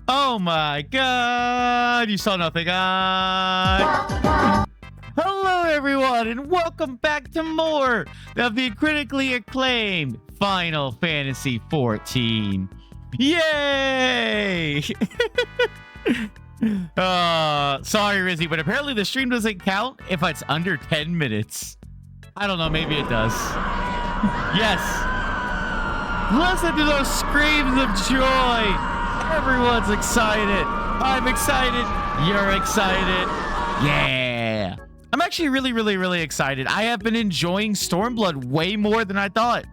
Oh my god, you saw nothing. Hello everyone, and welcome back to more of the critically acclaimed Final Fantasy XIV. Yay! Sorry, Rizzy, but apparently the stream doesn't count if it's under 10 minutes. I don't know, maybe it does. Yes. Listen to those screams of joy. Everyone's excited. I'm excited. You're excited. Yeah. I'm actually really excited. I have been enjoying Stormblood way more than I thought.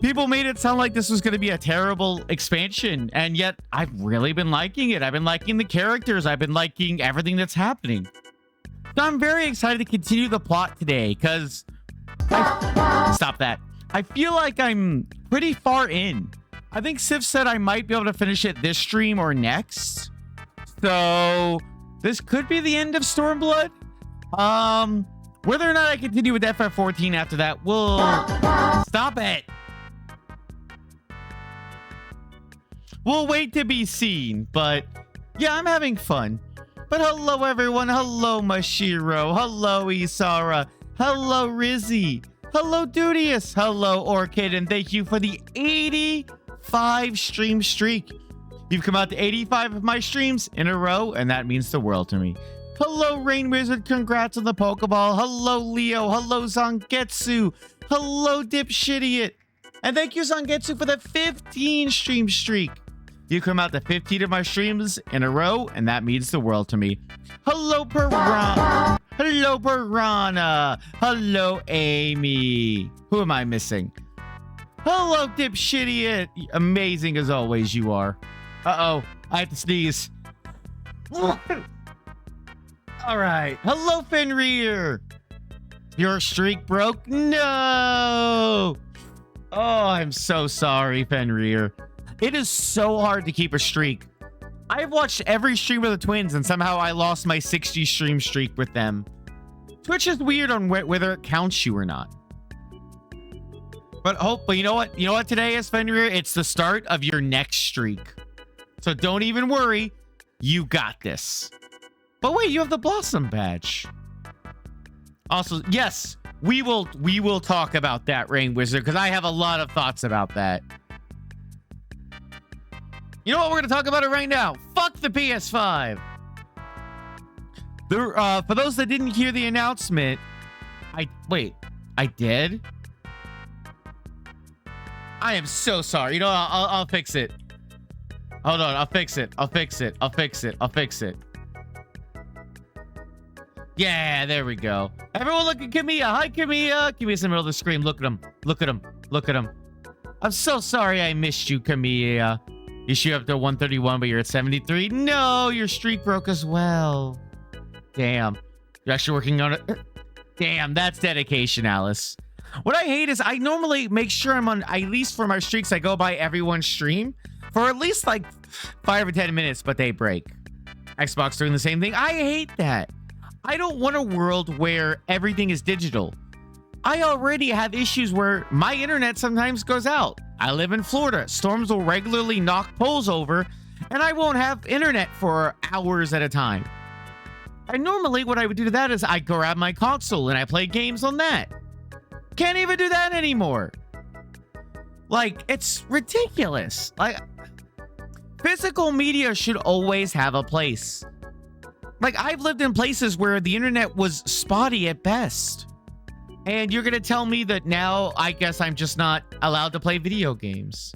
People made it sound like this was going to be a terrible expansion, and yet I've really been liking it. I've been liking the characters. I've been liking everything that's happening. So I'm very excited to continue the plot today, because... Stop that. I feel like I'm pretty far in. I think Sif said I might be able to finish it this stream or next. So this could be the end of Stormblood. Whether or not I continue with FF14 after that, we'll... Stop it. We'll wait to be seen, but yeah, I'm having fun. But hello, everyone. Hello, Mashiro. Hello, Isara. Hello, Rizzy. Hello, Dudius. Hello, Orchid. And thank you for the 85 stream streak. You've come out to 85 of my streams in a row, and that means the world to me. Hello, Rain Wizard. Congrats on the Pokeball. Hello, Leo. Hello, Zangetsu. Hello, Dipshitiot. And thank you, Zangetsu, for the 15 stream streak. You come out to 15 of my streams in a row, and that means the world to me. Hello, Piranha. Hello, Piranha. Hello, Amy. Who am I missing? Hello, Dipshitiot. Amazing as always you are. Uh-oh. I have to sneeze. All right. Hello, Fenrir. Your streak broke? No. Oh, I'm so sorry, Fenrir. It is so hard to keep a streak. I've watched every stream of the twins, and somehow I lost my 60 stream streak with them. Twitch is weird on whether it counts you or not. But you know what? You know what today is, Fenrir? It's the start of your next streak. So don't even worry. You got this. But wait, you have the Blossom badge. Also, yes, we will talk about that, Rain Wizard, because I have a lot of thoughts about that. You know what? We're going to talk about it right now. Fuck the PS5. For those that didn't hear the announcement, I did? I am so sorry. You know, I'll fix it. Hold on. I'll fix it. Yeah, there we go. Everyone look at Kamiya. Hi, Kamiya. Kamiya's in the middle of the screen. Look at him. I'm so sorry I missed you, Kamiya. You shoot up to 131, but you're at 73. No, your streak broke as well. Damn. You're actually working on it. Damn, that's dedication, Alice. What I hate is I normally make sure I'm on, at least for my streaks, I go by everyone's stream for at least like 5 or 10 minutes, but they break. Xbox doing the same thing. I hate that. I don't want a world where everything is digital. I already have issues where my internet sometimes goes out. I live in Florida. Storms will regularly knock poles over, and I won't have internet for hours at a time. And normally what I would do to that is I grab my console and I play games on that. Can't even do that anymore. Like, it's ridiculous. Like, physical media should always have a place. Like, I've lived in places where the internet was spotty at best. And you're going to tell me that now I guess I'm just not allowed to play video games.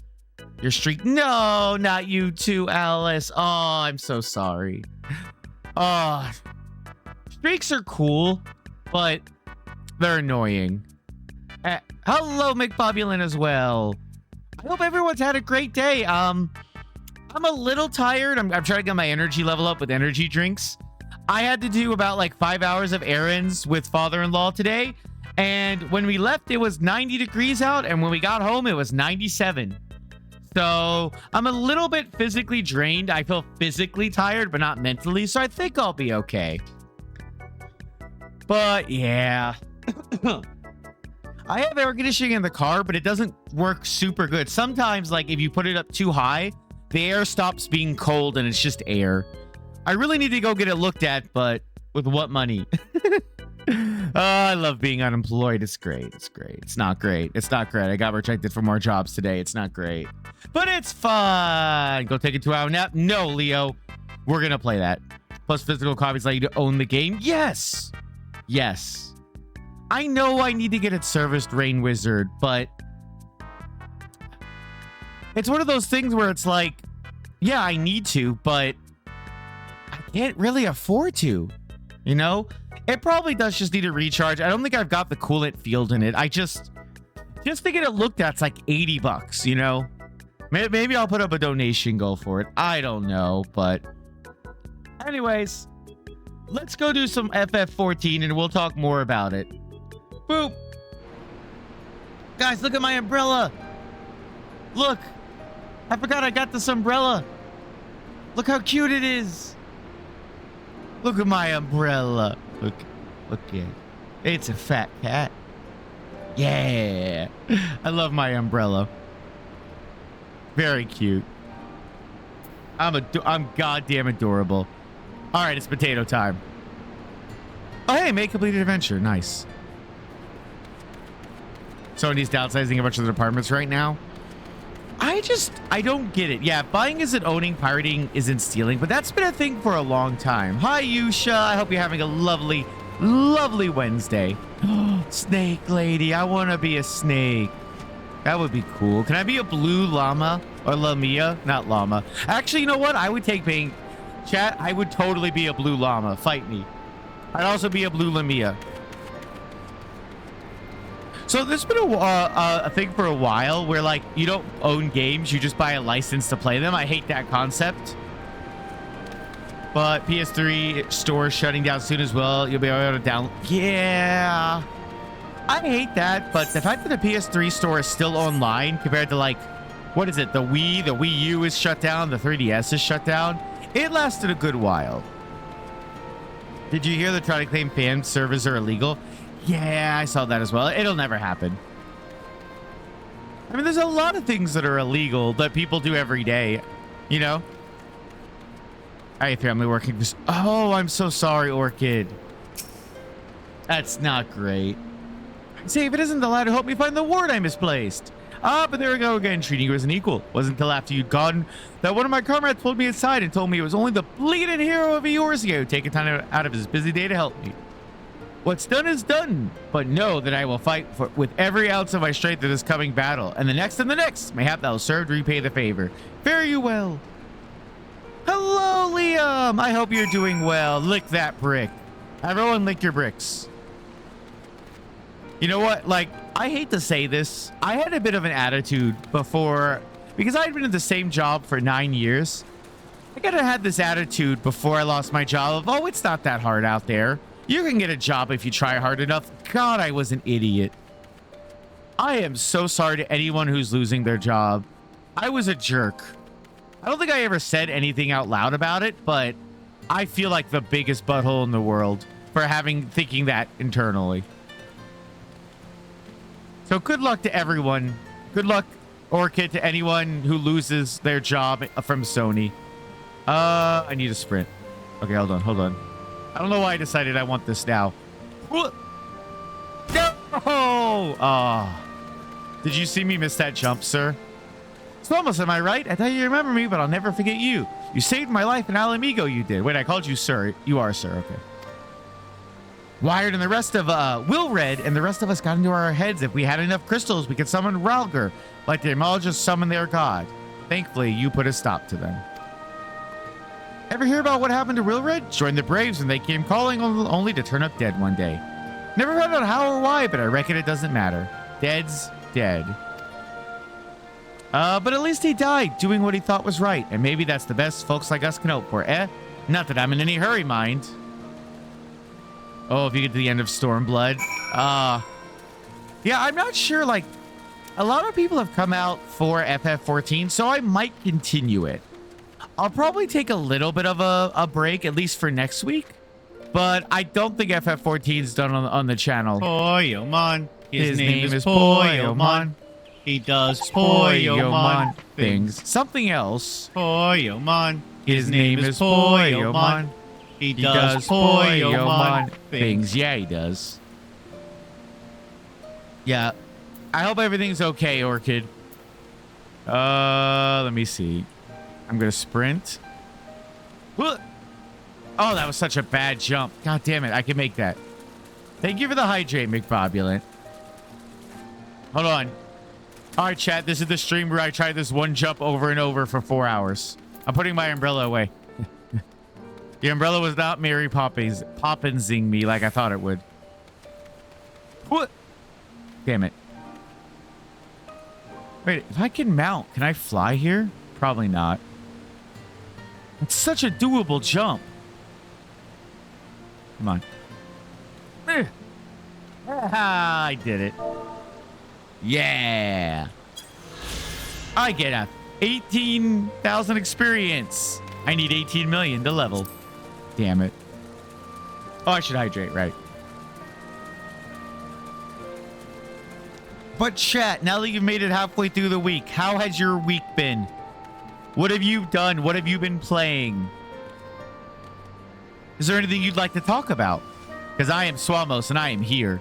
Your streak? No, not you too, Alice. Oh, I'm so sorry. Oh, streaks are cool, but they're annoying. Hello, McBobulin as well. I hope everyone's had a great day. I'm a little tired. I'm trying to get my energy level up with energy drinks. I had to do about like 5 hours of errands with father-in-law today. And when we left, it was 90 degrees out. And when we got home, it was 97. So I'm a little bit physically drained. I feel physically tired, but not mentally. So I think I'll be okay. But yeah. I have air conditioning in the car, but it doesn't work super good. Sometimes, like, if you put it up too high, the air stops being cold and it's just air. I really need to go get it looked at, but with what money? Oh, I love being unemployed. It's great. It's great. It's not great. It's not great. I got rejected for more jobs today. It's not great. But it's fun. Go take a 2-hour nap. No, Leo. We're going to play that. Plus physical copies allow you to own the game. Yes. Yes. I know I need to get it serviced, Rain Wizard, but it's one of those things where it's like, yeah, I need to, but I can't really afford to, you know? It probably does just need a recharge. I don't think I've got the coolant field in it. I just to get it looked at, it's like 80 bucks, you know? Maybe I'll put up a donation goal for it. I don't know, but anyways, let's go do some FF14 and we'll talk more about it. Boop. Guys, look at my umbrella. Look. I forgot I got this umbrella. Look how cute it is. Look at my umbrella. Look at it. It's a fat cat. Yeah. I love my umbrella. Very cute. I'm goddamn adorable. All right, it's potato time. Oh, hey, make completed adventure. Nice. Sony's downsizing a bunch of the departments right now. I don't get it. Yeah, buying isn't owning, pirating isn't stealing, but that's been a thing for a long time. Hi, Yusha. I hope you're having a lovely, lovely Wednesday. Snake lady. I want to be a snake. That would be cool. Can I be a blue llama or lamia? Not llama. Actually, you know what? I would take being chat. I would totally be a blue llama. Fight me. I'd also be a blue lamia. So there's been a thing for a while where like you don't own games, you just buy a license to play them. I hate that concept. But PS3 store shutting down soon as well. You'll be able to download. Yeah, I hate that. But the fact that the PS3 store is still online compared to like, what is it? The Wii U is shut down. The 3DS is shut down. It lasted a good while. Did you hear they're trying to claim fan servers are illegal? Yeah, I saw that as well. It'll never happen. I mean, there's a lot of things that are illegal that people do every day, you know? Hey, family working this. Oh, I'm so sorry, Orchid. That's not great. See, if it isn't allowed to help me find the word I misplaced. Ah, but there we go again, treating you as an equal. Wasn't until after you'd gone that one of my comrades pulled me aside and told me it was only the bleeding hero of yours ago taking time out of his busy day to help me. What's done is done, but know that I will fight with every ounce of my strength in this coming battle, and the next, mayhap thou serve to repay the favor. Fare you well. Hello, Liam. I hope you're doing well. Lick that brick. Everyone lick your bricks. You know what? Like, I hate to say this. I had a bit of an attitude before, because I had been in the same job for 9 years. I kind of had this attitude before I lost my job of, oh, it's not that hard out there. You can get a job if you try hard enough. God, I was an idiot. I am so sorry to anyone who's losing their job. I was a jerk. I don't think I ever said anything out loud about it, but I feel like the biggest butthole in the world for thinking that internally. So good luck to everyone. Good luck, Orchid, to anyone who loses their job from Sony. I need a sprint. Okay, hold on. I don't know why I decided I want this now. No! Did you see me miss that jump, sir? Almost, am I right? I thought you remember me, but I'll never forget you. You saved my life in Alamigo, you did. Wait, I called you sir. You are sir, okay. Wired and the rest of, Wilred and the rest of us got into our heads. If we had enough crystals, we could summon Ralger, like the Imologist summon their god. Thankfully, you put a stop to them. Ever hear about what happened to Wilred? Joined the Braves and they came calling only to turn up dead one day. Never found out how or why, but I reckon it doesn't matter. Dead's dead. But at least he died doing what he thought was right, and maybe that's the best folks like us can hope for, eh? Not that I'm in any hurry, mind. Oh, if you get to the end of Stormblood. Yeah, I'm not sure, like, a lot of people have come out for FF14, so I might continue it. I'll probably take a little bit of a break, at least for next week. But I don't think FF14 is done on the channel. Poyomon. His name is Poyomon. He does Poyomon things. Something else. Poyomon. His name is Poyomon. He does Poyomon things. Yeah, he does. Yeah. I hope everything's okay, Orchid. Let me see. I'm gonna sprint. Oh, that was such a bad jump. God damn it. I can make that. Thank you for the hydrate, McBobulant. Hold on. All right, chat. This is the stream where I tried this one jump over and over for 4 hours. I'm putting my umbrella away. The umbrella was not Mary Poppinsing me like I thought it would. What? Damn it. Wait, if I can mount, can I fly here? Probably not. It's such a doable jump. Come on. I did it. Yeah. I get a 18,000 experience. I need 18 million to level. Damn it. Oh, I should hydrate, right? But chat, now that you've made it halfway through the week, how has your week been? What have you done? What have you been playing? Is there anything you'd like to talk about? Because I am Swamos and I am here.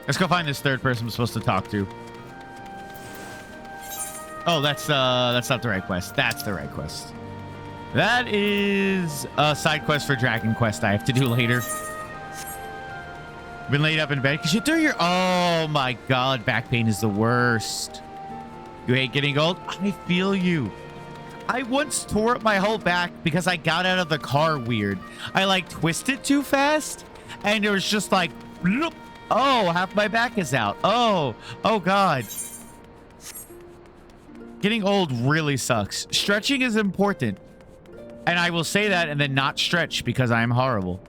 Let's go find this third person I'm supposed to talk to. Oh, that's not the right quest. That's the right quest. That is a side quest for Dragon Quest I have to do later. Been laid up in bed because you threw your... Oh my God, back pain is the worst. You hate getting old? I feel you. I once tore up my whole back because I got out of the car weird. I like twisted too fast and it was just like, bloop. Oh, half my back is out. Oh God. Getting old really sucks. Stretching is important. And I will say that and then not stretch because I am horrible.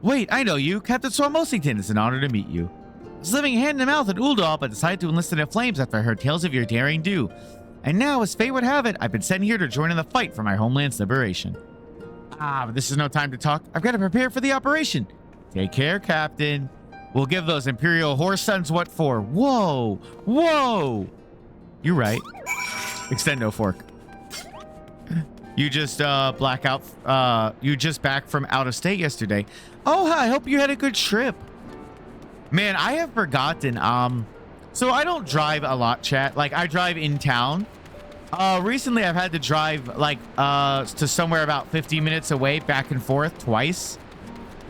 Wait, I know you. Captain Swarmosington. It's an honor to meet you. I was living hand in mouth at Uldal, but decided to enlist in the flames after I heard tales of your daring do. And now, as fate would have it, I've been sent here to join in the fight for my homeland's liberation. But this is no time to talk. I've got to prepare for the operation. Take care, Captain. We'll give those Imperial horse sons what for. Whoa. Whoa. You're right. Extendo fork. You just you just back from out of state yesterday. Oh, I hope you had a good trip. Man, I have forgotten. So I don't drive a lot, chat. Like I drive in town. Recently I've had to drive like to somewhere about 50 minutes away back and forth twice.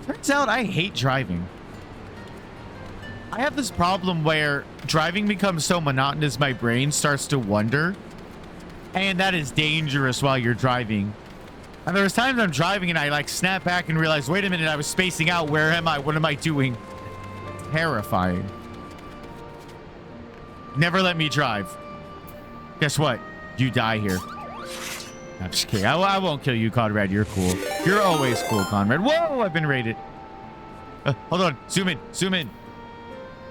Turns out I hate driving. I have this problem where driving becomes so monotonous my brain starts to wonder. And that is dangerous while you're driving. And there's times I'm driving and I like snap back and realize, wait a minute, I was spacing out. Where am I? What am I doing? Terrifying. Never let me drive. Guess what? You die here. I'm just kidding. I won't kill you, Conrad. You're cool. You're always cool, Conrad. Whoa, I've been raided. Hold on. Zoom in. Zoom in.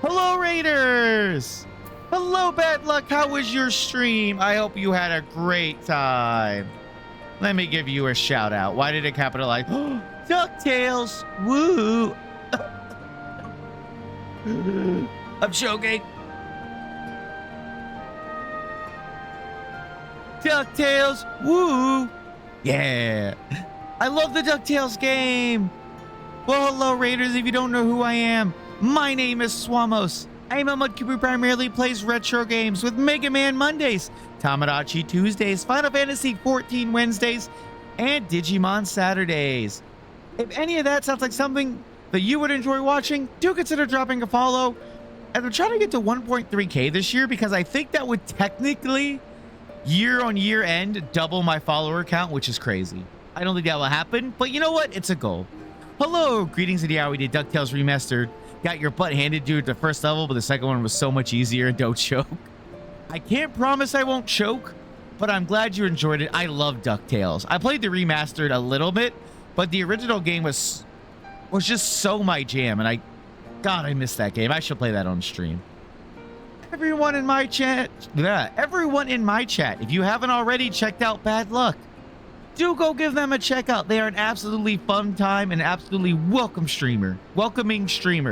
Hello, Raiders. Hello, Bad Luck. How was your stream? I hope you had a great time. Let me give you a shout out. Why did it capitalize? DuckTales. Woo. I'm joking. DuckTales. Woo. Yeah. I love the DuckTales game. Well, hello, Raiders. If you don't know who I am, my name is Swamos. I am a Mudcube who primarily plays retro games with Mega Man Mondays, Tamagotchi Tuesdays, Final Fantasy XIV Wednesdays, and Digimon Saturdays. If any of that sounds like something that you would enjoy watching, do consider dropping a follow. And I'm trying to get to 1.3K this year because I think that would technically, year on year end, double my follower count, which is crazy. I don't think that will happen, but you know what? It's a goal. Hello, greetings to the we did DuckTales Remastered. Got your butt handed to you at the first level, but the second one was so much easier. Don't choke. I can't promise I won't choke, but I'm glad you enjoyed it. I love DuckTales. I played the remastered a little bit, but the original game was just so my jam, and God, I missed that game. I should play that on stream. Everyone in my chat, if you haven't already checked out Bad Luck, do go give them a check out. They are an absolutely fun time and absolutely welcoming streamer.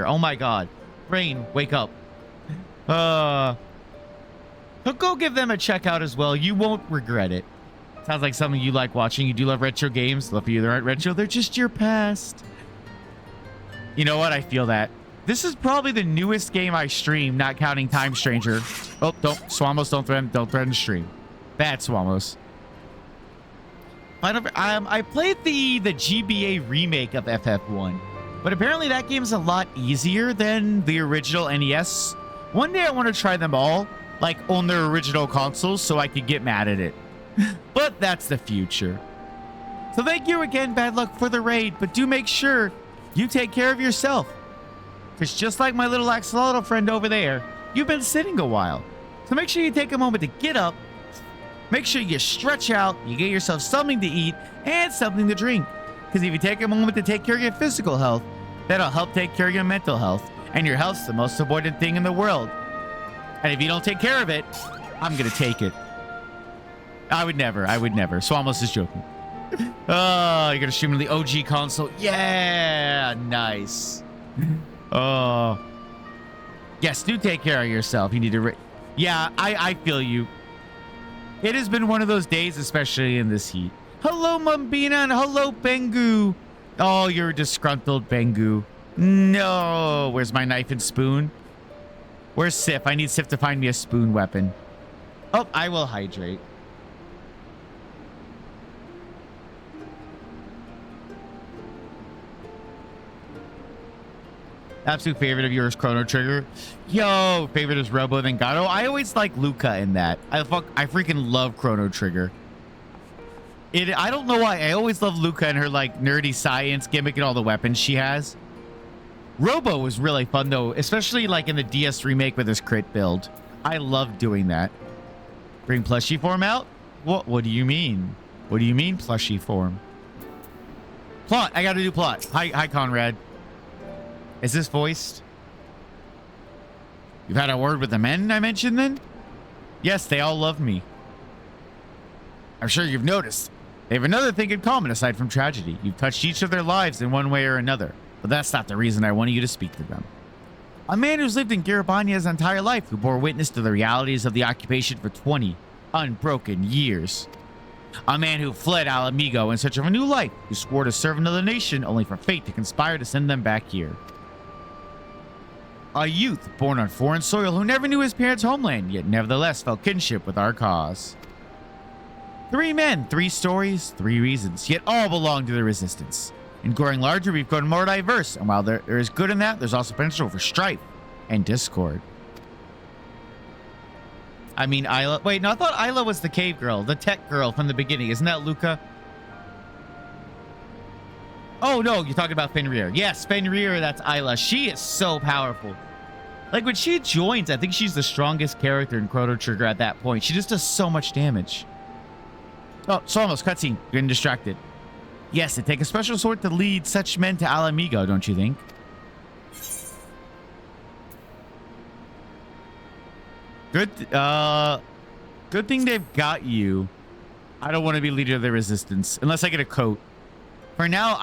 Oh my God. Rain, wake up. But go give them a check out as well. You won't regret it. Sounds like something you like watching. You do love retro games. Love you. They aren't retro. They're just your past. You know what? I feel that. This is probably the newest game I stream, not counting Time Stranger. Oh, don't. Swamos, don't threaten the stream. Bad Swamos. I played the GBA remake of FF1, but apparently that game is a lot easier than the original NES. One day I want to try them all, like on their original consoles, so I could get mad at it. But that's the future. So thank you again, Bad Luck, for the raid, but do make sure you take care of yourself. Because just like my little axolotl friend over there, you've been sitting a while. So make sure you take a moment to get up, make sure you stretch out, you get yourself something to eat and something to drink. Because if you take a moment to take care of your physical health, that'll help take care of your mental health. And your health's the most important thing in the world. And if you don't take care of it, I'm going to take it. I would never. Swamos is joking. Oh, you're going to stream on the OG console. Yeah, nice. Oh. Yes, do take care of yourself. You need to... Yeah, I feel you. It has been one of those days, especially in this heat. Hello, Mumbina, and hello, Bengu. Oh, you're a disgruntled Bengu. No. Where's my knife and spoon? Where's Sif? I need Sif to find me a spoon weapon. Oh, I will hydrate. Absolute favorite of yours, Chrono Trigger. Yo, favorite is Robo then Gato. I always like Luca in that. I freaking love Chrono Trigger. I don't know why. I always love Luca and her like nerdy science gimmick and all the weapons she has. Robo was really fun though, especially like in the DS remake with his crit build. I love doing that. Bring plushie form out? What do you mean? What do you mean plushie form? Plot. I got to do plot. Hi, Conrad. Is this voiced? You've had a word with the men I mentioned then? Yes, they all love me. I'm sure you've noticed. They have another thing in common aside from tragedy. You've touched each of their lives in one way or another. But that's not the reason I wanted you to speak to them. A man who's lived in Garabania his entire life, who bore witness to the realities of the occupation for 20 unbroken years. A man who fled Alamigo in search of a new life, who swore to serve another nation only for fate to conspire to send them back here. A youth born on foreign soil who never knew his parents' homeland, yet nevertheless felt kinship with our cause. 3 men, 3 stories, 3 reasons, yet all belong to the resistance. In growing larger, we've grown more diverse, and while there is good in that, there's also potential for strife and discord. I mean, Isla... Wait, no, I thought Isla was the cave girl, the tech girl from the beginning. Isn't that Luca? Oh, no, you're talking about Fenrir. Yes, Fenrir, that's Isla. She is so powerful. Like, when she joins, I think she's the strongest character in Chrono Trigger at that point. She just does so much damage. Oh, so almost cutscene. You're getting distracted. Yes, it takes a special sort to lead such men to Alamigo, don't you think? Good thing they've got you. I don't want to be leader of the resistance unless I get a coat. For now,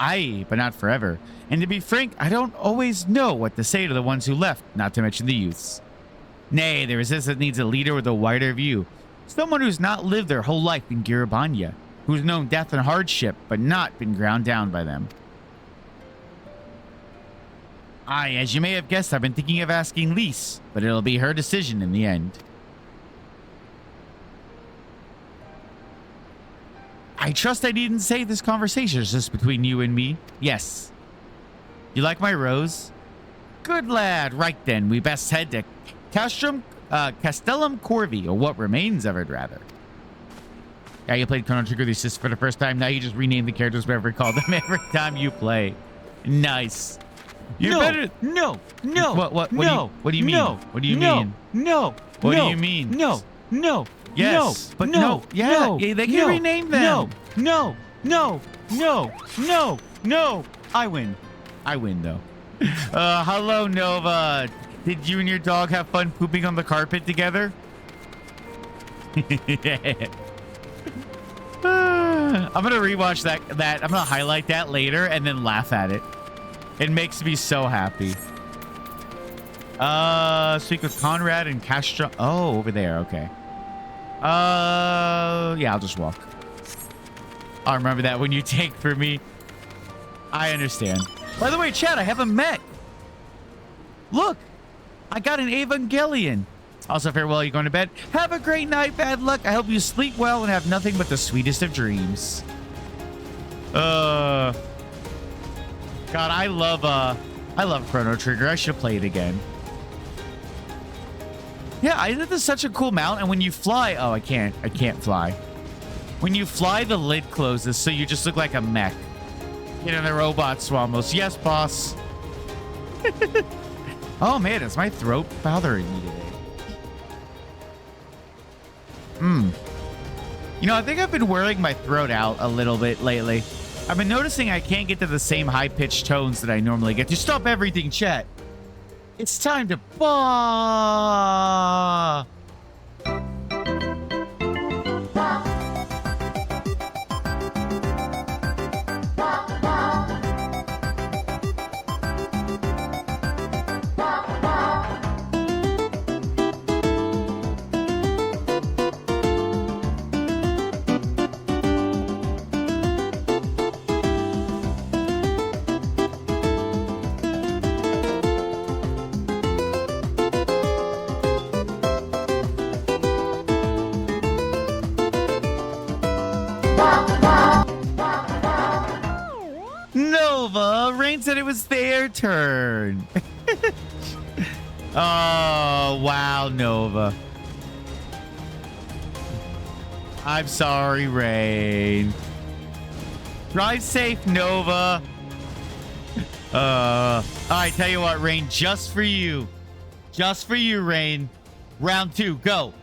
but not forever. And to be frank, I don't always know what to say to the ones who left, not to mention the youths. Nay, the resistance needs a leader with a wider view. Someone who's not lived their whole life in Garabania, who's known death and hardship, but not been ground down by them. As you may have guessed, I've been thinking of asking Lise, but it'll be her decision in the end. I trust I needn't say this conversation is just between you and me. Yes. You like my rose? Good lad. Right then, we best head to Castellum Corvi, or what remains of it, rather. Yeah, you played Chrono Trigger with your sister for the first time. Now you just rename the characters whatever you call them every time you play. Nice. You better... No. What do you mean? No. What do you mean? No. What do you mean? No. Yes. But no. Yeah, they can rename them. No. I win. I win, though. Hello, Nova. Did you and your dog have fun pooping on the carpet together? I'm gonna rewatch that. I'm gonna highlight that later and then laugh at it. It makes me so happy. Speak with Conrad and Castro. Oh, over there. Okay. Yeah, I'll just walk. I'll remember that when you take for me. I understand. By the way, Chad, I have a mech. Look, I got an Evangelion. Also, farewell, you going to bed? Have a great night, bad luck. I hope you sleep well and have nothing but the sweetest of dreams. God, I love Chrono Trigger. I should play it again. Yeah, I think this is such a cool mount. And when you fly, oh, I can't fly. When you fly, the lid closes, so you just look like a mech. You know, the robot swallows. Yes, boss. Oh man, is my throat bothering me today? You know, I think I've been wearing my throat out a little bit lately. I've been noticing I can't get to the same high-pitched tones that I normally get to. Stop everything, chat. It's time to bah. Nova, Rain said it was their turn. Oh, wow, Nova. I'm sorry, Rain. Drive safe, Nova. All right, tell you what, Rain, just for you. Just for you, Rain. Round 2, go.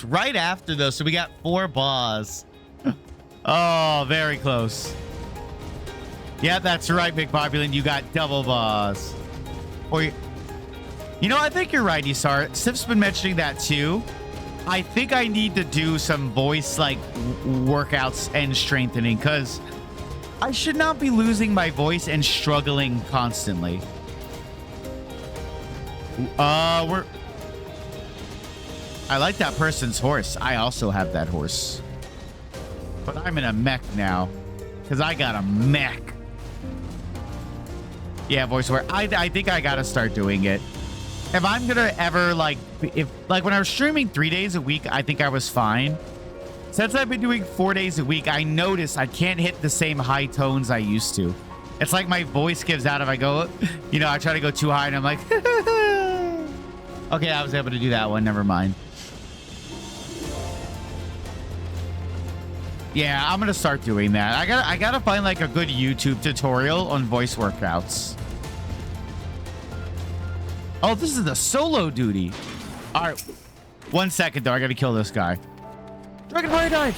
Right after though, so we got 4 bars. Oh, very close. Yeah, that's right, Big Populin. You got double bars. Or you know, I think you're right, Isar. Sif's been mentioning that too. I think I need to do some voice like workouts and strengthening because I should not be losing my voice and struggling constantly. I like that person's horse. I also have that horse. But I'm in a mech now. Because I got a mech. Yeah, voiceover. I think I gotta start doing it. If I'm gonna ever, like when I was streaming 3 days a week, I think I was fine. Since I've been doing 4 days a week, I notice I can't hit the same high tones I used to. It's like my voice gives out if I go, you know, I try to go too high and I'm like, okay, I was able to do that one. Never mind. Yeah, I'm gonna start doing that. I gotta find like a good YouTube tutorial on voice workouts. Oh, this is the solo duty. All right, 1 second though. I gotta kill this guy. Dragonfire died.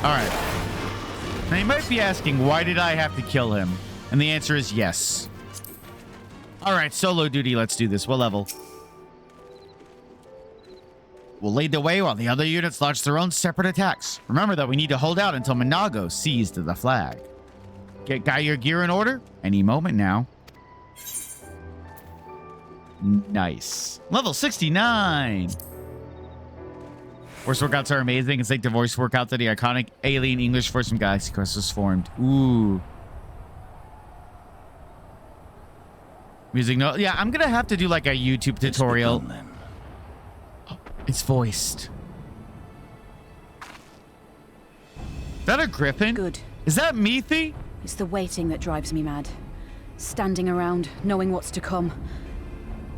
All right. Now you might be asking, why did I have to kill him? And the answer is yes. All right, solo duty. Let's do this. What level? We'll lead the way while the other units launch their own separate attacks. Remember that we need to hold out until Minago sees the flag. Got your gear in order? Any moment now. Nice. Level 69. Voice workouts are amazing. It's like the voice workouts of the iconic alien English Force from Galaxy Quest was formed. Ooh. Music note. Yeah, I'm going to have to do like a YouTube tutorial. It's voiced. Is that a griffin? Good. Is that Meathy? It's the waiting that drives me mad. Standing around, knowing what's to come.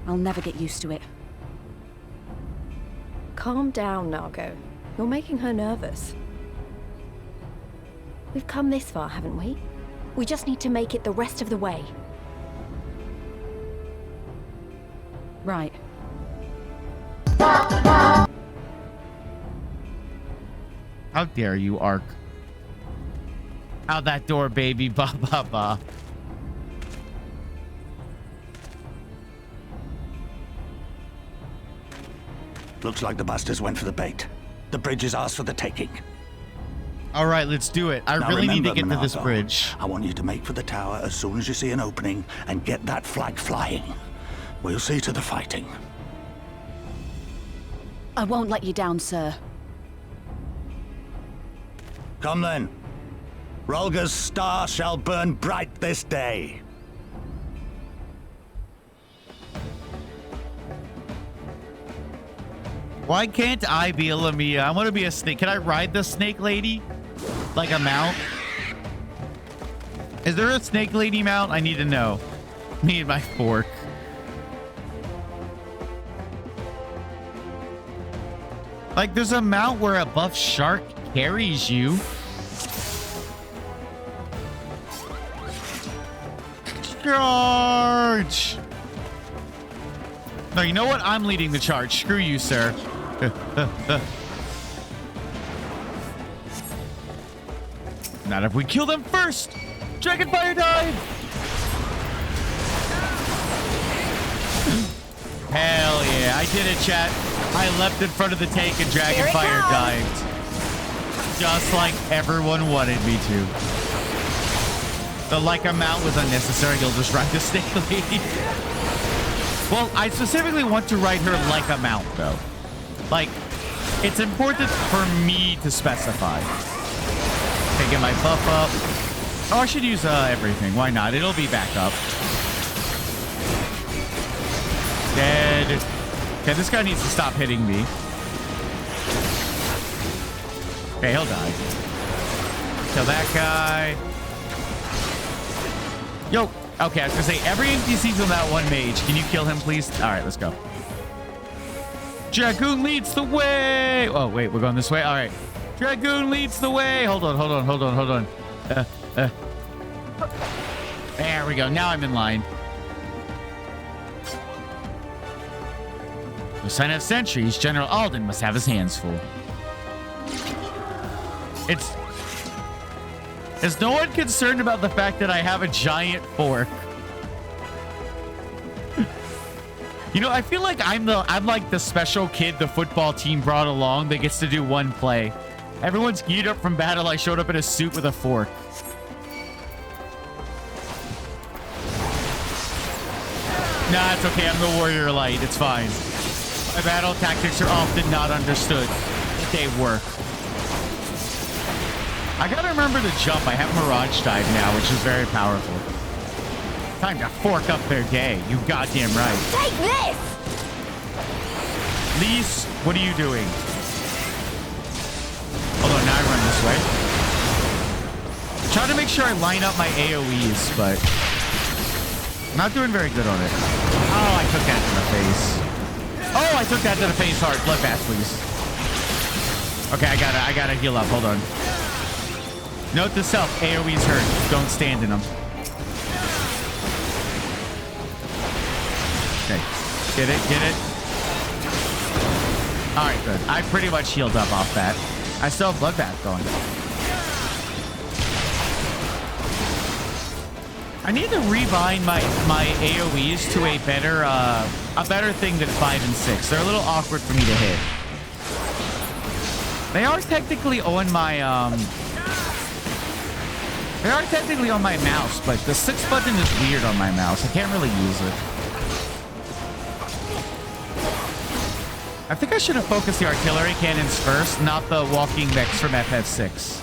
I'll never get used to it. Calm down, Nargo. You're making her nervous. We've come this far, haven't we? We just need to make it the rest of the way. Right. How dare you, Ark? Out that door, baby. Ba ba ba. Looks like the bastards went for the bait. The bridge is ours for the taking. All right, let's do it. I Now really need to remember, get to this Monargo, bridge. I want you to make for the tower as soon as you see an opening and get that flag flying. We'll see to the fighting. I won't let you down, sir. Come then. Rolga's star shall burn bright this day. Why can't I be a Lamia? I want to be a snake. Can I ride the snake lady? Like a mount? Is there a snake lady mount? I need to know. Me and my fork. Like, there's a mount where a buff shark carries you. Charge! No, you know what? I'm leading the charge. Screw you, sir. Not if we kill them first. Dragonfire dive. Hell yeah, I did it, chat. I leapt in front of the tank and Dragonfire dived. Just like everyone wanted me to. The Leica mount was unnecessary. You'll just ride the snake lady. Well, I specifically want to ride her like a mount, though. Like, it's important for me to specify. Okay, get my buff up. Oh, I should use everything. Why not? It'll be back up. Dead. Okay, this guy needs to stop hitting me. Okay, he'll die. Kill that guy. Yo. Okay, I was gonna say, every NPC's on that one mage. Can you kill him, please? All right, let's go. Dragoon leads the way. Oh, wait, we're going this way? All right. Dragoon leads the way. Hold on. There we go. Now I'm in line. The sign of sentries. General Alden must have his hands full. Is no one concerned about the fact that I have a giant fork? You know, I feel like I'm like the special kid the football team brought along that gets to do one play. Everyone's geared up from battle. I showed up in a suit with a fork. Nah, it's okay. I'm the warrior light. It's fine. My battle tactics are often not understood, but they work. I gotta remember to jump. I have Mirage Dive now, which is very powerful. Time to fork up their day. You goddamn right. Take this! Lise, what are you doing? Hold on, now I run this way. I'm trying to make sure I line up my AoEs, but I'm not doing very good on it. Oh, I took that to the face. Oh, I took that to the face hard. Bloodbath, please. Okay, I gotta heal up. Hold on. Note to self, AoE's hurt. Don't stand in them. Okay. Get it. Alright, good. I pretty much healed up off that. I still have Bloodbath going. I need to rebind my AoEs to a better thing than 5 and 6. They're a little awkward for me to hit. They are technically on my mouse, but the 6 button is weird on my mouse. I can't really use it. I think I should have focused the artillery cannons first, not the walking mechs from FF6.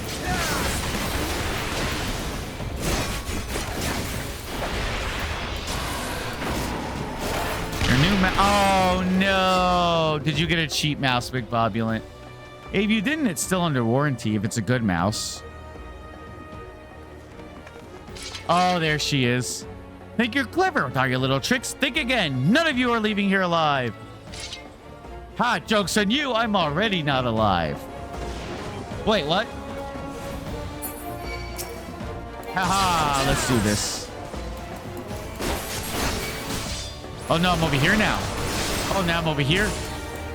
Your new oh no! Did you get a cheap mouse, Big Bobulent? If you didn't, it's still under warranty if it's a good mouse. Oh, there she is. Think you're clever with all your little tricks? Think again. None of you are leaving here alive. Ha, joke's on you. I'm already not alive. Wait, what? Haha, let's do this. Oh no, I'm over here now. Oh, now I'm over here.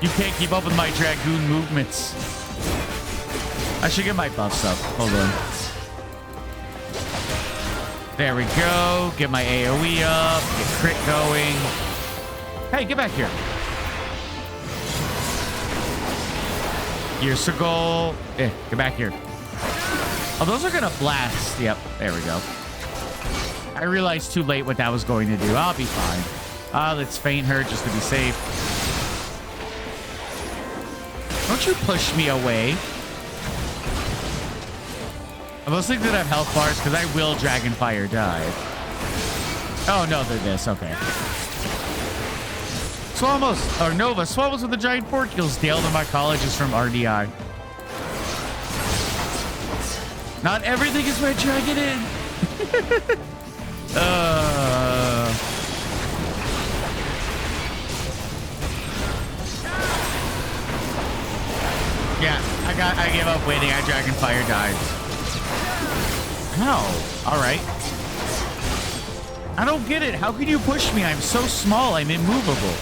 You can't keep up with my Dragoon movements. I should get my buffs up. Hold on. There we go. Get my AoE up. Get crit going. Hey, get back here. Here's a goal. Get back here. Oh, those are going to blast. Yep, there we go. I realized too late what that was going to do. I'll be fine. Let's feint her just to be safe. Don't you push me away. Those things that have health bars, because I will Dragonfire dive. Oh, no, they're this. Okay. Swamos, or Nova, Swamos with the giant 4 kills. Dale to my college is from RDI. Not everything is my dragon in. Yeah, I gave up waiting. I Dragonfire died. How? All right. I don't get it. How can you push me? I'm so small. I'm immovable.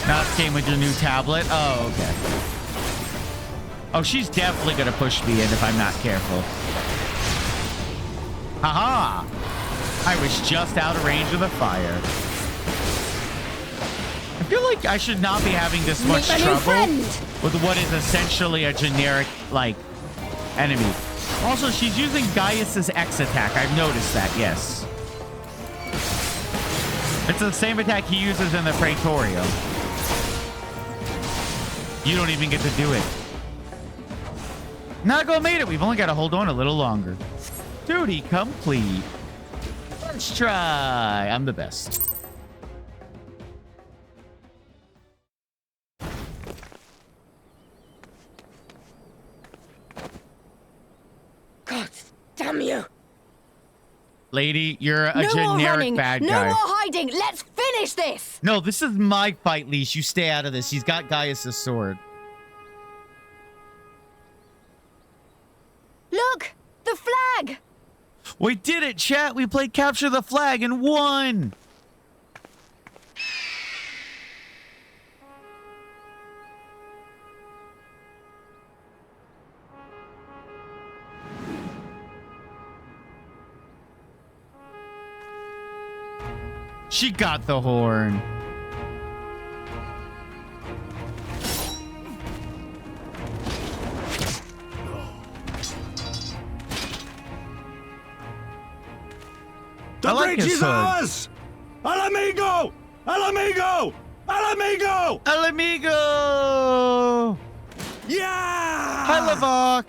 Now it came with your new tablet. Oh, okay. Oh, she's definitely going to push me in if I'm not careful. Haha. I was just out of range of the fire. I feel like I should not be having this much trouble with what is essentially a generic, like, enemy. Also, she's using Gaius's X attack. I've noticed that, yes. It's the same attack he uses in the Praetorium. You don't even get to do it. Nago made it. We've only got to hold on a little longer. Duty complete. Let's try. I'm the best. God damn you. Lady, you're a No more generic running. bad No guy. more hiding. Let's finish this. No, this is my fight, Leash. You stay out of this. He's got Gaius' sword. Look, the flag. We did it, chat. We played Capture the Flag and won. She got the horn. The like bridge his is hood. ours! Al amigo! Al amigo! Al amigo! El amigo! Yeah! Hi, Lavok.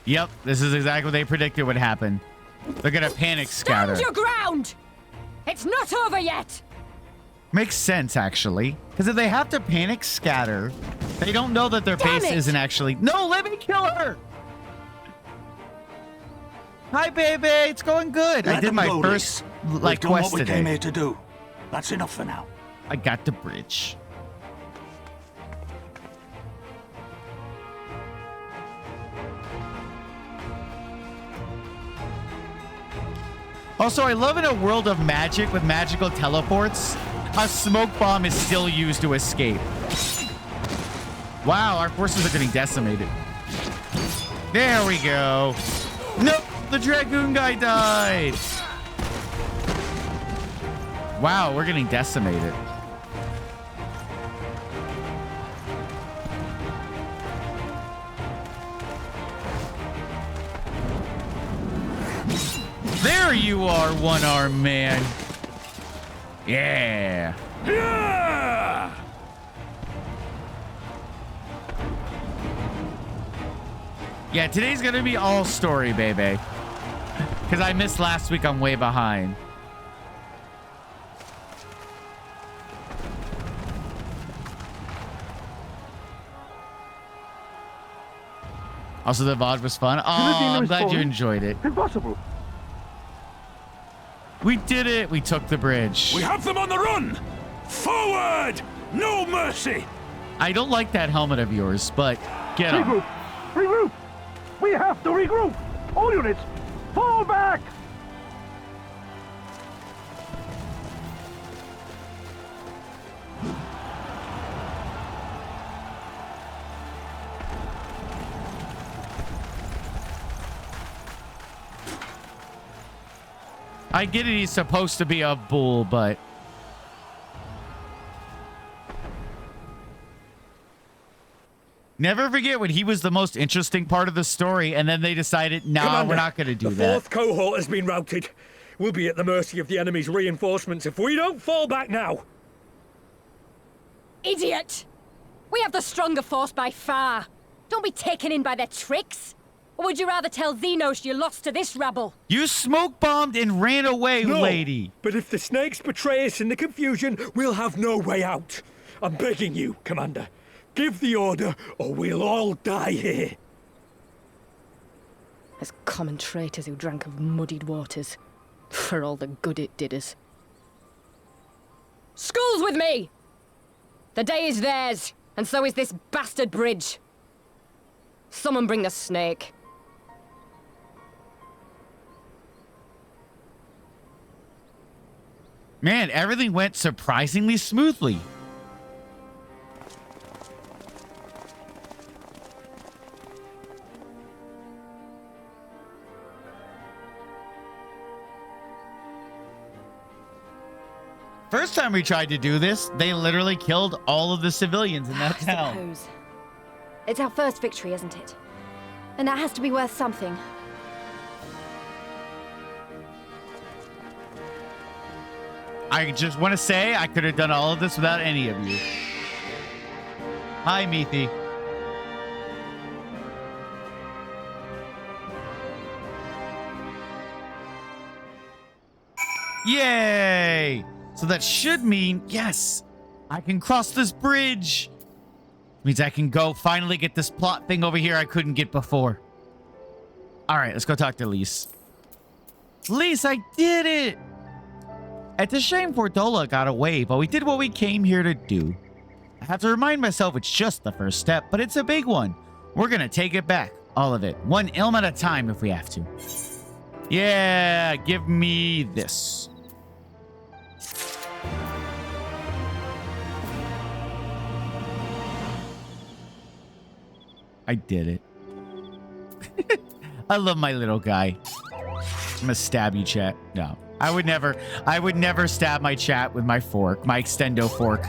Yep, this is exactly what they predicted would happen. They're gonna panic scatter. Stand your ground. It's not over yet. Makes sense, actually. Because if they have to panic scatter, they don't know that their Damn base it! isn't actually... No, let me kill her! Hi, baby. It's going good. I Let did them my go, first, Reese. like, We've done quest what we came today. here to do. That's enough for now. I got the bridge. Also, I love in a world of magic with magical teleports, a smoke bomb is still used to escape. Wow, our forces are getting decimated. There we go. Nope, the Dragoon guy died. Wow, we're getting decimated. There you are, one-armed man. Yeah. Yeah! Yeah, today's gonna be all story, baby. Because I missed last week, I'm way behind. Also, the VOD was fun. Oh, I'm glad you enjoyed it. Impossible. We did it. We took the bridge. We have them on the run. Forward! No mercy. I don't like that helmet of yours, but get on. Regroup. Regroup. We have to regroup. All units, fall back. I get it, he's supposed to be a bull, but... Never forget when he was the most interesting part of the story, and then they decided, nah, Commander, we're not going to do the that. fourth cohort has been routed. We'll be at the mercy of the enemy's reinforcements if we don't fall back now. Idiot! We have the stronger force by far. Don't be taken in by their tricks. Or would you rather tell Xenos you lost to this rabble? You smoke bombed and ran away, No, lady. but if the snakes betray us in the confusion, we'll have no way out. I'm begging you, Commander. Give the order, or we'll all die here. As common traitors who drank of muddied waters. For all the good it did us. School's with me! The day is theirs, and so is this bastard bridge. Someone bring the snake. Man, everything went surprisingly smoothly. First time we tried to do this, they literally killed all of the civilians in that town. Suppose. It's our first victory, isn't it? And that has to be worth something. I just want to say I could have done all of this without any of you. Hi, Meathy. Yay! So that should mean, yes, I can cross this bridge. Means I can go finally get this plot thing over here I couldn't get before. All right, let's go talk to Lise. Lise, I did it! It's a shame Fordola got away, but we did what we came here to do. I have to remind myself it's just the first step, but it's a big one. We're gonna take it back, all of it, one ilm at a time if we have to. Yeah, give me this. I did it. I love my little guy. I'm gonna stab you, chat. No, I would never stab my chat with my fork, my extendo fork.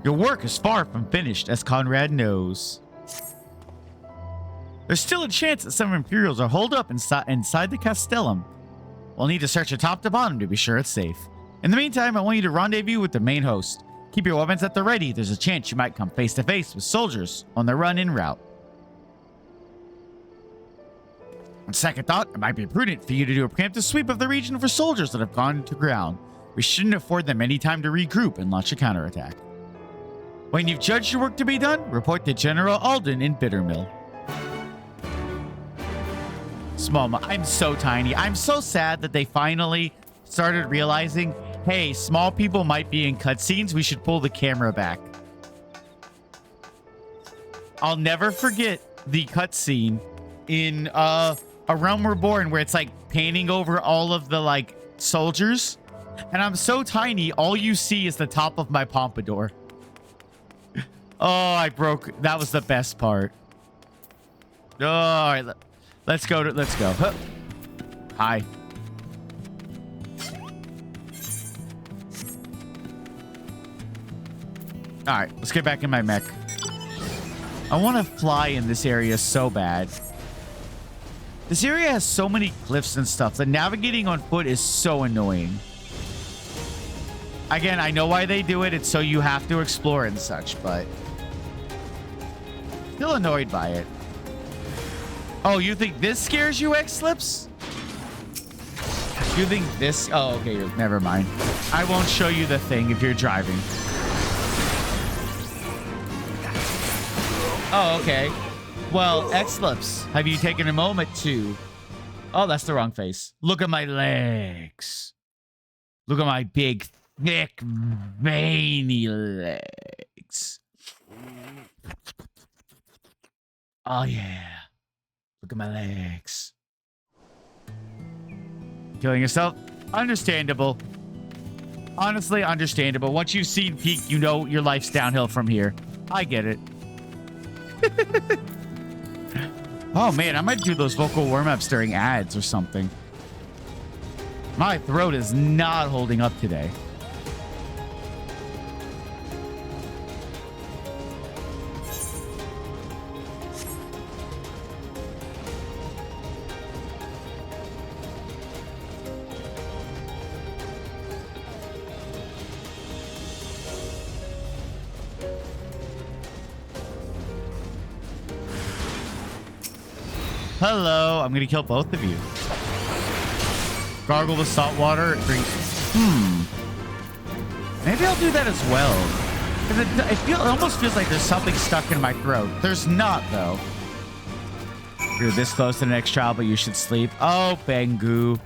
Your work is far from finished, as Conrad knows. There's still a chance that some Imperials are holed up inside the Castellum. We'll need to search it top to bottom to be sure it's safe. In the meantime, I want you to rendezvous with the main host. Keep your weapons at the ready. There's a chance you might come face to face with soldiers on the run en route. On second thought, it might be prudent for you to do a preemptive sweep of the region for soldiers that have gone to ground. We shouldn't afford them any time to regroup and launch a counterattack. When you've judged your work to be done, report to General Alden in Bittermill. I'm so tiny. I'm so sad that they finally started realizing, hey, small people might be in cutscenes. We should pull the camera back. I'll never forget the cutscene in A Realm Reborn where it's like painting over all of the like soldiers. And I'm so tiny, all you see is the top of my pompadour. Oh, I broke. That was the best part. Oh, all right. Let's go. Huh. Hi. All right, let's get back in my mech. I want to fly in this area so bad. This area has so many cliffs and stuff that navigating on foot is so annoying. Again, I know why they do it. It's so you have to explore and such, but still annoyed by it. Oh, you think this scares you, X-Slips? You think this? Oh, okay. Never mind. I won't show you the thing if you're driving. Oh, okay. Well, X-Lips, have you taken a moment to... Oh, that's the wrong face. Look at my legs. Look at my big, thick, veiny legs. Oh, yeah. Look at my legs. Killing yourself? Understandable. Honestly, understandable. Once you've seen Peak, you know your life's downhill from here. I get it. Oh, man, I might do those vocal warm-ups during ads or something. My throat is not holding up today. Hello, I'm gonna kill both of you. Gargle with salt water. Drink. Maybe I'll do that as well. It almost feels like there's something stuck in my throat. There's not, though. You're this close to the next trial, but you should sleep. Oh, Bengu.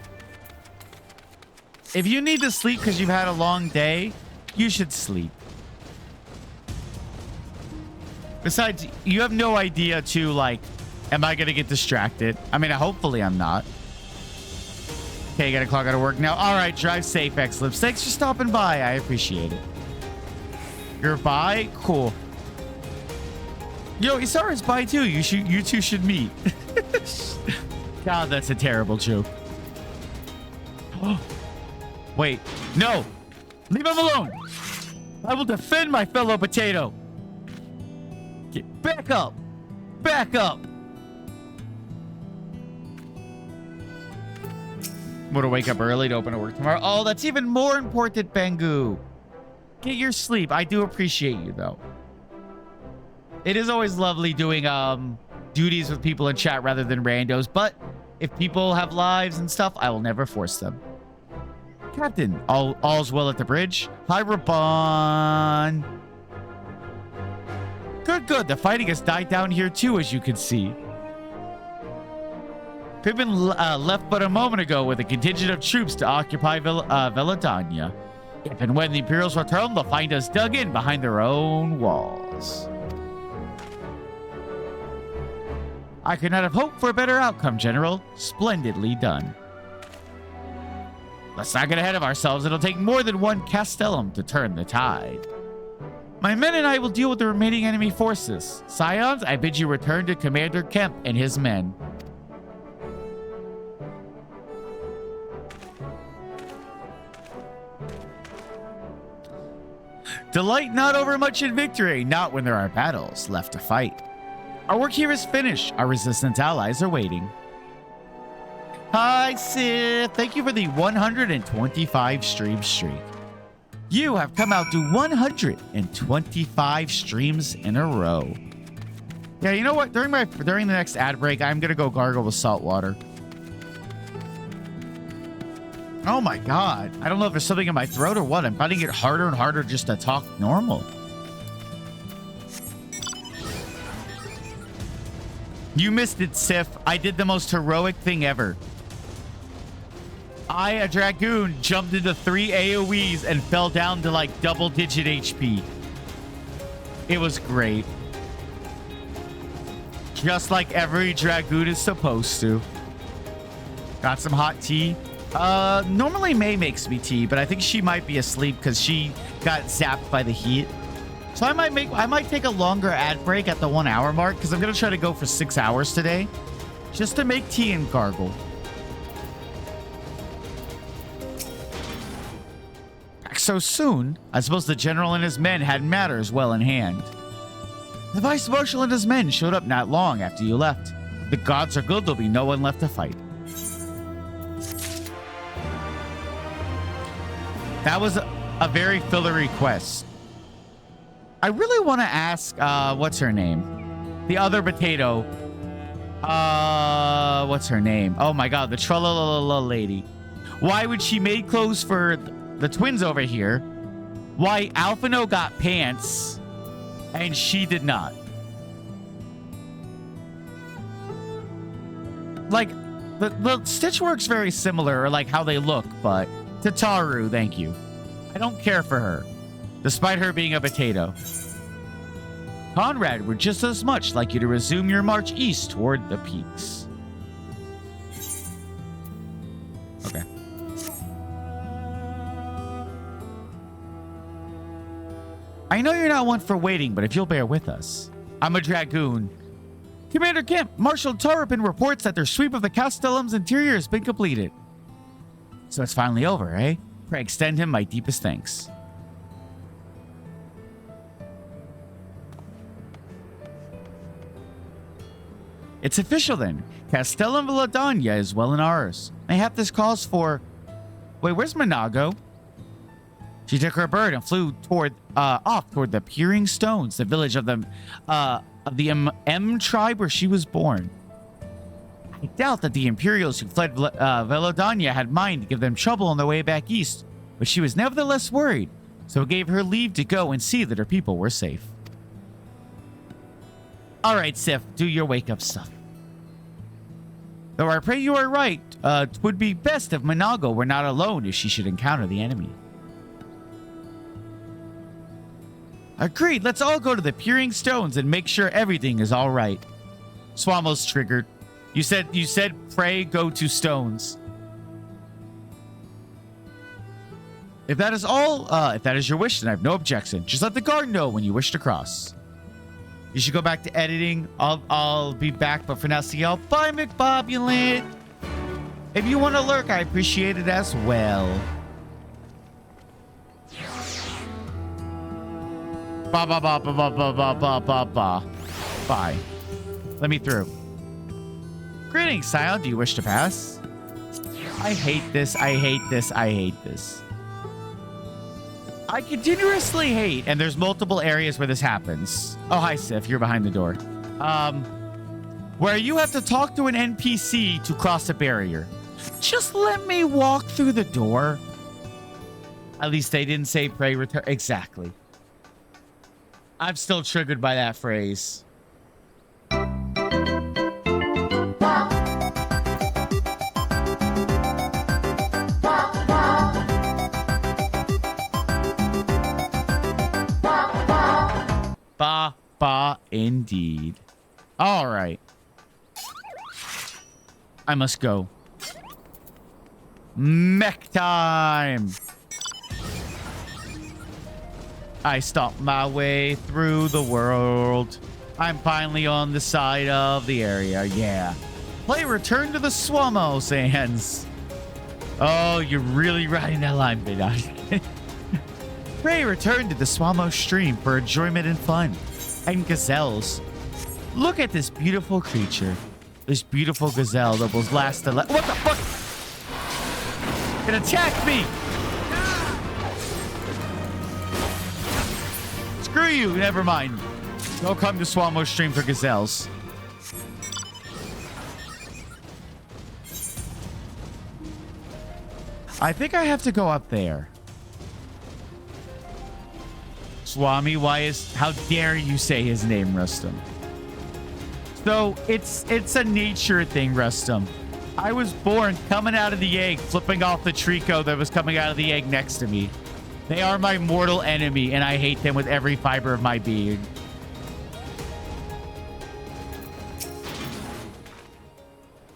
If you need to sleep because you've had a long day, you should sleep. Besides, you have no idea to, like, am I going to get distracted? I mean, hopefully I'm not. Okay, you got to clock out of work now. All right, drive safe, X-Lips. Thanks for stopping by. I appreciate it. You're by? Cool. Yo, Isara's by too. You two should meet. God, that's a terrible joke. Wait, no. Leave him alone. I will defend my fellow potato. Get back up. Back up. I'm gonna wake up early to open to work tomorrow. Oh, that's even more important, Bengu. Get your sleep. I do appreciate you, though. It is always lovely doing duties with people in chat rather than randos, but if people have lives and stuff, I will never force them. Captain, all's well at the bridge. Hi, Raban. Good. The fighting has died down here, too, as you can see. Pippin left but a moment ago with a contingent of troops to occupy Veladania. If and when the Imperials return, they'll find us dug in behind their own walls. I could not have hoped for a better outcome, General. Splendidly done. Let's not get ahead of ourselves. It'll take more than one Castellum to turn the tide. My men and I will deal with the remaining enemy forces. Scions, I bid you return to Commander Kemp and his men. Delight not over much in victory, not when there are battles left to fight. Our work here is finished. Our resistance allies are waiting. Hi, Sith. Thank you for the 125 stream streak. You have come out to 125 streams in a row. Yeah, you know what? During the next ad break, I'm gonna go gargle with salt water. Oh my god. I don't know if there's something in my throat or what. I'm finding it harder and harder just to talk normal. You missed it, Sif. I did the most heroic thing ever. A Dragoon, jumped into 3 AoEs and fell down to like double-digit HP. It was great. Just like every Dragoon is supposed to. Got some hot tea. Normally May makes me tea, but I think she might be asleep because she got zapped by the heat. So I might take a longer ad break at the 1 hour mark because I'm gonna try to go for 6 hours today, just to make tea and gargle. Back so soon? I suppose the general and his men had matters well in hand. The vice marshal and his men showed up not long after you left. The gods are good, there'll be no one left to fight. That was a very fillery quest. I really want to ask, what's her name? The other potato. What's her name? Oh my god, the Tralala lady. Why would she make clothes for the twins over here? Why Alphino got pants and she did not? like, the stitch works very similar, or like how they look, but to Taru, thank you. I don't care for her, despite her being a potato. Conrad would just as much like you to resume your march east toward the peaks. Okay. I know you're not one for waiting, but if you'll bear with us. I'm a dragoon. Commander Kemp, Marshal Tarapin reports that their sweep of the Castellum's interior has been completed. So it's finally over, eh? Pray extend him my deepest thanks. It's official then. Castellum Villadagna is well in ours. Mayhap this calls for... Wait, where's Monago? She took her bird and flew off toward the Peering Stones, the village of the M tribe where she was born. I doubt that the Imperials who fled Villadagna had mind to give them trouble on their way back east, but she was nevertheless worried, so it gave her leave to go and see that her people were safe. All right, Sif, do your wake-up stuff. Though I pray you are right, 'twould be best if Monago were not alone if she should encounter the enemy. Agreed, let's all go to the Peering Stones and make sure everything is all right. Swamo's triggered. You said pray go to stones. If that is all, if that is your wish, then I have no objection. Just let the guard know when you wish to cross. You should go back to editing. I'll be back, but for now, see y'all. Bye, McBobulant. If you want to lurk, I appreciate it as well. Ba ba ba ba ba ba ba ba ba ba. Bye. Let me through. Greetings, Scion. Do you wish to pass? I hate this. I hate this. I hate this. I continuously hate, and there's multiple areas where this happens. Oh, hi, Sif. You're behind the door. Where you have to talk to an NPC to cross a barrier. Just let me walk through the door. At least they didn't say pray return. Exactly. I'm still triggered by that phrase. Ba, indeed. All right. I must go. Mech time. I stomped my way through the world. I'm finally on the side of the area. Yeah. Play Return to the Swamo Sands. Oh, you're really riding that line, big eye. Pray return to the Swamo stream for enjoyment and fun. And gazelles. Look at this beautiful creature. This beautiful gazelle that will last what the fuck? It attacked me! Screw you, never mind. Don't come to Swamo stream for gazelles. I think I have to go up there. Swami, how dare you say his name, Rustum? So it's a nature thing, Rustum. I was born coming out of the egg, flipping off the trico that was coming out of the egg next to me. They are my mortal enemy, and I hate them with every fiber of my being.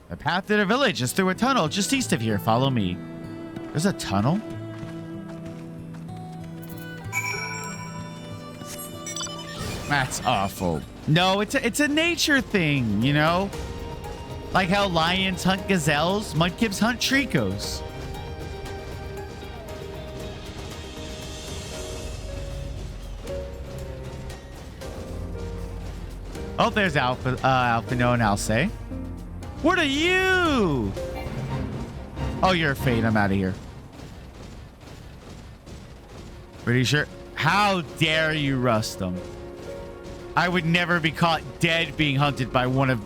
The path to the village is through a tunnel just east of here. Follow me. There's a tunnel? That's awful. No, it's a nature thing, you know? Like how lions hunt gazelles, mudkips hunt tricos. Oh, there's Alphino and Alce. What are you? Oh, you're a Fate. I'm out of here. Pretty sure. How dare you, Rustum? I would never be caught dead being hunted by one of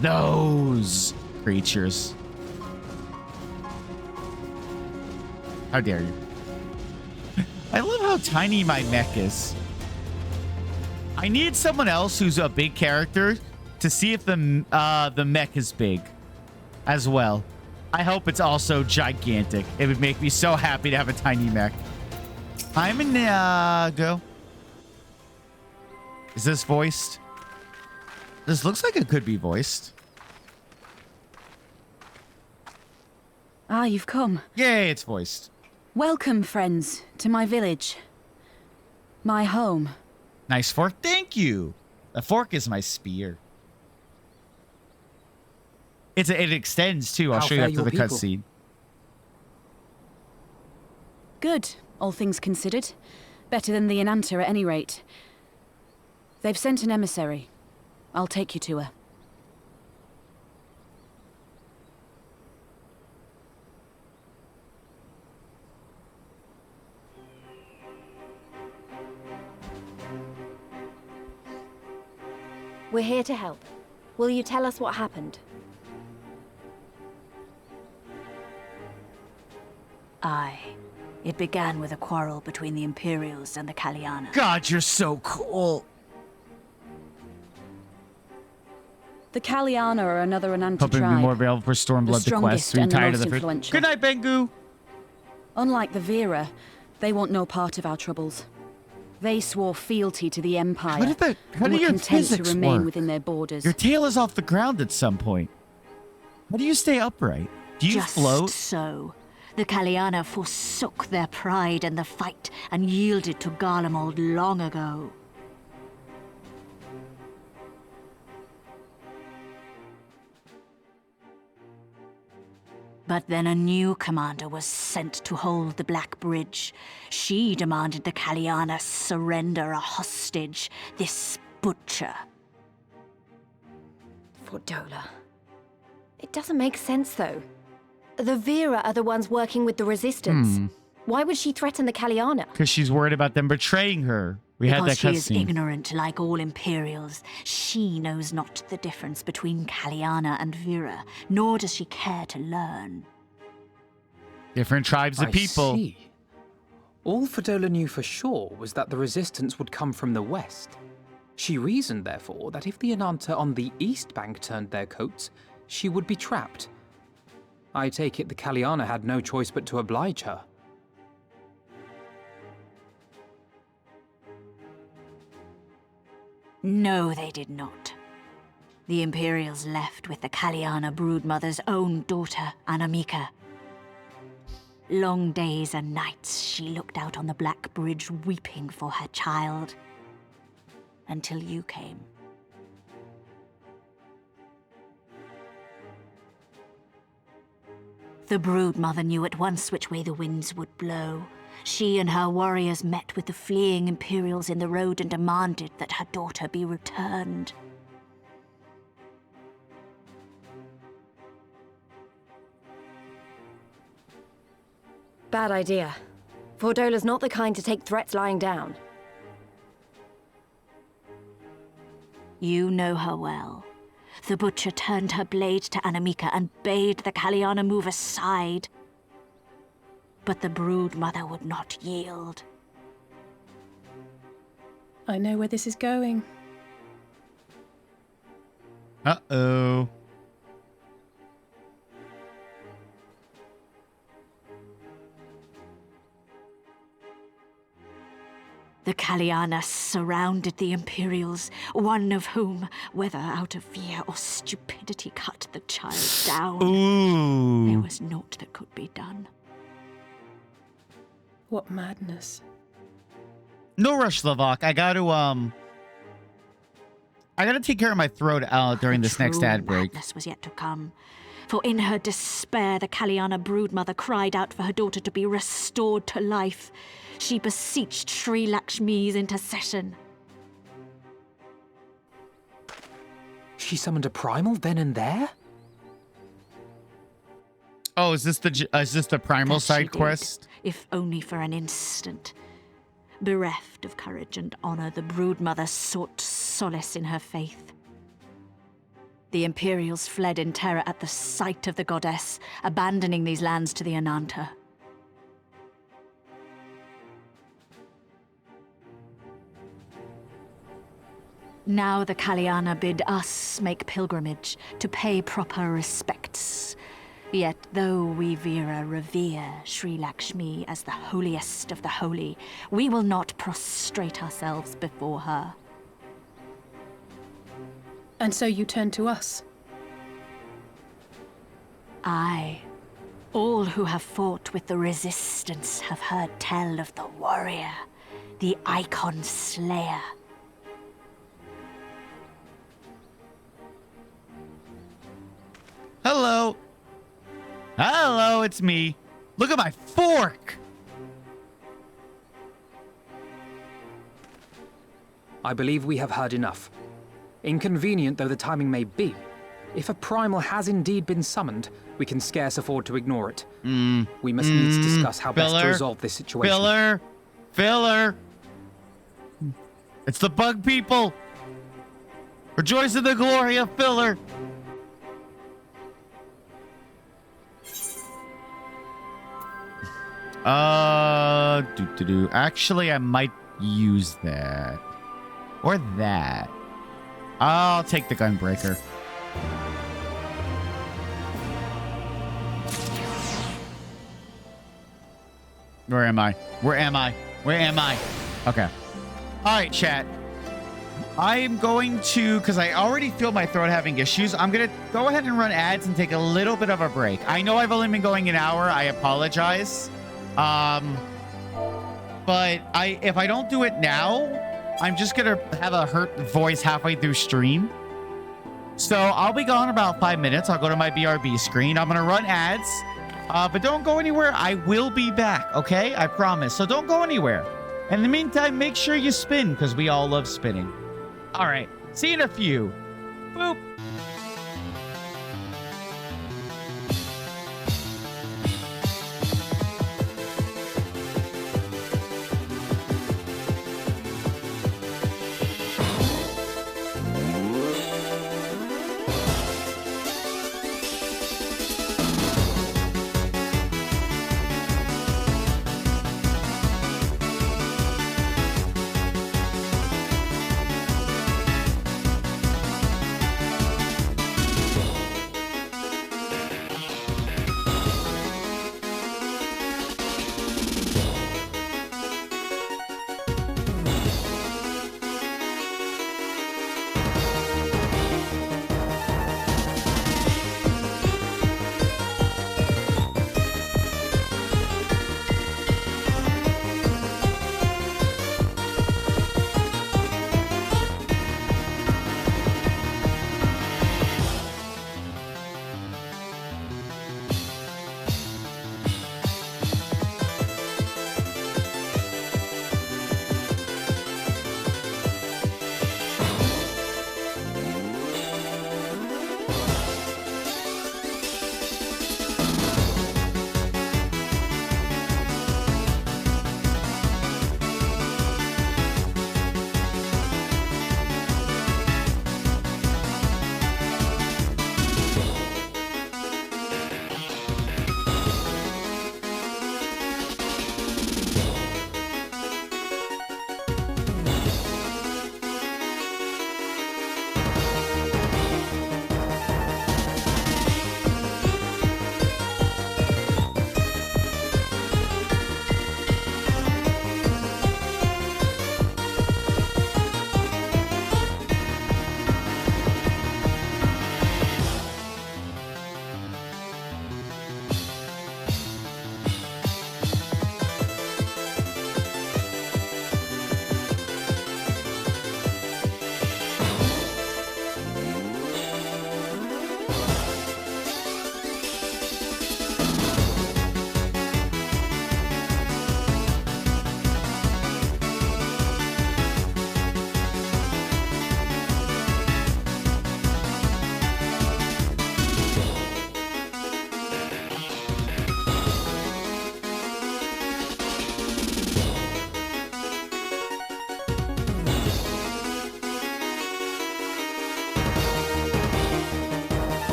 those creatures. How dare you? I love how tiny my mech is. I need someone else who's a big character to see if the mech is big. as well. I hope it's also gigantic. It would make me so happy to have a tiny mech. I'm in go. Is this voiced? This looks like it could be voiced. Ah, you've come. Yay, it's voiced. Welcome, friends, to my village. My home. Nice fork. Thank you. The fork is my spear. It extends too. I'll How show you fare after your the people? cutscene. Good, all things considered. Better than the Ananta at any rate. They've sent an emissary. I'll take you to her. We're here to help. Will you tell us what happened? Aye. It began with a quarrel between the Imperials and the Kaliana. God, you're so cool. The Kaliana are another Ananta Hoping to be tribe. more available for Stormblood the quest. strongest We're and the tired of most the fruit. influential. Good night, Bengu. Unlike the Vera, they want no part of our troubles. They swore fealty to the Empire. How do and were your content to physics remain work? within their borders. Your tail is off the ground at some point. How do you stay upright? Do you Just float? so. The Kaliana forsook their pride in the fight and yielded to Garlemald long ago. But then a new commander was sent to hold the Black Bridge. She demanded the Kaliana surrender a hostage, this butcher. Fordola. It doesn't make sense, though. The Vera are the ones working with the Resistance. Why would she threaten the Kaliana? Because she's worried about them betraying her. We had that Because she is cutscene. ignorant like all Imperials. She knows not the difference between Kaliana and Vera, nor does she care to learn. Different tribes of people. I see. All Fordola knew for sure was that the resistance would come from the west. She reasoned, therefore, that if the Ananta on the east bank turned their coats, she would be trapped. I take it the Kaliana had no choice but to oblige her. No, they did not. The Imperials left with the Kaliana broodmother's own daughter, Anamika. Long days and nights she looked out on the Black Bridge weeping for her child. Until you came. The broodmother knew at once which way the winds would blow. She and her warriors met with the fleeing Imperials in the road and demanded that her daughter be returned. Bad idea. Fordola's not the kind to take threats lying down. You know her well. The butcher turned her blade to Anamika and bade the Kaliana move aside. But the broodmother would not yield. I know where this is going. Uh-oh. The Kaliana surrounded the Imperials, one of whom, whether out of fear or stupidity, cut the child down. Ooh. There was naught that could be done. What madness. No rush, Lavok. I gotta take care of my throat during this next True ad break. madness was yet to come. For in her despair, the Kaliana broodmother cried out for her daughter to be restored to life. She beseeched Sri Lakshmi's intercession. She summoned a primal then and there? Oh, is this the primal That she side did, quest? if only for an instant. Bereft of courage and honor, the broodmother sought solace in her faith. The Imperials fled in terror at the sight of the goddess, abandoning these lands to the Ananta. Now the Kaliana bid us make pilgrimage to pay proper respects. Yet though we Veera revere Sri Lakshmi as the holiest of the holy, we will not prostrate ourselves before her. And so you turn to us. Aye. All who have fought with the Resistance have heard tell of the warrior, the Icon Slayer. Hello. Hello, it's me. Look at my fork. I believe we have heard enough. Inconvenient though the timing may be, if a primal has indeed been summoned, we can scarce afford to ignore it. We must needs discuss how best to resolve this situation. Filler. It's the bug people. Rejoice in the glory of Filler. Actually, I might use that. Or that. I'll take the Gunbreaker. Where am I? Where am I? Where am I? Okay. All right, chat. I am going to, because I already feel my throat having issues, I'm going to go ahead and run ads and take a little bit of a break. I know I've only been going an hour. I apologize. But if I don't do it now, I'm just going to have a hurt voice halfway through stream. So I'll be gone about 5 minutes. I'll go to my BRB screen. I'm going to run ads. But don't go anywhere. I will be back, okay? I promise. So don't go anywhere. In the meantime, make sure you spin, because we all love spinning. All right. See you in a few. Boop.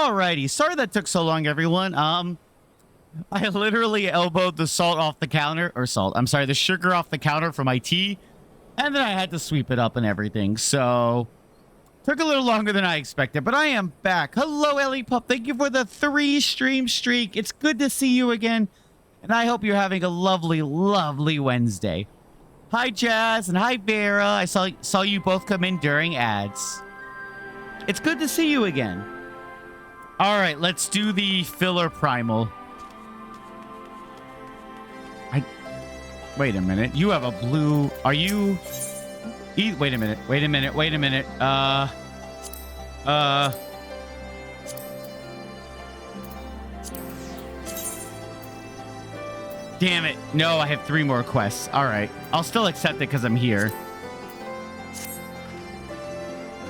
Alrighty, sorry that took so long, everyone. I literally elbowed the salt off the counter, or the sugar off the counter for my tea, and then I had to sweep it up and everything, so took a little longer than I expected, but I am back. Hello, Ellie Pup. Thank you for the 3-stream streak. It's good to see you again, and I hope you're having a lovely, lovely Wednesday. Hi, Jazz, and hi, Vera. I saw you both come in during ads. It's good to see you again. All right, let's do the filler primal. Wait a minute. You have a blue... Are you... Wait a minute. Damn it. No, I have 3 more quests. All right. I'll still accept it because I'm here.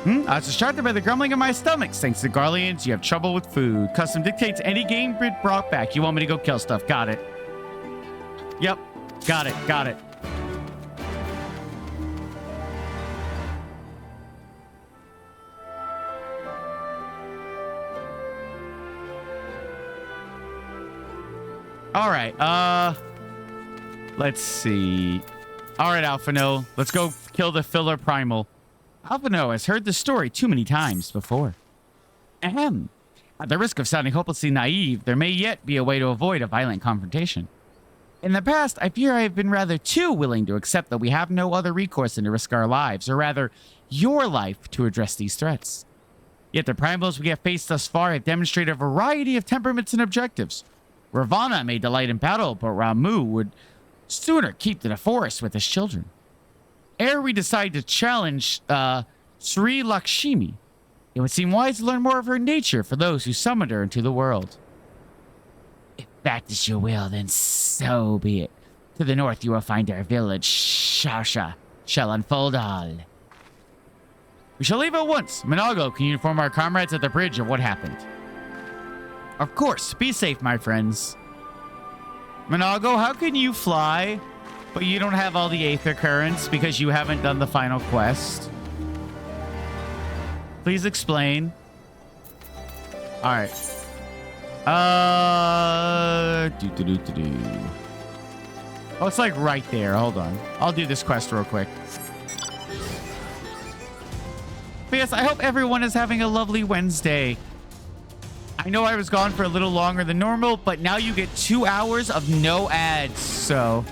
I was distracted by the grumbling in my stomach. Thanks to Garleans, you have trouble with food. Custom dictates any game grid brought back. You want me to go kill stuff. Got it. Yep. Got it. All right. Let's see. All right, Alphino. Let's go kill the filler primal. Alphino has heard the story too many times before. Ahem. At the risk of sounding hopelessly naive, there may yet be a way to avoid a violent confrontation. In the past, I fear I have been rather too willing to accept that we have no other recourse than to risk our lives, or rather, your life, to address these threats. Yet the primals we have faced thus far have demonstrated a variety of temperaments and objectives. Ravana may delight in battle, but Ramu would sooner keep to the forest with his children. Ere we decide to challenge Sri Lakshmi, it would seem wise to learn more of her nature for those who summoned her into the world. If that is your will, then so be it. To the north you will find our village. Shasha shall unfold all. We shall leave at once. Minago, can you inform our comrades at the bridge of what happened? Of course. Be safe, my friends. Minago, how can you fly, but you don't have all the Aether Currents because you haven't done the final quest? Please explain. All right. Oh, it's like right there. Hold on. I'll do this quest real quick. But yes, I hope everyone is having a lovely Wednesday. I know I was gone for a little longer than normal, but now you get 2 hours of no ads, so...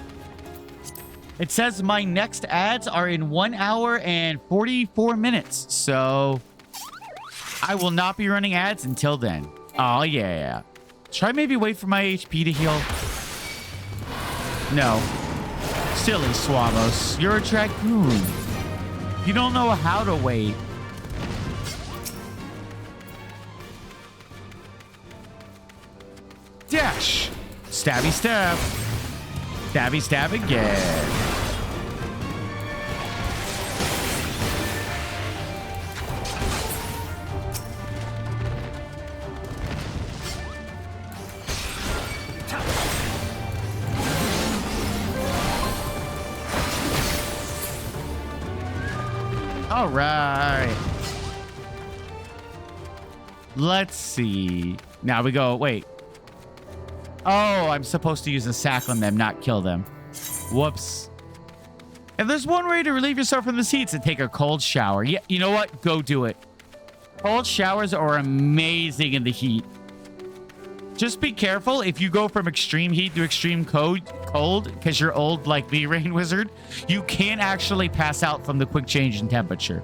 It says my next ads are in 1 hour and 44 minutes, so... I will not be running ads until then. Oh, yeah. Should I maybe wait for my HP to heal? No. Silly Swamos. You're a Dragoon. You don't know how to wait. Dash. Stabby stab. Stabby stab again. All right. Let's see. Now we go. Wait. Oh, I'm supposed to use a sack on them, not kill them. Whoops. If there's one way to relieve yourself from the heat, to take a cold shower. Yeah, you know what? Go do it. Cold showers are amazing in the heat. Just be careful if you go from extreme heat to extreme cold, because you're old like me, Rain Wizard, you can actually pass out from the quick change in temperature.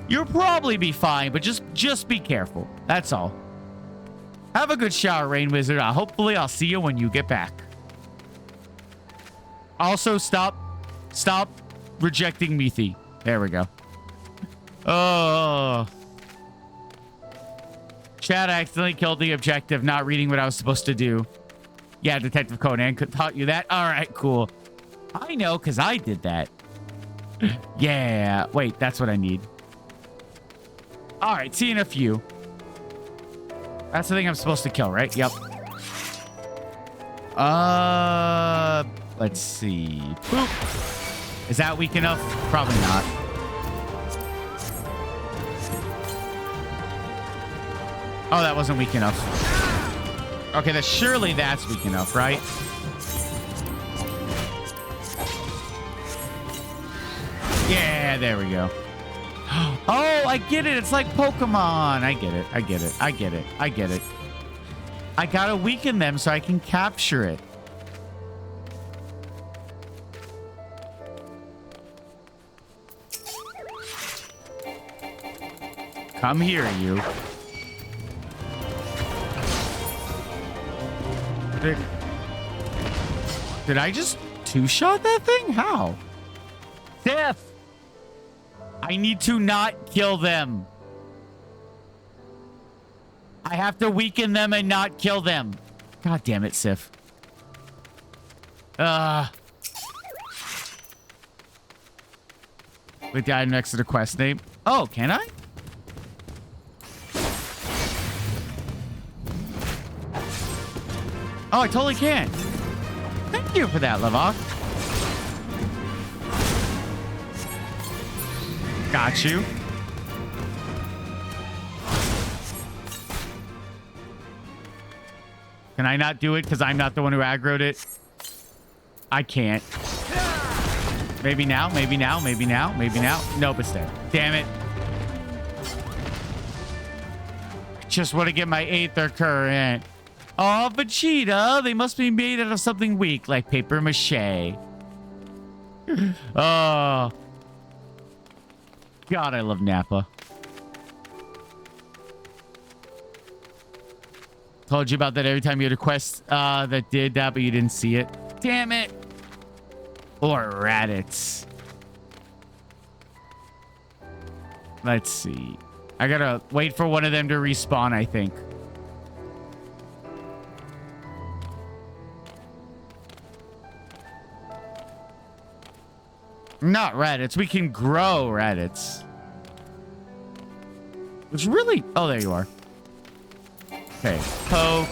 You'll probably be fine, but just be careful. That's all. Have a good shower, Rain Wizard. Hopefully I'll see you when you get back. Also, stop rejecting Mithi. There we go. Oh. Chad, I accidentally killed the objective, not reading what I was supposed to do. Yeah, Detective Conan taught you that? All right, cool. I know, because I did that. Yeah. Wait, that's what I need. All right, see you in a few. That's the thing I'm supposed to kill, right? Yep. Let's see. Boop. Is that weak enough? Probably not. Oh, that wasn't weak enough. Okay, surely that's weak enough, right? Yeah, there we go. Oh, I get it. It's like Pokemon. I get it. I get it. I get it. I get it. I gotta weaken them so I can capture it. Come here, you. Did I just two-shot that thing? How? Death! I need to not kill them. I have to weaken them and not kill them. God damn it, Sif. With the item next to the quest name. Oh, can I? Oh, I totally can. Thank you for that, Lavok. Got you. Can I not do it because I'm not the one who aggroed it? I can't. Maybe now, maybe now, maybe now, maybe now. Nope, it's dead. Damn it. Just want to get my Aether current. Oh, Vegeta, they must be made out of something weak, like paper mache. Oh. God, I love Nappa. Told you about that every time you had a quest that did that, but you didn't see it. Damn it. Or Raditz. Let's see. I gotta wait for one of them to respawn, I think. Not Raditz. We can grow Raditz. Which really... Oh, there you are. Okay. Poke.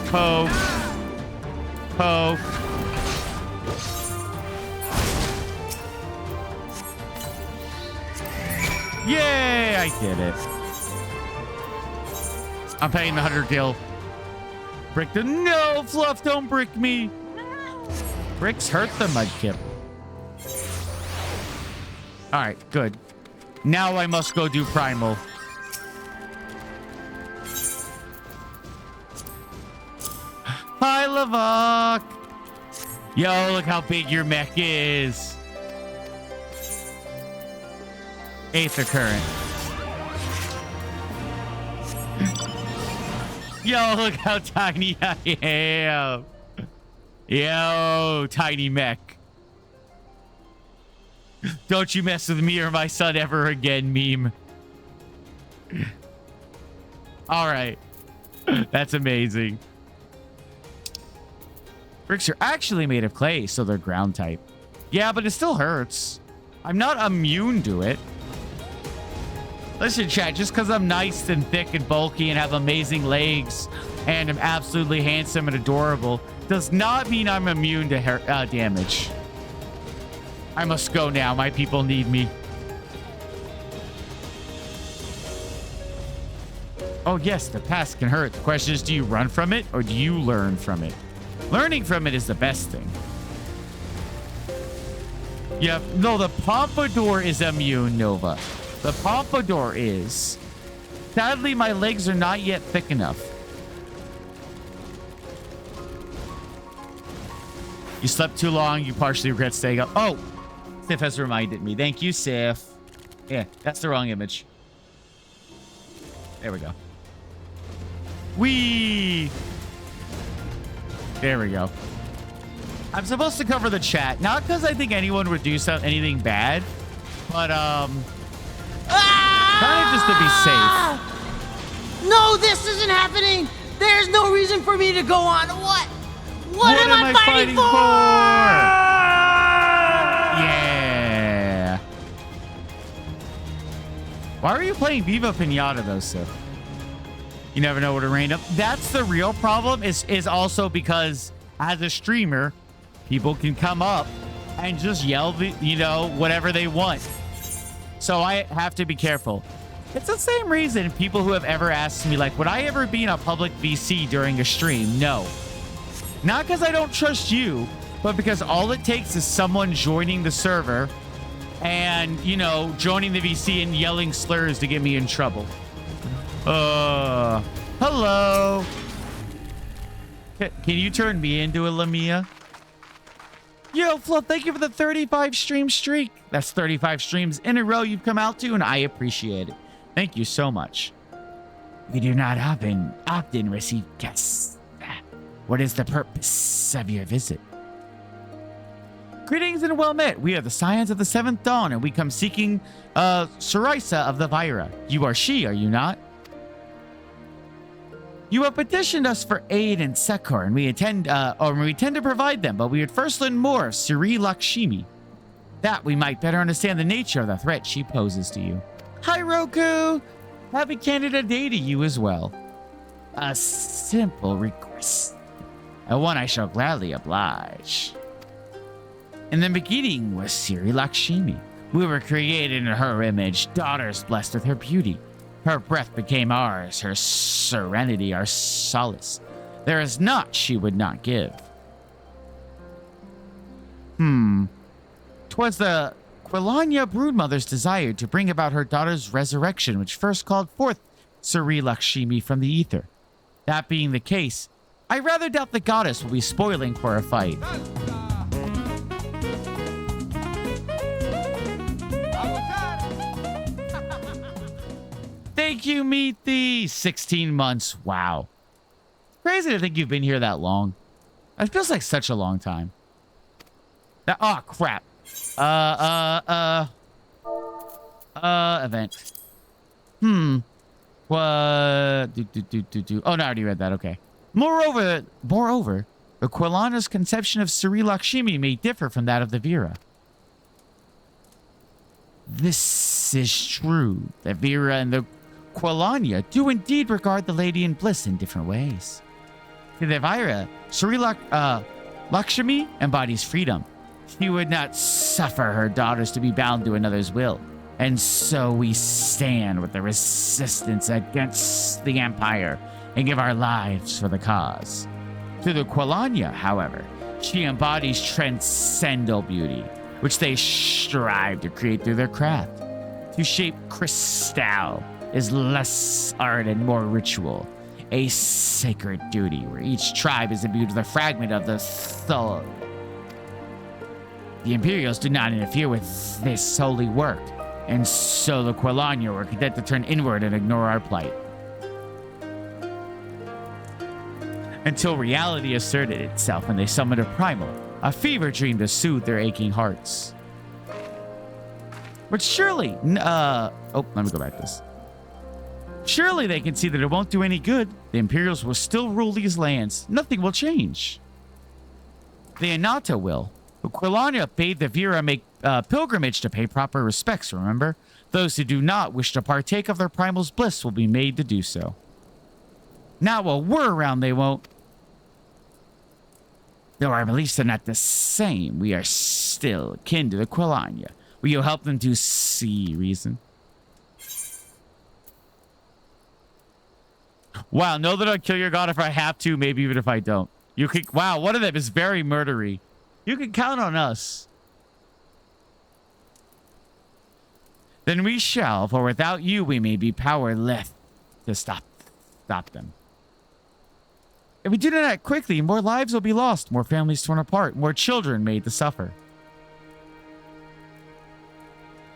Poke. Poke. Yay! I did it. I'm paying the 100 gil. Brick the... No! Fluff, don't brick me! Bricks hurt the Mudkip. Alright, good. Now I must go do Primal. Hi, Lavok! Yo, look how big your mech is. Aether current. Yo, look how tiny I am. Yo, tiny mech. Don't you mess with me or my son ever again, meme. All right. That's amazing. Bricks are actually made of clay, so they're ground type. Yeah, but it still hurts. I'm not immune to it. Listen, chat, just because I'm nice and thick and bulky and have amazing legs and I'm absolutely handsome and adorable does not mean I'm immune to damage. I must go now. My people need me. Oh, yes, the past can hurt. The question is, do you run from it or do you learn from it? Learning from it is the best thing. Yeah, no, the Pompadour is immune, Nova. The Pompadour is. Sadly, my legs are not yet thick enough. You slept too long. You partially regret staying up. Oh! Sif has reminded me. Thank you, Sif. Yeah, that's the wrong image. There we go. Whee! There we go. I'm supposed to cover the chat. Not because I think anyone would do anything bad, but, kind of just to be safe. No, this isn't happening! There's no reason for me to go on. What? What am I fighting for? Yeah. Why are you playing Viva Pinata, though, Sif? You never know what to rain up. That's the real problem is also because as a streamer, people can come up and just yell, you know, whatever they want. So I have to be careful. It's the same reason people who have ever asked me, like, would I ever be in a public VC during a stream? No. Not because I don't trust you, but because all it takes is someone joining the server and, you know, joining the VC and yelling slurs to get me in trouble. Hello. Can you turn me into a Lamia? Yo, Fluff, thank you for the 35 stream streak. That's 35 streams in a row you've come out to, and I appreciate it. Thank you so much. We do not often receive guests. What is the purpose of your visit? Greetings and well met. We are the Scions of the Seventh Dawn, and we come seeking Sarisa of the Vira. You are she, are you not? You have petitioned us for aid and succor, and we intend to provide them, but we would first learn more of Sri Lakshmi. That we might better understand the nature of the threat she poses to you. Hi, Roku! Happy Canada Day to you as well. A simple request, and one I shall gladly oblige. In the beginning was Sri Lakshmi. We were created in her image, daughters blessed with her beauty. Her breath became ours, her serenity our solace. There is naught she would not give. 'Twas the Quilanya broodmother's desire to bring about her daughter's resurrection which first called forth Sri Lakshmi from the ether. That being the case, I rather doubt the goddess will be spoiling for a fight. Thank you, Meet Thee. 16 months. Wow. Crazy to think you've been here that long. It feels like such a long time. Oh, crap. Event. What? Oh, no, I already read that. Okay. Moreover, the Quilana's conception of Sri Lakshmi may differ from that of the Vira. This is true. The Vira and the Quilanya do indeed regard the Lady in Bliss in different ways. To the Vira, Sri Lakshmi embodies freedom. She would not suffer her daughters to be bound to another's will. And so we stand with the resistance against the Empire and give our lives for the cause. To the Quilanya, however, she embodies transcendental beauty, which they strive to create through their craft. To shape crystal is less art and more ritual, a sacred duty where each tribe is imbued with a fragment of the soul. The Imperials do not interfere with this holy work, and so the Quilanya were content to turn inward and ignore our plight. Until reality asserted itself and they summoned a primal, a fever dream to soothe their aching hearts. But surely, let me go back to this. Surely they can see that it won't do any good. The Imperials will still rule these lands. Nothing will change. The Anata will. The Quilanya bade the Vira make pilgrimage to pay proper respects, remember? Those who do not wish to partake of their primal's bliss will be made to do so. Now while we're around, they won't. Though our beliefs are not the same, we are still kin to the Quilanya. Will you help them to see reason? Wow, know that I'll kill your god if I have to, maybe even if I don't. You can. Wow, one of them is very murdery. You can count on us. Then we shall, for without you we may be powerless to stop them. If we do not act quickly, more lives will be lost, more families torn apart, more children made to suffer.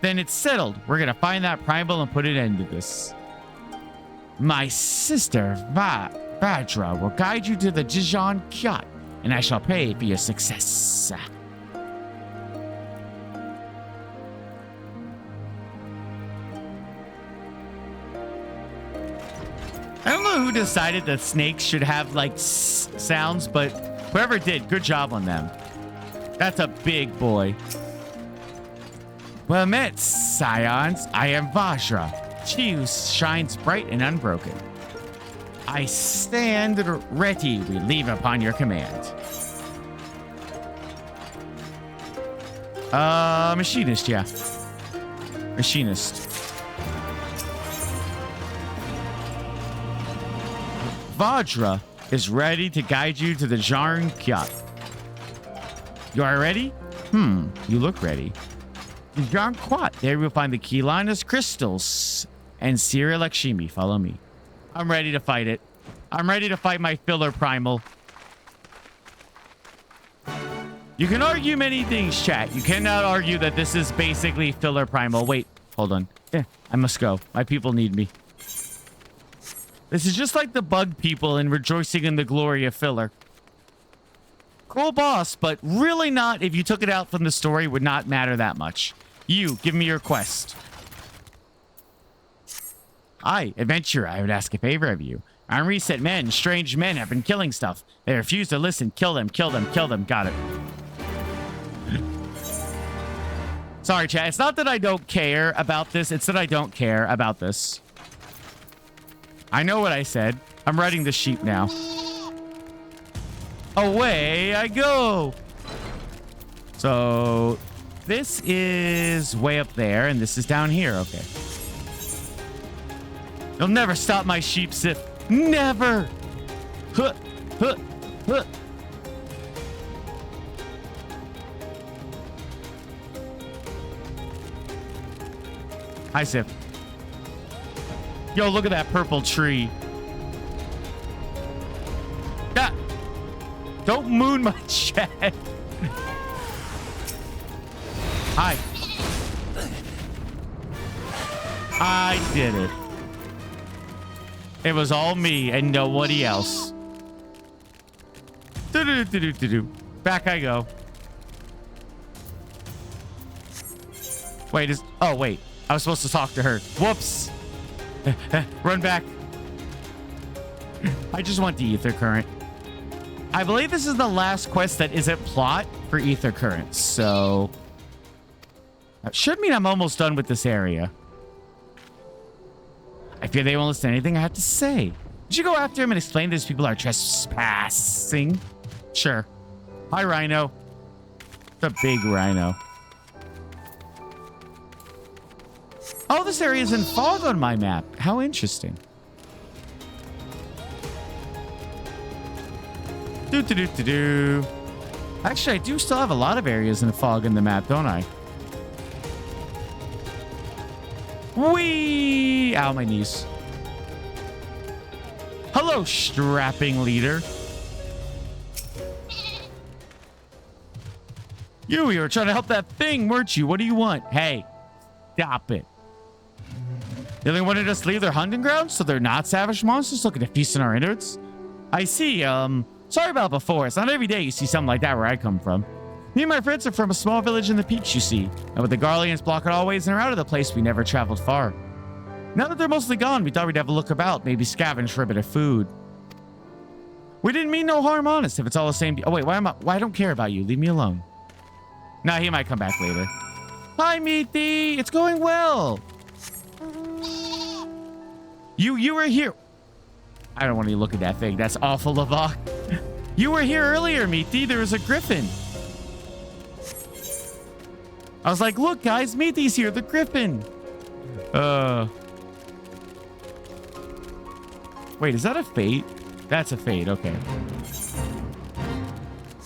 Then it's settled. We're gonna find that primal and put an end to this. My sister, Vadra, will guide you to the Jijan Kyat, and I shall pray for your success. I don't know who decided that snakes should have, like, sounds, but whoever did, good job on them. That's a big boy. Well met, Scions. I am Vajra, she who shines bright and unbroken. I stand ready, we leave upon your command. Machinist, yeah. Machinist. Vajra is ready to guide you to the Jarn Kyat. You are ready? You look ready. The Jarn Kyat. There you'll find the key Linus crystals and Sira Lakshmi. Follow me. I'm ready to fight it. I'm ready to fight my filler primal. You can argue many things, chat. You cannot argue that this is basically filler primal. Wait, hold on. I must go. My people need me. This is just like the bug people in rejoicing in the glory of filler. Cool boss, but really not, if you took it out from the story, would not matter that much. You, give me your quest. I, adventurer, I would ask a favor of you. Unreset men, strange men have been killing stuff. They refuse to listen. Kill them, kill them, kill them. Got it. Sorry, chat. It's not that I don't care about this. It's that I don't care about this. I know what I said. I'm riding the sheep now. Away I go. So this is way up there, and this is down here. Okay. You'll never stop my sheep, Sith. Never. Huh, huh, huh. Hi, Sif. Yo, look at that purple tree. Ah, don't moon my chat. Hi. I did it. It was all me and nobody else. Back I go. Wait, oh, wait. I was supposed to talk to her. Whoops. Run back. I just want the ether current. I believe this is the last quest that isn't plot for ether current. So that should mean I'm almost done with this area. I fear they won't listen to anything I have to say. Did you go after him and explain these people are trespassing? Sure. Hi, Rhino. The big rhino. Oh, this area is in fog on my map. How interesting. Do. Actually, I do still have a lot of areas in fog in the map, don't I? Whee! Ow, my knees. Hello, strapping leader. You were trying to help that thing, weren't you? What do you want? Hey, stop it. They only wanted us to leave their hunting grounds so they're not savage monsters looking to feast on our innards? I see. Sorry about before. It's not every day you see something like that where I come from. Me and my friends are from a small village in the peaks, you see. And with the Garleans blocking all ways in or out of the place, we never traveled far. Now that they're mostly gone, we thought we'd have a look about, maybe scavenge for a bit of food. We didn't mean no harm, honest, if it's all the same. Oh, wait, why I don't care about you. Leave me alone. Nah, he might come back later. Hi, Meaty. It's going well. You were here. I don't want to look at that thing. That's awful, Lavok. You were here earlier, Meaty. There was a griffin. I was like, look, guys, Meaty's here, the griffin. Wait, is that a fate? That's a fate, okay.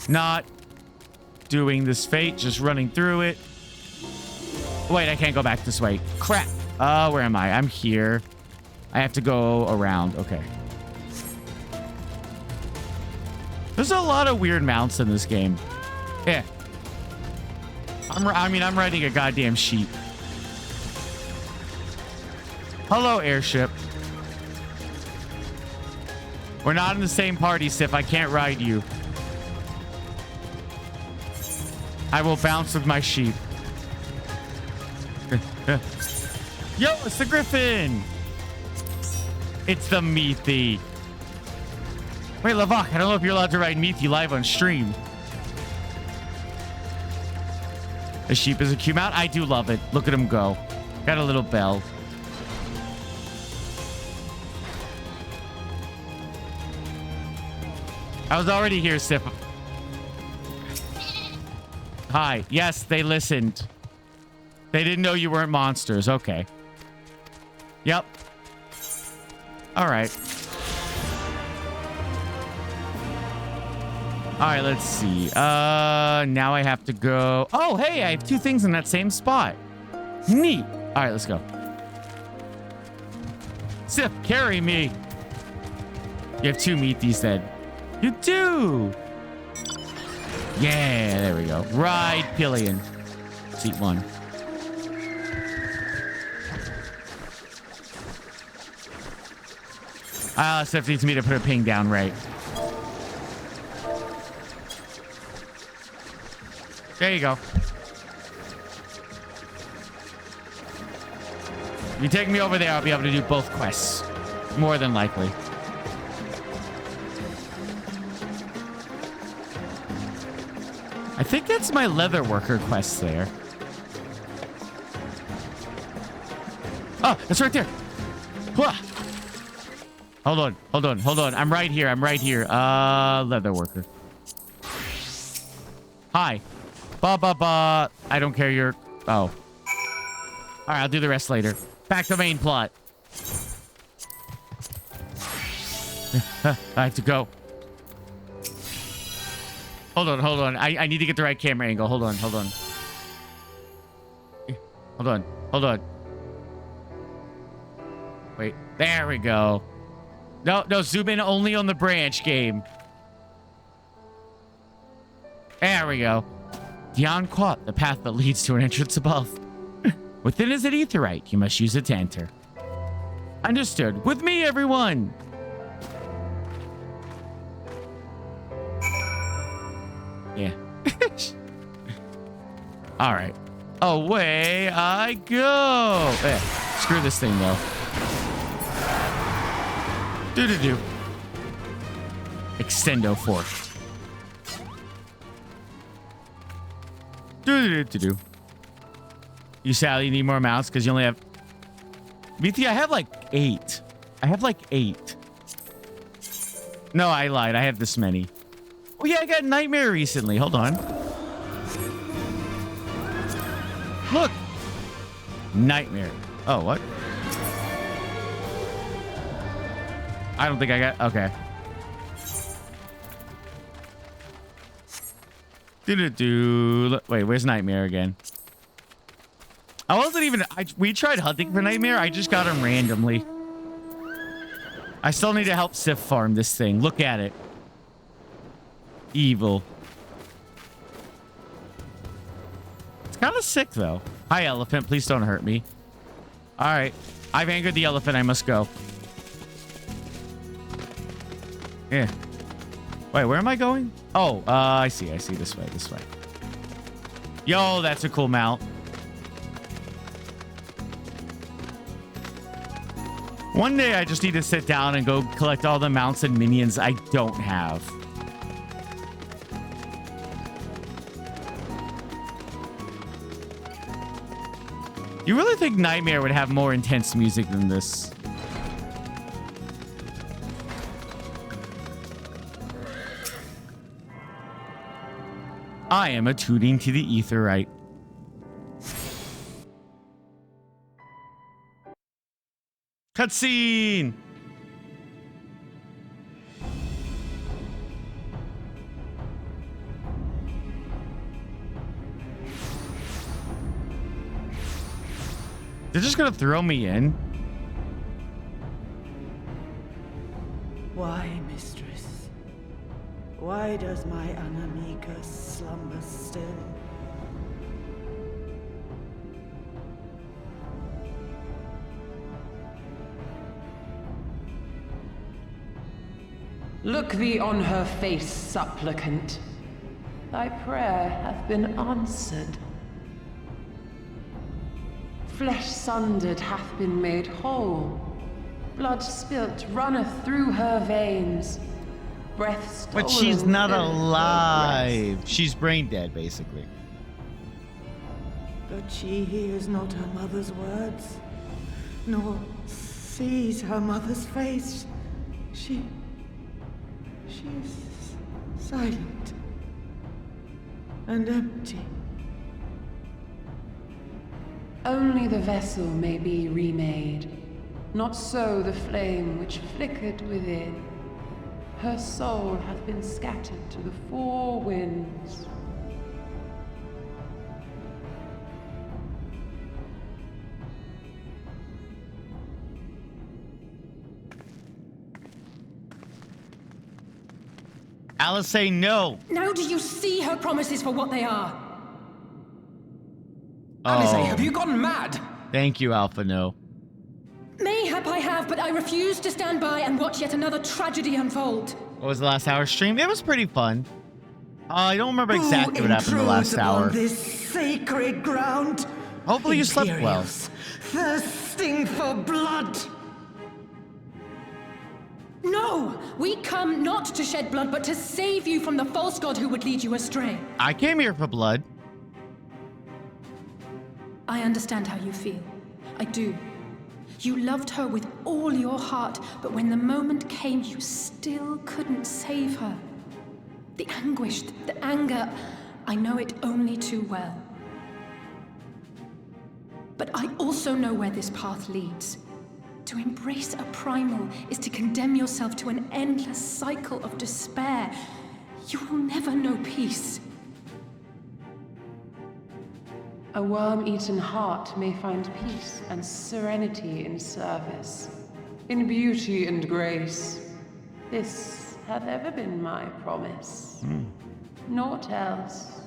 Not doing this fate, just running through it. Wait, I can't go back this way. Crap. Where am I? I'm here. I have to go around. Okay. There's a lot of weird mounts in this game. Yeah. I'm riding a goddamn sheep. Hello, airship. We're not in the same party, Sif. I can't ride you. I will bounce with my sheep. Yo, it's the griffin. It's the Meathy. Wait, Lavok, I don't know if you're allowed to ride Meathy live on stream. A sheep is a cute mount. I do love it. Look at him go. Got a little bell. I was already here, Sif. Hi. Yes, they listened. They didn't know you weren't monsters. Okay. Yep. All right. right, let's see. Now I have to go. Oh, hey, I have 2 things in that same spot. Neat. All right, let's go. Sif, carry me. You have 2 meat these then. You do. Yeah, there we go. Ride Pillion. Seat 1. Sif needs me to put a ping down right. There you go. If you take me over there, I'll be able to do both quests. More than likely. I think that's my leather worker quest there. Oh, it's right there. Whoa. Hold on, hold on, hold on. I'm right here. I'm right here. Leather worker. Hi. Ba. I don't care your... Oh. All right, I'll do the rest later. Back to main plot. I have to go. Hold on, hold on. I need to get the right camera angle. Hold on, hold on. Hold on, hold on. Wait, there we go. No, zoom in only on the branch, game. There we go. Beyond Quat, the path that leads to an entrance above. Within is an aetheryte. You must use it to enter. Understood. With me, everyone. Yeah. All right. Away I go. Screw this thing, though. Do. Extendo fork. Do. You sadly need more mounts because you only have... BT, I have like 8. I have like 8. No, I lied. I have this many. Oh, yeah, I got Nightmare recently. Hold on. Look. Nightmare. Oh, what? I don't think I got... Okay. Wait, where's Nightmare again? I wasn't even... we tried hunting for Nightmare. I just got him randomly. I still need to help Sif farm this thing. Look at it. Evil. It's kind of sick, though. Hi, elephant. Please don't hurt me. All right. I've angered the elephant. I must go. Yeah. Wait, where am I going? Oh, I see. This way. Yo, that's a cool mount. One day I just need to sit down and go collect all the mounts and minions I don't have. You really think Nightmare would have more intense music than this? I am attuning to the aetheryte. Cutscene! They're just gonna throw me in. Why, mistress? Why does my Anamika slumber still? Look thee on her face, supplicant. Thy prayer hath been answered. Flesh sundered hath been made whole. Blood spilt runneth through her veins. Breath stolen. But she's not filleth her alive. breast. She's brain dead, basically. But she hears not her mother's words, nor sees her mother's face. She is silent and empty. Only the vessel may be remade, not so the flame which flickered within. Her soul hath been scattered to the four winds. Alice, say no. Now do you see her promises for what they are? Alice, have you gone mad? Thank you, Alpha No. Mayhap I have, but I refuse to stand by and watch yet another tragedy unfold. What was the last hour stream? It was pretty fun. I don't remember exactly what happened the last hour. This sacred ground. Hopefully you slept well. Imperials, thirsting for blood. No! We come not to shed blood, but to save you from the false god who would lead you astray. I came here for blood. I understand how you feel. I do. You loved her with all your heart, but when the moment came, you still couldn't save her. The anguish, the anger, I know it only too well. But I also know where this path leads. To embrace a primal is to condemn yourself to an endless cycle of despair. You will never know peace. A worm-eaten heart may find peace and serenity in service, in beauty and grace. This hath ever been my promise. Naught else.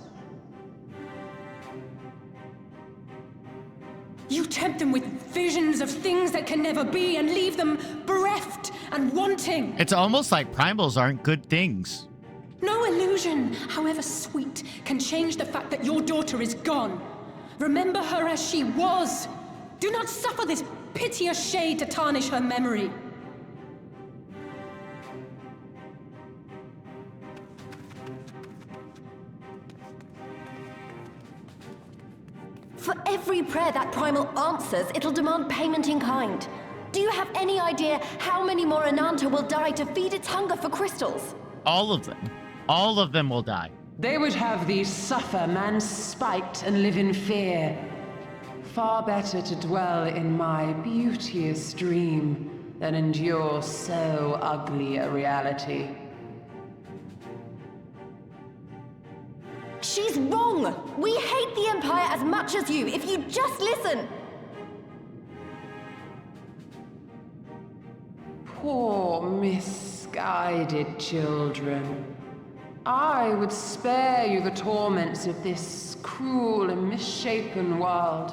You tempt them with visions of things that can never be and leave them bereft and wanting. It's almost like primals aren't good things. No illusion, however sweet, can change the fact that your daughter is gone. Remember her as she was. Do not suffer this piteous shade to tarnish her memory. For every prayer that primal answers, it'll demand payment in kind. Do you have any idea how many more Ananta will die to feed its hunger for crystals? All of them. All of them will die. They would have thee suffer man's spite and live in fear. Far better to dwell in my beauteous dream than endure so ugly a reality. She's wrong! We hate the Empire as much as you, if you just listen! Poor, misguided children. I would spare you the torments of this cruel and misshapen world.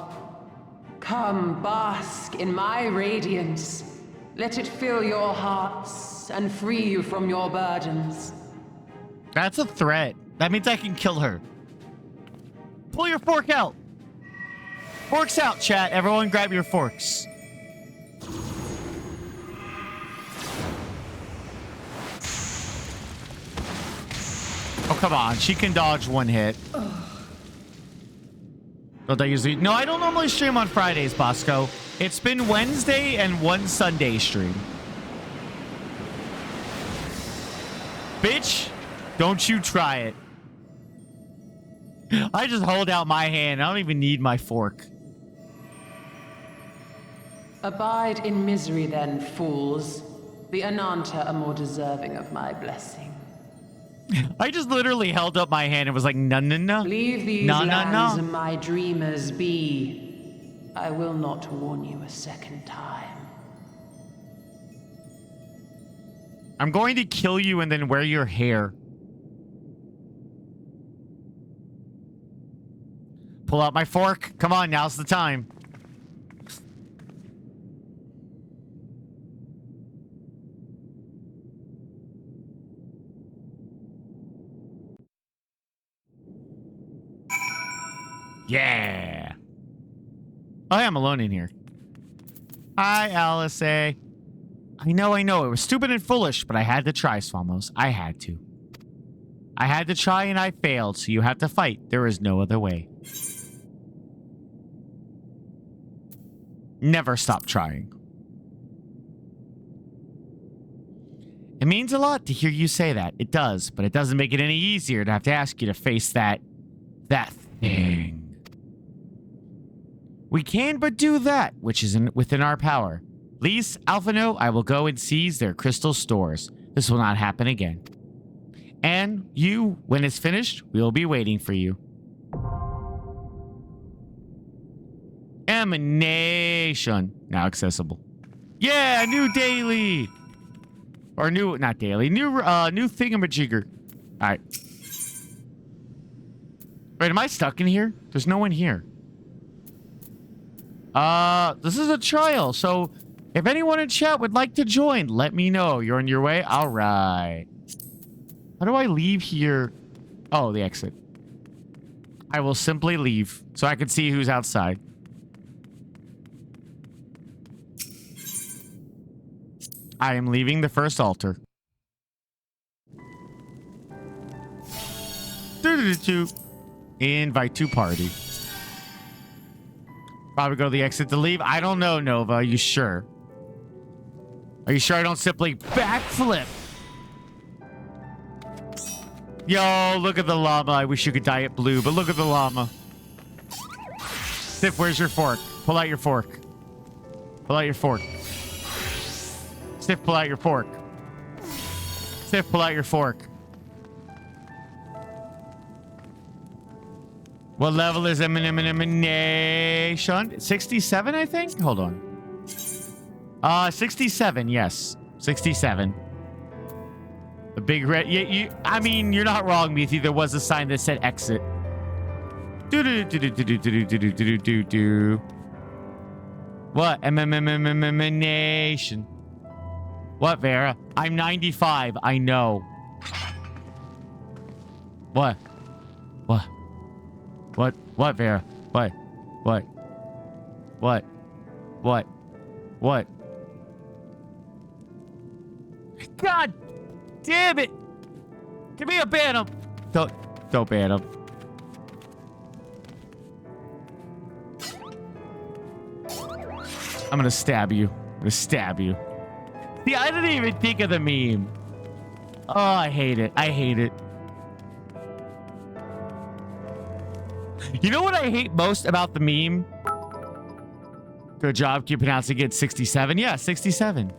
Come, bask in my radiance. Let it fill your hearts and free you from your burdens. That's a threat. That means I can kill her. Pull your fork out. Forks out, chat. Everyone grab your forks. Oh, come on. She can dodge one hit. Don't I usually... No, I don't normally stream on Fridays, Bosco. It's been Wednesday and one Sunday stream. Bitch, don't you try it. I just hold out my hand. I don't even need my fork. Abide in misery then, fools. The Ananta are more deserving of my blessing. I just literally held up my hand and was like, no, no, no. Leave these lands and my dreamers be. I will not warn you a second time. I'm going to kill you and then wear your hair. Pull out my fork. Come on, now's the time. Yeah. Oh, I'm alone in here. Hi, Alice. I know. It was stupid and foolish, but I had to try, Swamos. I had to. I had to try and I failed, so you have to fight. There is no other way. Never stop trying. It means a lot to hear you say that. It does, but it doesn't make it any easier to have to ask you to face that thing. We can but do that which is within our power. Lise, Alphano, I will go and seize their crystal stores. This will not happen again. And you, when it's finished, we'll be waiting for you. Emanation. Now accessible. Yeah, new daily. Or new, not daily. New thingamajigger. All right. Wait, am I stuck in here? There's no one here. This is a trial, so if anyone in chat would like to join, let me know. You're on your way? All right. How do I leave here? Oh, the exit. I will simply leave so I can see who's outside. I am leaving the first altar. Invite to party. Probably go to the exit to leave. I don't know, Nova. Are you sure? Are you sure I don't simply backflip? Yo, look at the llama. I wish you could dye it blue, but look at the llama. Sif, where's your fork? Pull out your fork. Pull out your fork. Sif, pull out your fork. Sif, pull out your fork. What level is emanation? 67, I think? Hold on. 67, yes. 67. The big red... I mean, you're not wrong, Meathy. There was a sign that said exit. What? Emanation. What, Vera? I'm 95. I know. What? What? What, Vera? What? God damn it! Give me a ban him! Don't ban him. I'm gonna stab you. See, I didn't even think of the meme. Oh, I hate it. You know what I hate most about the meme? Good job. Can you pronounce it again? 67? Yeah, 67.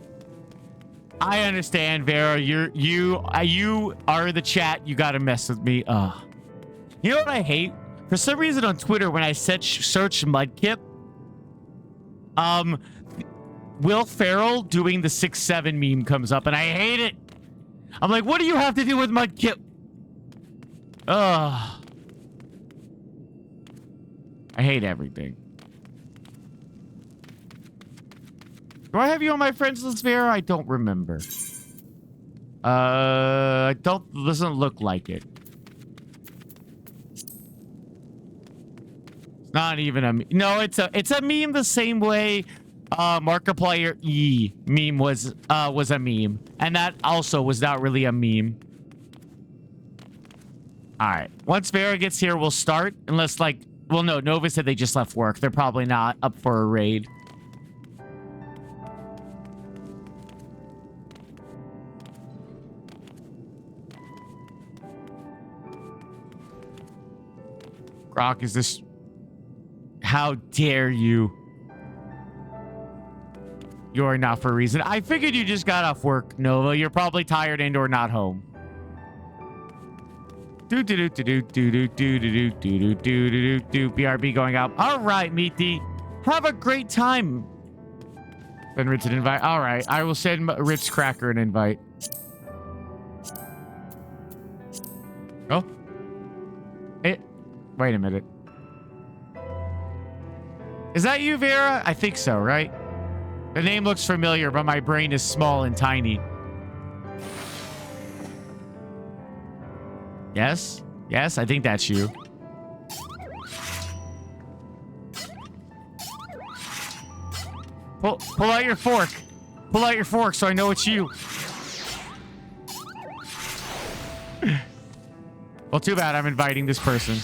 I understand, Vera. You are the chat. You gotta mess with me. You know what I hate? For some reason on Twitter, when I search Mudkip, Will Ferrell doing the 6'7" meme comes up, and I hate it. I'm like, what do you have to do with Mudkip? I hate everything. Do I have you on my friends list, Vera? I don't remember. Doesn't look like it. It's not even a... No, it's a meme the same way Markiplier E meme was a meme. And that also was not really a meme. Alright. Once Vera gets here, we'll start. Unless, like... Well, no. Nova said they just left work. They're probably not up for a raid. Grok, is this... How dare you? You're not for a reason. I figured you just got off work, Nova. You're probably tired and or not home. BRB going up. All right, Meaty. Have a great time. Send Rich an invite. All right, I will send Rich Cracker an invite. Oh. Wait a minute. Is that you, Vera? I think so, right? The name looks familiar, but my brain is small and tiny. Yes? Yes, I think that's you. Pull out your fork. Pull out your fork so I know it's you. Well, too bad I'm inviting this person.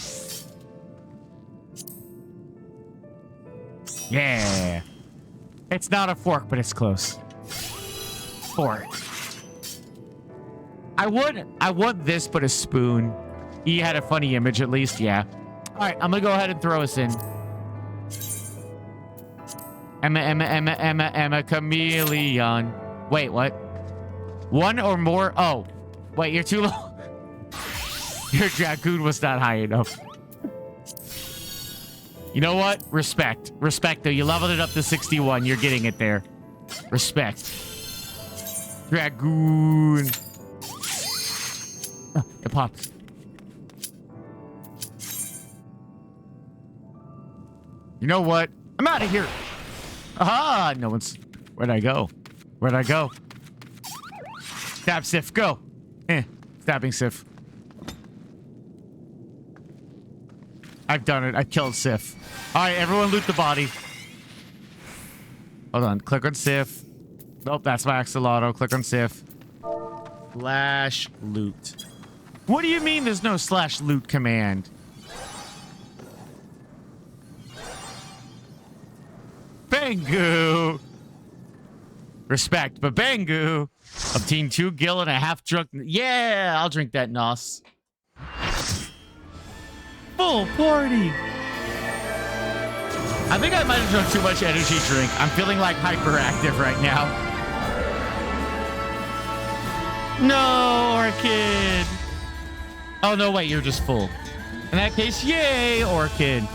Yeah. It's not a fork, but it's close. Fork. I want this, but a spoon. E had a funny image, at least. Yeah. All right, I'm gonna go ahead and throw us in. Emma, chameleon. Wait, what? One or more. Oh, wait, you're too low. Your Dragoon was not high enough. You know what? Respect. Respect, though. You leveled it up to 61. You're getting it there. Respect. Dragoon. Oh, it popped. You know what? I'm out of here. Aha! No one's... Where'd I go? Where'd I go? Stab Sif, go. Stabbing Sif. I've done it. I've killed Sif. All right, everyone loot the body. Hold on. Click on Sif. Nope, that's my axolotl. Click on Sif. Slash loot. What do you mean there's no slash loot command? Bangu. Respect, but Bangu. Obtain 2 gill and a half drunk. Yeah, I'll drink that nos. Full party. I think I might have drunk too much energy drink. I'm feeling like hyperactive right now. No, Orchid. Oh, no, wait, you're just full. In that case, yay, Orchid.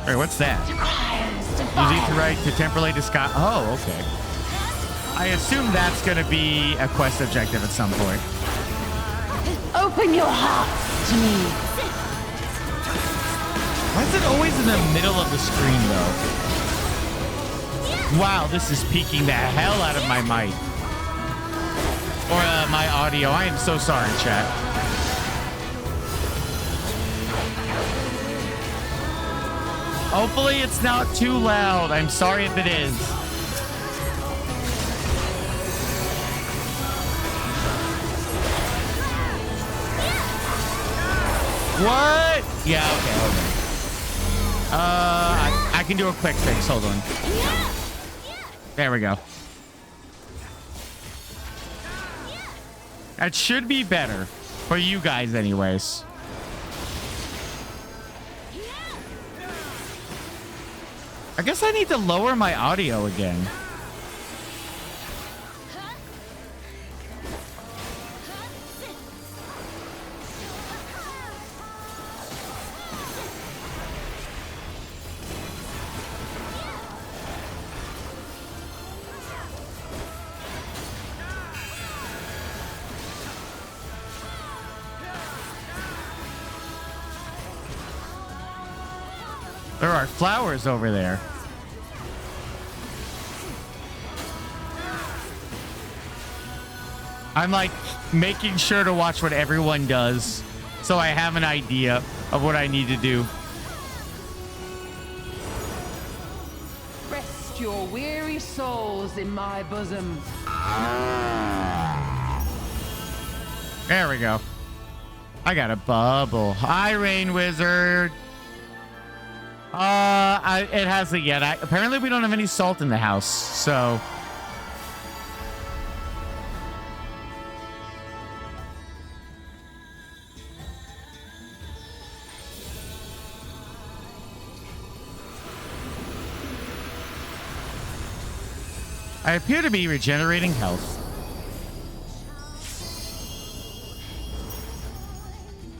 Wait, what's that? Use it to write to temporarily disguise. Oh, okay. I assume that's going to be a quest objective at some point. Open your heart to me. Why is it always in the middle of the screen, though? Wow, this is peaking the hell out of my mic. Or my audio. I am so sorry, chat. Hopefully it's not too loud. I'm sorry if it is. What? Yeah, okay. I can do a quick fix. Hold on. There we go. That should be better for you guys anyways. I guess I need to lower my audio again. There are flowers over there. I'm like making sure to watch what everyone does so I have an idea of what I need to do. Rest your weary souls in my bosom. There we go. I got a bubble. Hi, Rain Wizard. It hasn't yet. Apparently we don't have any salt in the house, so... I appear to be regenerating health.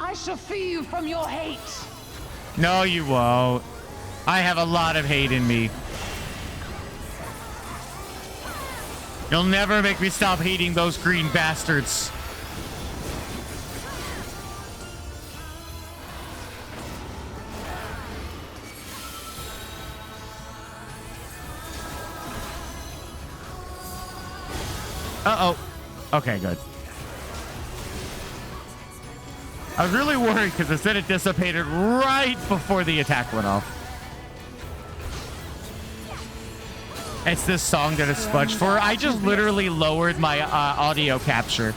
I shall free you from your hate. No, you won't. I have a lot of hate in me. You'll never make me stop hating those green bastards. Uh-oh. Okay, good. I was really worried because it said it dissipated right before the attack went off. It's this song that it's fudged for. I just literally lowered my audio capture.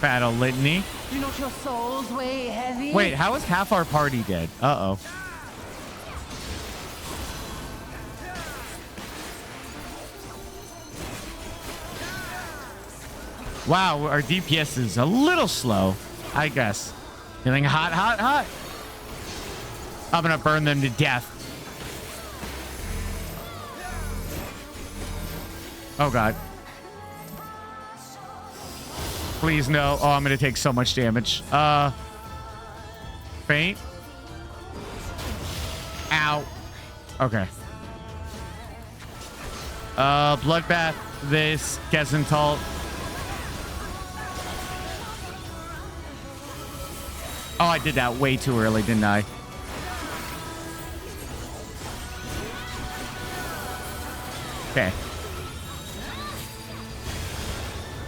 battle litany. Do not your souls weigh heavy? Wait, how is half our party dead? Uh-oh. Wow, our DPS is a little slow, I guess. Feeling hot, hot, hot. I'm gonna burn them to death. Oh, God. Please, no. Oh, I'm gonna take so much damage. Faint. Ow. Okay. Bloodbath, this, Gesental. Oh, I did that way too early, didn't I? Okay.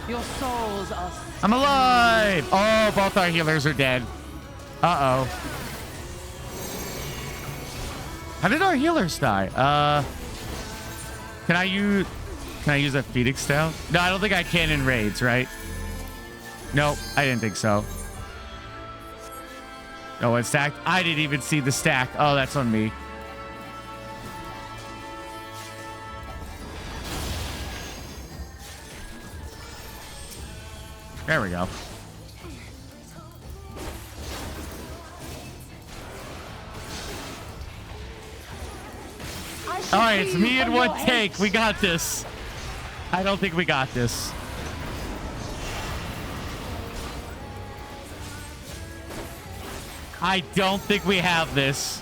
Your souls are... I'm alive! Oh, both our healers are dead. Uh-oh. How did our healers die? Can I use a Phoenix Stone? No, I don't think I can in raids, right? Nope, I didn't think so. No one stacked. I didn't even see the stack. Oh, that's on me. There we go. All right, it's me and one take. We got this. I don't think we got this. I don't think we have this.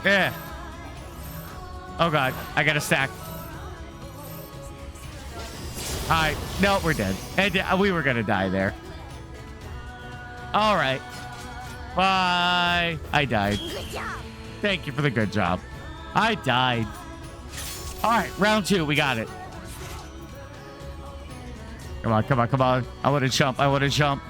Yeah. Oh, God. I got a stack. All right. No, we're dead. And we were going to die there. All right. Bye. I died. Thank you for the good job. I died. All right. Round 2. We got it. Come on. Come on. Come on. I want to jump. I want to jump.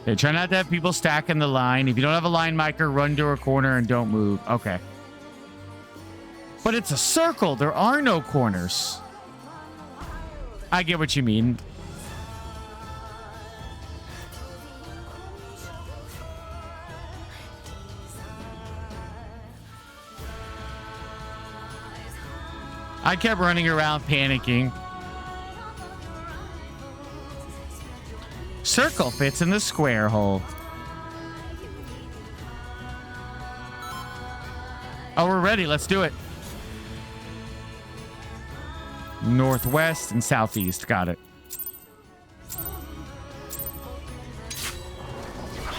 Okay, try not to have people stack in the line. If you don't have a line marker, run to a corner and don't move. Okay. But it's a circle. There are no corners. I get what you mean. I kept running around panicking. Circle fits in the square hole. Oh, we're ready. Let's do it. Northwest and southeast. Got it.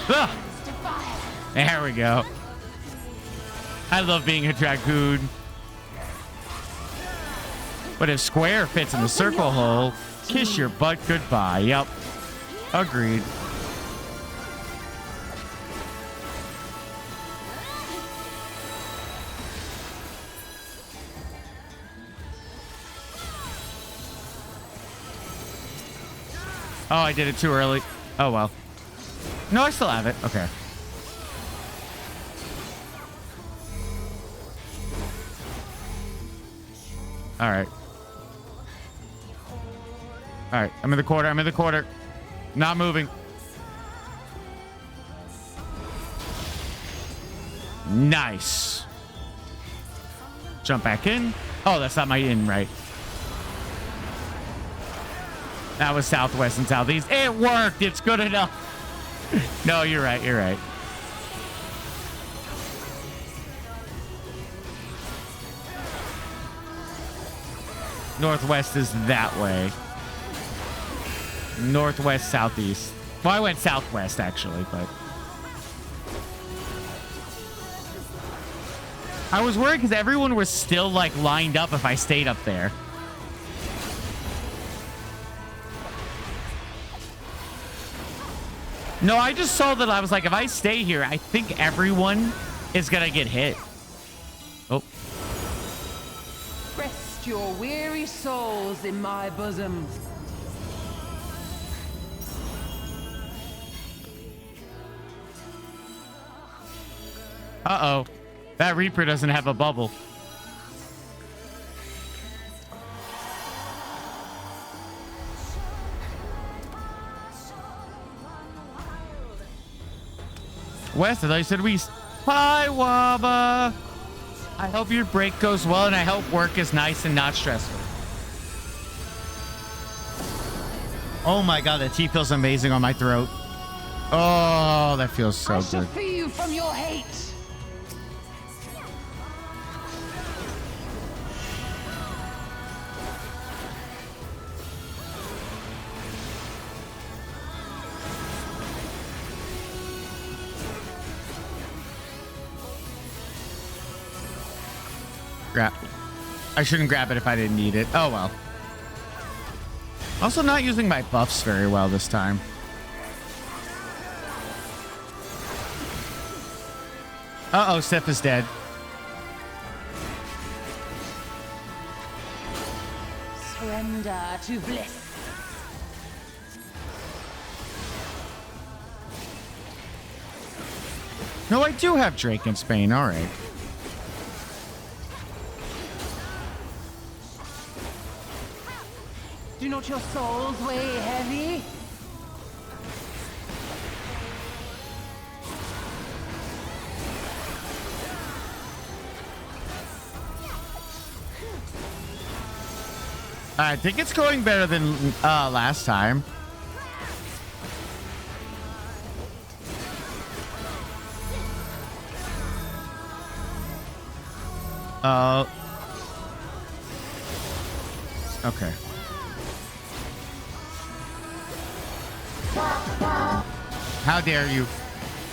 Ah! There we go. I love being a dragoon. But if square fits in the circle hole, kiss your butt goodbye. Yep. Agreed. Oh, I did it too early. Oh, well. No, I still have it. Okay. All right. All right. I'm in the quarter. I'm in the quarter. Not moving. Nice. Jump back in. Oh, that's not my in, right? That was southwest and southeast. It worked. It's good enough. No, you're right. You're right. Northwest is that way. Northwest, southeast. Well, I went southwest, actually, but... I was worried because everyone was still like lined up if I stayed up there. No, I just saw that. I was like, if I stay here, I think everyone is gonna get hit. Oh. Rest your weary souls in my bosom. Uh-oh. That Reaper doesn't have a bubble. West, I thought you said we... Hi, Waba. I hope your break goes well, and I hope work is nice and not stressful. Oh my god, that tea feels amazing on my throat. Oh, that feels so I shall good. free you from your hate. Grab. I shouldn't grab it if I didn't need it. Oh well. Also not using my buffs very well this time. Uh-oh, Sif is dead. Surrender to bliss. No, I do have Drake in Spain. All right. Do not your souls weigh heavy? I think it's going better than last time. Okay. How dare you?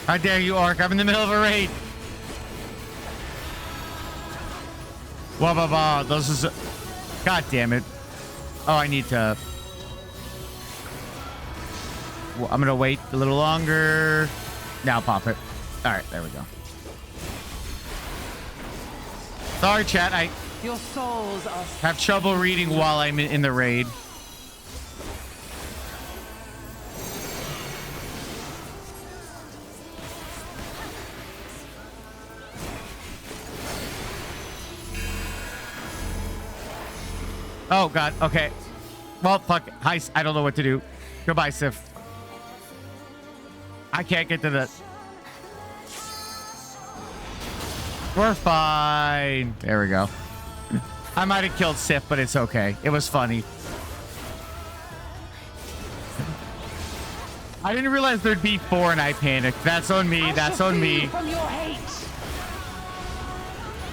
How dare you, Orc? I'm in the middle of a raid. Wah bah bah. Those is. God damn it. Oh, I need to. Well, I'm gonna wait a little longer. Now pop it. All right, there we go. Sorry, chat. I Your souls are have trouble reading while I'm in the raid. Oh, God. Okay. Well, fuck. Hi. I don't know what to do. Goodbye, Sif. I can't get to the... We're fine. There we go. I might have killed Sif, but it's okay. It was funny. I didn't realize there'd be 4 and I panicked. That's on me. That's on me. from your hate.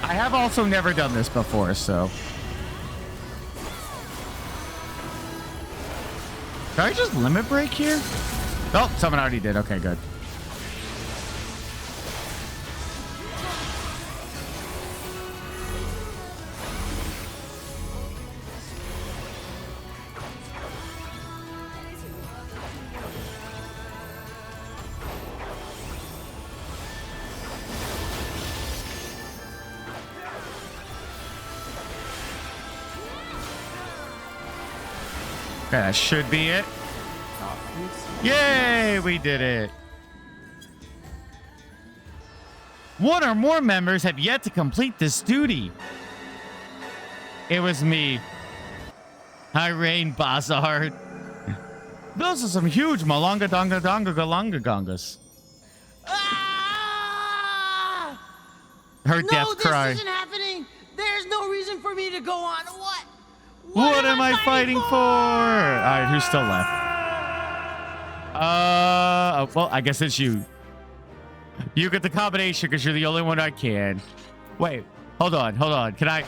I have also never done this before, so... Did I just limit break here? Oh, someone already did. Okay, good. Okay, that should be it. Yay, we did it. One or more members have yet to complete this duty. It was me. Hi, Rain Bazard. Those are some huge malonga donga donga galonga gongas. Ah! Her death No, cry. this isn't happening. There's no reason for me to go on. What? What am I fighting for? All right, who's still left? Oh, well, I guess it's you. You get the combination because you're the only one I can. Wait, hold on. Can I?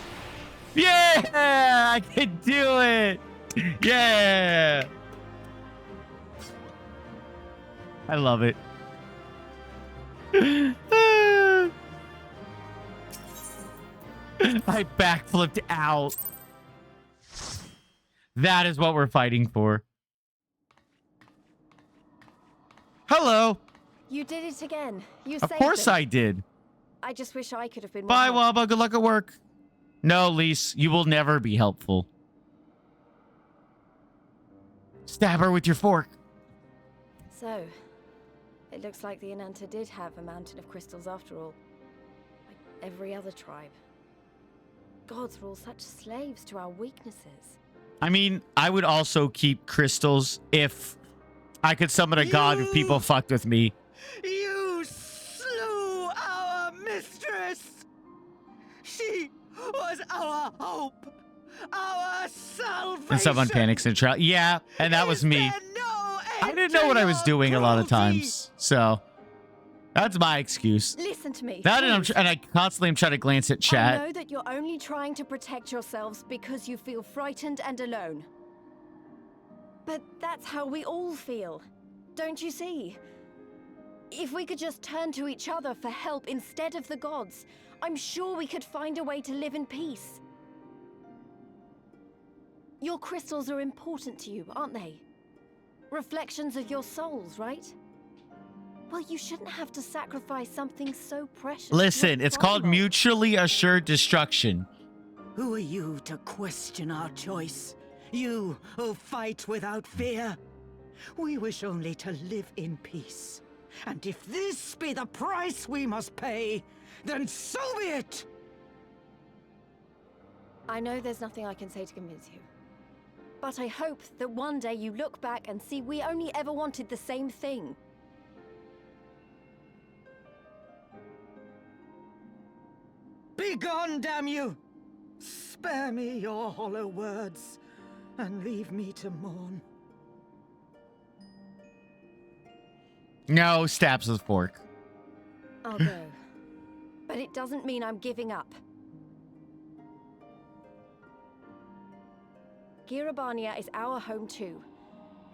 Yeah, I can do it. Yeah. I love it. I backflipped out. That is what we're fighting for. Hello. You did it again. You Of saved course them. I did. I just wish I could have been more Bye, helpful. Wabba. Good luck at work. No, Lise, you will never be helpful. Stab her with your fork. So, it looks like the Ananta did have a mountain of crystals after all. Like every other tribe. Gods were all such slaves to our weaknesses. I mean, I would also keep crystals if I could summon a god if people fucked with me. You slew our mistress! She was our hope, our salvation! And someone panics in trial. Yeah, and that was me. I didn't know what I was doing a lot of times, so that's my excuse. Listen to me. That and, please. I constantly am trying to glance at I chat. know that you're only trying to protect yourselves because you feel frightened and alone. But that's how we all feel. Don't you see? If we could just turn to each other for help instead of the gods, I'm sure we could find a way to live in peace. Your crystals are important to you, aren't they? Reflections of your souls, right? Well, you shouldn't have to sacrifice something so precious. to Listen, a it's called primal. mutually assured destruction. Who are you to question our choice? You who fight without fear? We wish only to live in peace. And if this be the price we must pay, then so be it! I know there's nothing I can say to convince you. But I hope that one day you look back and see we only ever wanted the same thing. Begone, damn you! Spare me your hollow words, and leave me to mourn. No, stabs with fork. I'll go. But it doesn't mean I'm giving up. Girabania is our home too.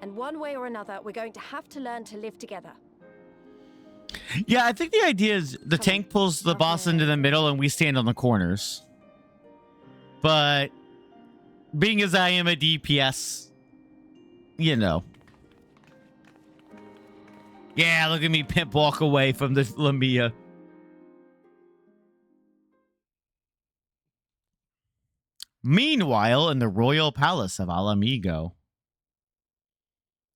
And one way or another, we're going to have to learn to live together. Yeah, I think the idea is the tank pulls the boss into the middle and we stand on the corners. But being as I am a DPS, you know. Yeah, look at me pimp walk away from the Lamia. Meanwhile, in the royal palace of Alamigo.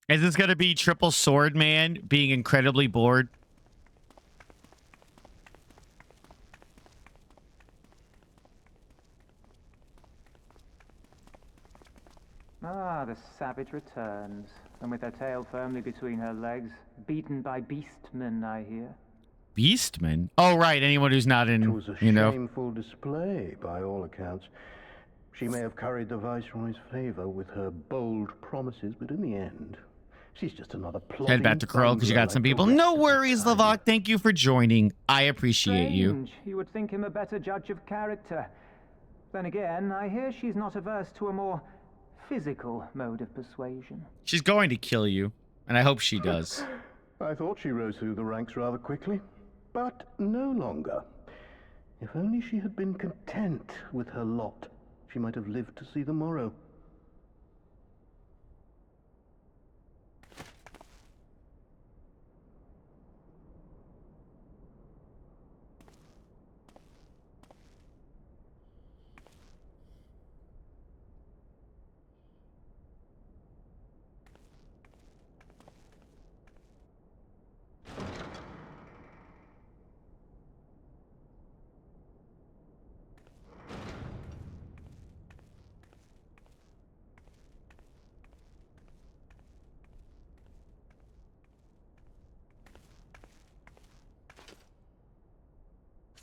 Is this going to be Triple Sword Man being incredibly bored? Ah, the savage returns, and with her tail firmly between her legs, beaten by beastmen, I hear. Beastman? Oh, right. Anyone who's not in, It was a shameful display, by all accounts. She may have curried the Viceroy's favor with her bold promises, but in the end, she's just another plotting... Head back to Crow because you got some people. No worries, Lavok. Thank you for joining. I appreciate you. Strange. You would think him a better judge of character. Then again, I hear she's not averse to a more physical mode of persuasion. She's going to kill you, and I hope she does. I thought she rose through the ranks rather quickly, but no longer. If only she had been content with her lot, she might have lived to see the morrow.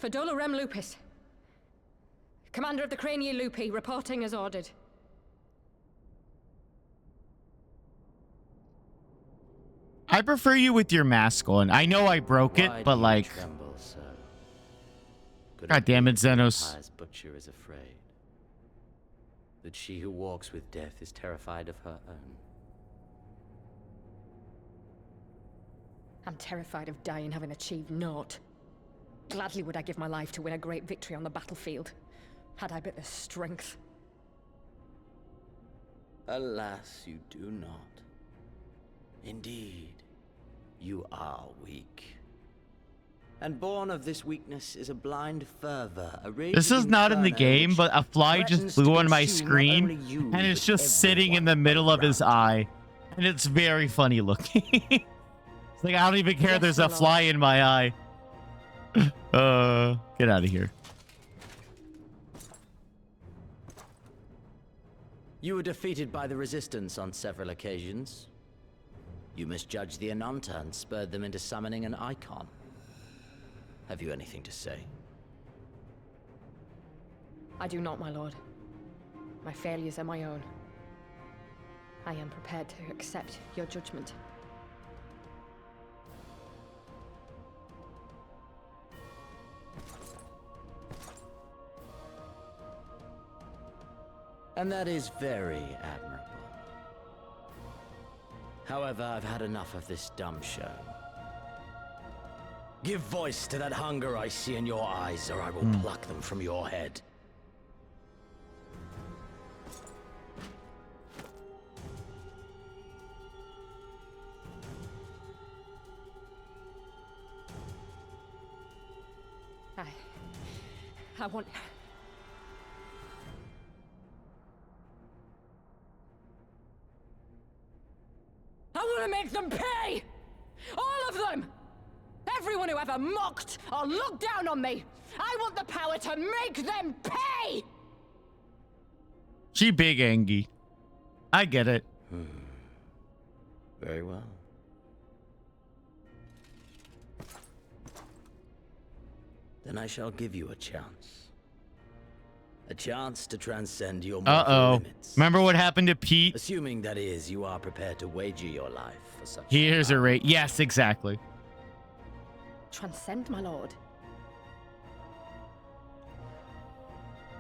Fadola Rem Lupus. Commander of the Crania Lupi, reporting as ordered. I prefer you with your mask on. I know I broke it, but like... Tremble, sir? God damn it, Xenos. Pious butcher is afraid that she who walks with death is terrified of her own. I'm terrified of dying having achieved naught. Gladly would I give my life to win a great victory on the battlefield. Had I but the strength. Alas, you do not. Indeed, you are weak. And born of this weakness is a blind fervor. This is not in the game, but a fly just flew on my screen, and it's just sitting in the middle of his eye. And it's very funny looking. It's like, I don't even care there's a fly in my eye. Get out of here. You were defeated by the Resistance on several occasions. You misjudged the Ananta and spurred them into summoning an icon. Have you anything to say? I do not, my lord. My failures are my own. I am prepared to accept your judgment. And that is very admirable. However, I've had enough of this dumb show. Give voice to that hunger I see in your eyes, or I will pluck them from your head. I want... I want to make them pay! All of them! Everyone who ever mocked or looked down on me! I want the power to make them pay! She big Angie. I get it. Very well. Then I shall give you a chance. A chance to transcend your mortal limits. Remember what happened to Pete? Assuming, that is, you are prepared to wager your life for such... Here's a rate. Yes, exactly. Transcend, my lord.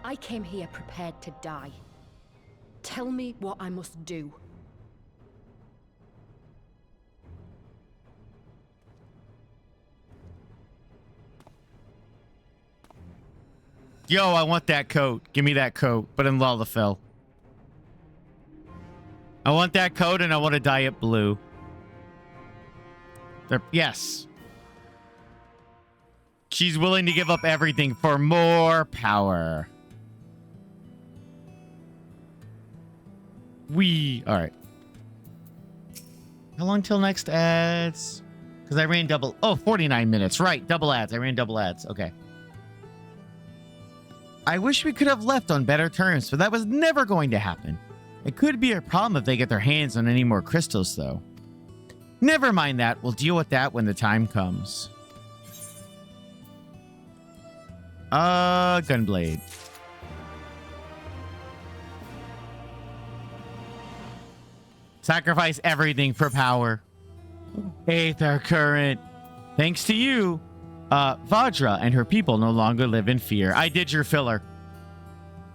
I came here prepared to die. Tell me what I must do. Yo, I want that coat. Give me that coat, but in Lalafell. I want that coat, and I want to dye it blue. Yes. She's willing to give up everything for more power. All right. How long till next ads? Because I ran double... Oh, 49 minutes. Right, double ads. I ran double ads. Okay. I wish we could have left on better terms, but that was never going to happen. It could be a problem if they get their hands on any more crystals, though. Never mind that. We'll deal with that when the time comes. Gunblade. Sacrifice everything for power. Aether current. Thanks to you, Vajra and her people no longer live in fear. I did your filler.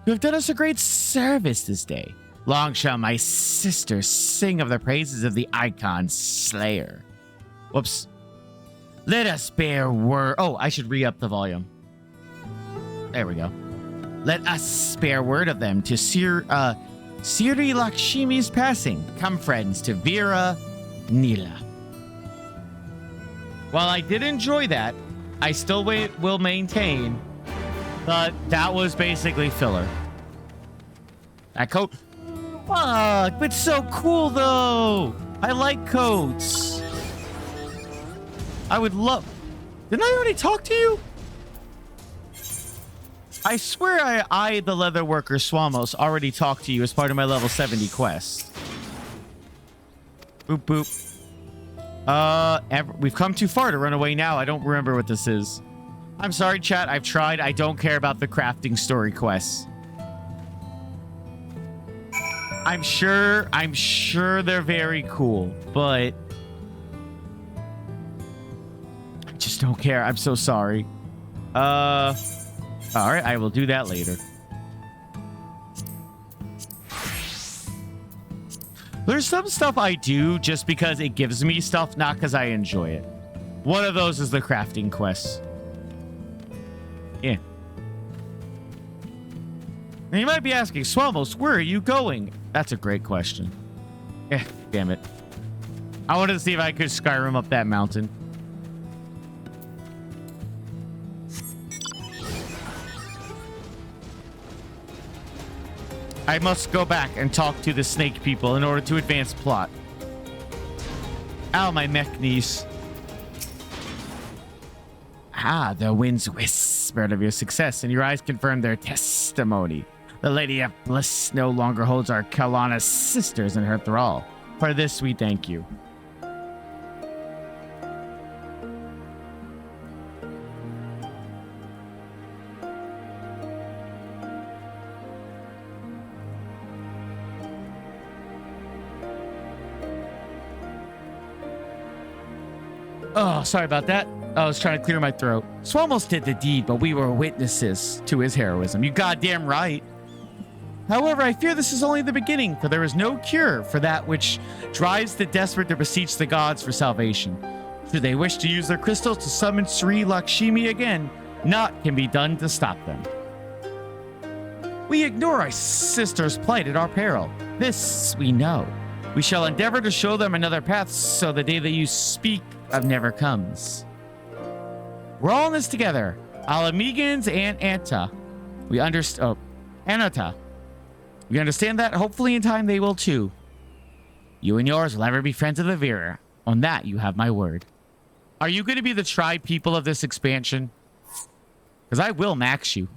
You have done us a great service this day. Long shall my sister sing of the praises of the icon Slayer. Whoops. Let us bear word. Oh, I should re-up the volume. There we go. Let us bear word of them to Siri Lakshmi's passing. Come, friends, to Vera Neela. While I did enjoy that, I still will maintain that that was basically filler. That coat. Fuck, but so cool though. I like coats. I would love... Didn't I already talk to you? I swear I the leather worker Swamos, already talked to you as part of my level 70 quest. Boop, boop. We've come too far to run away now. I don't remember what this is. I'm sorry, chat. I've tried. I don't care about the crafting story quests. I'm sure they're very cool, but I just don't care. I'm so sorry. All right, I will do that later. There's some stuff I do just because it gives me stuff, not because I enjoy it. One of those is the crafting quests. Yeah. And you might be asking, Swamos, where are you going? That's a great question. Damn it. I wanted to see if I could Skyrim up that mountain. I must go back and talk to the snake people in order to advance plot. Ow, my mech knees. Ah, the winds whispered of your success, and your eyes confirmed their testimony. The Lady of Bliss no longer holds our Kalana sisters in her thrall. For this, we thank you. Oh, sorry about that. I was trying to clear my throat. Swamos did the deed, but we were witnesses to his heroism. You goddamn right. However, I fear this is only the beginning, for there is no cure for that which drives the desperate to beseech the gods for salvation. Should they wish to use their crystals to summon Sri Lakshmi again, naught can be done to stop them. We ignore our sister's plight at our peril. This we know. We shall endeavor to show them another path so the day that you speak of never comes. We're all in this together. Alamegans and Anta. We understand. Oh, Anata. We understand that. Hopefully in time they will too. You and yours will ever be friends of the Vera. On that you have my word. Are you going to be the tribe people of this expansion? Because I will max you.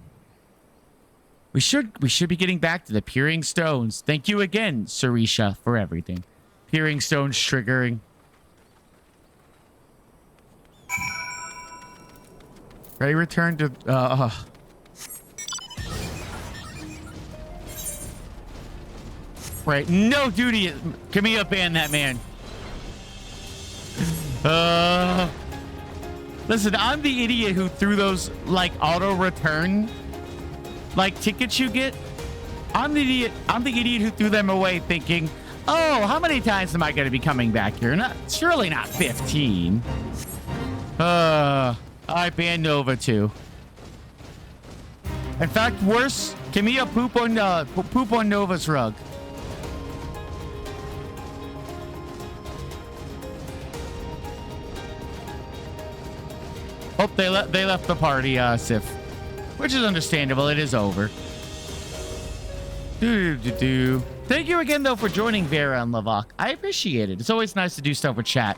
We should be getting back to the Peering Stones. Thank you again, Sarisha, for everything. Peering Stones triggering. Ready, return to Right, no duty. Camilla, ban that man. Listen, I'm the idiot who threw those like auto return like tickets you get. I'm the idiot who threw them away thinking, oh, how many times am I going to be coming back here? Surely not 15. I banned Nova too. In fact, worse, Camilla poop on Nova's rug. Oh, they left the party, Sif. Which is understandable. It is over. Thank you again, though, for joining Vera and Lavok. I appreciate it. It's always nice to do stuff with chat.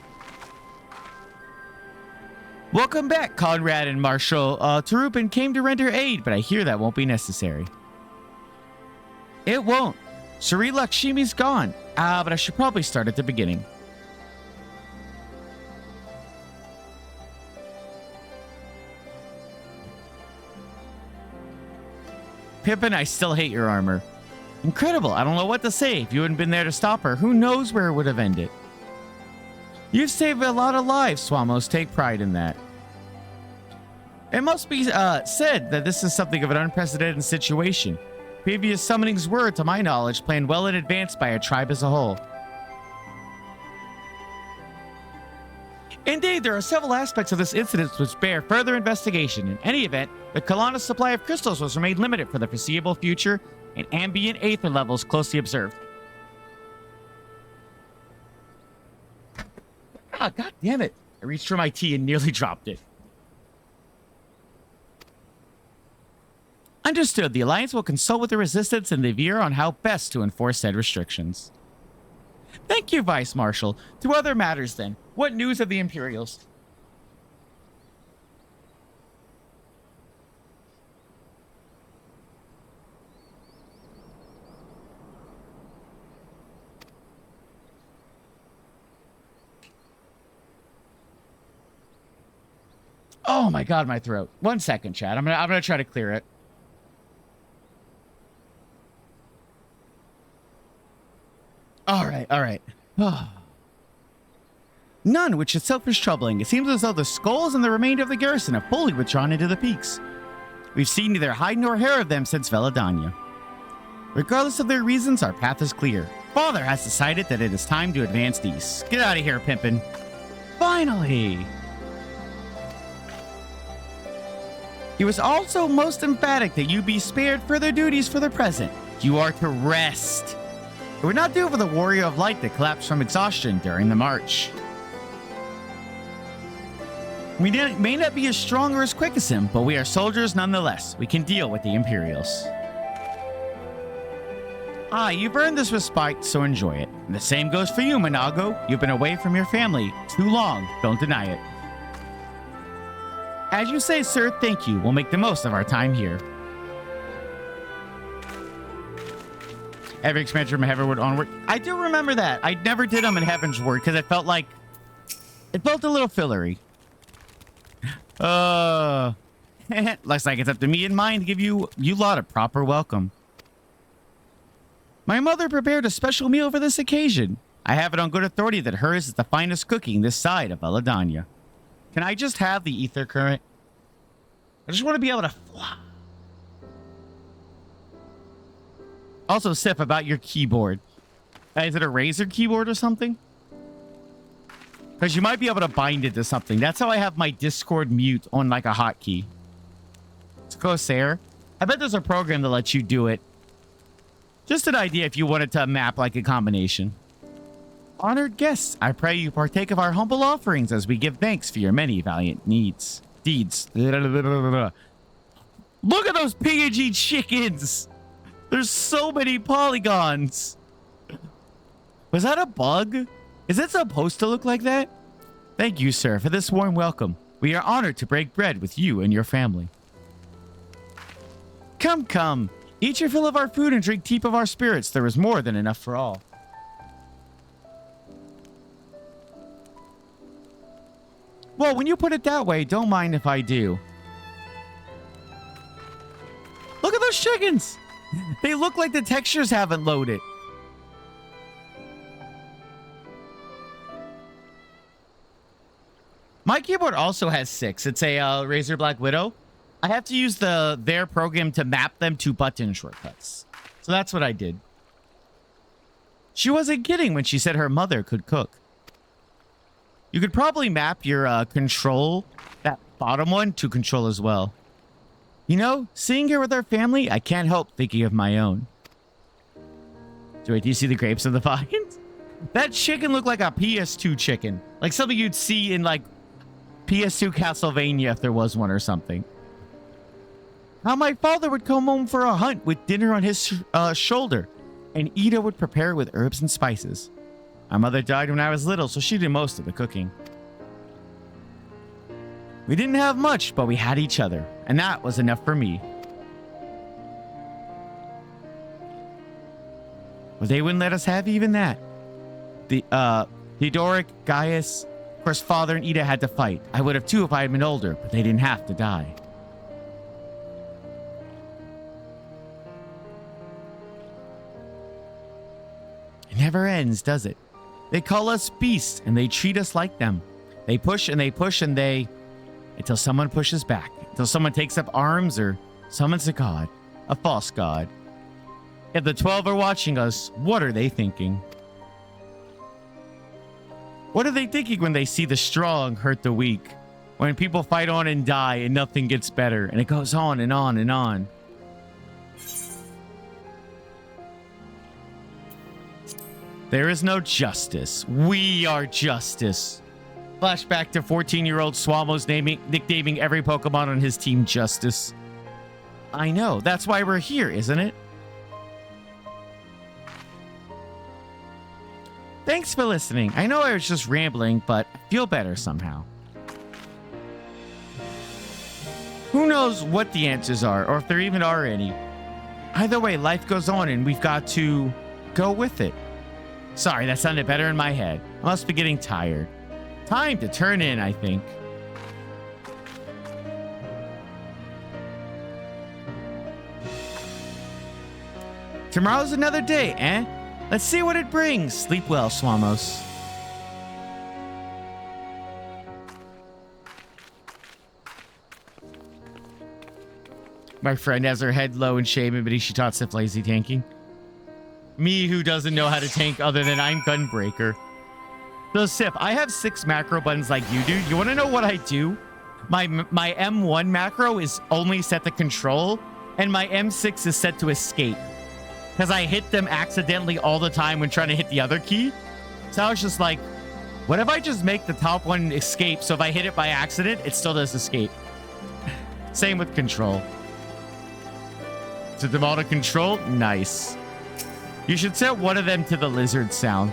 Welcome back, Conrad and Marshall. Tarupin came to render aid, but I hear that won't be necessary. It won't. Sri Lakshmi's gone. But I should probably start at the beginning. Pippin, I still hate your armor. Incredible. I don't know what to say. If you hadn't been there to stop her, who knows where it would have ended. You've saved a lot of lives, Swamos. Take pride in that. It must be said that this is something of an unprecedented situation. Previous summonings were, to my knowledge, planned well in advance by our tribe as a whole. Indeed, there are several aspects of this incident which bear further investigation. In any event, the Kalana's supply of crystals was remained limited for the foreseeable future, and ambient aether levels closely observed. Ah, god damn it. I reached for my tea and nearly dropped it. Understood. The Alliance will consult with the Resistance and the Veer on how best to enforce said restrictions. Thank you, Vice Marshal. To other matters, then. What news of the Imperials? Oh my god, my throat. 1 second, chat. I'm gonna try to clear it. All right. None, which itself is troubling. It seems as though the skulls and the remainder of the garrison have fully withdrawn into the peaks. We've seen neither hide nor hair of them since Veladanya. Regardless of their reasons, our path is clear. Father has decided that it is time to advance east. Get out of here, Pimpin. Finally! He was also most emphatic that you be spared further duties for the present. You are to rest. It would not do for the warrior of light to collapse from exhaustion during the march. We may not be as strong or as quick as him, but we are soldiers nonetheless. We can deal with the Imperials. You've earned this respite, so enjoy it. And the same goes for you, Minago. You've been away from your family too long. Don't deny it. As you say, sir, thank you. We'll make the most of our time here. Every expansion from Heavenward onward. I do remember that. I never did them in Heavenward because it felt a little fillery. Looks like it's up to me and mine to give you lot a proper welcome. My mother prepared a special meal for this occasion. I have it on good authority that hers is the finest cooking this side of Eladania. Can I just have the ether current? I just want to be able to fly. Also, Sif, about your keyboard. Is it a Razer keyboard or something? Because you might be able to bind it to something. That's how I have my Discord mute on like a hotkey. It's Corsair. I bet there's a program that lets you do it. Just an idea if you wanted to map like a combination. Honored guests, I pray you partake of our humble offerings as we give thanks for your many valiant deeds. Look at those PNG chickens. There's so many polygons. Was that a bug? Is it supposed to look like that? Thank you, sir, for this warm welcome. We are honored to break bread with you and your family. Come, come. Eat your fill of our food and drink deep of our spirits. There is more than enough for all. Well, when you put it that way, don't mind if I do. Look at those chickens. They look like the textures haven't loaded. My keyboard also has 6. It's a Razer Black Widow. I have to use their program to map them to button shortcuts. So that's what I did. She wasn't kidding when she said her mother could cook. You could probably map your control, that bottom one, to control as well. You know, seeing her with our family, I can't help thinking of my own. So wait, do you see the grapes of the vines? That chicken looked like a PS2 chicken. Like something you'd see in like PS2 Castlevania if there was one or something. How my father would come home for a hunt with dinner on his shoulder, and Ida would prepare with herbs and spices. My mother died when I was little, so she did most of the cooking. We didn't have much, but we had each other, and that was enough for me. Well, they wouldn't let us have even that. Theodoric, Gaius, of course, father and Ida had to fight. I would have too if I had been older, but they didn't have to die. It never ends, does it? They call us beasts, and they treat us like them. They push and they push and they... until someone pushes back. Until someone takes up arms or summons a god. A false god. If the 12 are watching us, what are they thinking? What are they thinking when they see the strong hurt the weak? When people fight on and die and nothing gets better, and it goes on and on and on. There is no justice. We are justice. Flashback to 14-year-old Swallows nicknaming every Pokemon on his team Justice. I know. That's why we're here, isn't it? Thanks for listening. I know I was just rambling, but I feel better somehow. Who knows what the answers are, or if there even are any. Either way, life goes on and we've got to go with it. Sorry, that sounded better in my head. I must be getting tired. Time to turn in, I think. Tomorrow's another day, eh? Let's see what it brings. Sleep well, Swamos. My friend has her head low in shame, admitting she taught Sif lazy tanking. Me, who doesn't know how to tank other than I'm Gunbreaker. So, Sif, I have 6 macro buttons like you do. You want to know what I do? My M1 macro is only set to control, and my M6 is set to escape. Because I hit them accidentally all the time when trying to hit the other key. So I was just like, what if I just make the top one escape, so if I hit it by accident, it still does escape. Same with control. Set them all to control? Nice. You should set one of them to the lizard sound.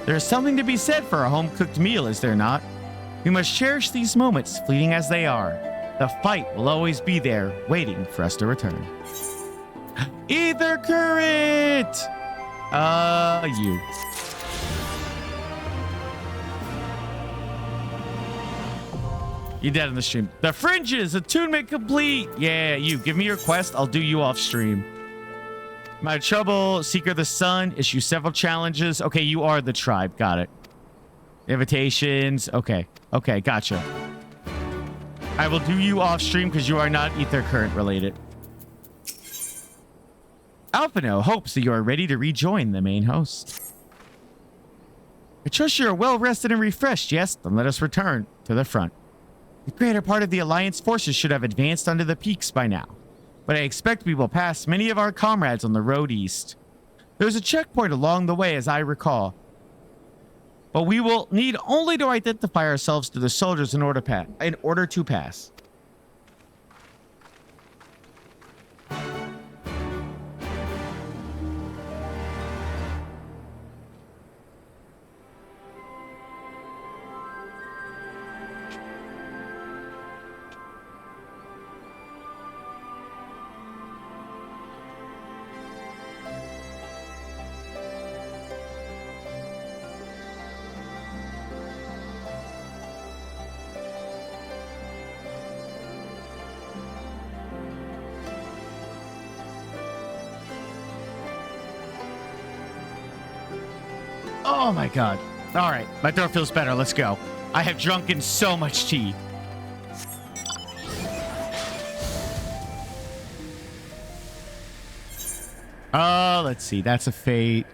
There's something to be said for a home-cooked meal, is there not? We must cherish these moments, fleeting as they are. The fight will always be there, waiting for us to return. Ether current! You. You dead in the stream. The fringes, attunement complete. Yeah, you. Give me your quest. I'll do you off stream. My trouble, Seeker of the Sun, issue several challenges. Okay, you are the tribe. Got it. Invitations. Okay. Okay, gotcha. I will do you off stream because you are not Ether Current related. Alpino hopes that you are ready to rejoin the main host. I trust you are well rested and refreshed. Yes, then let us return to the front. The greater part of the Alliance forces should have advanced onto the peaks by now, but I expect we will pass many of our comrades on the road east. There's a checkpoint along the way, as I recall, but we will need only to identify ourselves to the soldiers in order to pass. Oh my god. All right, my throat feels better. Let's go. I have drunken so much tea. Let's see. That's a fate.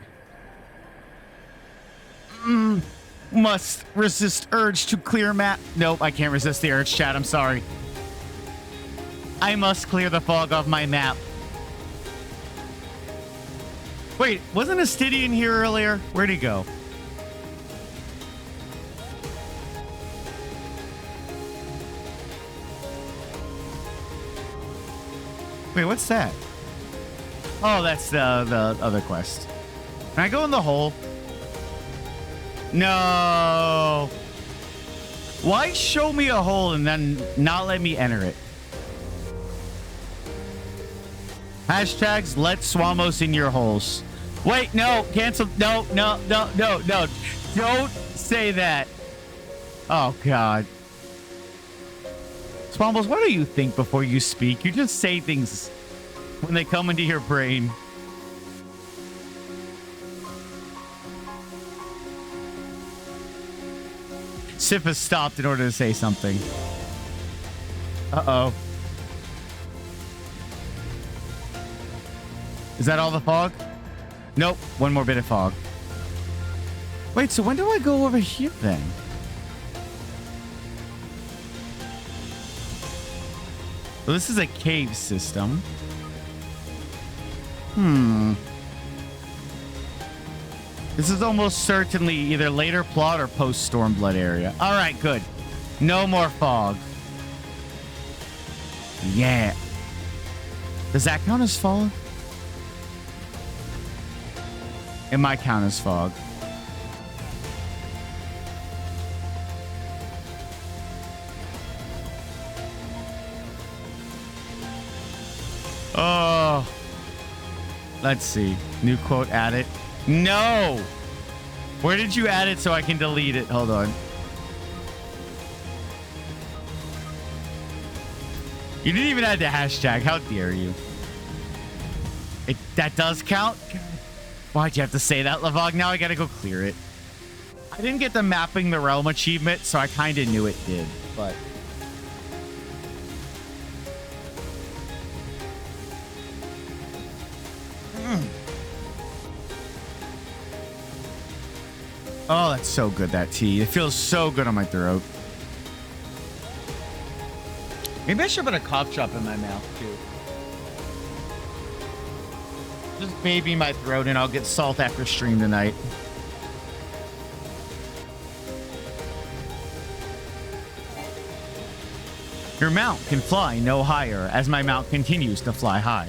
Must resist urge to clear map. Nope, I can't resist the urge, chat. I'm sorry. I must clear the fog off my map. Wait, wasn't Astidian here earlier? Where'd he go? Wait, what's that? Oh, that's the other quest. Can I go in the hole? No. Why show me a hole and then not let me enter it? Hashtags let Swamos in your holes. Wait, no, cancel. No. Don't say that. Oh, God. Swamos, what do you think before you speak? You just say things when they come into your brain. Sif has stopped in order to say something. Uh-oh. Is that all the fog? Nope. One more bit of fog. Wait, so when do I go over here then? Well, this is a cave system. This is almost certainly either later plot or post Stormblood area. All right, good. No more fog. Yeah. Does that count as fog? It might count as fog. Oh. Let's see. New quote added. No! Where did you add it so I can delete it? Hold on. You didn't even add the hashtag. How dare you? That does count? Why'd you have to say that, Lavog? Now I gotta go clear it. I didn't get the Mapping the Realm achievement, so I kind of knew it did, but... Oh, that's so good, that tea. It feels so good on my throat. Maybe I should put a cough drop in my mouth too. Just baby my throat and I'll get salt after stream tonight. Your mount can fly no higher as my mount continues to fly high.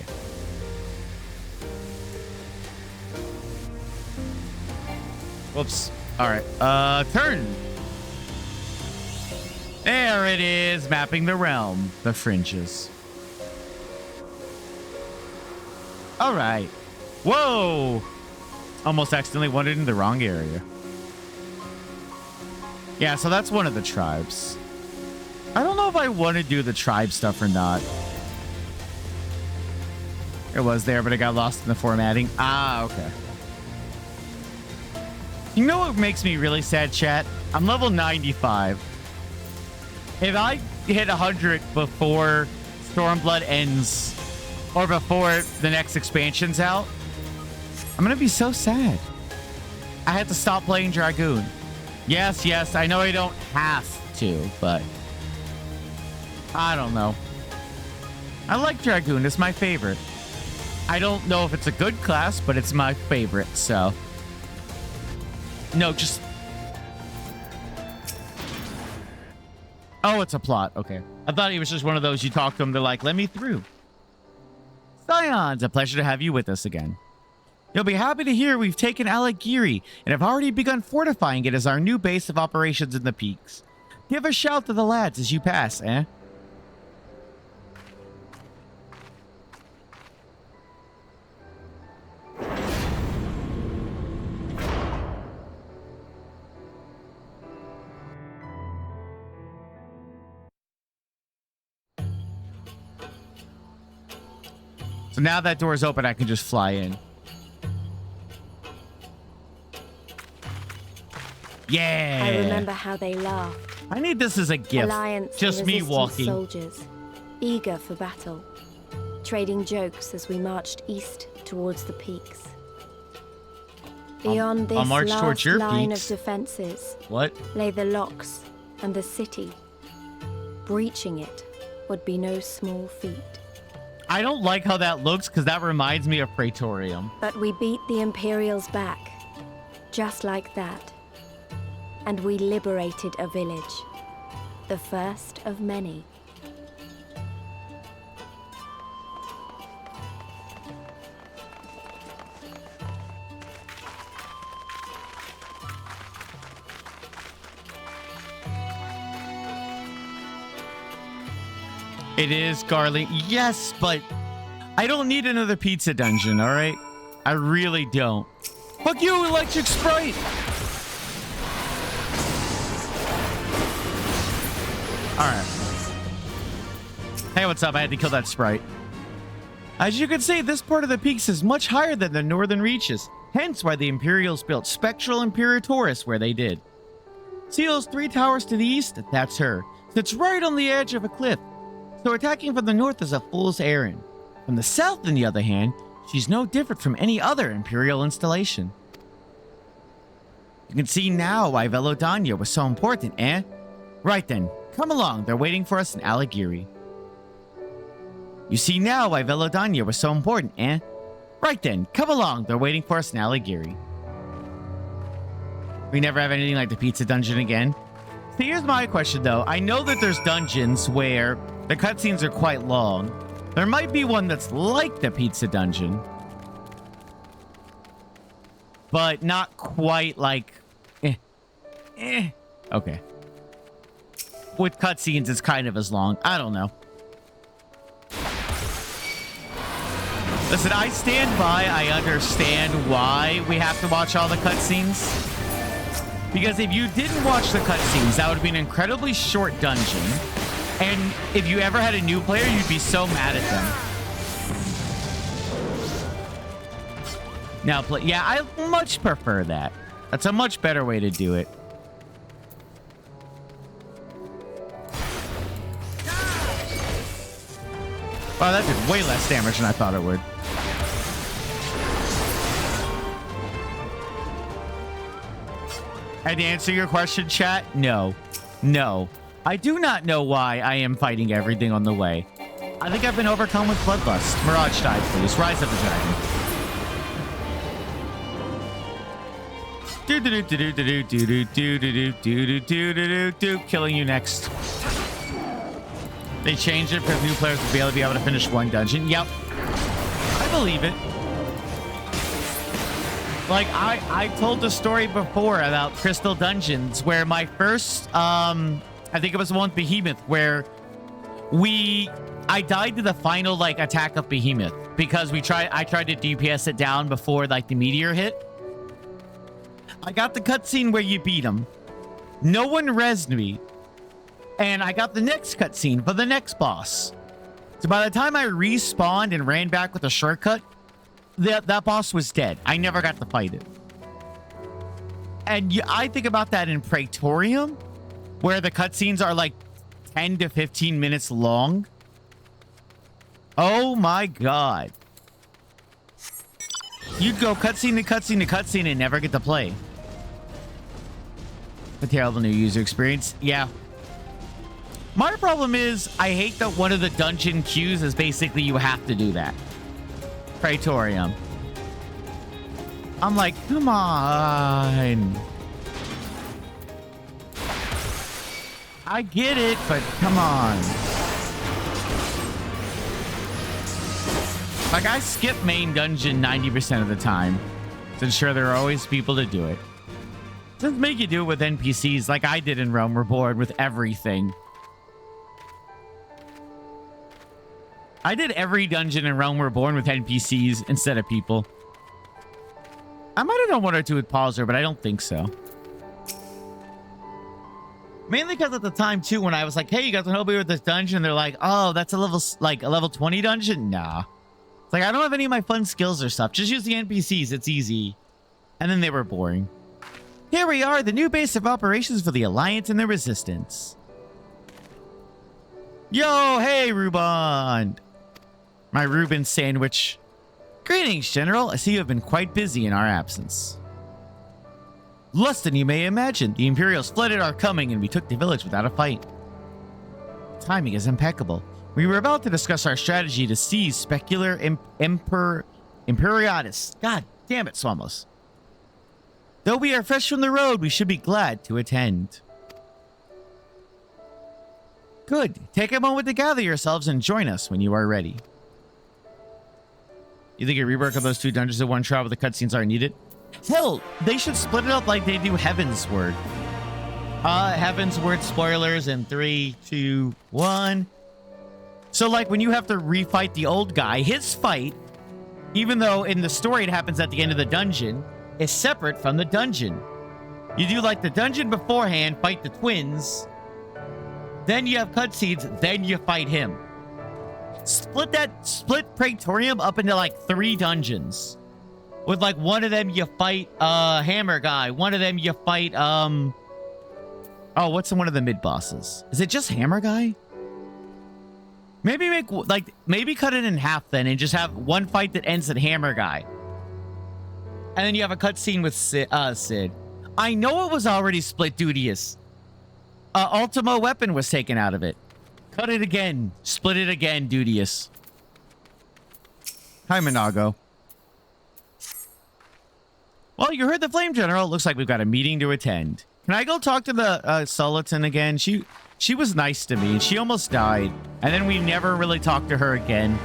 Whoops. All right. Turn. There it is, mapping the realm, the fringes. All right. Whoa. Almost accidentally wandered in the wrong area. Yeah, so that's one of the tribes. I don't know if I want to do the tribe stuff or not. It was there, but it got lost in the formatting. Ah, okay. You know what makes me really sad, chat? I'm level 95. If I hit 100 before Stormblood ends, or before the next expansion's out, I'm gonna be so sad. I had to stop playing Dragoon. Yes, yes, I know I don't have to, but I don't know. I like Dragoon. It's my favorite. I don't know if it's a good class, but it's my favorite, so. No, just... Oh, it's a plot. Okay. I thought he was just one of those you talk to him, they're like, let me through. Scions, a pleasure to have you with us again. You'll be happy to hear we've taken Alagiri and have already begun fortifying it as our new base of operations in the peaks. Give a shout to the lads as you pass, eh? So now that door is open, I can just fly in. Yeah. I remember how they laughed. I need this as a gift. Alliance just and me resistance walking. Soldiers, eager for battle, trading jokes as we marched east towards the peaks. Beyond this last line of defenses, what? Lay the locks and the city. Breaching it would be no small feat. I don't like how that looks because that reminds me of Praetorium. But we beat the Imperials back, just like that. And we liberated a village, the first of many. It is Garlic. Yes, but I don't need another pizza dungeon, all right? I really don't. Fuck you, Electric Sprite! All right. Hey, what's up? I had to kill that sprite. As you can see, this part of the peaks is much higher than the northern reaches, hence why the Imperials built Spectral Imperatorus where they did. See those 3 towers to the east? That's her. Sits right on the edge of a cliff, so attacking from the north is a fool's errand. From the south, on the other hand, she's no different from any other Imperial installation. You can see now why Velodania was so important, eh? Right then, come along, they're waiting for us in Alagiri. You see now why Velodania was so important, eh? Right then, come along, they're waiting for us in Alagiri. We never have anything like the pizza dungeon again. So here's my question though. I know that there's dungeons where the cutscenes are quite long. There might be one that's like the pizza dungeon, but not quite like okay. With cutscenes, it's kind of as long. I don't know. Listen, I stand by. I understand why we have to watch all the cutscenes. Because if you didn't watch the cutscenes, that would be an incredibly short dungeon. And if you ever had a new player, you'd be so mad at them. Now, yeah, I much prefer that. That's a much better way to do it. Wow, that did way less damage than I thought it would. And to answer your question, chat, no. No. I do not know why I am fighting everything on the way. I think I've been overcome with bloodlust. Mirage died, please. Rise of the dragon. Killing you next. They changed it for new players to be able to finish one dungeon. Yep. I believe it. Like, I told the story before about Crystal Dungeons, where my first, I think it was the one with Behemoth, where I died to the final, like, attack of Behemoth, because I tried to DPS it down before, like, the meteor hit. I got the cutscene where you beat him. No one rezzed me. And I got the next cutscene for the next boss. So by the time I respawned and ran back with a shortcut, that boss was dead. I never got to fight it. And I think about that in Praetorium, where the cutscenes are like 10 to 15 minutes long. Oh my god. You'd go cutscene to cutscene to cutscene and never get to play. A terrible new user experience. Yeah. My problem is, I hate that one of the dungeon queues is basically you have to do that. Praetorium. I'm like, come on. I get it, but come on. Like, I skip main dungeon 90% of the time to ensure there are always people to do it. Doesn't make you do it with NPCs like I did in Realm Reborn with everything. I did every dungeon in Realm Reborn with NPCs instead of people. I might have done one or two with Pauser, but I don't think so. Mainly because at the time, too, when I was like, hey, you guys can help me with this dungeon, they're like, oh, that's a level 20 dungeon? Nah. It's like, I don't have any of my fun skills or stuff. Just use the NPCs. It's easy. And then they were boring. Here we are, the new base of operations for the Alliance and the Resistance. Yo, hey, Ruben. My Reuben sandwich. Greetings, General. I see you have been quite busy in our absence. Less than you may imagine. The Imperials flooded our coming and we took the village without a fight. Timing is impeccable. We were about to discuss our strategy to seize Specular Imperiatus. God damn it, Swamos. Though we are fresh from the road, we should be glad to attend. Good. Take a moment to gather yourselves and join us when you are ready. You think a rework of those two dungeons in one shot where the cutscenes are needed? Hell, they should split it up like they do Heaven's Word. Heaven's Word spoilers in 3, 2, 1. So, like, when you have to refight the old guy, his fight, even though in the story it happens at the end of the dungeon, is separate from the dungeon. You do, like, the dungeon beforehand, fight the twins, then you have cutscenes, then you fight him. Split Praetorium up into, like, 3 dungeons. With, like, one of them you fight Hammer Guy. One of them you fight oh, what's one of the mid bosses? Is it just Hammer Guy? Maybe maybe cut it in half then and just have one fight that ends at Hammer Guy. And then you have a cutscene with Sid. I know it was already split Dudius. Ultimo Weapon was taken out of it. Cut it again. Split it again, Dudius. Hi, Monago. Well, you heard the Flame General. Looks like we've got a meeting to attend. Can I go talk to the Sultan again? She was nice to me, and she almost died. And then we never really talked to her again.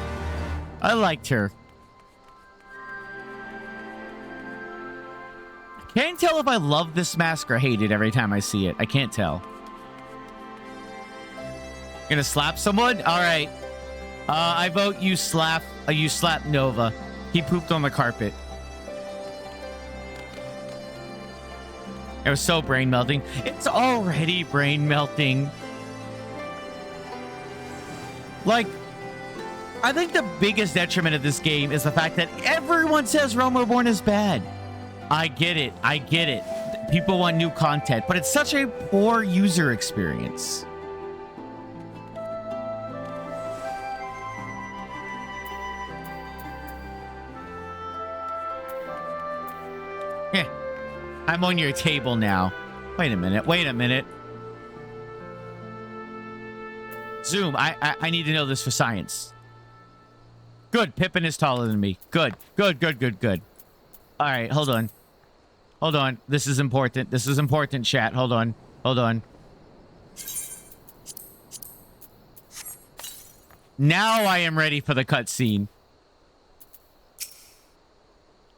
I liked her. Can't tell if I love this mask or hate it every time I see it. I can't tell. Gonna slap someone? All right. I vote you slap Nova. He pooped on the carpet. It was so brain melting. It's already brain melting. Like, I think the biggest detriment of this game is the fact that everyone says Realm Reborn is bad. I get it. I get it. People want new content, but it's such a poor user experience. I'm on your table now. Wait a minute. Wait a minute. presume. I need to know this for science. Good. Pippin is taller than me. Good. Good, good, good, good. All right, hold on. Hold on. This is important. This is important, chat. Hold on. Hold on. Now I am ready for the cutscene.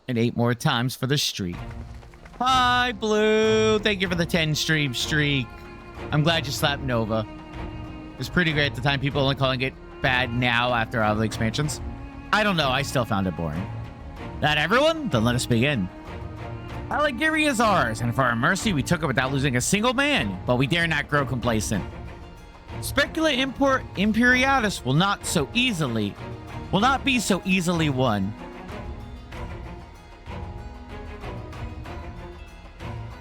And 8 more times for the streak. Hi, Blue. Thank you for the 10 stream streak. I'm glad you slapped Nova. It was pretty great at the time. People only calling it bad now after all the expansions. I don't know. I still found it boring. Not everyone? Then let us begin. Aligiri is ours, and for our mercy, we took it without losing a single man, but we dare not grow complacent. Specula Imperiatus will not be so easily won.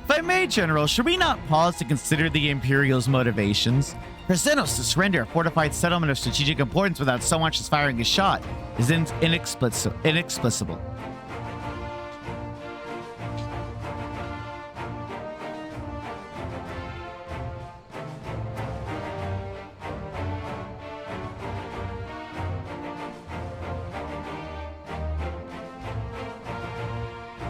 If I may, General, should we not pause to consider the Imperial's motivations? For Xenos to surrender a fortified settlement of strategic importance without so much as firing a shot is inexplicable.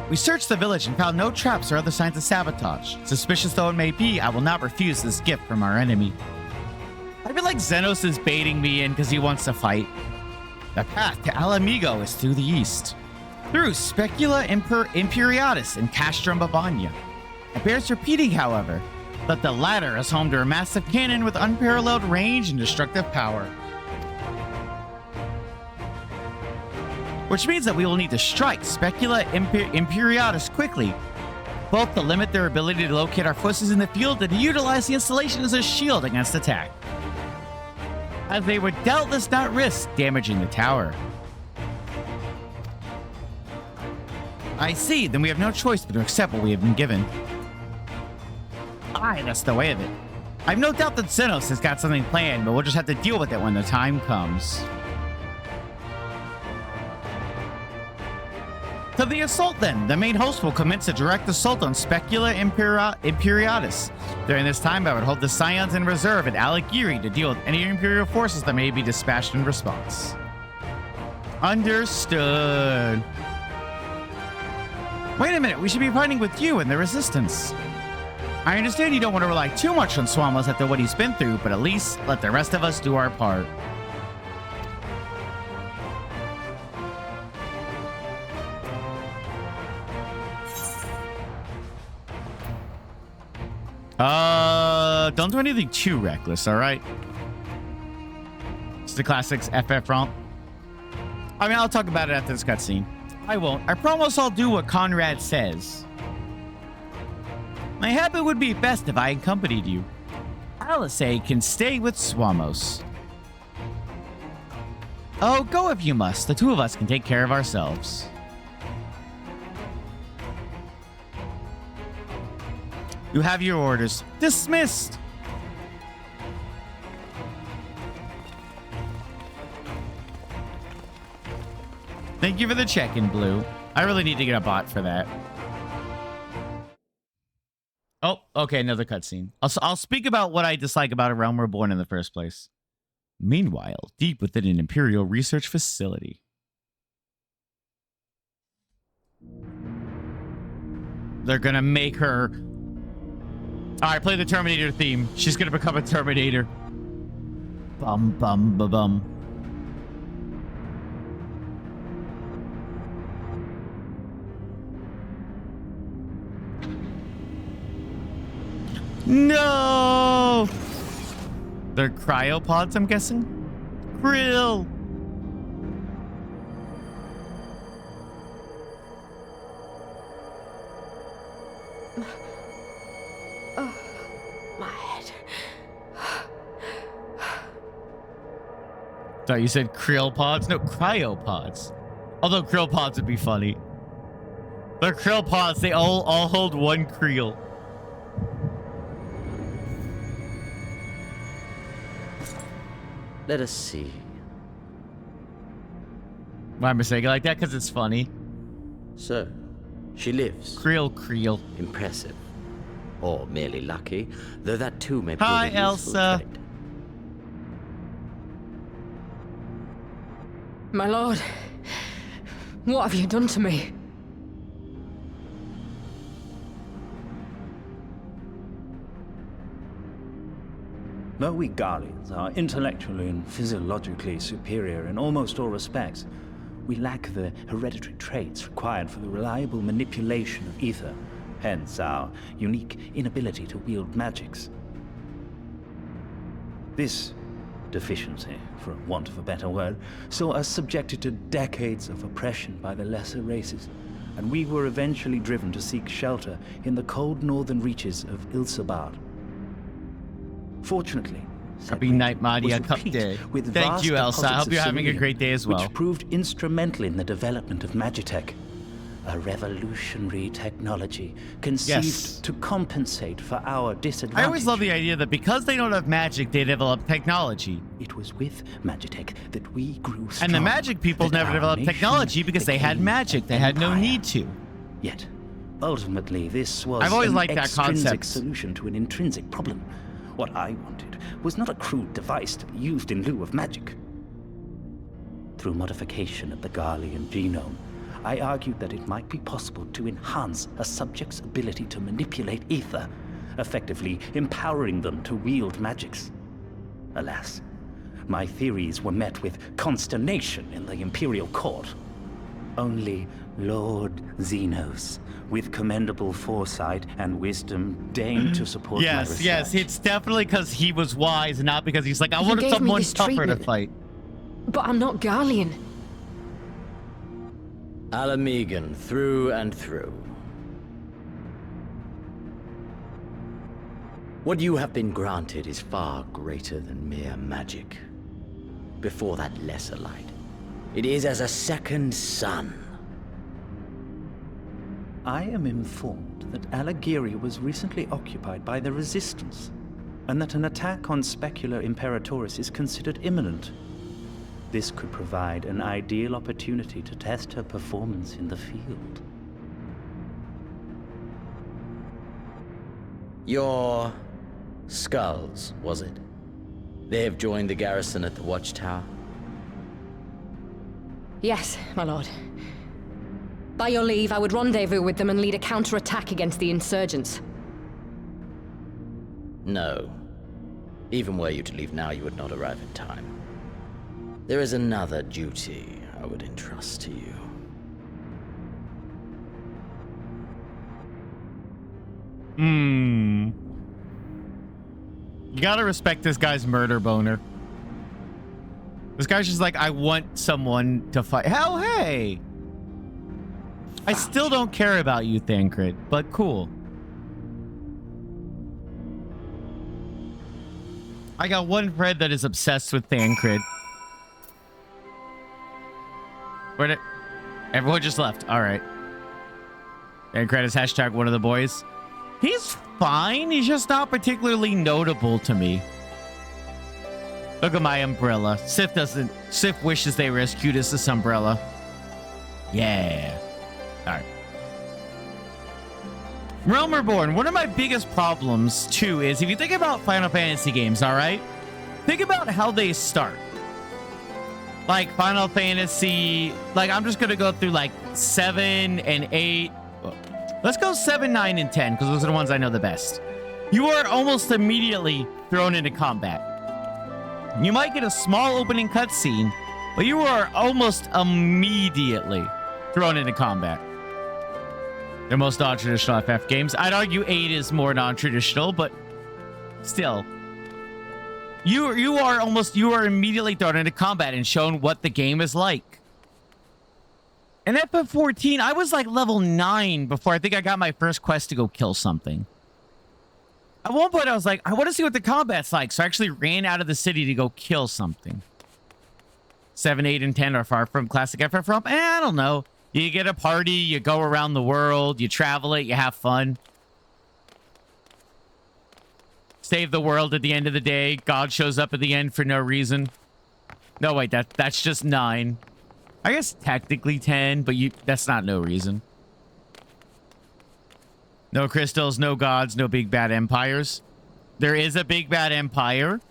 We searched the village and found no traps or other signs of sabotage. Suspicious though it may be, I will not refuse this gift from our enemy. I feel like Xenos is baiting me in because he wants to fight. The path to Alamigo is through the east. Through Specula Imperiatus and Castrum Babania. It bears repeating, however, that the latter is home to a massive cannon with unparalleled range and destructive power. Which means that we will need to strike Specula Imperiatus quickly, both to limit their ability to locate our forces in the field and to utilize the installation as a shield against attack, as they would doubtless not risk damaging the tower. I see, then we have no choice but to accept what we have been given. Aye, that's the way of it. I have no doubt that Xenos has got something planned, but we'll just have to deal with it when the time comes. To the assault then. The main host will commence a direct assault on Specula Imperiatus. During this time, I would hold the Scions in reserve at Aligiri to deal with any Imperial forces that may be dispatched in response. Understood. Wait a minute, we should be fighting with you and the Resistance. I understand you don't want to rely too much on Swamos after what he's been through, but at least let the rest of us do our part. Don't do anything too reckless, all right? It's the classics FF romp. I mean, I'll talk about it after this cutscene. I won't. I promise I'll do what Conrad says. My habit would be best if I accompanied you. Alice can stay with Swamos. Oh, go if you must. The two of us can take care of ourselves. You have your orders. Dismissed! Thank you for the check-in, Blue. I really need to get a bot for that. Oh, okay, another cutscene. I'll speak about what I dislike about A Realm Reborn in the first place. Meanwhile, deep within an Imperial research facility. They're gonna make her... Alright, play the Terminator theme. She's gonna become a Terminator. Bum, bum, ba, bum. No! They're cryopods, I'm guessing? Krill! My head. Thought you said krill pods? No, cryopods. Although krill pods would be funny. They're krill pods. They all hold one krill. Let us see. Why am I saying it like that? Because it's funny. So, she lives. Krill. Impressive. Or merely lucky, though that too may prove Hi, a useful Elsa. trait. My lord, what have you done to me? Though we Garleans are intellectually and physiologically superior in almost all respects, we lack the hereditary traits required for the reliable manipulation of ether, hence our unique inability to wield magics. This deficiency, for want of a better word, saw us subjected to decades of oppression by the lesser races, and we were eventually driven to seek shelter in the cold northern reaches of Ilsabard. Fortunately, happy night, Madia. Cup day. Thank you, Elsa. I hope you're having a great day as well. Which proved instrumental in the development of Magitech, a revolutionary technology conceived to compensate for our disadvantage. I always love the idea that because they don't have magic, they develop technology. It was with Magitech that we grew strong. And the magic people never developed technology because they had magic. They had no need to. Yet, ultimately, this was I've always an liked that extrinsic concept. solution to an intrinsic problem. What I wanted was not a crude device to be used in lieu of magic. Through modification of the Garlean genome, I argued that it might be possible to enhance a subject's ability to manipulate ether, effectively empowering them to wield magics. Alas, my theories were met with consternation in the Imperial Court. Only Lord Xenos, with commendable foresight and wisdom, deigned to support my research. Yes, it's definitely because he was wise, not because he's like, I You wanted gave me someone this tougher to treatment. fight. But I'm not Garlean. Alamegan, through and through. What you have been granted is far greater than mere magic. Before that lesser light, it is as a second sun. I am informed that Alagiri was recently occupied by the Resistance, and that an attack on Specular Imperatoris is considered imminent. This could provide an ideal opportunity to test her performance in the field. Your skulls, was it? They have joined the garrison at the Watchtower? Yes, my lord. By your leave, I would rendezvous with them and lead a counterattack against the insurgents. No. Even were you to leave now, you would not arrive in time. There is another duty I would entrust to you. You gotta respect this guy's murder boner. This guy's just like, I want someone to fight. Hell, hey! I still don't care about you, Thancred, but cool. I got one friend that is obsessed with Thancred. Where did... Everyone just left. All right. Thancred is hashtag one of the boys. He's fine. He's just not particularly notable to me. Look at my umbrella. Sif wishes they were as cute as this umbrella. Yeah. All right. Realm Reborn. One of my biggest problems, too, is if you think about Final Fantasy games, all right? Think about how they start. Like Final Fantasy... Like, I'm just going to go through, like, 7 and 8. Let's go 7, 9, and 10, because those are the ones I know the best. You are almost immediately thrown into combat. You might get a small opening cutscene, but you are almost immediately thrown into combat. They're most non-traditional FF games. I'd argue 8 is more non-traditional, but still. You are immediately thrown into combat and shown what the game is like. In FF14, I was like level 9 before I think I got my first quest to go kill something. At one point, I was like, I want to see what the combat's like, so I actually ran out of the city to go kill something. 7, 8, and 10 are far from classic FF Romp. I don't know. You get a party, you go around the world, you travel it, you have fun. Save the world at the end of the day. God shows up at the end for no reason. No, wait, that's just 9. I guess technically 10, but that's not no reason. No crystals, no gods, no big bad empires. There is a big bad empire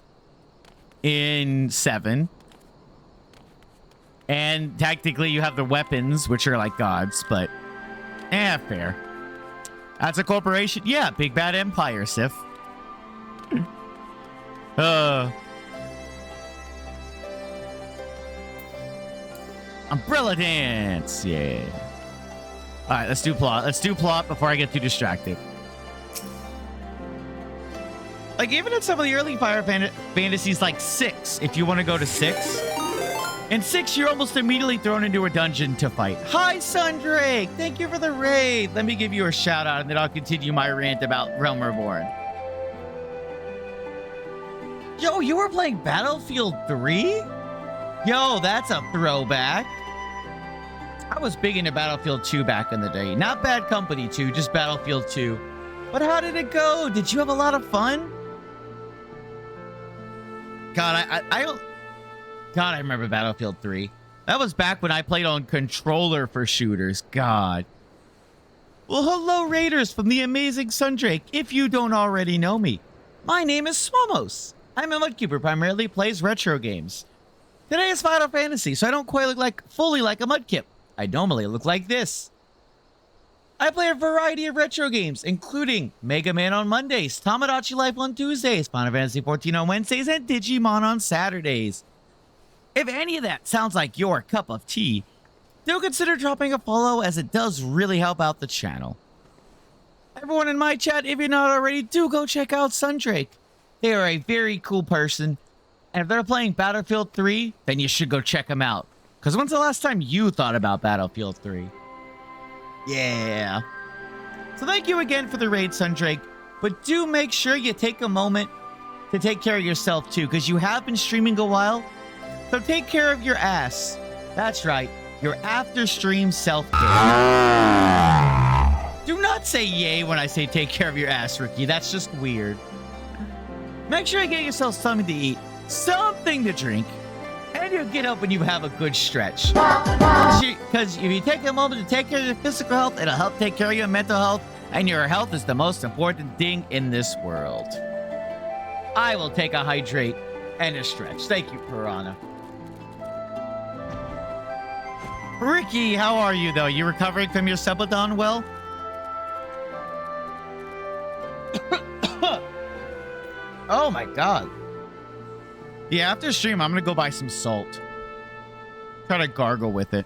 in 7. And technically you have the weapons, which are like gods, but fair. That's a corporation. Yeah, big bad empire, Sif. Umbrella dance. Yeah. All right, let's do plot. Let's do plot before I get too distracted. Like, even in some of the early Fire Fantasies, like 6, if you want to go to 6. In 6, you're almost immediately thrown into a dungeon to fight. Hi, Sundrake! Thank you for the raid. Let me give you a shout out, and then I'll continue my rant about Realm Reborn. Yo, you were playing Battlefield 3? Yo, that's a throwback. I was big into Battlefield 2 back in the day. Not Bad Company 2, just Battlefield 2. But how did it go? Did you have a lot of fun? God, I remember Battlefield 3. That was back when I played on controller for shooters. God. Well, hello, Raiders from the amazing Sundrake. If you don't already know me, my name is Swamos. I'm a mudkeeper, primarily plays retro games. Today is Final Fantasy, so I don't quite look fully like a mudkip. I normally look like this. I play a variety of retro games, including Mega Man on Mondays, Tamagotchi Life on Tuesdays, Final Fantasy XIV on Wednesdays, and Digimon on Saturdays. If any of that sounds like your cup of tea, do consider dropping a follow, as it does really help out the channel. Everyone in my chat, if you're not already, do go check out Sundrake. They are a very cool person, and if they're playing Battlefield 3, then you should go check them out. Because when's the last time you thought about Battlefield 3? Yeah. So thank you again for the raid, Sundrake. But do make sure you take a moment to take care of yourself too, because you have been streaming a while. So take care of your ass. That's right, your after stream self-care. Do not say yay when I say take care of your ass, Ricky. That's just weird. Make sure you get yourself something to eat, something to drink, and you get up when you have a good stretch. Because if you take a moment to take care of your physical health, it'll help take care of your mental health, and your health is the most important thing in this world. I will take a hydrate and a stretch. Thank you, Piranha. Ricky, how are you, though? You recovering from your Celadon well? Oh, my God. Yeah, after stream, I'm going to go buy some salt. Try to gargle with it.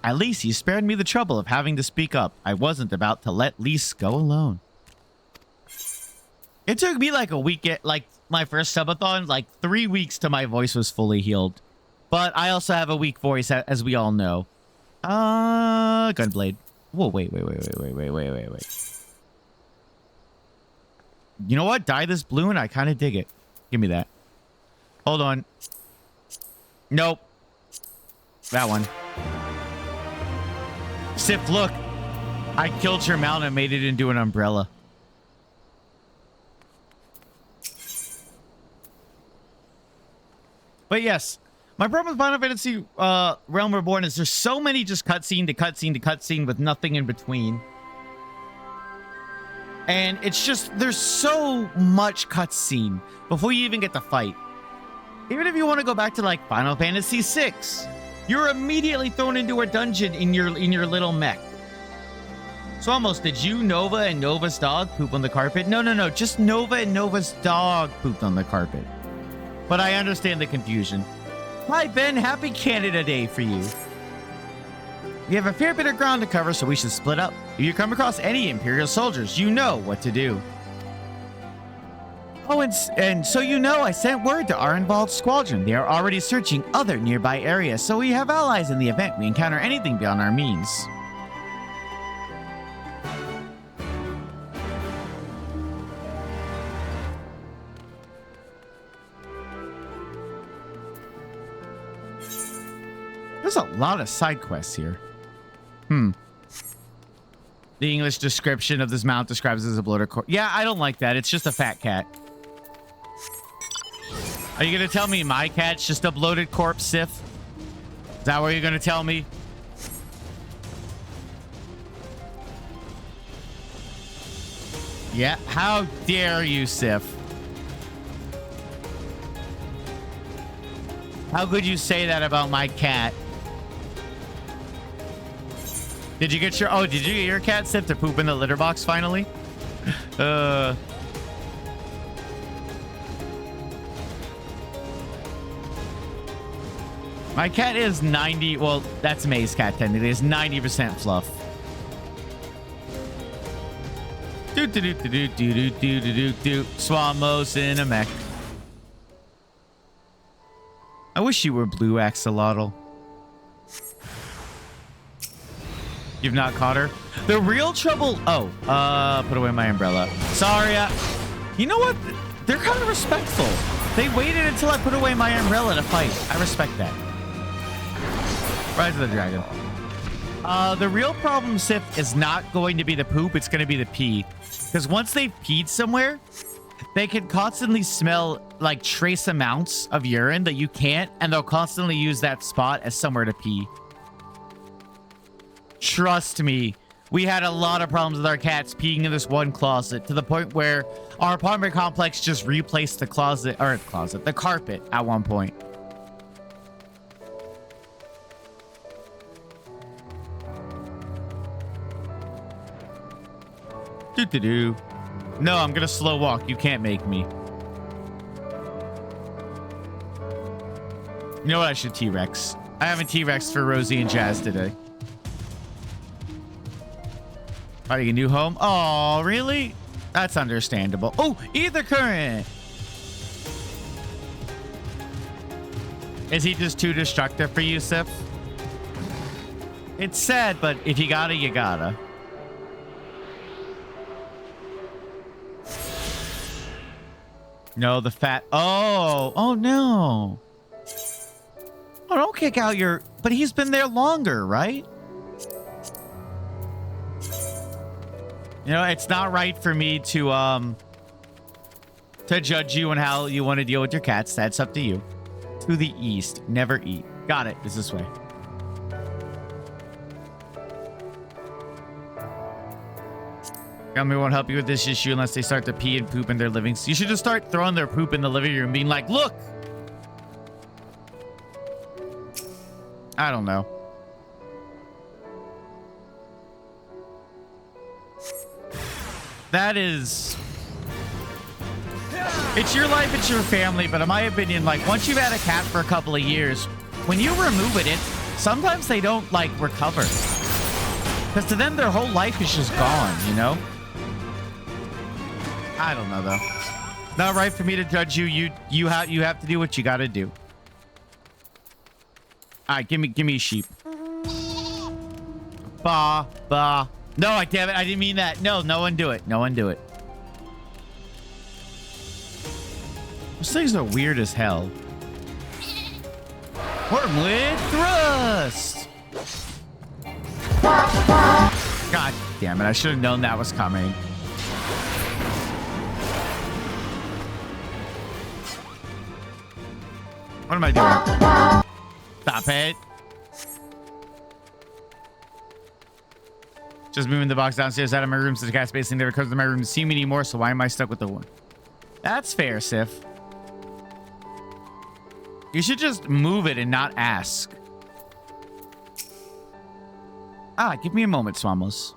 At least you spared me the trouble of having to speak up. I wasn't about to let Lise go alone. It took me like a week, like my first subathon, like 3 weeks till my voice was fully healed. But I also have a weak voice, as we all know. Gunblade. Whoa, wait. You know what? Dye this blue and I kind of dig it. Give me that. Hold on. Nope. That one. Sif, look. I killed your mount and made it into an umbrella. But yes, my problem with Final Fantasy Realm Reborn is there's so many just cutscene to cutscene to cutscene with nothing in between. And it's just, there's so much cutscene before you even get to fight. Even if you want to go back to like Final Fantasy VI, you're immediately thrown into a dungeon in your little mech. So almost, did you, Nova, and Nova's dog poop on the carpet? No. Just Nova and Nova's dog pooped on the carpet. But I understand the confusion. Hi, Ben. Happy Canada Day for you. We have a fair bit of ground to cover, so we should split up. If you come across any Imperial soldiers, you know what to do. Oh, and so you know, I sent word to our involved squadron. They are already searching other nearby areas, so we have allies in the event we encounter anything beyond our means. There's a lot of side quests here. The English description of this mount describes it as a bloated corpse. Yeah, I don't like that. It's just a fat cat. Are you going to tell me my cat's just a bloated corpse, Sif? Is that what you're going to tell me? Yeah, how dare you, Sif? How could you say that about my cat? Did you get your... Oh, did you get your cat Sif to poop in the litter box finally? My cat is 90... Well, that's May's cat technically. It's 90% fluff. Do-do-do-do-do-do-do-do-do-do. Swamos in a mech. I wish you were blue, Axolotl. You've not caught her? The real trouble... Oh, put away my umbrella. Sorry, you know what? They're kind of respectful. They waited until I put away my umbrella to fight. I respect that. Rise of the Dragon. The real problem, Sif, is not going to be the poop. It's going to be the pee. Because once they've peed somewhere, they can constantly smell, like, trace amounts of urine that you can't, and they'll constantly use that spot as somewhere to pee. Trust me, we had a lot of problems with our cats peeing in this one closet, to the point where our apartment complex just replaced the the carpet at one point. Do-do-do. No, I'm gonna slow walk. You can't make me. You know what? I should T-Rex. I haven't T-Rex for Rosie and Jazz today. Finding a new home? Oh, really? That's understandable. Oh, ether current. Is he just too destructive for you, Sif? It's sad, but if you gotta, you gotta. No, the fat... Oh no. Oh, don't kick out your... But he's been there longer, right? You know, it's not right for me to judge you on how you want to deal with your cats. That's up to you. To the east. Never eat. Got it. It's this way. Family won't help you with this issue unless they start to pee and poop in their living. So you should just start throwing their poop in the living room, being like, look! I don't know. That is... It's your life, it's your family, but in my opinion, like, once you've had a cat for a couple of years, when you remove it, sometimes they don't, like, recover. Because to them, their whole life is just gone, you know? I don't know, though. Not right for me to judge you. You have to do what you gotta do. All right, give me a sheep. Bah. No, damn it, I didn't mean that. No one do it. No one do it. Those things are weird as hell. Wormwood thrust. God damn it, I should have known that was coming. What am I doing? Stop it. Just moving the box downstairs out of my room so the cat spacing never comes to my room to see me anymore, so why am I stuck with the one? That's fair, Sif. You should just move it and not ask. Give me a moment, Swamos.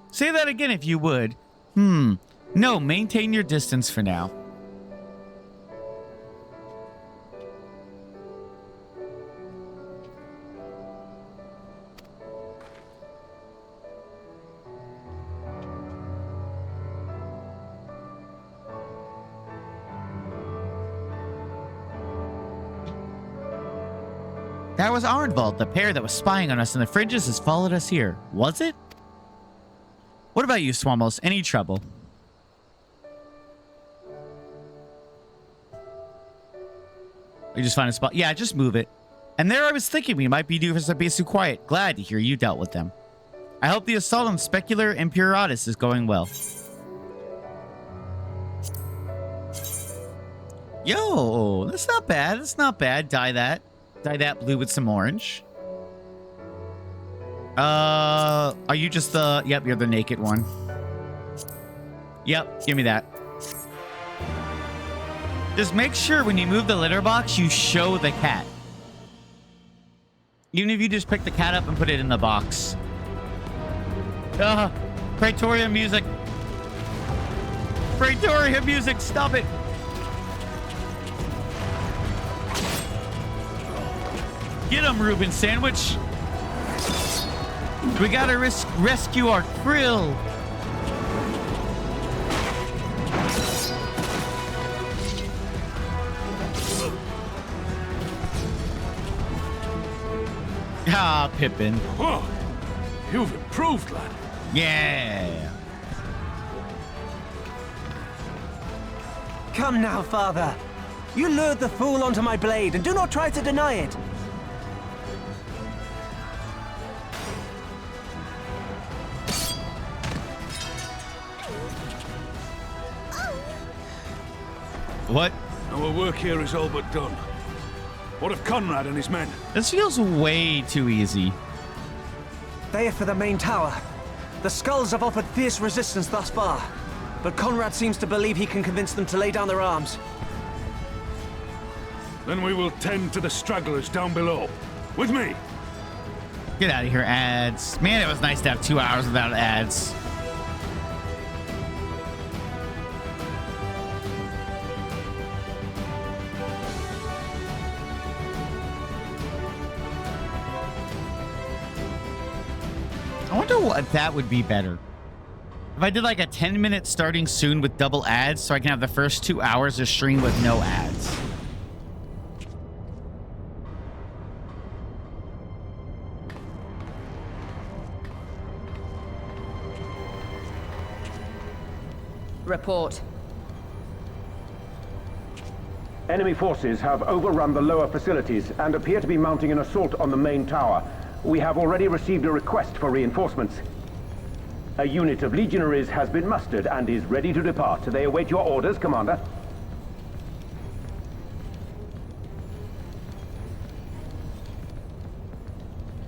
Say that again if you would. No, maintain your distance for now. That was Arnvald, the pair that was spying on us in the fringes has followed us here. Was it? What about you, Swamos? Any trouble? You just find a spot. Yeah, just move it. And there I was thinking we might be due for some peace and quiet. Glad to hear you dealt with them. I hope the assault on Specular Imperatus is going well. Yo, that's not bad. That's not bad. Dye that. Dye that blue with some orange. Are you just the... Yep, you're the naked one. Yep, give me that. Just make sure when you move the litter box, you show the cat. Even if you just pick the cat up and put it in the box. Praetorian music. Praetorian music, stop it. Get him, Reuben Sandwich. We gotta rescue our krill. Ah, Pippin. Whoa, you've improved, lad. Yeah. Come now, father. You lured the fool onto my blade, and do not try to deny it. What? Our work here is all but done. What of Conrad and his men? This feels way too easy. They are for the main tower. The skulls have offered fierce resistance thus far, but Conrad seems to believe he can convince them to lay down their arms. Then we will tend to the stragglers down below. With me. Get out of here, ads. Man, it was nice to have 2 hours without ads. I wonder what that would be better. If I did like a 10-minute starting soon with double ads so I can have the first 2 hours of stream with no ads. Report. Enemy forces have overrun the lower facilities and appear to be mounting an assault on the main tower. We have already received a request for reinforcements. A unit of legionaries has been mustered and is ready to depart. They await your orders, Commander.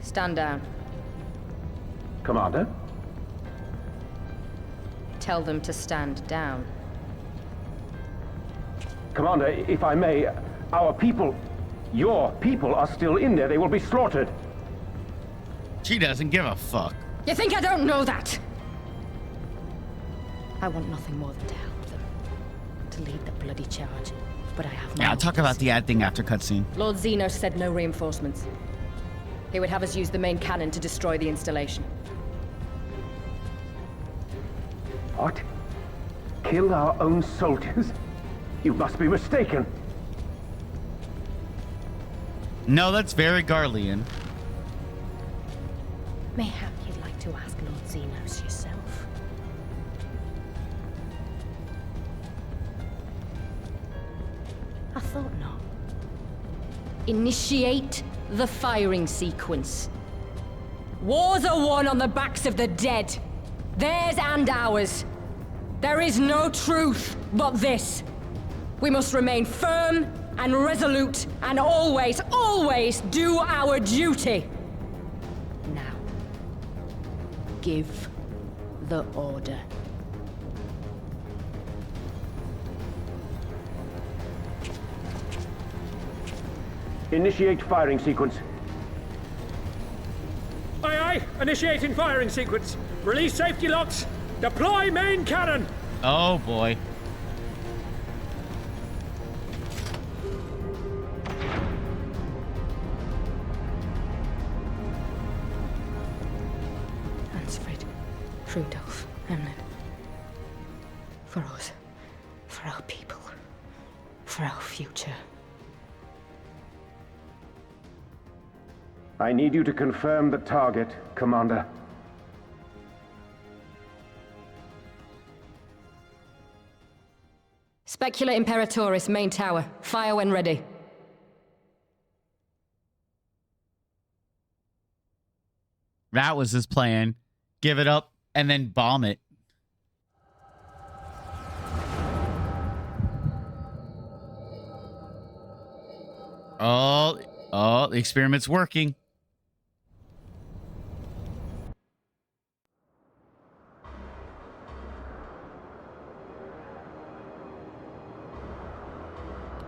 Stand down. Commander? Tell them to stand down. Commander, if I may, our people, your people are still in there. They will be slaughtered. She doesn't give a fuck. You think I don't know that? I want nothing more than to help them. To lead the bloody charge. But I have Yeah, I'll talk about the ad thing after cutscene. Lord Zeno said no reinforcements. He would have us use the main cannon to destroy the installation. What? Kill our own soldiers? You must be mistaken. No, that's very Garlean. Mayhap you'd like to ask Lord Zenos yourself. I thought not. Initiate the firing sequence. Wars are won on the backs of the dead. Theirs and ours. There is no truth but this. We must remain firm and resolute and always, always do our duty. Now, give the order. Initiate firing sequence. Aye, aye. Initiating firing sequence. Release safety locks. Deploy main cannon. Oh boy. Hansfred, Rudolph, Emlyn. For us. For our people. For our future. I need you to confirm the target, Commander. Specula Imperatoris, main tower. Fire when ready. That was his plan. Give it up and then bomb it. Oh, the experiment's working.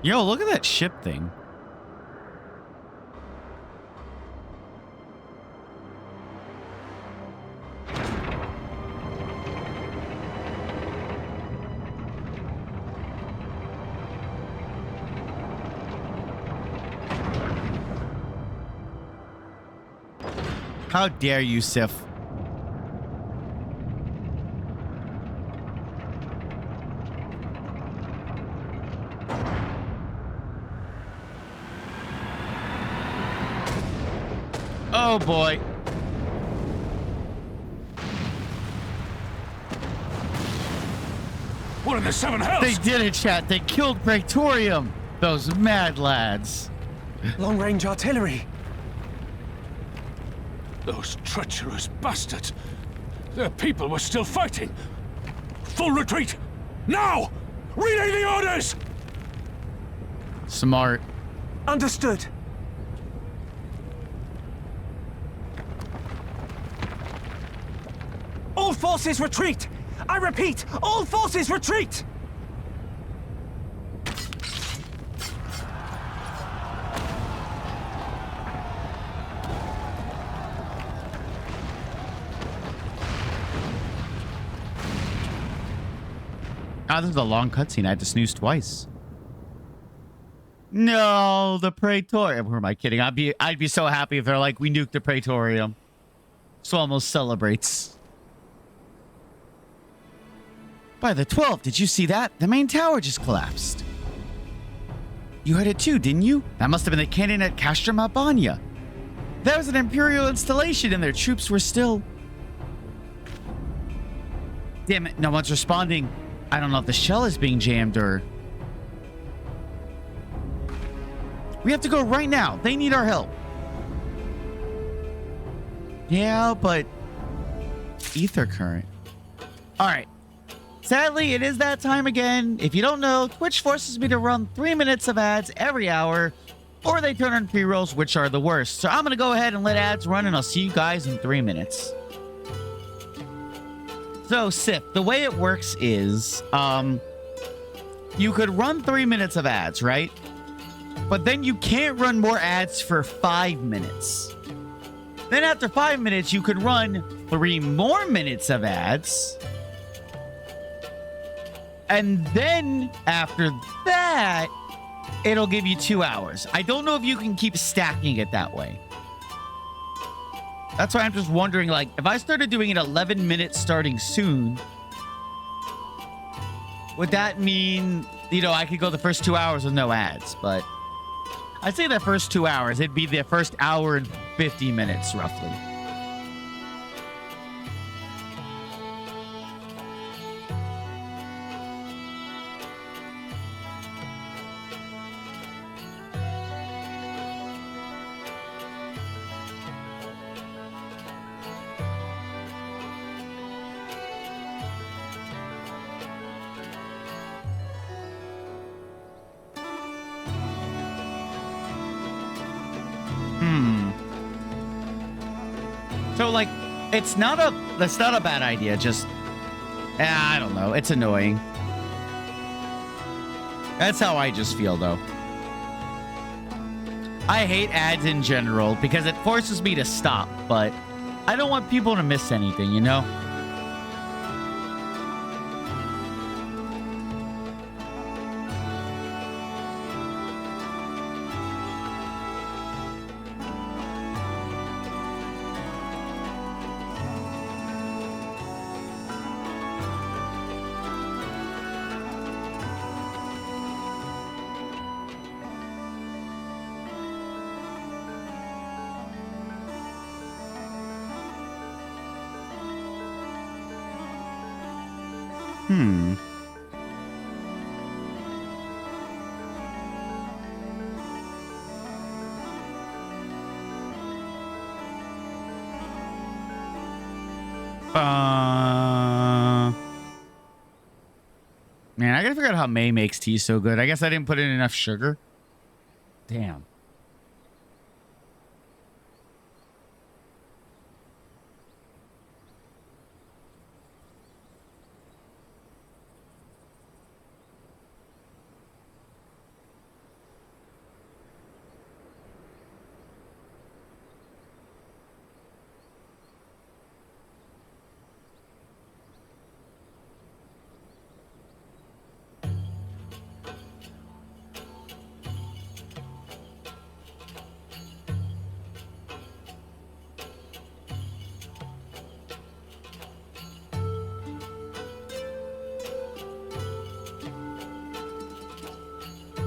Yo, look at that ship thing. How dare you, Sif? Oh boy. What in the seven hells? They did it, chat. They killed Praetorium. Those mad lads. Long-range artillery. Those treacherous bastards. Their people were still fighting. Full retreat. Now! Relay the orders! Smart. Understood. All forces retreat! I repeat, all forces retreat! Ah, this is a long cutscene. I had to snooze twice. No, the Praetorium. Who am I kidding? I'd be so happy if they're like, we nuked the Praetorium. So almost celebrates. By the 12th, did you see that? The main tower just collapsed. You heard it too, didn't you? That must have been the cannon at Castrum Albania. That was an Imperial installation and their troops were still... Damn it, no one's responding. I don't know if the shell is being jammed or... We have to go right now. They need our help. Yeah, but... Ether current. Alright. Sadly, it is that time again. If you don't know, Twitch forces me to run 3 minutes of ads every hour, or they turn on pre-rolls, which are the worst. So I'm going to go ahead and let ads run, and I'll see you guys in 3 minutes. So, Sif, the way it works is, you could run 3 minutes of ads, right? But then you can't run more ads for 5 minutes. Then after 5 minutes, you could run 3 more minutes of ads. And then after that, it'll give you 2 hours. I don't know if you can keep stacking it that way. That's why I'm just wondering, like, if I started doing it 11 minutes starting soon, would that mean, you know, I could go the first 2 hours with no ads? But I'd say the first 2 hours. It'd be the first hour and 50 minutes, roughly. So, like, that's not a bad idea. Just, I don't know. It's annoying. That's how I just feel, though. I hate ads in general because it forces me to stop, but I don't want people to miss anything, you know? Man, I gotta figure out how May makes tea so good. I guess I didn't put in enough sugar. Damn.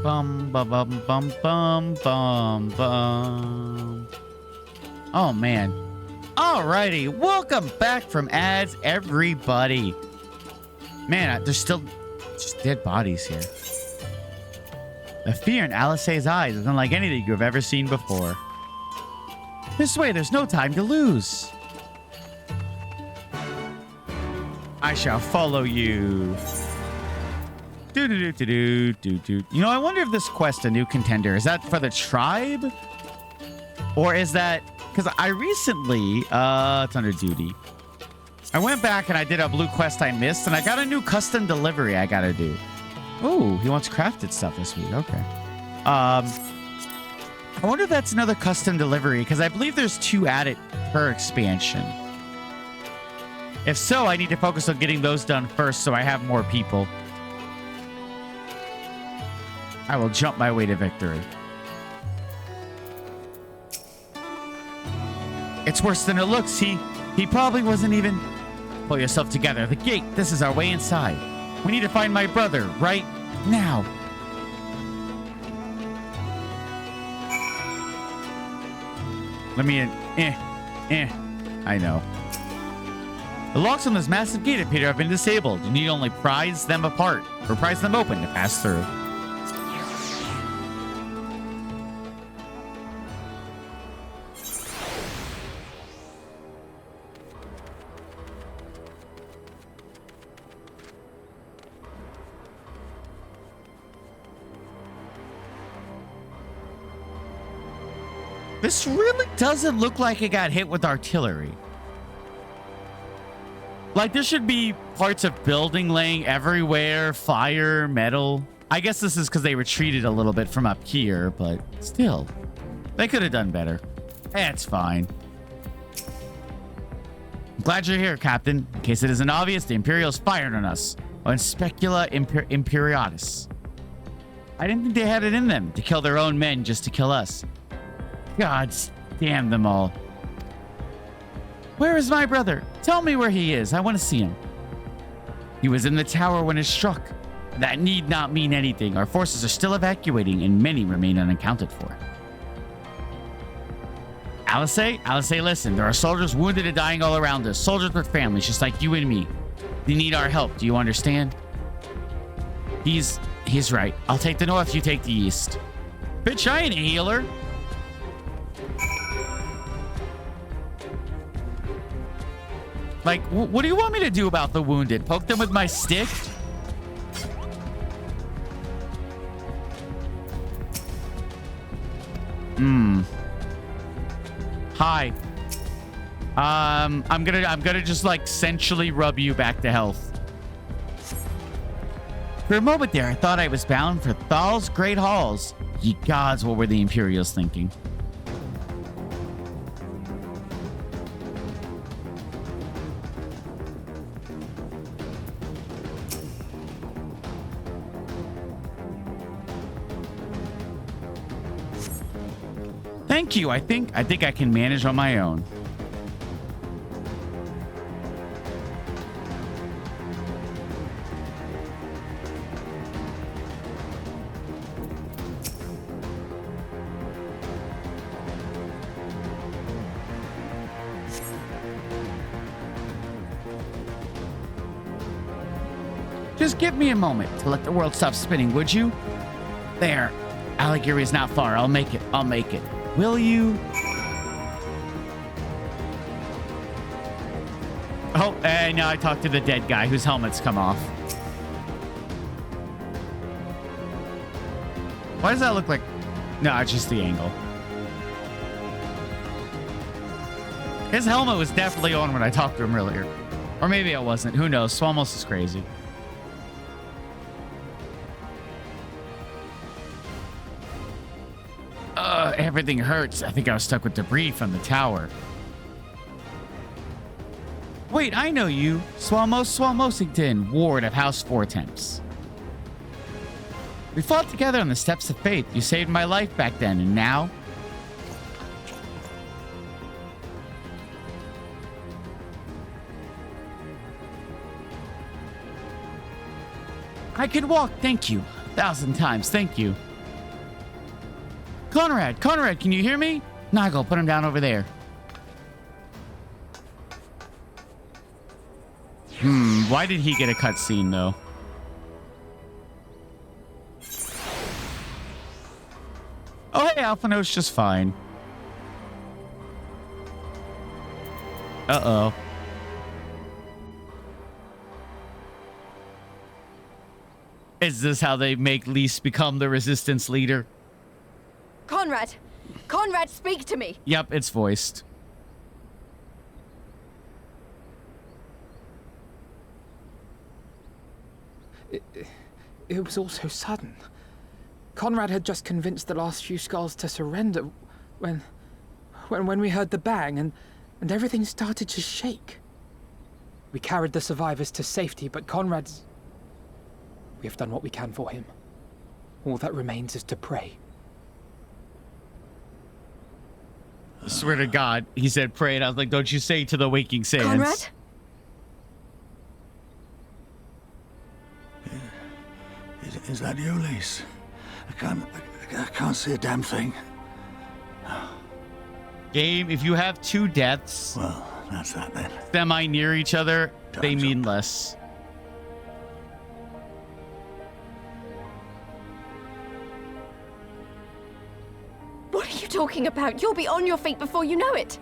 Bum bum bum bum bum bum bum. Oh man. Alrighty, welcome back from ads, everybody. Man, there's still just dead bodies here. The fear in Alice's eyes is unlike anything you've ever seen before. This way, there's no time to lose. I shall follow you. You know, I wonder if this quest a new contender. Is that for the tribe? Or is that... Because I recently... it's under duty. I went back and I did a blue quest I missed, and I got a new custom delivery I gotta do. Oh, he wants crafted stuff this week. Okay. I wonder if that's another custom delivery, because I believe there's 2 added per expansion. If so, I need to focus on getting those done first so I have more people. I will jump my way to victory. It's worse than it looks. He probably wasn't even... Pull yourself together. The gate. This is our way inside. We need to find my brother right now. Let me in. I know. The locks on this massive gate appear to have been disabled. You need only prise them apart or prise them open to pass through. This really doesn't look like it got hit with artillery. Like, there should be parts of building laying everywhere, fire, metal. I guess this is because they retreated a little bit from up here, but still. They could have done better. It's fine. I'm glad you're here, Captain. In case it isn't obvious, the Imperials fired on us. On Specula Imperialis. I didn't think they had it in them to kill their own men just to kill us. God damn them all. Where is my brother? Tell me where he is. I want to see him. He was in the tower when it struck. That need not mean anything. Our forces are still evacuating and many remain unaccounted for. Alice, listen. There are soldiers wounded and dying all around us. Soldiers with families just like you and me. They need our help. Do you understand? He's right. I'll take the north, you take the east. Bitch, I ain't a healer. Like, what do you want me to do about the wounded? Poke them with my stick? Hi. I'm gonna just like sensually rub you back to health. For a moment there, I thought I was bound for Thal's great halls. Ye gods, what were the Imperials thinking? Thank you. I think I can manage on my own. Just give me a moment to let the world stop spinning, would you? There. Alighieri is not far. I'll make it. I'll make it. Will you? Oh, and now I talked to the dead guy whose helmet's come off. Why does that look like... No, it's just the angle. His helmet was definitely on when I talked to him earlier. Or maybe it wasn't. Who knows? Swamos is crazy. Everything hurts. I think I was stuck with debris from the tower. Wait, I know you. Swamosington, ward of House Four Temps. We fought together on the steps of faith. You saved my life back then, and now... I can walk, thank you. 1,000 times, thank you. Conrad, can you hear me? Nigel, put him down over there. Why did he get a cutscene though? Oh, hey, Alphino's just fine. Uh-oh. Is this how they make Lise become the resistance leader? Conrad! Conrad, speak to me! Yep, it's voiced. It was all so sudden. Conrad had just convinced the last few skulls to surrender when we heard the bang and everything started to shake. We carried the survivors to safety, but Conrad's... We have done what we can for him. All that remains is to pray. I swear to God, he said pray, and I was like, don't you say to the waking sands. Conrad? Is that you, Lise? I can't see a damn thing. Game, if you have two deaths, well, that's that then. Semi near each other, they mean less. What are you talking about? You'll be on your feet before you know it.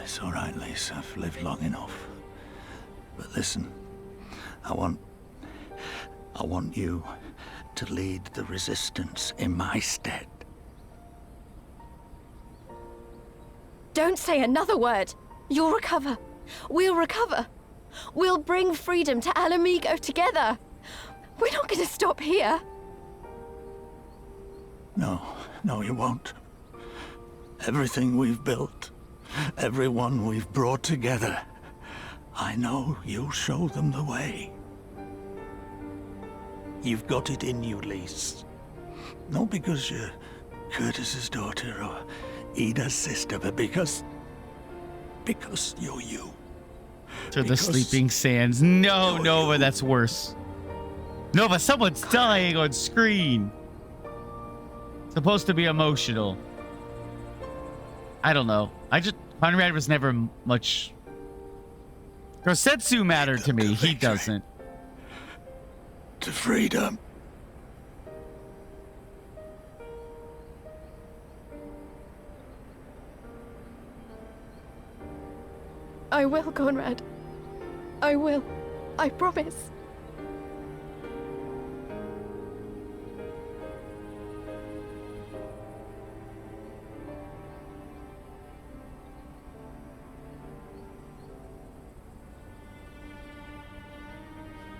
It's all right, Lise. I've lived long enough. But listen, I want you to lead the resistance in my stead. Don't say another word. You'll recover. We'll recover. We'll bring freedom to Alamigo together. We're not going to stop here. No, you won't. Everything we've built, everyone we've brought together, I know you'll show them the way. You've got it in you, Lise. Not because you're Curtis's daughter or Ida's sister, but because you're you. To the sleeping sands. No, Nova, that's worse. Nova, someone's dying on screen. Supposed to be emotional. I don't know. Conrad was never much. Grosetsu mattered to me. He doesn't. To freedom. I will, Conrad. I will. I promise.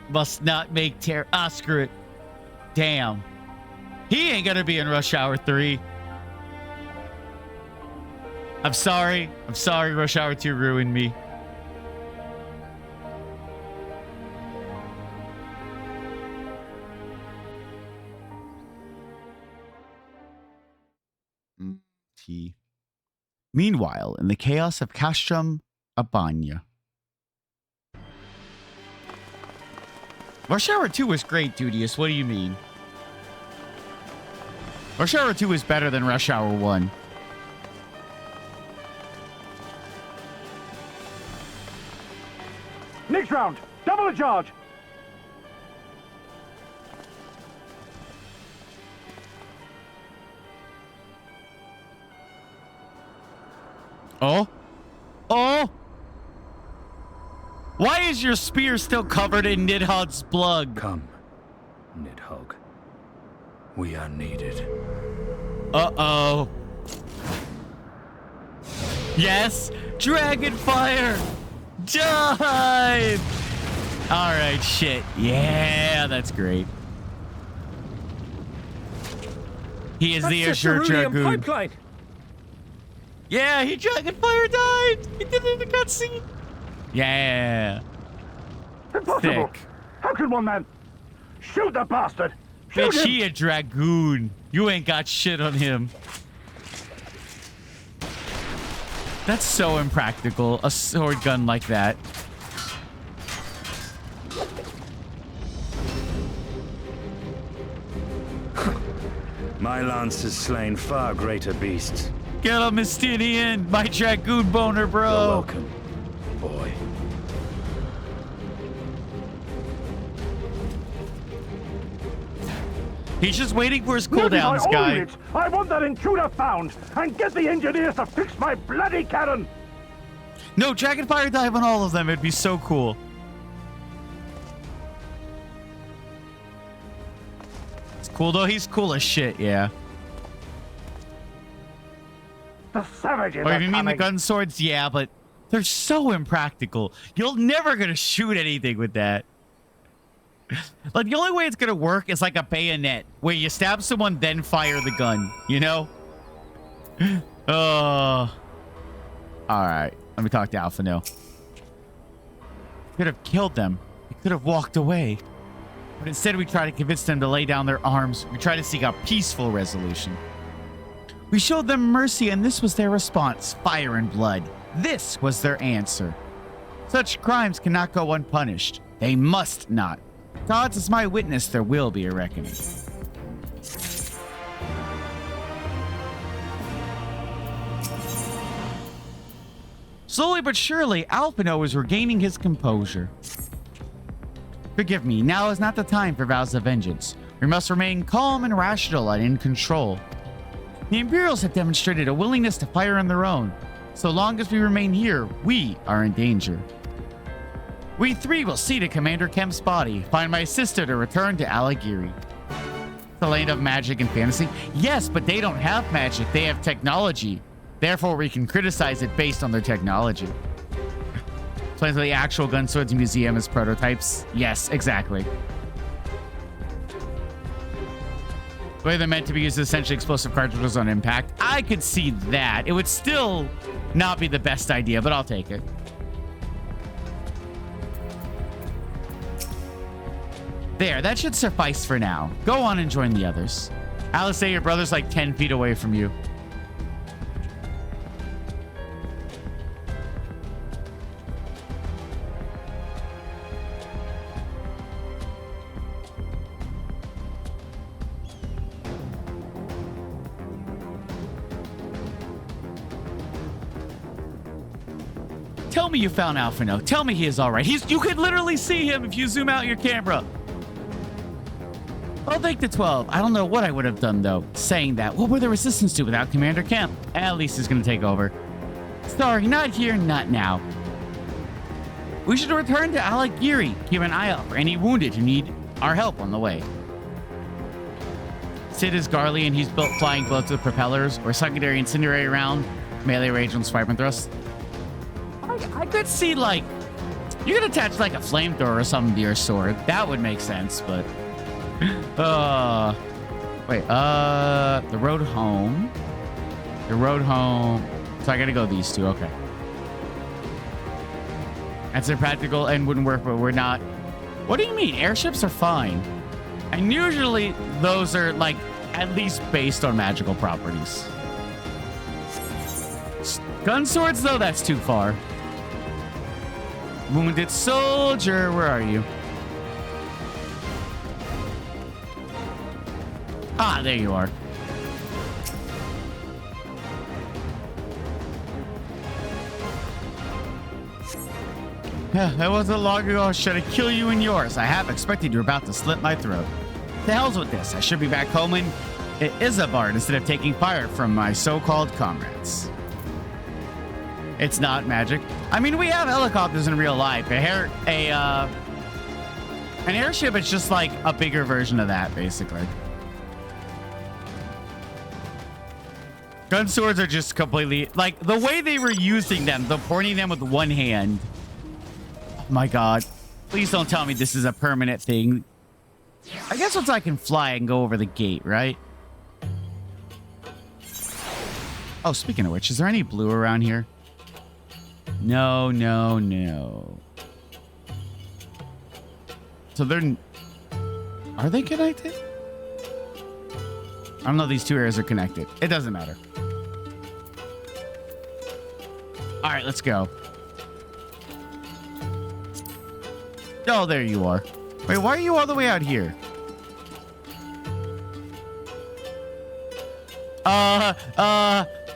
Must not make screw it. Damn. He ain't gonna be in Rush Hour 3. I'm sorry. Rush Hour 2 ruined me. Meanwhile, in the chaos of Castrum, Abanya. Rush Hour 2 was great, Dudious. What do you mean? Rush Hour 2 is better than Rush Hour 1. Next round, double the charge. Oh? Oh? Why is your spear still covered in Nidhogg's blood? Come, Nidhogg. We are needed. Uh-oh. Yes! Dragonfire! Dive! Alright, shit. Yeah, that's great. He is the Azure Dragoon. Pipeline. Yeah, he Dragonfire died! He did it in the cutscene! Yeah. Impossible! Sick. How could one man shoot the bastard? Shoot Bitch, him! he a Dragoon. You ain't got shit on him. That's so impractical. A sword gun like that. My lance has slain far greater beasts. Get him, Mystinian! My dragoon boner, bro! You're welcome, boy. He's just waiting for his cooldowns, guy. I want that intruder found, and get the engineers to fix my bloody cannon! No, Dragonfire dive on all of them. It'd be so cool. It's cool, though. He's cool as shit, yeah. The savages Or are if you mean the coming. gun swords, yeah, but they're so impractical. You're never gonna shoot anything with that. Like, the only way it's gonna work is like a bayonet, where you stab someone, then fire the gun, you know? Oh. Alright, let me talk to Alpha now. Could have killed them. He could have walked away. But instead we try to convince them to lay down their arms. We try to seek a peaceful resolution. We showed them mercy, and this was their response. Fire and blood. This was their answer. Such crimes cannot go unpunished. They must not. Gods is my witness, there will be a reckoning. Slowly but surely, Alphino is regaining his composure. Forgive me, now is not the time for vows of vengeance. We must remain calm and rational and in control. The Imperials have demonstrated a willingness to fire on their own. So long as we remain here, we are in danger. We three will see to Commander Kemp's body, find my sister to return to Alagiri. The land of magic and fantasy? Yes, but they don't have magic, they have technology. Therefore, we can criticize it based on their technology. Plans of the actual gun swords museum as prototypes? Yes, exactly. The way they're meant to be used as essentially explosive cartridges on impact. I could see that. It would still not be the best idea, but I'll take it. There, that should suffice for now. Go on and join the others. Alice, say your brother's like 10 feet away from you. Tell me you found Alphino. Tell me he is all right. You could literally see him if you zoom out your camera. I'll thank the 12. I don't know what I would have done, though. Saying that, what would the Resistance do without Commander Kemp? At least he's going to take over. Sorry, not here, not now. We should return to Alagiri. Keep an eye out for any wounded who need our help on the way. Sid is Garly, and he's built flying bullets with propellers, or secondary incendiary round, melee range on swipe and thrust. I could see, like, you could attach, like, a flamethrower or something to your sword. That would make sense, but... wait, the road home. The road home. So I gotta go these two, okay. That's impractical and wouldn't work, but we're not... What do you mean? Airships are fine. And usually, those are, like, at least based on magical properties. Gun swords, though, that's too far. Wounded soldier, where are you? Ah, there you are. That wasn't long ago. Should I kill you and yours? I have expected you're about to slit my throat. The hell's with this? I should be back home in Isabard instead of taking fire from my so-called comrades. It's not magic. I mean, we have helicopters in real life. An airship is just like a bigger version of that, basically. Gun swords are just completely... Like, the way they were using them, the pointing them with one hand. Oh my god. Please don't tell me this is a permanent thing. I guess once I can fly, I can go over the gate, right? Oh, speaking of which, is there any blue around here? No, no, no. So they're... Are they connected? I don't know if these two areas are connected. It doesn't matter. All right, let's go. Oh, there you are. Wait, why are you all the way out here?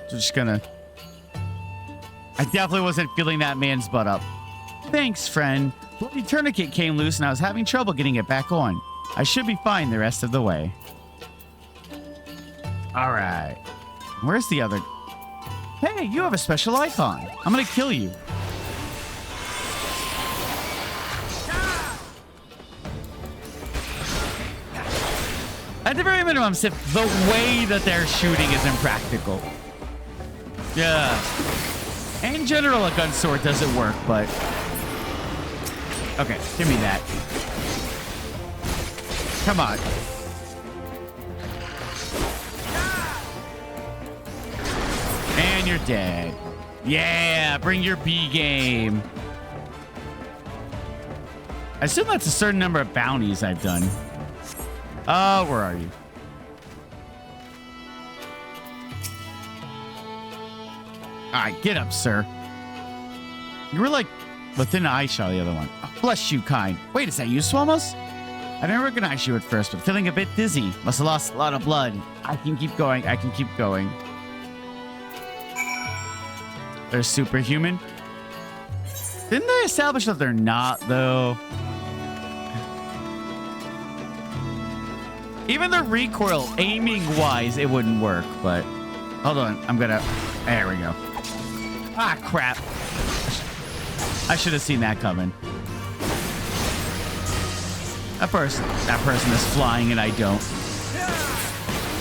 Just gonna... I definitely wasn't feeling that man's butt up. Thanks, friend. Bloody tourniquet came loose and I was having trouble getting it back on. I should be fine the rest of the way. All right. Where's the other... Hey, you have a special icon. I'm gonna kill you. At the very minimum, Sif, the way that they're shooting is impractical. Yeah. In general, a gun sword doesn't work, but... Okay, give me that. Come on. And you're dead. Yeah, bring your B game. I assume that's a certain number of bounties I've done. Where are you? All right, get up, sir. You were like within eye shot the other one. Oh, bless you, kind. Wait, is that you, Swamos? I didn't recognize you at first, but feeling a bit dizzy. Must have lost a lot of blood. I can keep going. I can keep going. They're superhuman. Didn't they establish that they're not, though? Even the recoil, aiming-wise, it wouldn't work, but... Hold on, I'm gonna... There we go. Ah, crap. I should have seen that coming. That person is flying and I don't.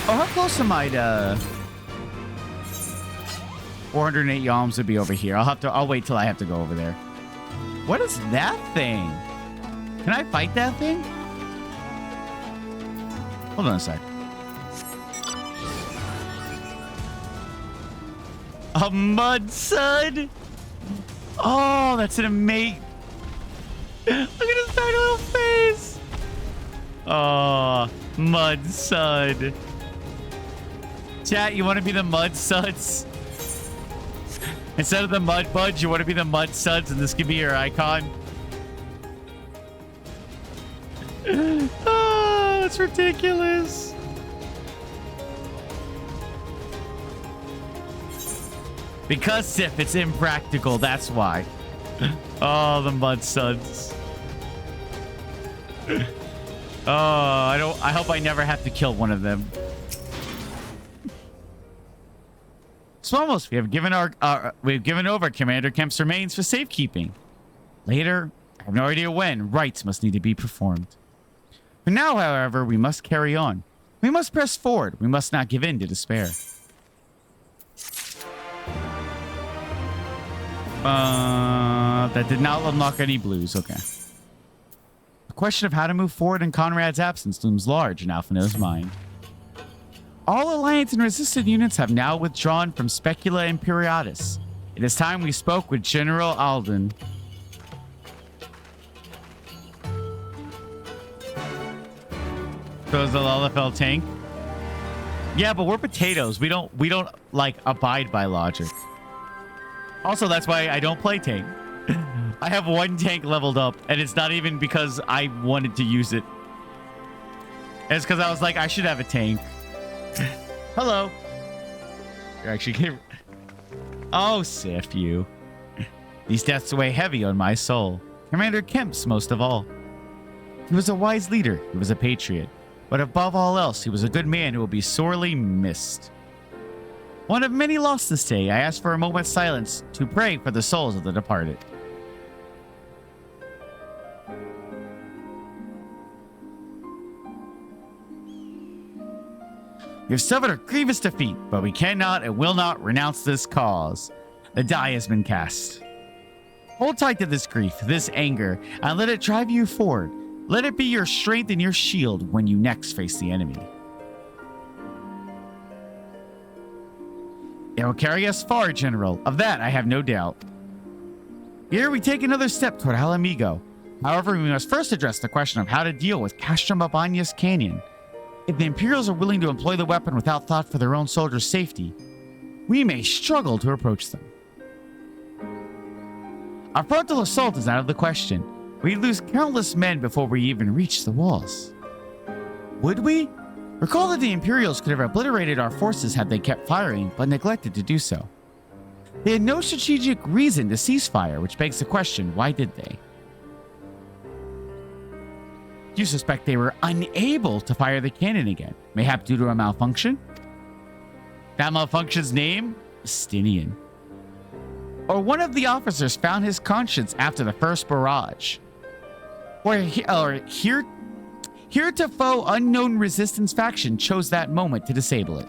Oh, how close am I to... 408 yalms would be over here. I'll wait till I have to go over there. What is that thing? Can I fight that thing? Hold on a sec. A mud sud? Oh, that's an amazing... Look at his tiny little face. Oh, mud sud. Chat, you want to be the mud suds? Instead of the mud buds, you want to be the mud suds and this could be your icon? Oh, that's ridiculous. Because Sif, it's impractical, that's why. Oh, the mud suds. Oh, I hope I never have to kill one of them. Swamos, we've given over Commander Kemp's remains for safekeeping. Later, I have no idea when, rites must need to be performed. For now, however, we must carry on. We must press forward. We must not give in to despair. That did not unlock any blues. Okay. The question of how to move forward in Conrad's absence looms large in Alphinaud's mind. All Alliance and Resistance units have now withdrawn from Specula Imperiatus. It is time we spoke with General Alden. So is the Lalafell tank? Yeah, but we're potatoes. We don't like abide by logic. Also, that's why I don't play tank. I have one tank leveled up, and it's not even because I wanted to use it. It's because I was like, I should have a tank. Hello. You're actually... Oh, Sif, you. These deaths weigh heavy on my soul. Commander Kemp's most of all. He was a wise leader. He was a patriot. But above all else, he was a good man who will be sorely missed. One of many lost this day, I ask for a moment's silence to pray for the souls of the departed. You have suffered a grievous defeat, but we cannot and will not renounce this cause. The die has been cast. Hold tight to this grief, this anger, and let it drive you forward. Let it be your strength and your shield when you next face the enemy. It will carry us far, General. Of that, I have no doubt. Here we take another step toward Alamigo. However, we must first address the question of how to deal with Castrum Abanias Canyon. If the Imperials are willing to employ the weapon without thought for their own soldiers' safety, we may struggle to approach them. Our frontal assault is out of the question. We'd lose countless men before we even reach the walls. Would we? Recall that the Imperials could have obliterated our forces had they kept firing, but neglected to do so. They had no strategic reason to cease fire, which begs the question, why did they? You suspect they were unable to fire the cannon again, mayhap due to a malfunction? That malfunction's name? Stinian. Or one of the officers found his conscience after the first barrage. Or heretofore unknown resistance faction chose that moment to disable it.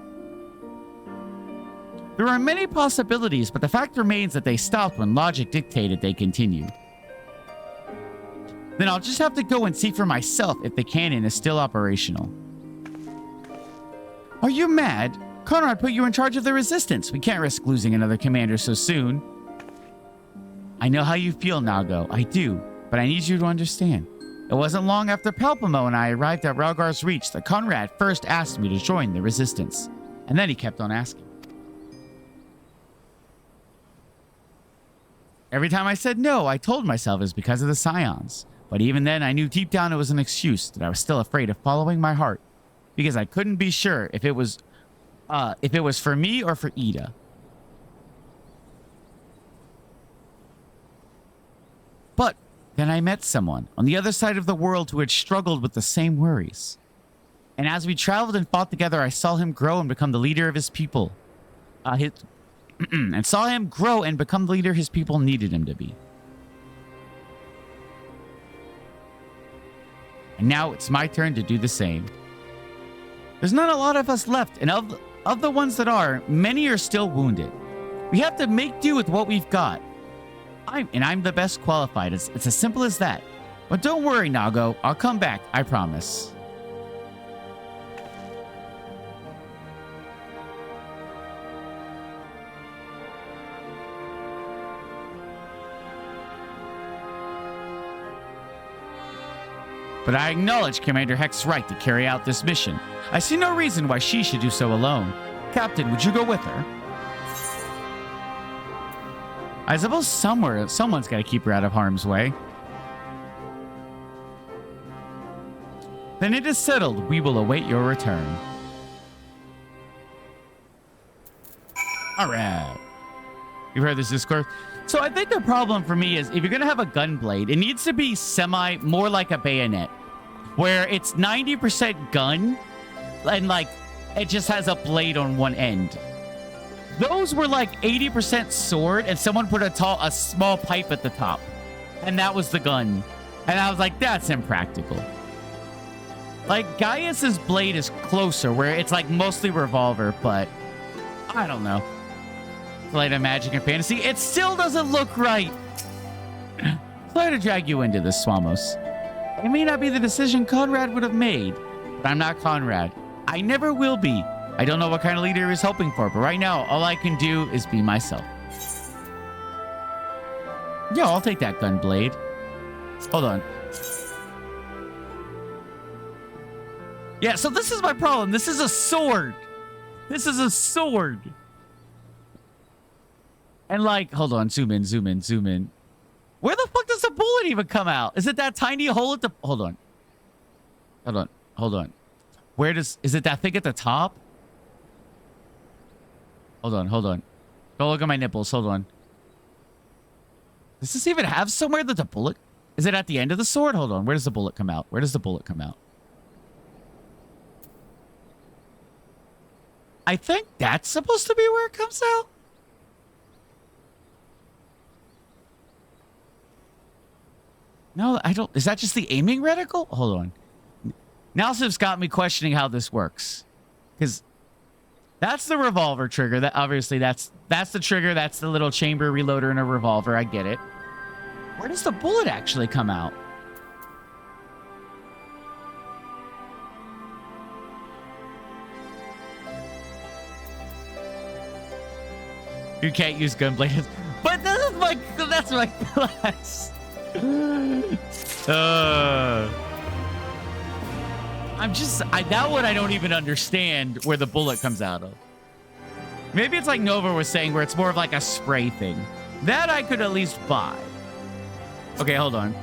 There are many possibilities, but the fact remains that they stopped when logic dictated they continue. Then I'll just have to go and see for myself if the cannon is still operational. Are you mad? Conrad put you in charge of the resistance. We can't risk losing another commander so soon. I know how you feel, Nago. I do, but I need you to understand. It wasn't long after Palpamo and I arrived at Raugar's Reach that Conrad first asked me to join the resistance. And then he kept on asking. Every time I said no, I told myself it was because of the Scions. But even then, I knew deep down it was an excuse, that I was still afraid of following my heart. Because I couldn't be sure if it was for me or for Ida. But then I met someone on the other side of the world who had struggled with the same worries. And as we traveled and fought together, I saw him grow and become the leader of his people. And saw him grow and become the leader his people needed him to be. And now it's my turn to do the same. There's not a lot of us left, and of the ones that are, many are still wounded. We have to make do with what we've got. I'm the best qualified. It's as simple as that. But don't worry, Nago. I'll come back. I promise. But I acknowledge Commander Heck's right to carry out this mission. I see no reason why she should do so alone. Captain, would you go with her? I suppose someone's got to keep her out of harm's way. Then it is settled. We will await your return. All right. You've heard this discourse? So I think the problem for me is if you're going to have a gun blade, it needs to be more like a bayonet, where it's 90% gun and like it just has a blade on one end. Those were like 80% sword and someone put a small pipe at the top. And that was the gun. And I was like, that's impractical. Like Gaius's blade is closer where it's like mostly revolver, but I don't know. Light of magic and fantasy, it still doesn't look right. Sorry to drag you into this, Swamos. It may not be the decision Conrad would have made, but I'm not Conrad. I never will be. I don't know what kind of leader he's hoping for, but right now, all I can do is be myself. Yeah, I'll take that gun blade. Hold on. Yeah, so this is my problem. This is a sword. This is a sword. And like, hold on, zoom in, zoom in, zoom in. Where the fuck does the bullet even come out? Is it that tiny hole at the... Hold on. Hold on, hold on. Is it that thing at the top? Hold on, hold on. Go look at my nipples, hold on. Does this even have somewhere that the bullet... Is it at the end of the sword? Hold on, where does the bullet come out? Where does the bullet come out? I think that's supposed to be where it comes out. No, I don't. Is that just the aiming reticle? Hold on. Now Siv's got me questioning how this works. Because that's the revolver trigger. That obviously that's the trigger. That's the little chamber reloader in a revolver. I get it. Where does the bullet actually come out? You can't use gunblade. But that's my class. That one I don't even understand where the bullet comes out of. Maybe it's like Nova was saying where it's more of like a spray thing. That I could at least buy. Okay, hold on.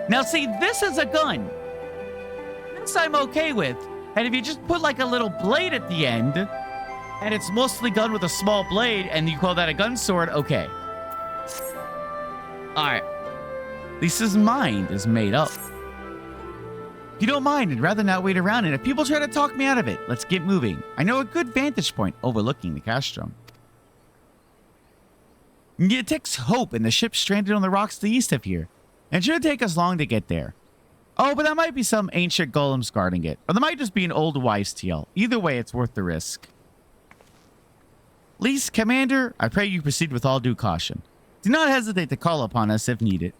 Now see, this is a gun. guns I'm okay with. And if you just put like a little blade at the end, and it's mostly gun with a small blade, and you call that a gun sword, okay. Alright. Lisa's mind is made up. If you don't mind, I'd rather not wait around, and if people try to talk me out of it, let's get moving. I know a good vantage point overlooking the castrum. It takes hope and the ship stranded on the rocks to the east of here. And it shouldn't take us long to get there. Oh, but that might be some ancient golems guarding it. Or there might just be an old wives' tale. Either way, it's worth the risk. Lise, Commander, I pray you proceed with all due caution. Do not hesitate to call upon us if needed.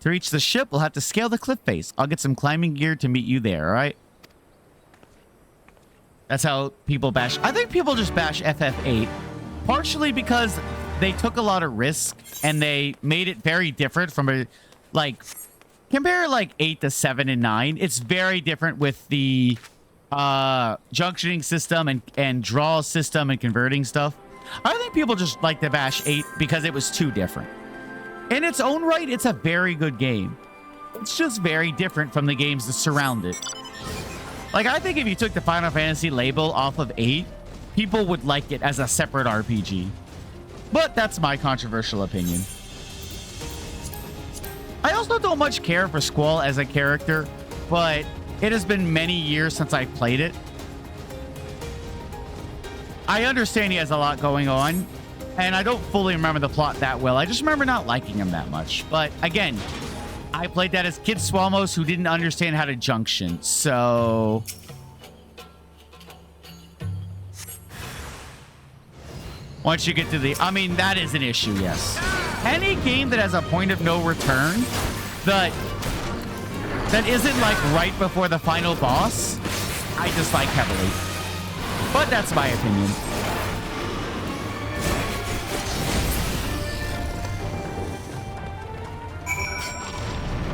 To reach the ship, we'll have to scale the cliff face. I'll get some climbing gear to meet you there, alright? That's how people bash... I think people just bash FF8. Partially because they took a lot of risk and they made it very different from a, like, compare like 8 to 7 and 9. It's very different with the junctioning system and draw system and converting stuff. I think people just like to bash 8 because it was too different. In its own right, it's a very good game. It's just very different from the games that surround it. Like, I think if you took the Final Fantasy label off of 8, people would like it as a separate RPG. But that's my controversial opinion. I also don't much care for Squall as a character, but it has been many years since I played it. I understand he has a lot going on, and I don't fully remember the plot that well. I just remember not liking him that much. But again, I played that as Kid Swalmos who didn't understand how to junction, so... Once you get to the... I mean, that is an issue, yes. Any game that has a point of no return that isn't, like, right before the final boss, I dislike heavily. But that's my opinion.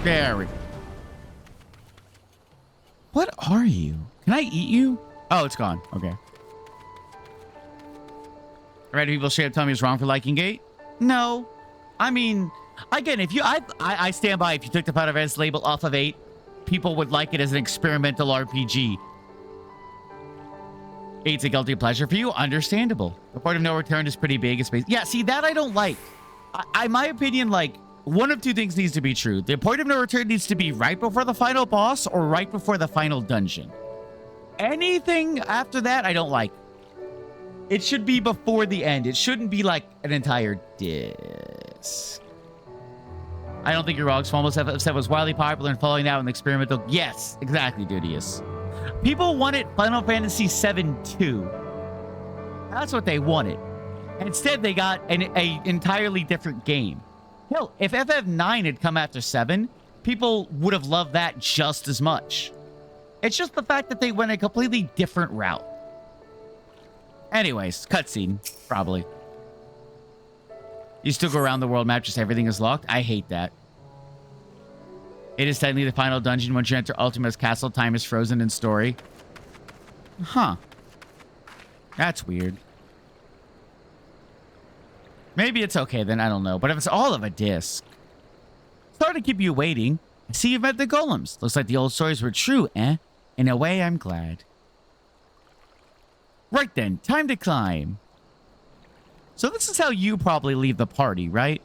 There we go. What are you? Can I eat you? Oh, it's gone. Okay. Alright, people straight up tell me it's wrong for liking Gate? No. I mean, again, if you... I stand by, if you took the Final Fantasy label off of 8, people would like it as an experimental RPG. 8's a guilty pleasure for you? Understandable. The point of no return is pretty big. It's yeah, see, that I don't like. My opinion, like, one of two things needs to be true. The point of no return needs to be right before the final boss or right before the final dungeon. Anything after that, I don't like. It should be before the end. It shouldn't be like an entire disc. I don't think you're wrong. Swallows FF7 was wildly popular and following that with experimental. Yes, exactly, Dudious. People wanted Final Fantasy VII 2. That's what they wanted. Instead, they got an entirely different game. Hell, if FF9 had come after 7, people would have loved that just as much. It's just the fact that they went a completely different route. Anyways, cutscene, probably. You still go around the world map, just everything is locked? I hate that. It is technically the final dungeon. Once you enter Ultima's castle, time is frozen in story. Huh. That's weird. Maybe it's okay then, I don't know. But if it's all of a disc, sorry to keep you waiting. I see you've met the golems. Looks like the old stories were true, eh? In a way, I'm glad. Right then, time to climb. So this is how you probably leave the party, right?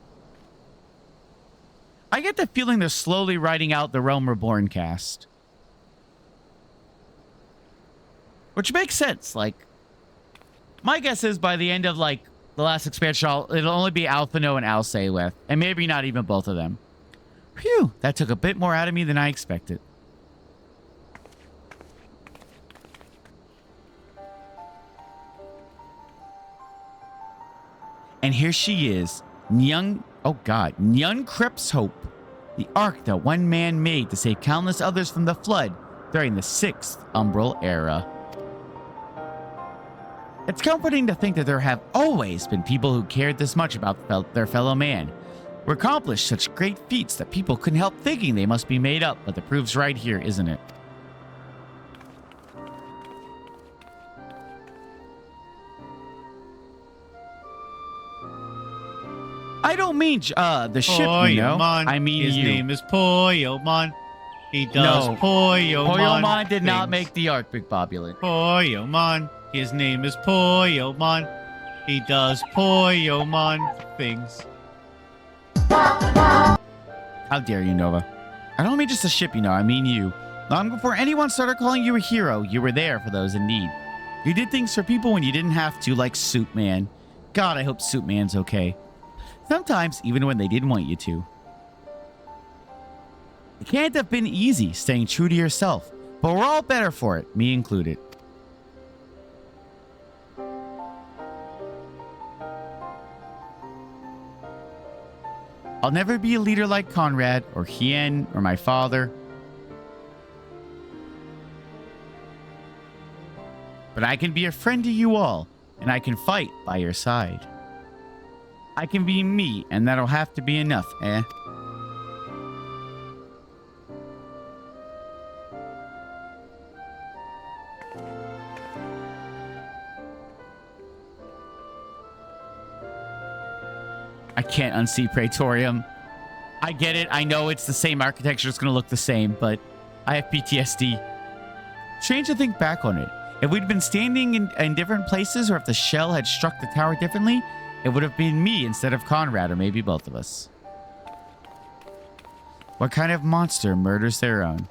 I get the feeling they're slowly writing out the Realm Reborn cast. Which makes sense, like... My guess is by the end of, like, the last expansion, it'll only be Alphino and Alcei with. And maybe not even both of them. Phew, that took a bit more out of me than I expected. And here she is, Nyun Krep's Hope, the ark that one man made to save countless others from the flood during the 6th Umbral Era. It's comforting to think that there have always been people who cared this much about their fellow man, who accomplished such great feats that people couldn't help thinking they must be made up, but the proof's right here, isn't it? I don't mean the ship, you know. I mean his you. name is Poyomon. He does No. Poyomon. Poyomon did not things. make the arc, Big Bobulin. Poyomon. His name is Poyomon. He does Poyomon things. How dare you, Nova? I don't mean just a ship, I mean you. Long before anyone started calling you a hero, you were there for those in need. You did things for people when you didn't have to, like Soup Man. God, I hope Soup Man's okay. Sometimes, even when they didn't want you to. It can't have been easy staying true to yourself, but we're all better for it, me included. I'll never be a leader like Conrad, or Hien, or my father. But I can be a friend to you all, and I can fight by your side. I can be me, and that'll have to be enough, eh? I can't unsee Praetorium. I get it. I know it's the same architecture. It's going to look the same, but I have PTSD. Strange to think back on it. If we'd been standing in different places, or if the shell had struck the tower differently, it would have been me instead of Conrad, or maybe both of us. What kind of monster murders their own?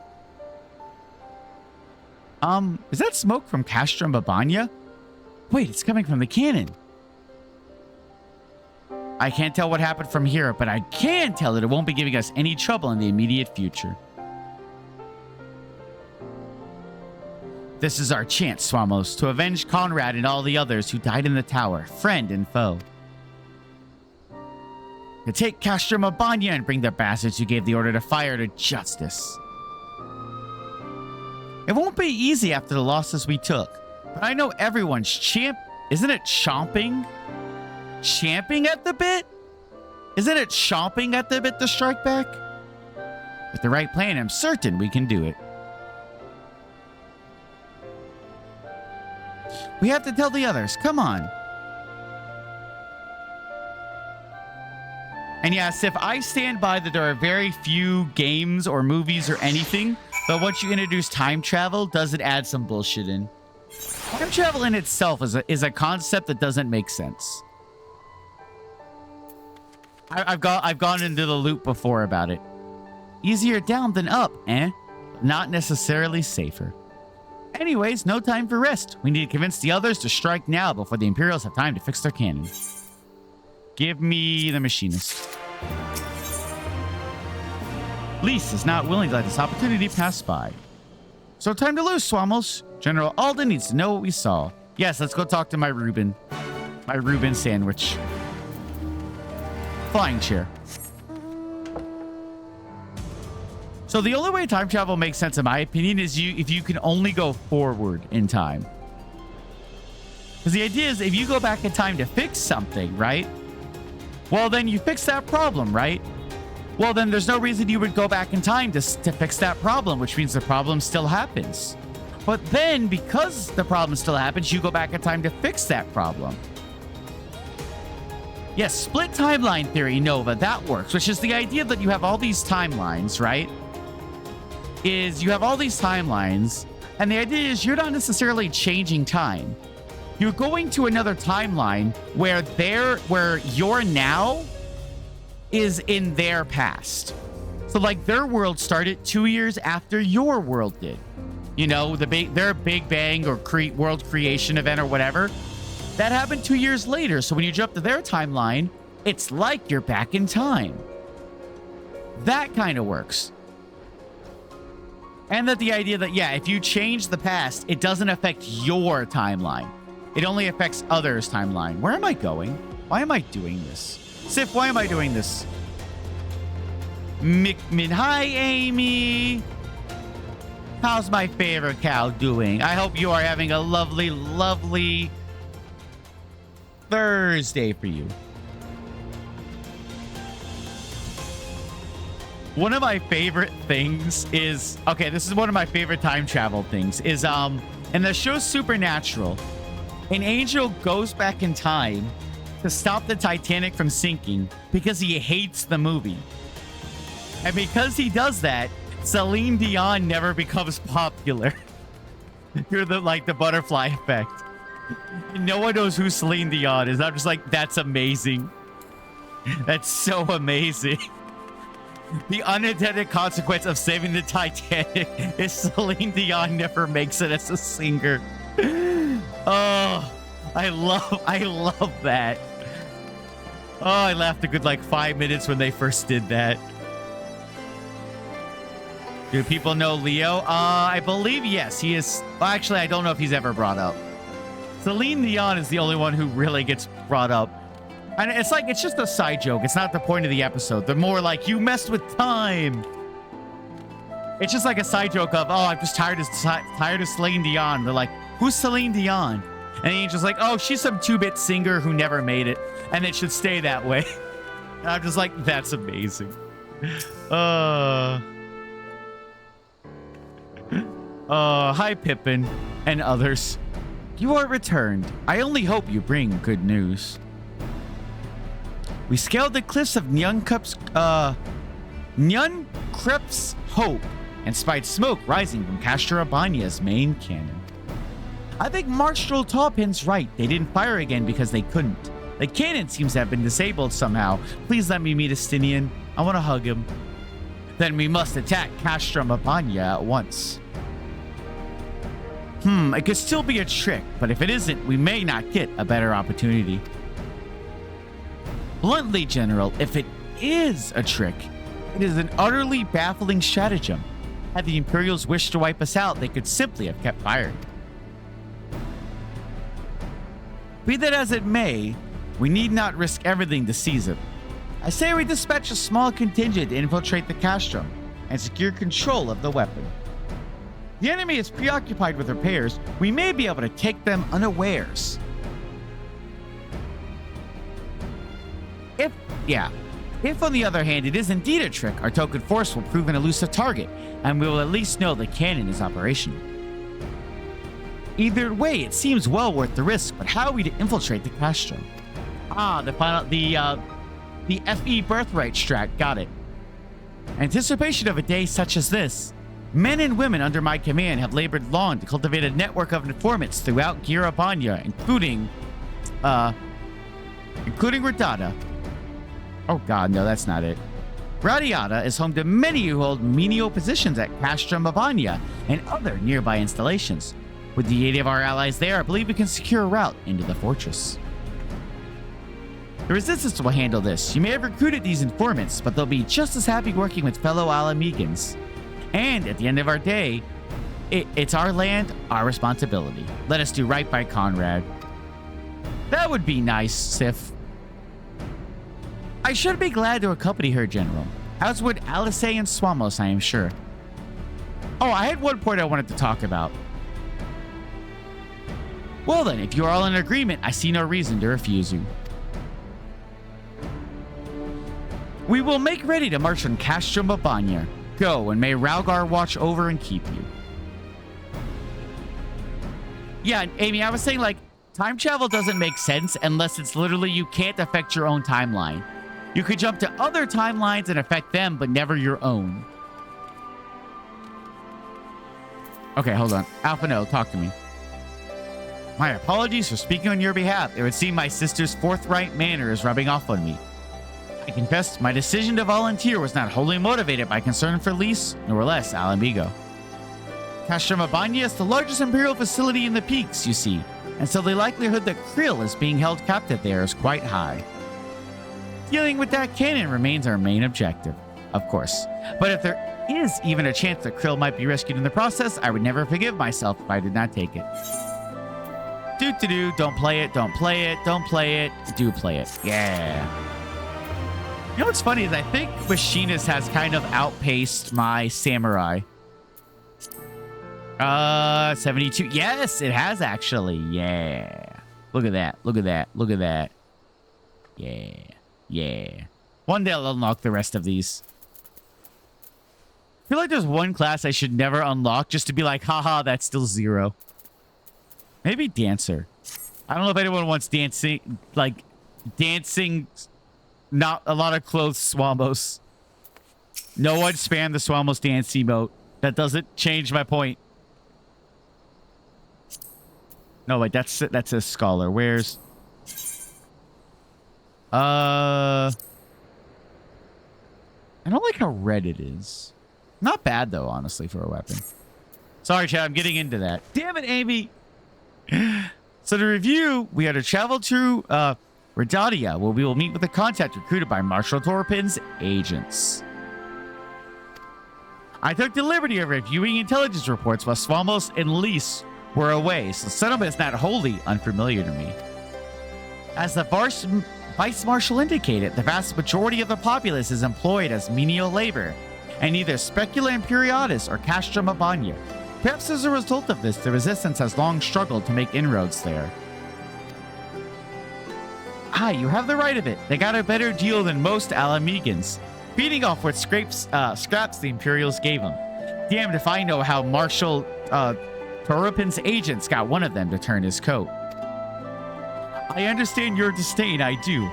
Is that smoke from Castrum Babania? Wait, it's coming from the cannon. I can't tell what happened from here, but I can tell that it won't be giving us any trouble in the immediate future. This is our chance, Swamos, to avenge Conrad and all the others who died in the tower, friend and foe. To take Castrum Abanya and bring the bastards who gave the order to fire to justice. It won't be easy after the losses we took, but I know everyone's isn't it chomping? Champing at the bit? Isn't it chomping at the bit to strike back? With the right plan, I'm certain we can do it. We have to tell the others. Come on. And yes, if I stand by that there are very few games or movies or anything, but once you introduce time travel, does it add some bullshit in? Time travel in itself is a concept that doesn't make sense. I've gone into the loop before about it. Easier down than up, eh? Not necessarily safer. Anyways, no time for rest. We need to convince the others to strike now before the Imperials have time to fix their cannon. Give me the machinist. Lys is not willing to let this opportunity pass by. So time to lose, Swamos. General Alden needs to know what we saw. Yes, let's go talk to my Reuben. My Reuben sandwich. Flying chair. So the only way time travel makes sense, in my opinion, is if you can only go forward in time. Because the idea is if you go back in time to fix something, right? Well, then you fix that problem, right? Well, then there's no reason you would go back in time to fix that problem, which means the problem still happens. But then, because the problem still happens, you go back in time to fix that problem. Yes, split timeline theory, Nova, that works, which is the idea that you have all these timelines, right? Is you have all these timelines, and the idea is you're not necessarily changing time. You're going to another timeline where your now is in their past. So like their world started 2 years after your world did. You know, their Big Bang or world creation event or whatever. That happened 2 years later. So when you jump to their timeline, it's like you're back in time. That kind of works. And that the idea that, yeah, if you change the past, it doesn't affect your timeline. It only affects others' timeline. Where am I going? Why am I doing this? Sif, why am I doing this? Mickman, hi, Amy. How's my favorite cow doing? I hope you are having a lovely, lovely Thursday for you. One of my favorite things is, okay, this is one of my favorite time travel things, is in the show Supernatural, an angel goes back in time to stop the Titanic from sinking because he hates the movie. And because he does that, Celine Dion never becomes popular. You're the butterfly effect. No one knows who Celine Dion is. I'm just like, that's amazing. That's so amazing. The unintended consequence of saving the Titanic is Celine Dion never makes it as a singer. Oh, I love that. Oh, I laughed a good 5 minutes when they first did that. Do people know Leo? I believe yes. He is. Well, actually, I don't know if he's ever brought up. Celine Dion is the only one who really gets brought up. And it's just a side joke. It's not the point of the episode. They're more like, you messed with time. It's just like a side joke of, oh, I'm just tired of Celine Dion. They're like, who's Celine Dion? And he's just like, oh, she's some 2-bit singer who never made it. And it should stay that way. And I'm just like, that's amazing. Hi, Pippin and others. You are returned. I only hope you bring good news. We scaled the cliffs of Nyankup's Hope and spied smoke rising from Castorabania's main cannon. I think Marshal Tallpin's right. They didn't fire again because they couldn't. The cannon seems to have been disabled somehow. Please let me meet Estinian. I want to hug him. Then we must attack Castorabania at once. It could still be a trick, but if it isn't, we may not get a better opportunity. Bluntly, General, if it is a trick, it is an utterly baffling stratagem. Had the Imperials wished to wipe us out, they could simply have kept firing. Be that as it may, we need not risk everything to seize it. I say we dispatch a small contingent to infiltrate the castrum and secure control of the weapon. The enemy is preoccupied with repairs. We may be able to take them unawares. If on the other hand it is indeed a trick, our token force will prove an elusive target, and we will at least know the cannon is operational. Either way, it seems well worth the risk, but how are we to infiltrate the castrum? The FE birthright strat, got it. Anticipation of a day such as this. Men and women under my command have labored long to cultivate a network of informants throughout Girabania, including Radada. Oh god, no, that's not it. Radiata is home to many who hold menial positions at Castorabania and other nearby installations. With the aid of our allies there, I believe we can secure a route into the fortress. The Resistance will handle this. You may have recruited these informants, but they'll be just as happy working with fellow Alamegans. And at the end of our day, it's our land, our responsibility. Let us do right by Conrad. That would be nice, Sif. I should be glad to accompany her, General. As would Alice and Swamos, I am sure. Oh, I had one point I wanted to talk about. Well then, if you are all in agreement, I see no reason to refuse you. We will make ready to march on Castorabania. Go, and may Raugar watch over and keep you. Yeah, Amy, I was saying, time travel doesn't make sense unless it's literally you can't affect your own timeline. You could jump to other timelines and affect them, but never your own. Okay, hold on. Alpha No, talk to me. My apologies for speaking on your behalf. It would seem my sister's forthright manner is rubbing off on me. I confess, my decision to volunteer was not wholly motivated by concern for Lys, nor less Alamigo. Castorabania is the largest Imperial facility in the peaks, you see, and so the likelihood that Krill is being held captive there is quite high. Dealing with that cannon remains our main objective, of course. But if there is even a chance that Krill might be rescued in the process, I would never forgive myself if I did not take it. Do-do-do, don't play it, don't play it, don't play it, do play it. Yeah. You know what's funny is I think Machinist has kind of outpaced my Samurai. 72. Yes, it has actually. Yeah. Look at that. Look at that. Look at that. Yeah. Yeah. One day I'll unlock the rest of these. I feel like there's one class I should never unlock just to be like, haha, that's still 0. Maybe Dancer. I don't know if anyone wants dancing, not a lot of clothes Swambos. No one spam the Swamos dance emote. That doesn't change my point. No, wait, that's a scholar. Where's... I don't like how red it is. Not bad, though, honestly, for a weapon. Sorry, Chad, I'm getting into that. Damn it, Amy! So to review, we are to travel to Redadia, where we will meet with a contact recruited by Marshal Torpin's agents. I took the liberty of reviewing intelligence reports while Swamos and Lise were away, so the settlement is not wholly unfamiliar to me. As the Vice Marshal indicated, the vast majority of the populace is employed as menial labor, and either Specula Imperialis or Castrum Abania. Perhaps as a result of this, the Resistance has long struggled to make inroads there. Ah, you have the right of it. They got a better deal than most Alamegans, feeding off what scraps the Imperials gave them. Damned if I know how Marshal Torpin's agents got one of them to turn his coat. I understand your disdain, I do,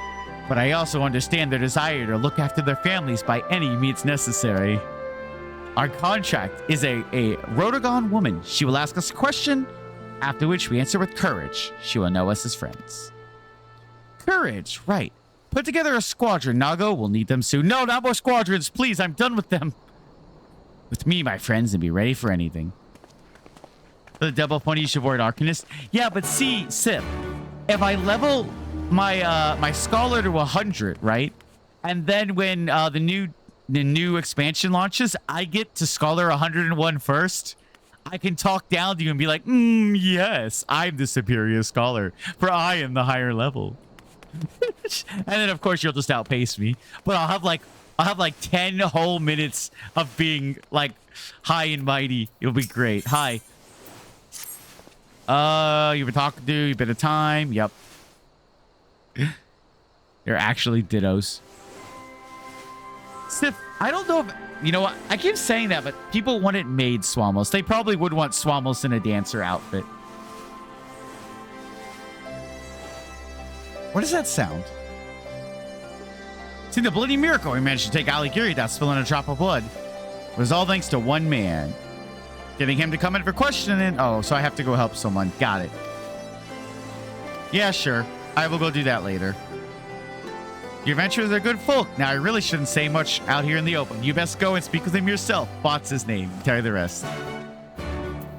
but I also understand their desire to look after their families by any means necessary. Our contract is a Rodogon woman. She will ask us a question, after which we answer with courage. She will know us as friends. Courage, right. Put together a squadron, Nago. We'll need them soon. No, not more squadrons, please. I'm done with them. With me, my friends, and be ready for anything. The double point, you should avoid Arcanist. Yeah, but see, Sip, if I level my my Scholar to 100, right? And then when the new expansion launches, I get to Scholar 101 first. I can talk down to you and be like, yes, I'm the superior Scholar, for I am the higher level. And then of course you'll just outpace me. But I'll have like 10 whole minutes of being like high and mighty. It'll be great. Hi. You've been talking to, you've been a time. Yep. They're actually dittos. Sif, I don't know if, you know what? I keep saying that, but people want it made Swamos. They probably would want Swamos in a dancer outfit. What does that sound? See, the bloody miracle we managed to take Aligiri without spilling a drop of blood. It was all thanks to one man. Getting him to come in for questioning. Oh, so I have to go help someone. Got it. Yeah, sure. I will go do that later. Your adventurers are good folk. Now, I really shouldn't say much out here in the open. You best go and speak with him yourself. Bot's his name. Tell you the rest.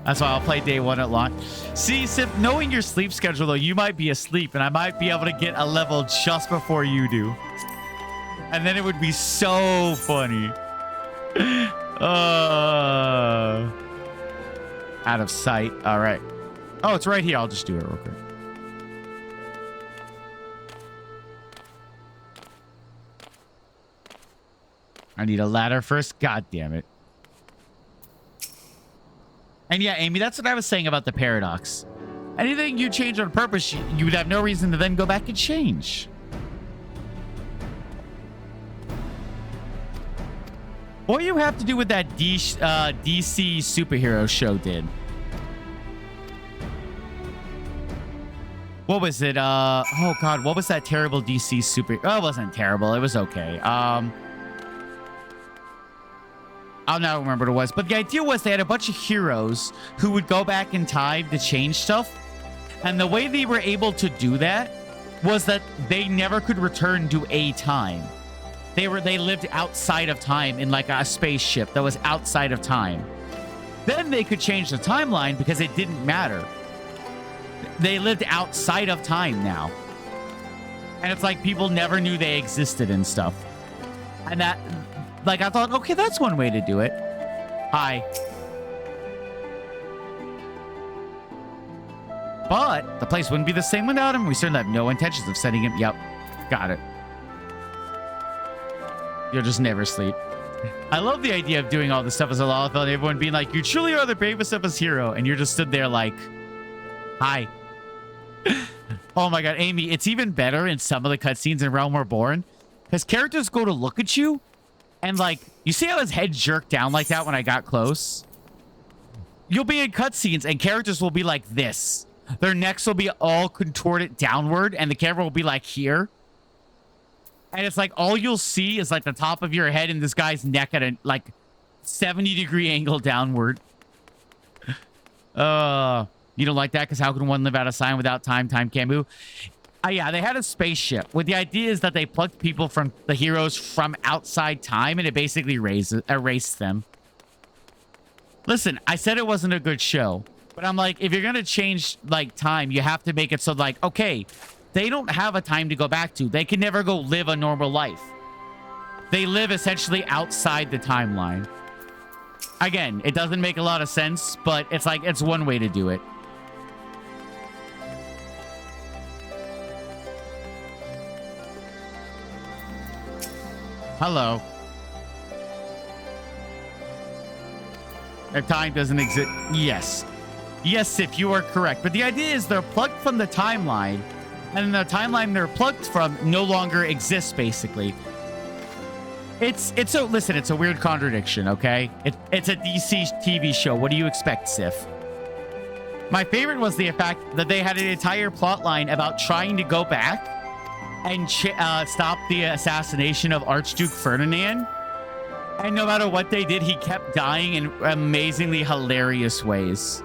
That's why I'll play day one at launch. See, Sip, knowing your sleep schedule, though, you might be asleep, and I might be able to get a level just before you do. And then it would be so funny. Out of sight. All right. Oh, it's right here. I'll just do it real quick. I need a ladder first. God damn it. And yeah, Amy, that's what I was saying about the paradox. Anything you change on purpose, you would have no reason to then go back and change. What you have to do with that DC superhero show did. What was it? Oh God, what was that terrible DC super? Oh, it wasn't terrible. It was okay. I'll not remember what it was, but the idea was they had a bunch of heroes who would go back in time to change stuff. And the way they were able to do that was that they never could return to a time. They lived outside of time in like a spaceship that was outside of time. Then they could change the timeline because it didn't matter. They lived outside of time now. And it's like people never knew they existed and stuff. And that, like, I thought, okay, that's one way to do it. Hi. But the place wouldn't be the same without him. We certainly have no intentions of setting him. Yep. Got it. You'll just never sleep. I love the idea of doing all this stuff as a Lalafell and everyone being like, you truly are the bravest of us hero. And you're just stood there like, hi. Oh my God, Amy, it's even better in some of the cutscenes in Realm Reborn. Because characters go to look at you and like, you see how his head jerked down like that when I got close? You'll be in cutscenes and characters will be like this. Their necks will be all contorted downward and the camera will be like here. And it's like all you'll see is like the top of your head and this guy's neck at a like 70-degree angle downward. You don't like that because how can one live out of sign without time? Time can't move. Yeah, they had a spaceship. What the idea is that they plucked people from the heroes from outside time and it basically erased them. Listen, I said it wasn't a good show, but I'm like, if you're going to change like time, you have to make it so like, okay, they don't have a time to go back to. They can never go live a normal life. They live essentially outside the timeline. Again, it doesn't make a lot of sense, but it's like, it's one way to do it. Hello. If time doesn't exist. Yes. Yes, Sif, you are correct. But the idea is they're plucked from the timeline, and the timeline they're plucked from no longer exists, basically. It's a weird contradiction, okay? It's a DC TV show. What do you expect, Sif? My favorite was the fact that they had an entire plot line about trying to go back and stop the assassination of Archduke Ferdinand. And no matter what they did, he kept dying in amazingly hilarious ways.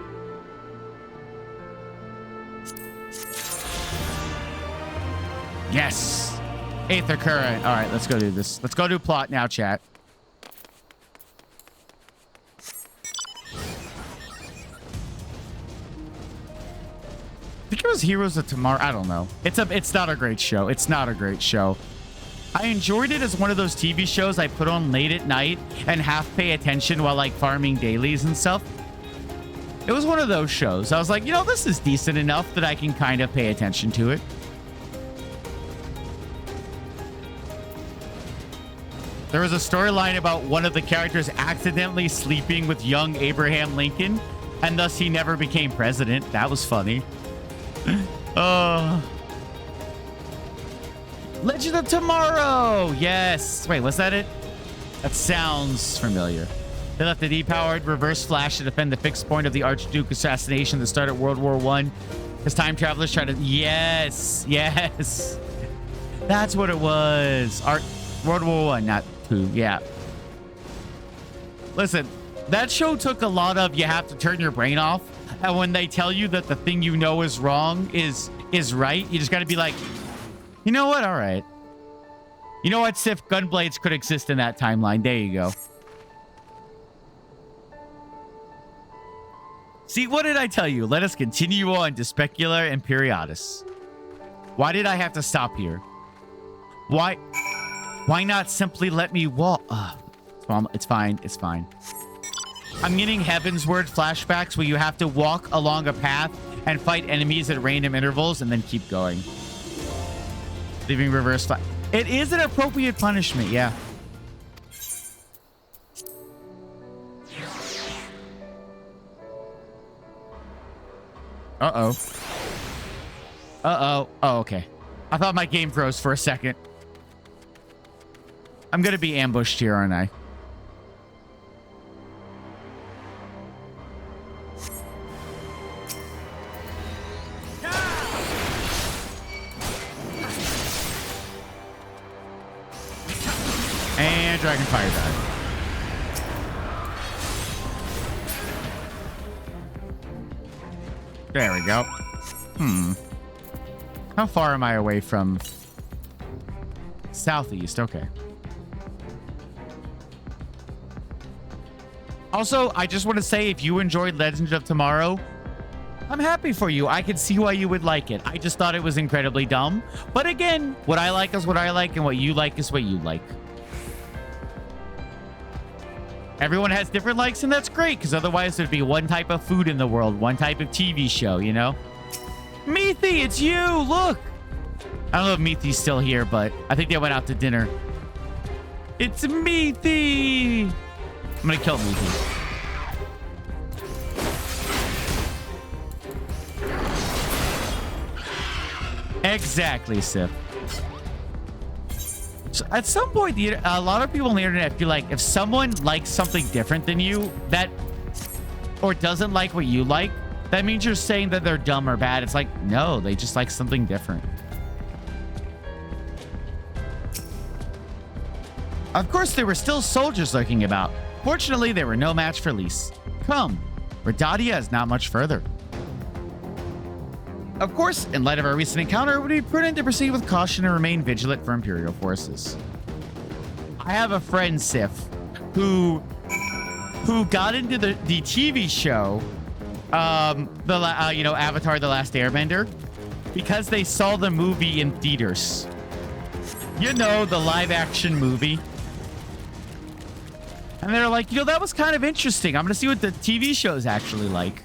Yes. Aether current. All right, let's go do this. Let's go do plot now, chat. I think it was Heroes of Tomorrow. I don't know. It's not a great show. It's not a great show. I enjoyed it as one of those TV shows I put on late at night and half pay attention while like farming dailies and stuff. It was one of those shows. I was like, you know, this is decent enough that I can kind of pay attention to it. There was a storyline about one of the characters accidentally sleeping with young Abraham Lincoln, and thus he never became president. That was funny. Legend of Tomorrow. Yes. Wait, was that it? That sounds familiar. They left the depowered reverse flash to defend the fixed point of the Archduke assassination that started World War I. As time travelers tried to... Yes. Yes. That's what it was. World War I, not II. Yeah. Listen, that show took a lot of you have to turn your brain off. And when they tell you that the thing you know is wrong is right, you just got to be like, you know what? All right. You know what, Sif? Gunblades could exist in that timeline. There you go. See, what did I tell you? Let us continue on to Specular and Periodus. Why did I have to stop here? Why not simply let me walk? It's fine. It's fine. I'm getting Heaven's Word flashbacks where you have to walk along a path and fight enemies at random intervals and then keep going. Leaving reverse flash. It is an appropriate punishment, yeah. Uh-oh. Uh-oh. Oh, okay. I thought my game froze for a second. I'm gonna be ambushed here, aren't I? And Dragon Fire died. There we go. How far am I away from southeast? Okay. Also, I just want to say, if you enjoyed Legend of Tomorrow, I'm happy for you. I can see why you would like it. I just thought it was incredibly dumb. But again, what I like is what I like, and what you like is what you like. Everyone has different likes, and that's great, because otherwise there'd be one type of food in the world, one type of TV show, you know? Meathy, it's you! Look! I don't know if Meathy's still here, but I think they went out to dinner. It's Meathy! I'm gonna kill Meathy. Exactly, Sif. So at some point, a lot of people on the internet feel like if someone likes something different than you, or doesn't like what you like, that means you're saying that they're dumb or bad. It's like, no, they just like something different. Of course, there were still soldiers lurking about. Fortunately, they were no match for Lys. Come, Radadia is not much further. Of course, in light of our recent encounter, it would be prudent to proceed with caution and remain vigilant for Imperial forces. I have a friend, Sif, who got into the TV show, Avatar: The Last Airbender, because they saw the movie in theaters. You know, the live-action movie. And they're like, that was kind of interesting. I'm going to see what the TV show is actually like.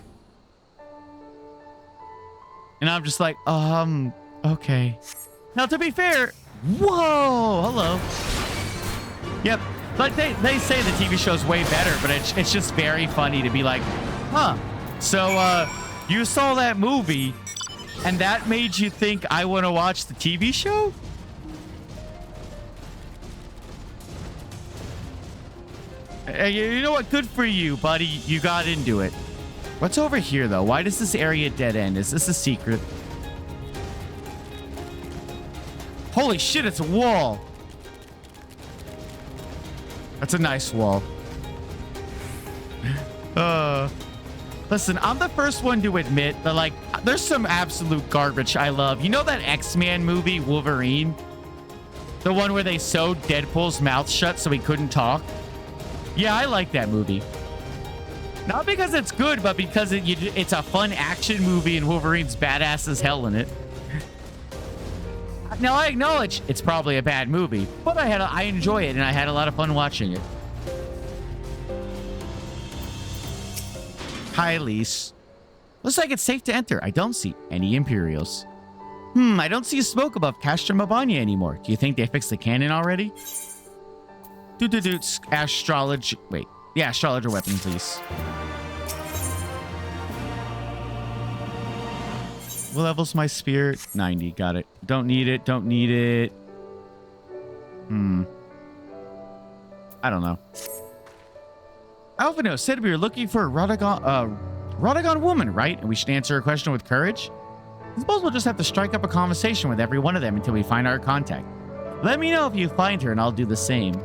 And I'm just like, okay. Now, to be fair, whoa, hello. Yep, like they say the TV show's way better, but it's just very funny to be like, huh. So, you saw that movie, and that made you think I want to watch the TV show? You know what? Good for you, buddy. You got into it. What's over here, though? Why does this area dead end? Is this a secret? Holy shit, it's a wall. That's a nice wall. Listen, I'm the first one to admit that, like, there's some absolute garbage I love. You know that X-Men movie, Wolverine? The one where they sewed Deadpool's mouth shut so he couldn't talk? Yeah, I like that movie. Not because it's good, but because it's a fun action movie and Wolverine's badass as hell in it. Now, I acknowledge it's probably a bad movie, but I enjoy it and I had a lot of fun watching it. Hi, Lys. Looks like it's safe to enter. I don't see any Imperials. I don't see a smoke above Castrum Mabania anymore. Do you think they fixed the cannon already? Astrology. Wait. Yeah, astrologer weapon, please. What level's my spirit? 90. Got it. Don't need it. Don't need it. I don't know. Alphino said we were looking for a Radagon woman, right? And we should answer her question with courage? I suppose we'll just have to strike up a conversation with every one of them until we find our contact. Let me know if you find her and I'll do the same.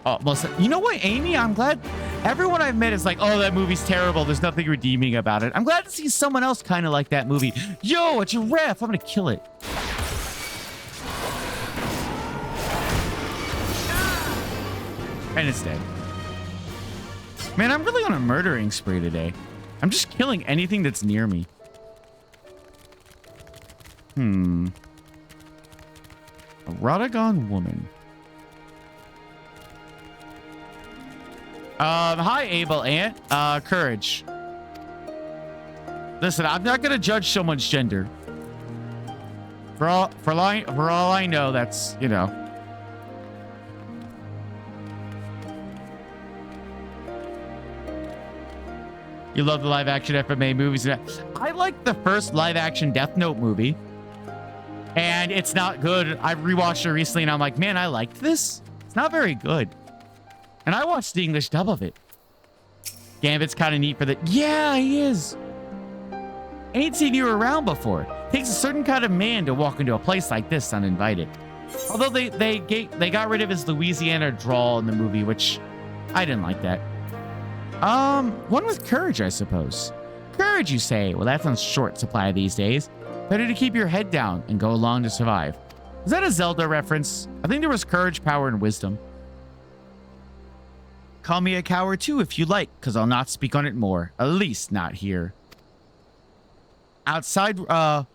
Oh, Melissa, you know what, Amy? I'm glad everyone I've met is like, oh, that movie's terrible. There's nothing redeeming about it. I'm glad to see someone else kind of like that movie. Yo, a giraffe. I'm going to kill it. And it's dead. Man, I'm really on a murdering spree today. I'm just killing anything that's near me. A Radagon woman. Hi, Abel Ant. Courage. Listen, I'm not gonna judge someone's gender. For all I know, that's, you know. You love the live-action FMA movies. I like the first live-action Death Note movie. And it's not good. I rewatched it recently, and I'm like, man, I liked this. It's not very good. And I watched the English dub of it. Gambit's kind of neat for the... Yeah, he is. Ain't seen you around before. Takes a certain kind of man to walk into a place like this uninvited. Although they got rid of his Louisiana drawl in the movie, which I didn't like that. One with courage, I suppose. Courage, you say? Well, that's on short supply these days. Better to keep your head down and go along to survive. Is that a Zelda reference? I think there was courage, power, and wisdom. Call me a coward too if you like, because I'll not speak on it more. At least not here. Outside oh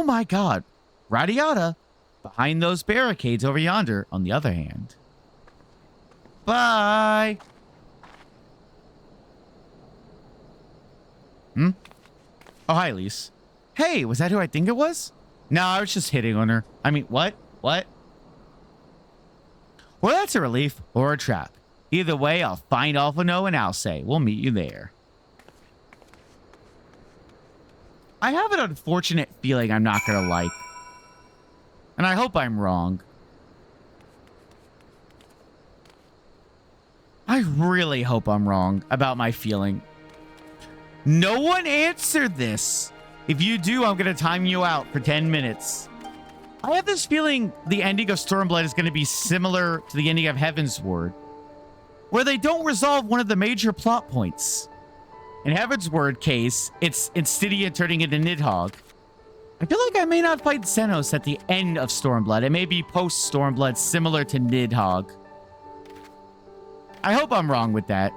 my god. Radiata. Behind those barricades over yonder, on the other hand. Bye. Oh, hi, Lys. Hey, was that who I think it was? No, I was just hitting on her. I mean, what? What? Well, that's a relief or a trap. Either way, I'll find Alphino and I'll say, we'll meet you there. I have an unfortunate feeling I'm not going to like. And I hope I'm wrong. I really hope I'm wrong about my feeling. No one answered this. If you do, I'm going to time you out for 10 minutes. I have this feeling the ending of Stormblood is going to be similar to the ending of Heavensward, where they don't resolve one of the major plot points. In Heavensward case, it's Insidia turning into Nidhogg. I feel like I may not fight Xenos at the end of Stormblood. It may be post-Stormblood, similar to Nidhogg. I hope I'm wrong with that.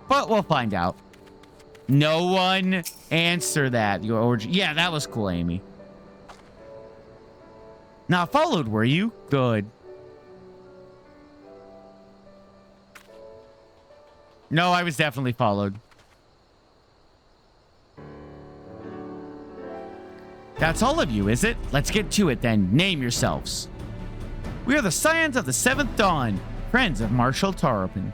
But we'll find out. No one answer that. Your origin. Yeah, that was cool, Amy. Not followed, were you? Good. No, I was definitely followed. That's all of you, is it? Let's get to it then. Name yourselves. We are the Scions of the Seventh Dawn, friends of Marshal Tarpon.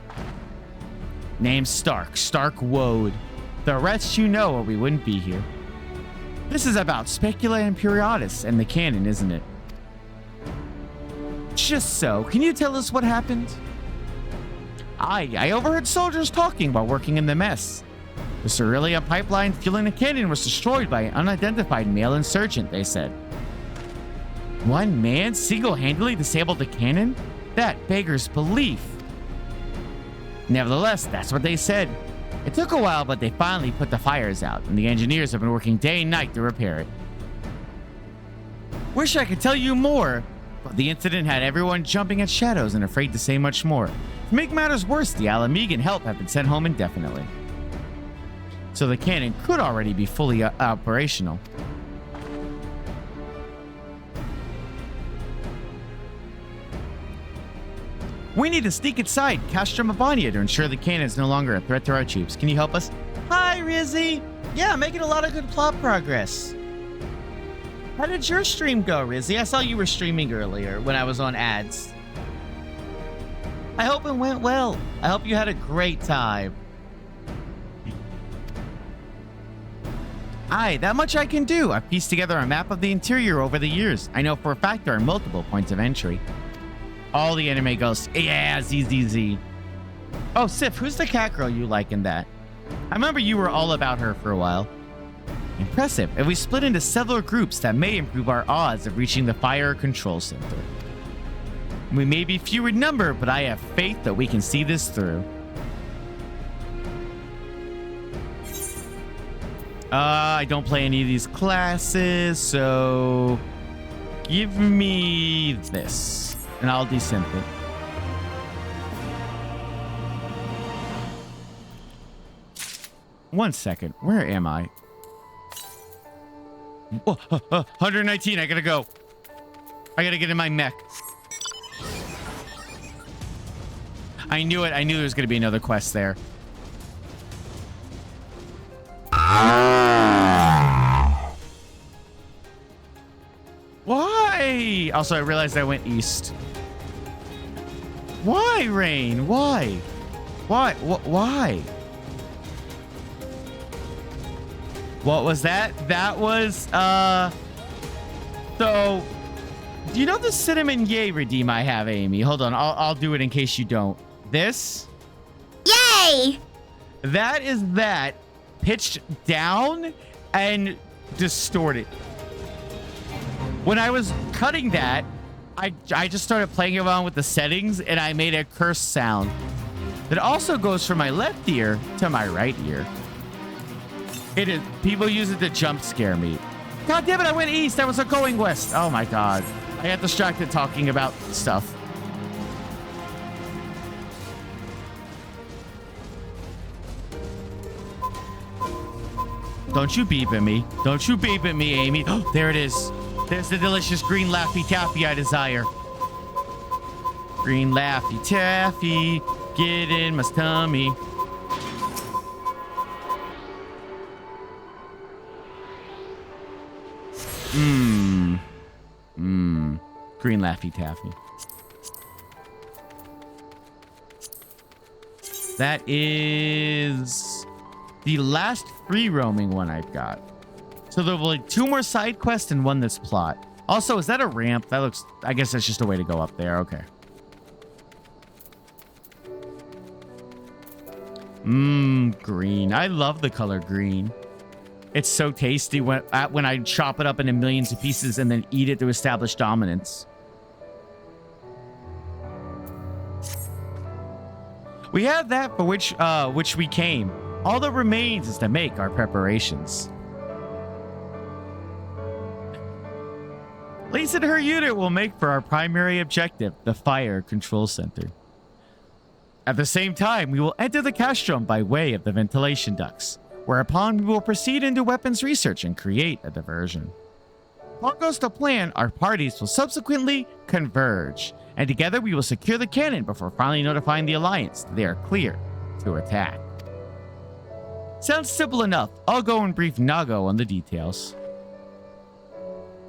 Name Stark, Stark Woad. The rest you know or we wouldn't be here. This is about Specula Imperiatus and the canon, isn't it? Just so, can you tell us what happened? I overheard soldiers talking while working in the mess. The Cerealia pipeline fueling the cannon was destroyed by an unidentified male insurgent, they said. One man single-handedly disabled the cannon? That beggars belief. Nevertheless, that's what they said. It took a while, but they finally put the fires out, and the engineers have been working day and night to repair it. Wish I could tell you more, but the incident had everyone jumping at shadows and afraid to say much more. To make matters worse, the Alamegan help have been sent home indefinitely. So the cannon could already be fully operational. We need to sneak inside Castrum Avania to ensure the cannon is no longer a threat to our troops. Can you help us? Hi, Rizzy. Yeah, making a lot of good plot progress. How did your stream go, Rizzy? I saw you were streaming earlier when I was on ads. I hope it went well. I hope you had a great time. Aye, that much I can do. I've pieced together a map of the interior over the years. I know for a fact there are multiple points of entry. All the anime ghosts. Yeah, ZZZ. Oh, Sif, who's the cat girl you like in that? I remember you were all about her for a while. Impressive. If we split into several groups, that may improve our odds of reaching the fire control center. We may be few in number, but I have faith that we can see this through. I don't play any of these classes, so give me this, and I'll desynth it. One second, where am I? Oh, 119, I gotta go. I gotta get in my mech. I knew it. I knew there was gonna be another quest there. Why? Also, I realized I went east. Why, Rain? Why? Why? Why? What was that? That was, so, do you know the cinnamon yay redeem I have, Amy? Hold on, I'll do it in case you don't. This? Yay! That is that pitched down and distorted. When I was cutting that, I just started playing around with the settings and I made a curse sound that also goes from my left ear to my right ear. It is, people use it to jump scare me. God damn it, I went east. I was going west. Oh my God. I got distracted talking about stuff. Don't you beep at me. Don't you beep at me, Amy. Oh, there it is. There's the delicious green Laffy Taffy I desire. Green Laffy Taffy. Get in my tummy. Green Laffy Taffy. That is the last free roaming one I've got. So there will be 2 more side quests and 1 this plot. Also, is that a ramp? That looks, I guess that's just a way to go up there. Okay. Green. I love the color green. It's so tasty when I chop it up into millions of pieces and then eat it to establish dominance. We have that for which we came. All that remains is to make our preparations. Lisa and her unit will make for our primary objective, the fire control center. At the same time, we will enter the castrum by way of the ventilation ducts, whereupon we will proceed into weapons research and create a diversion. All goes to plan, our parties will subsequently converge, and together we will secure the cannon before finally notifying the Alliance that they are clear to attack. Sounds simple enough. I'll go and brief Nago on the details.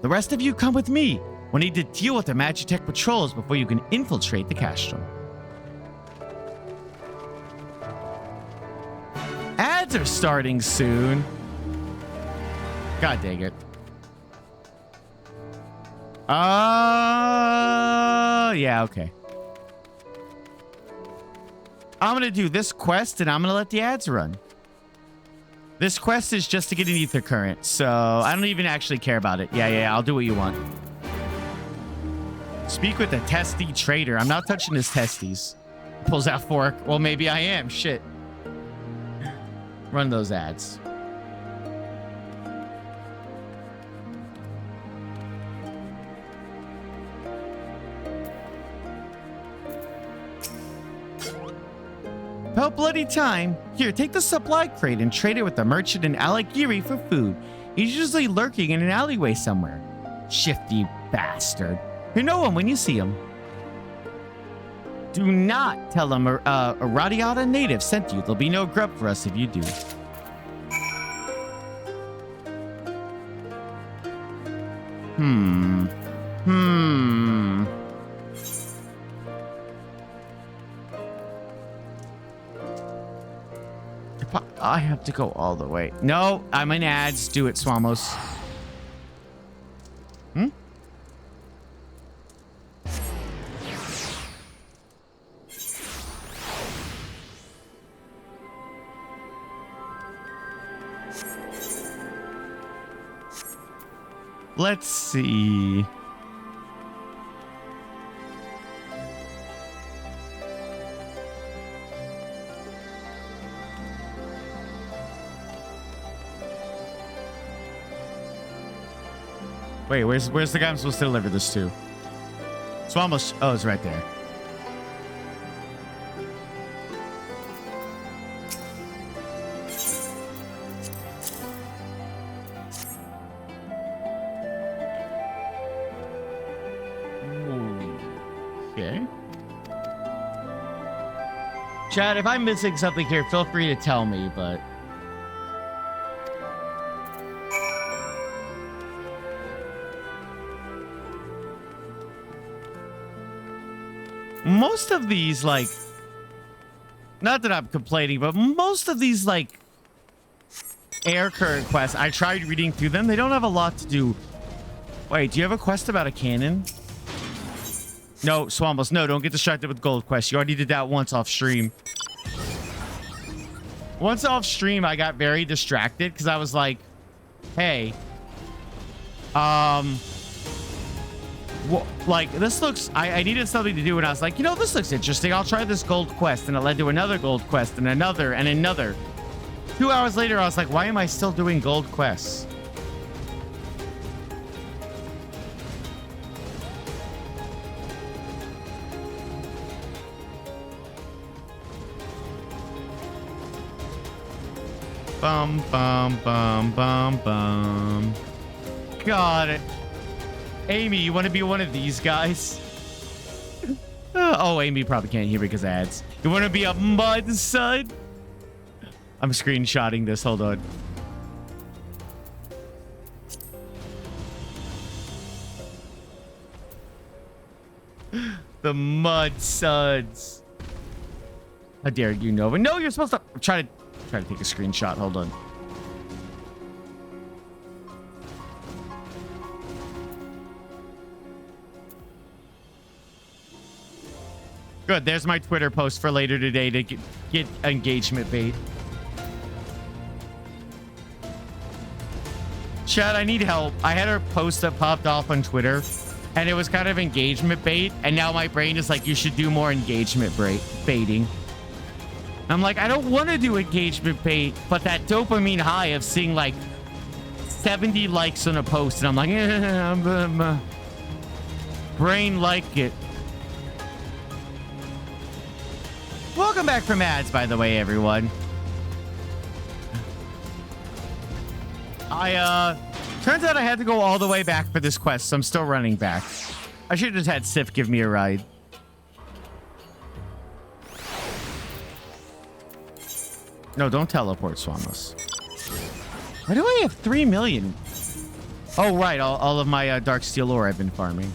The rest of you come with me. We'll need to deal with the Magitech patrols before you can infiltrate the castrum. Ads are starting soon. God dang it. Yeah, okay. I'm gonna do this quest and I'm gonna let the ads run. This quest is just to get an ether current, so I don't even actually care about it. Yeah, I'll do what you want. Speak with the testy trader. I'm not touching his testes. Pulls out fork. Well, maybe I am. Shit. Run those ads. About bloody time. Here, take the supply crate and trade it with the merchant in Alagiri for food. He's usually lurking in an alleyway somewhere. Shifty bastard. You know him when you see him. Do not tell him a Radiata native sent you. There'll be no grub for us if you do. I have to go all the way. No, I'm in ads. Do it, Swamos. Let's see. Wait, where's the guy I'm supposed to deliver this to? Swamos. Oh, it's right there. Okay. Chad, if I'm missing something here, feel free to tell me, but... most of these, like... not that I'm complaining, but most of these, like... air current quests, I tried reading through them. They don't have a lot to do... Wait, do you have a quest about a cannon? No, Swamos, no, don't get distracted with gold quests. You already did that once off stream. Once off stream, I got very distracted because I was like, hey, like, this looks, I needed something to do, and I was like, you know, this looks interesting. I'll try this gold quest, and it led to another gold quest, and another, and another. 2 hours later, I was like, why am I still doing gold quests? Bum, bum, bum, bum, bum. God. Amy, you want to be one of these guys? Oh, Amy probably can't hear because of ads. You want to be a mud son? I'm screenshotting this. Hold on. The mud suds. How dare you, Nova? No, you're supposed to try to take a screenshot. Hold on. Good. There's my Twitter post for later today to get engagement bait. Chad, I need help. I had a post that popped off on Twitter, and it was kind of engagement bait, and now my brain is like, you should do more engagement baiting. I'm like, I don't want to do engagement bait, but that dopamine high of seeing like 70 likes on a post, and I'm like, brain like it. Welcome back from ads, by the way, everyone. Turns out I had to go all the way back for this quest, so I'm still running back. I should have just had Sif give me a ride. No, don't teleport, Swamos. Why do I have 3 million? Oh, right. All of my dark steel ore I've been farming.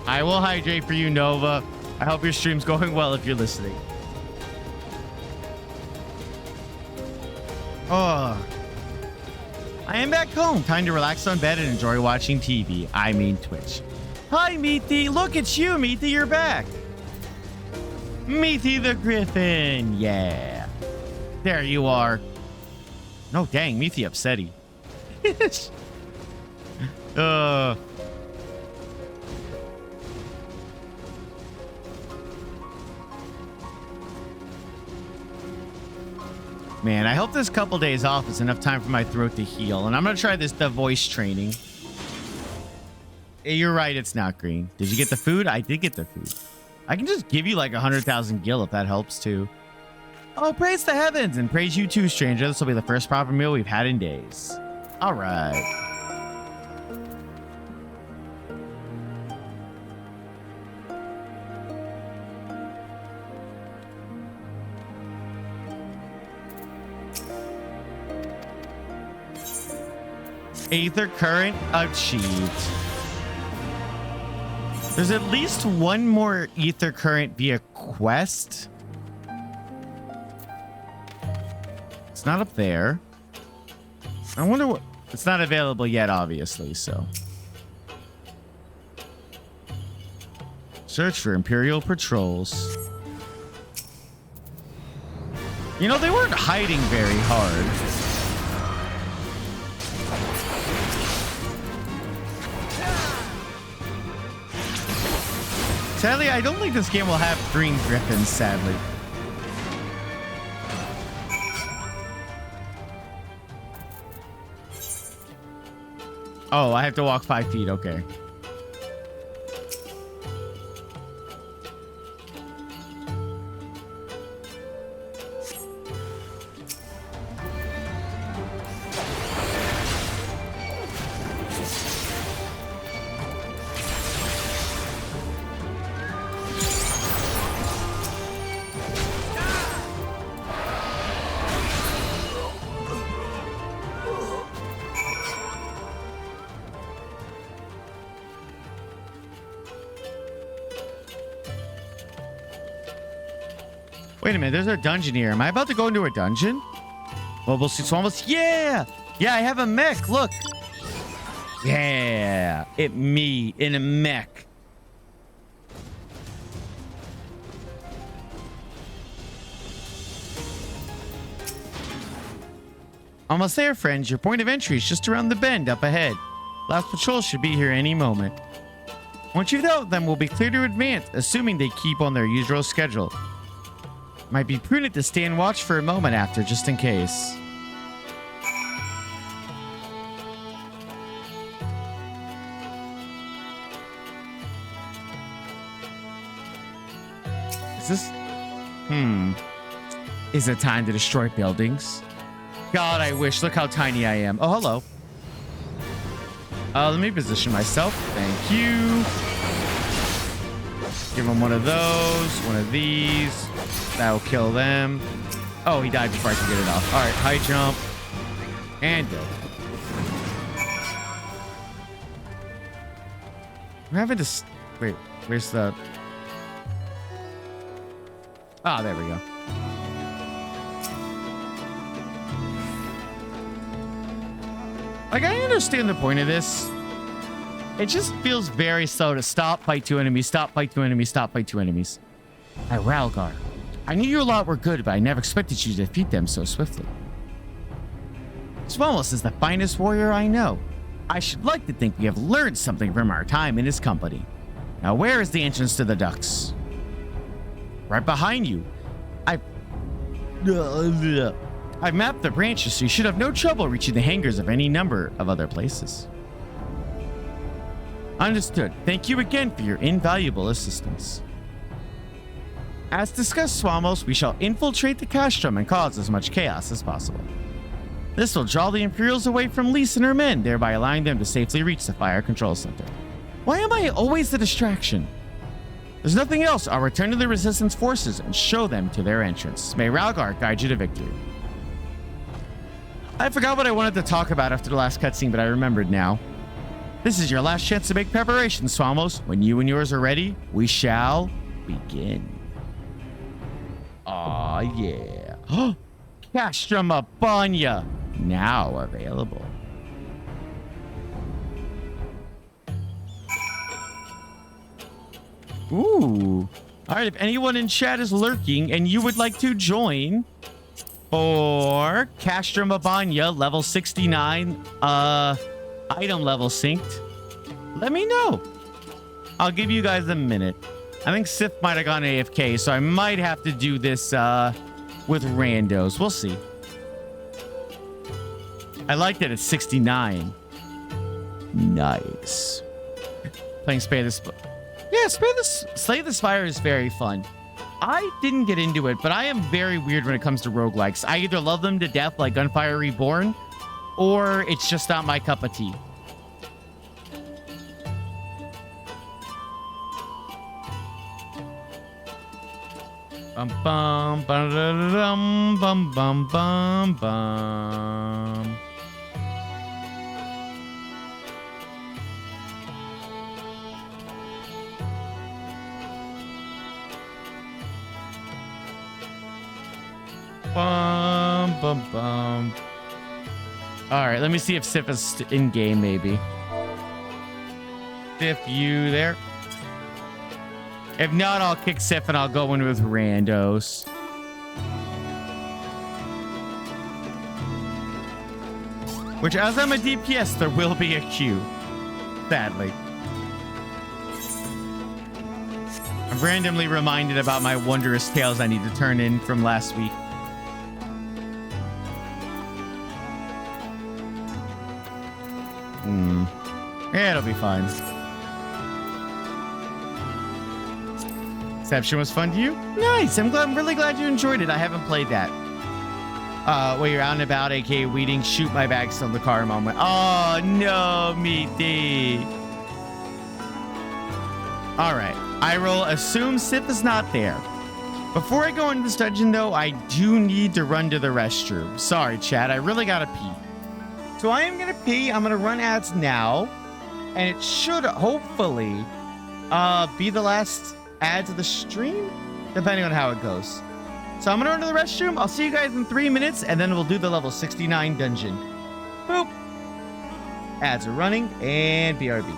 I will hydrate for you, Nova. I hope your stream's going well if you're listening. Oh. I am back home. Time to relax on bed and enjoy watching TV. I mean Twitch. Hi, Meaty. Look, it's you, Meaty. You're back. Meaty the Griffin. Yeah. There you are. No, dang. Meaty upsetty. Man, I hope this couple days off is enough time for my throat to heal. And I'm going to try the voice training. Hey, you're right. It's not green. Did you get the food? I did get the food. I can just give you like 100,000 gil if that helps too. Oh, praise the heavens and praise you too, stranger. This will be the first proper meal we've had in days. All right. Aether current achieved. There's at least one more ether current via quest. It's not up there. I wonder what... It's not available yet, obviously, so... Search for Imperial patrols. You know, they weren't hiding very hard. Sadly, I don't think this game will have green griffins, sadly. Oh, I have to walk 5 feet. Okay. Wait a minute, there's a dungeon here. Am I about to go into a dungeon? Well, we'll see. It's almost... Yeah! Yeah, I have a mech. Look. Yeah. Me in a mech. Almost there, friends. Your point of entry is just around the bend up ahead. Last patrol should be here any moment. Once you've dealt with them, we'll be clear to advance, assuming they keep on their usual schedule. Might be prudent to stand watch for a moment after, just in case. Is this... Is it time to destroy buildings? God, I wish. Look how tiny I am. Oh, hello. Let me position myself. Thank you. Give him one of those. One of these. That'll kill them. Oh, he died before I could get it off. All right, high jump. And go. I'm having to... Wait, where's the... Ah, there we go. Like, I understand the point of this. It just feels very slow to stop, fight 2 enemies, stop, fight 2 enemies, stop, fight 2 enemies. Hey, Ralgar, I knew your lot were good, but I never expected you to defeat them so swiftly. Swamos is the finest warrior I know. I should like to think we have learned something from our time in his company. Now, where is the entrance to the ducks? Right behind you. I've mapped the branches, so you should have no trouble reaching the hangars of any number of other places. Understood. Thank you again for your invaluable assistance. As discussed, Swamos, we shall infiltrate the castrum and cause as much chaos as possible. This will draw the Imperials away from Lise and her men, thereby allowing them to safely reach the fire control center. Why am I always the distraction? There's nothing else. I'll return to the Resistance forces and show them to their entrance. May Ralgar guide you to victory. I forgot what I wanted to talk about after the last cutscene, but I remembered now. This is your last chance to make preparations, Swamos. When you and yours are ready, we shall begin. Aw, yeah. Castrum Abanya, now available. Ooh. All right, if anyone in chat is lurking and you would like to join for Castrum Abanya, level 69, item level synced, let me know. I'll give you guys a minute. I think Sif might have gone AFK, so I might have to do this with randos. We'll see. I like that it's 69. Nice. Playing Slay the Spire is very fun. I didn't get into it, but I am very weird when it comes to roguelikes. I either love them to death like Gunfire Reborn, or it's just not my cup of tea. Bum bum bum bum bum bum bum. Bum bum bum. All right, let me see if Sif is in game. Maybe. Sif, you there? If not, I'll kick Sif and I'll go in with randos. Which, as I'm a DPS, there will be a queue. Sadly. I'm randomly reminded about my wondrous tales I need to turn in from last week. Yeah, it'll be fine. Inception was fun to you? Nice. I'm really glad you enjoyed it. I haven't played that. While you're out and about, aka weeding, shoot my bags on the car moment. Oh no, meaty. All right. I will assume Sif is not there. Before I go into this dungeon, though, I do need to run to the restroom. Sorry, chat. I really gotta pee. So I am gonna pee. I'm gonna run ads now, and it should hopefully be the last ads of the stream, depending on how it goes. So I'm gonna run to the restroom. I'll see you guys in 3 minutes, and then we'll do the level 69 dungeon. Boop. Ads are running, and BRB.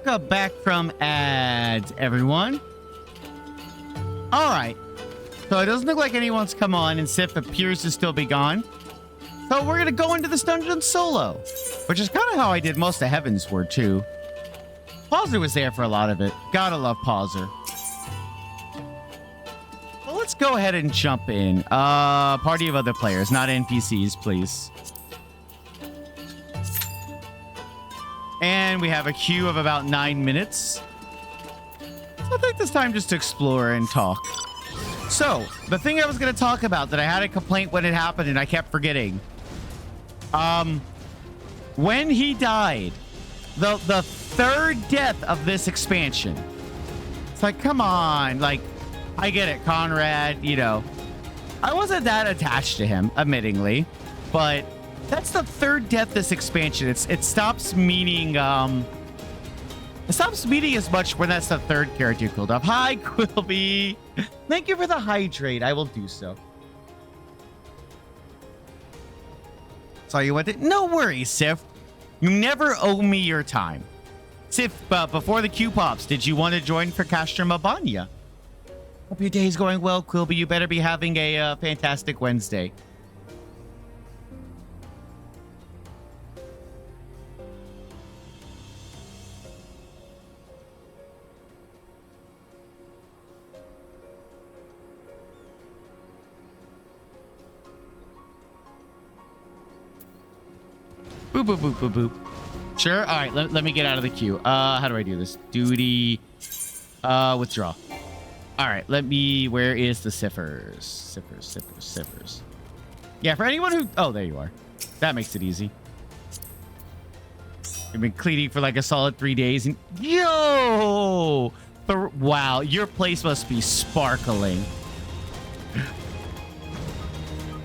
welcome back from ads, everyone. All right. So it doesn't look like anyone's come on, and Sif appears to still be gone. So we're going to go into this dungeon solo, which is kind of how I did most of Heavensward, too. Pauser was there for a lot of it. Gotta love Pauser. Well, let's go ahead and jump in. Party of other players, not NPCs, please. And we have a queue of about 9 minutes. So I think this time just to explore and talk. So, the thing I was going to talk about that I had a complaint when it happened and I kept forgetting. When he died, the third death of this expansion. It's like, come on. Like, I get it, Conrad, you know. I wasn't that attached to him, admittingly. But that's the third death this expansion. It stops meaning, it stops meaning as much when that's the third character you killed off. Hi, Quilby. Thank you for the hydrate. I will do so. So you went to... No worries, Sif. You never owe me your time. Sif, before the queue pops, did you want to join for Castra Mabanya? Hope your day's going well, Quilby. You better be having a fantastic Wednesday. Boop, boop, boop, boop, boop. Sure. All right. Let me get out of the queue. How do I do this? Duty. Withdraw. All right. Where is the Siffers? Siffers. Yeah, for anyone who... Oh, there you are. That makes it easy. You've been cleaning for like a solid 3 days. And yo! Wow. Your place must be sparkling.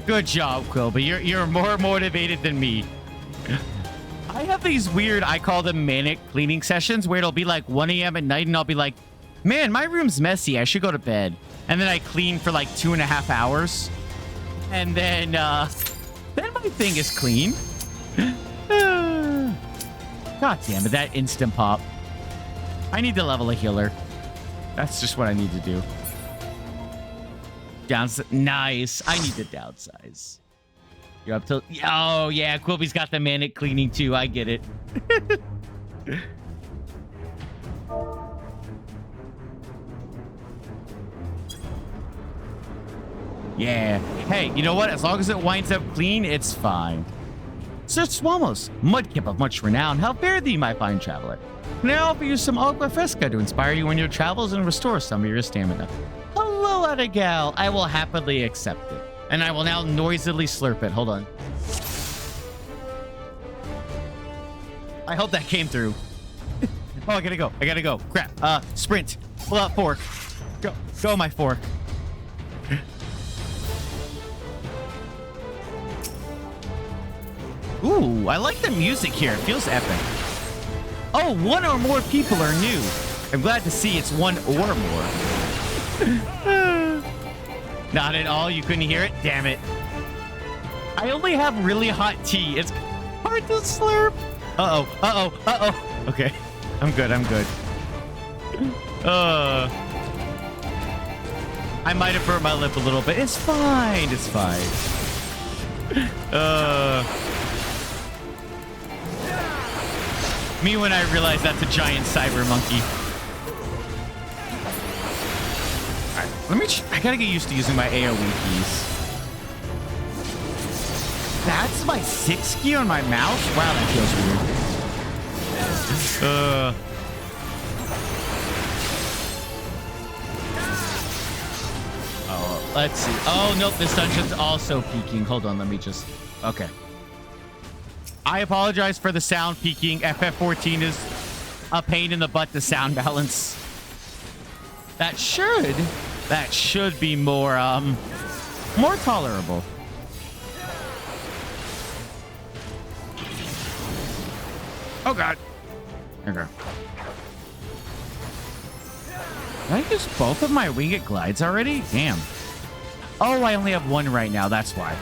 Good job, Quilby. You're more motivated than me. I have these weird, I call them manic cleaning sessions, where it'll be like 1 a.m. at night and I'll be like, man, my room's messy. I should go to bed. And then I clean for like 2.5 hours. And then my thing is clean. God damn it, that instant pop. I need to level a healer. That's just what I need to do. Nice. I need to downsize. You're up to... Oh, yeah. Quilby's got the manic cleaning, too. I get it. Yeah. Hey, you know what? As long as it winds up clean, it's fine. Sir Swamos, mudkip of much renown, how fare thee, my fine traveler? Can I offer you some agua fresca to inspire you in your travels and restore some of your stamina? Hello, Abigail. I will happily accept it. And I will now noisily slurp it. Hold on. I hope that came through. Oh, I gotta go. Crap. Sprint. Pull out fork. Go, my fork. Ooh, I like the music here. It feels epic. Oh, 1 or more people are new. I'm glad to see it's 1 or more. Not at all. You couldn't hear it? Damn it. I only have really hot tea. It's hard to slurp. Uh-oh. Okay. I'm good. I might have burnt my lip a little bit. It's fine. Me when I realize that's a giant cyber monkey. I gotta get used to using my AoE keys. That's my 6 key on my mouse? Wow, that feels weird. Oh, let's see. Oh, nope, this dungeon's also peaking. Hold on, let me just... Okay. I apologize for the sound peaking. FF14 is a pain in the butt to sound balance. That should be more tolerable. Oh god. Okay. Did I use both of my winged glides already? Damn. Oh, I only have 1 right now. That's why.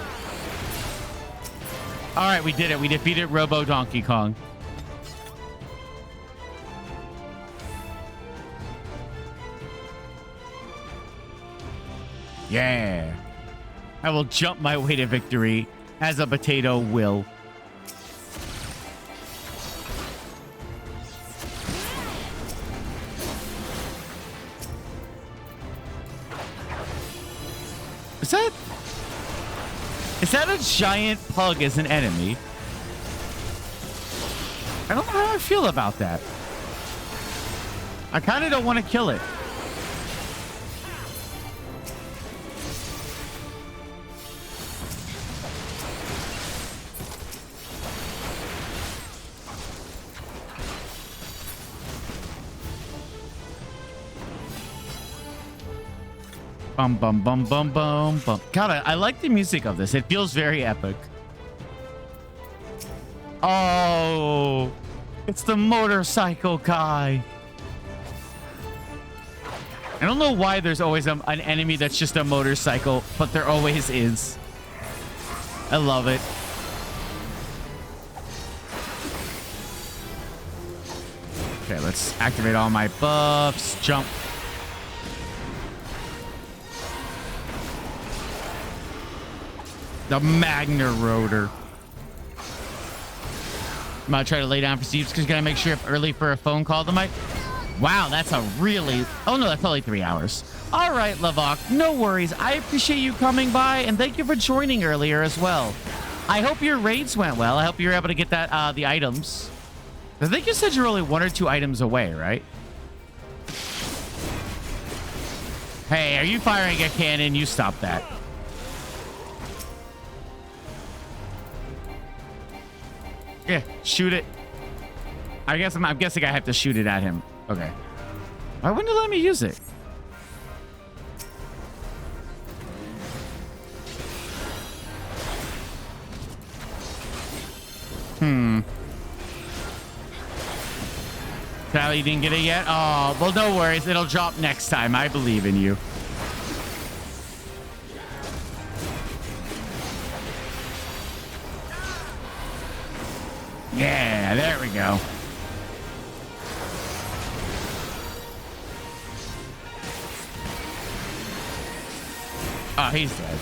All right, we did it. We defeated Robo Donkey Kong. Yeah. I will jump my way to victory as a potato will. Is that a giant pug as an enemy? I don't know how I feel about that. I kind of don't want to kill it. Bum, bum, bum, bum, bum, bum. God, I like the music of this. It feels very epic. Oh, it's the motorcycle guy. I don't know why there's always an enemy that's just a motorcycle, but there always is. I love it. Okay, let's activate all my buffs. Jump. The Magna Rotor. I'm gonna try to lay down for Steve's because gotta make sure if early for a phone call to Mike. Wow, that's a really... Oh no, that's only 3 hours. All right, Lavok, no worries. I appreciate you coming by and thank you for joining earlier as well. I hope your raids went well. I hope you were able to get that the items. I think you said you're only 1 or 2 items away, right? Hey, are you firing a cannon? You stop that. Yeah, shoot it. I'm guessing I have to shoot it at him. Okay. Why wouldn't it let me use it? Sally didn't get it yet? Oh, well, no worries. It'll drop next time. I believe in you. Yeah, there we go. Oh, he's dead.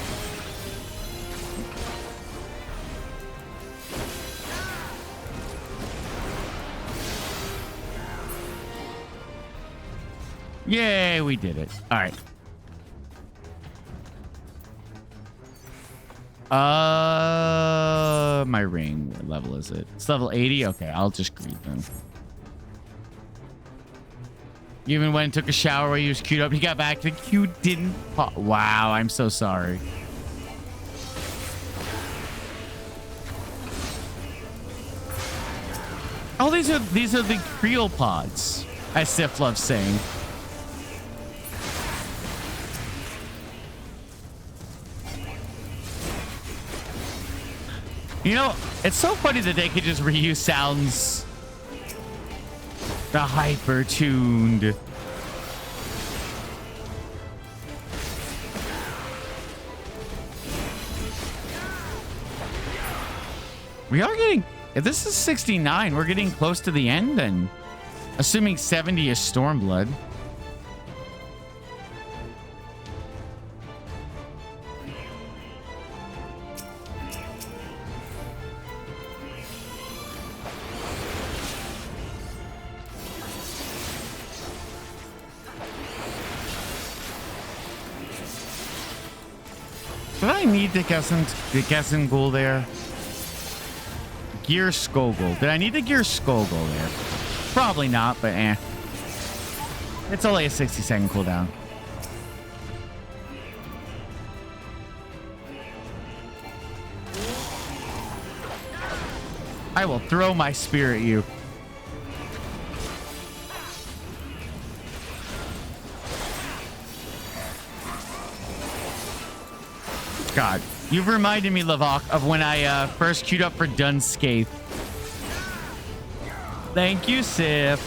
Yay, we did it. All right. My ring, what level is it? It's level 80. Okay, I'll just greet them. You even went and took a shower while you was queued up. He got back to you didn't. Wow, I'm so sorry. Oh, these are the Creole pods, as Sif loves saying. You know, it's so funny that they could just reuse sounds. The hyper-tuned. We are getting... If this is 69, we're getting close to the end then. Assuming 70 is Stormblood. Did I need the Gessen Ghoul there? Gear Skogul. Did I need the Gear Skogul there? Probably not, but eh. It's only a 60-second cooldown. I will throw my spear at you. God, you've reminded me, Lavok, of when I first queued up for Dunscape. Thank you, Sif.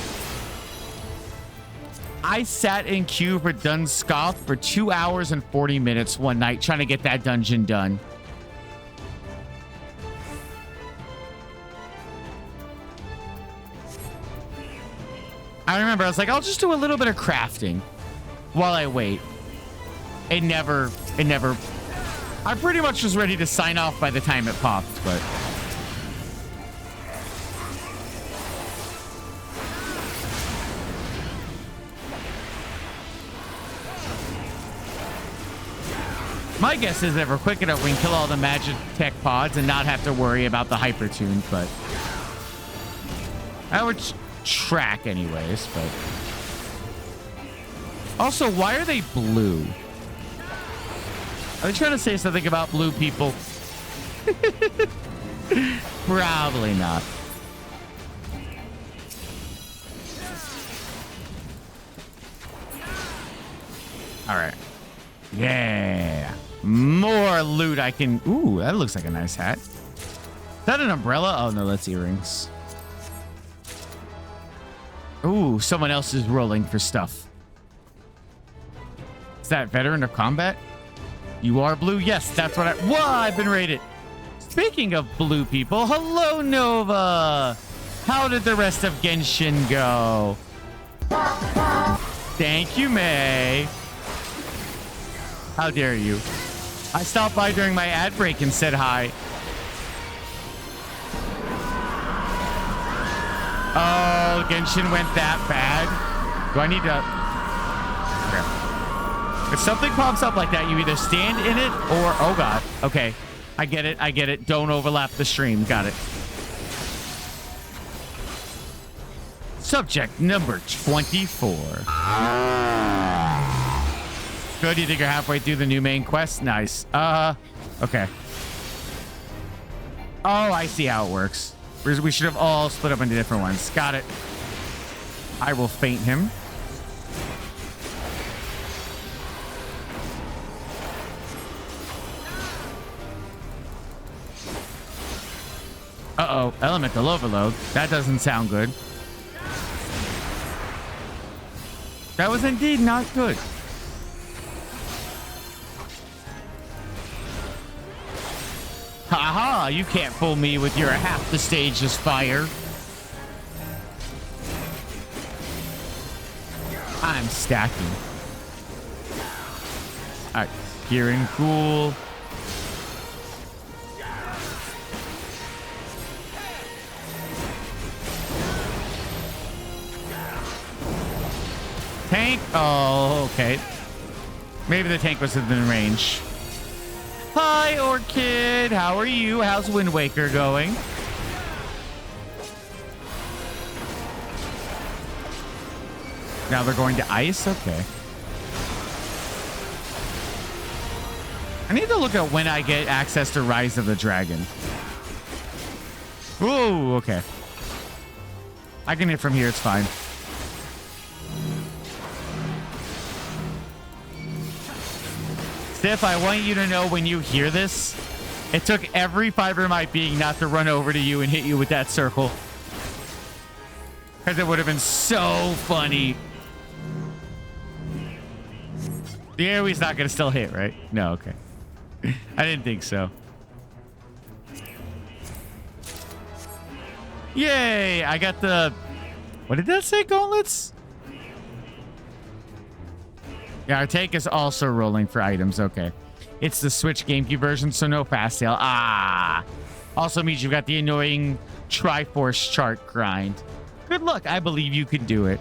I sat in queue for Dunscoth for 2 hours and 40 minutes one night trying to get that dungeon done. I remember I was like, I'll just do a little bit of crafting while I wait. It never It never... I pretty much was ready to sign off by the time it popped, but... My guess is that we're quick enough we can kill all the magic tech pods and not have to worry about the hypertune, but... I would track anyways, but... Also, why are they blue? Are they trying to say something about blue people? Probably not. All right. Yeah. More loot I can... Ooh, that looks like a nice hat. Is that an umbrella? Oh, no, that's earrings. Ooh, someone else is rolling for stuff. Is that veteran of combat? You are blue? Yes, that's what I... Whoa, I've been raided. Speaking of blue people, hello, Nova. How did the rest of Genshin go? Thank you, May. How dare you? I stopped by during my ad break and said hi. Oh, Genshin went that bad. Do I need to... Okay. If something pops up like that, you either stand in it or... Oh, God. Okay. I get it. I get it. Don't overlap the stream. Got it. Subject number 24. Good. You think you're halfway through the new main quest? Nice. Okay. Oh, I see how it works. We should have all split up into different ones. Got it. I will feint him. Uh-oh. Elemental overload. That doesn't sound good. That was indeed not good. Haha, you can't fool me with your half the stage is fire. I'm stacking. Alright, Kieran, cool. Tank? Oh, okay. Maybe the tank was within range. Hi, Orchid. How are you? How's Wind Waker going? Now they're going to ice? Okay. I need to look at when I get access to Rise of the Dragon. Ooh, okay. I can hit from here. It's fine. Steph, I want you to know when you hear this, it took every fiber of my being not to run over to you and hit you with that circle. Because it would have been so funny. The AoE's not going to still hit, right? No, okay. I didn't think so. Yay! I got the... What did that say, gauntlets? Yeah, our tank is also rolling for items. Okay. It's the Switch GameCube version, so no fast sale. Ah! Also means you've got the annoying Triforce chart grind. Good luck. I believe you can do it.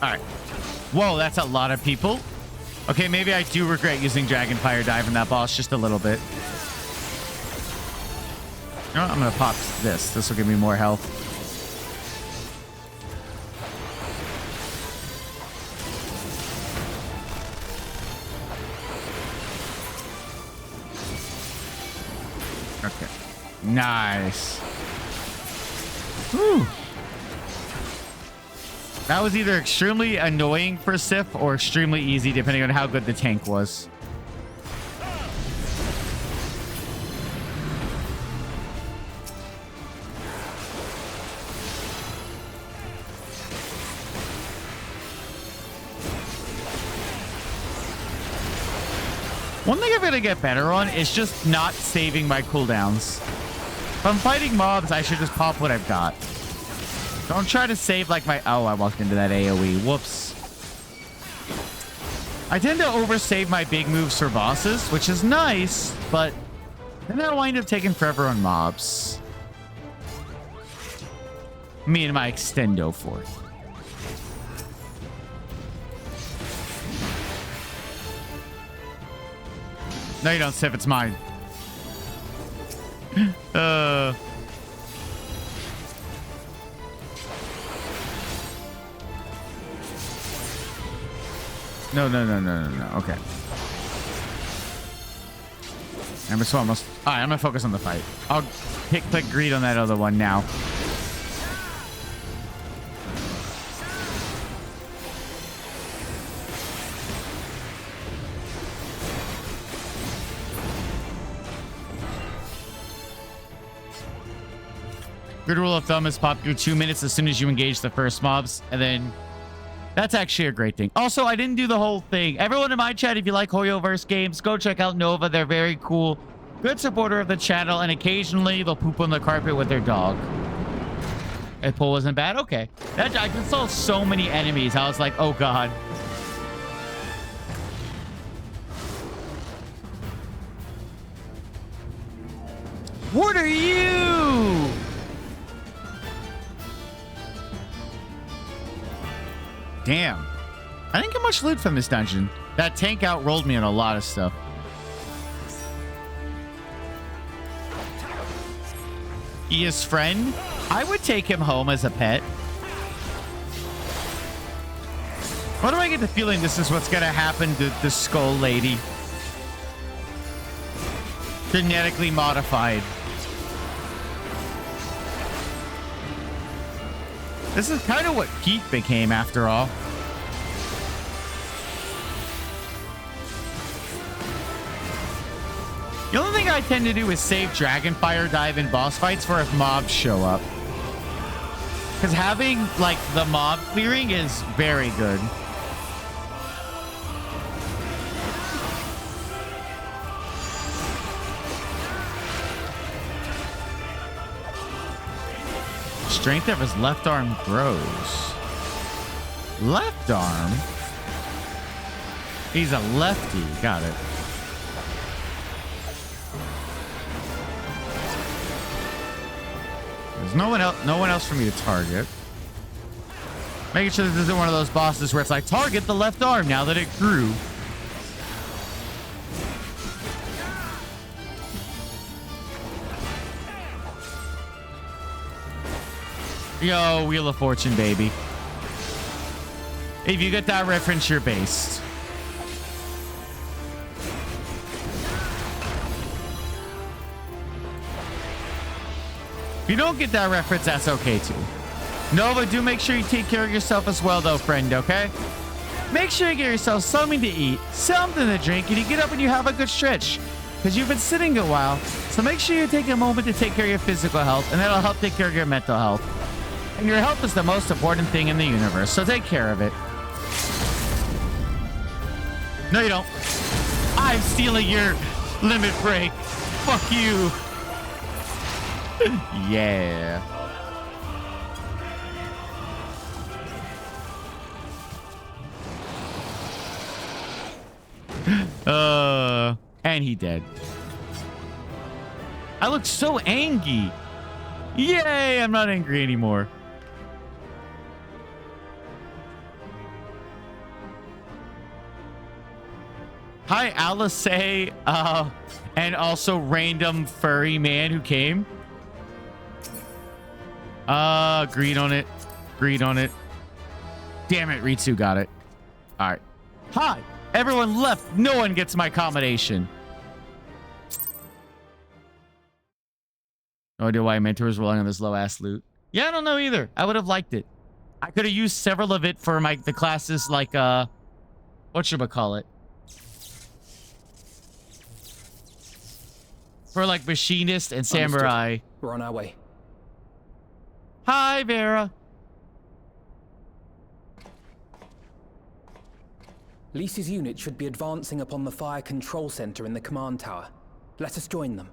All right. Whoa, that's a lot of people. Okay, maybe I do regret using Dragon Fire Dive in that boss just a little bit. You know what? I'm going to pop this. This will give me more health. Okay. Nice. Whew. That was either extremely annoying for Sif or extremely easy, depending on how good the tank was. One thing I'm gonna get better on is just not saving my cooldowns. If I'm fighting mobs, I should just pop what I've got. Don't try to save like my... Oh, I walked into that AoE. Whoops. I tend to oversave my big moves for bosses, which is nice, but then I wind up taking forever on mobs. Me and my extendo fort. No, you don't, Sif. It's mine. No. Okay. I'm so almost... All right, I'm gonna focus on the fight. I'll click greed on that other one now. Good rule of thumb is pop your 2 minutes as soon as you engage the first mobs, and then that's actually a great thing. Also, I didn't do the whole thing. Everyone in my chat, if you like Hoyoverse games, go check out Nova. They're very cool. Good supporter of the channel, and occasionally they'll poop on the carpet with their dog. If pull wasn't bad, okay. I just saw so many enemies. I was like, oh god. What are you? Damn. I didn't get much loot from this dungeon. That tank outrolled me on a lot of stuff. He is friend. I would take him home as a pet. Why do I get the feeling this is what's going to happen to the skull lady? Genetically modified. This is kind of what Pete became after all. The only thing I tend to do is save Dragonfire Dive in boss fights for if mobs show up. Because having, like, the mob clearing is very good. Strength of his left arm grows. Left arm? He's a lefty. Got it. There's no one else for me to target. Making sure this isn't one of those bosses where it's like, target the left arm now that it grew. Yo, Wheel of Fortune, baby. If you get that reference, you're based. If you don't get that reference, that's okay too. Nova, do make sure you take care of yourself as well though, friend, okay? Make sure you get yourself something to eat, something to drink, and you get up and you have a good stretch. Because you've been sitting a while, so make sure you take a moment to take care of your physical health, and that'll help take care of your mental health. And your health is the most important thing in the universe, so take care of it. No, you don't. I'm stealing your limit break. Fuck you. Yeah. And he dead. I look so angry. Yay, I'm not angry anymore. Hi, Alice, and also random furry man who came. Greed on it. Greed on it. Damn it, Ritsu got it. All right. Hi, everyone left. No one gets my accommodation. No idea why Mentor was rolling on this low-ass loot. Yeah, I don't know either. I would have liked it. I could have used several of it for the classes like, whatchamacallit? For like machinist and samurai. Understood. We're on our way. Hi, Vera. Lyse's unit should be advancing upon the fire control center in the command tower. Let us join them.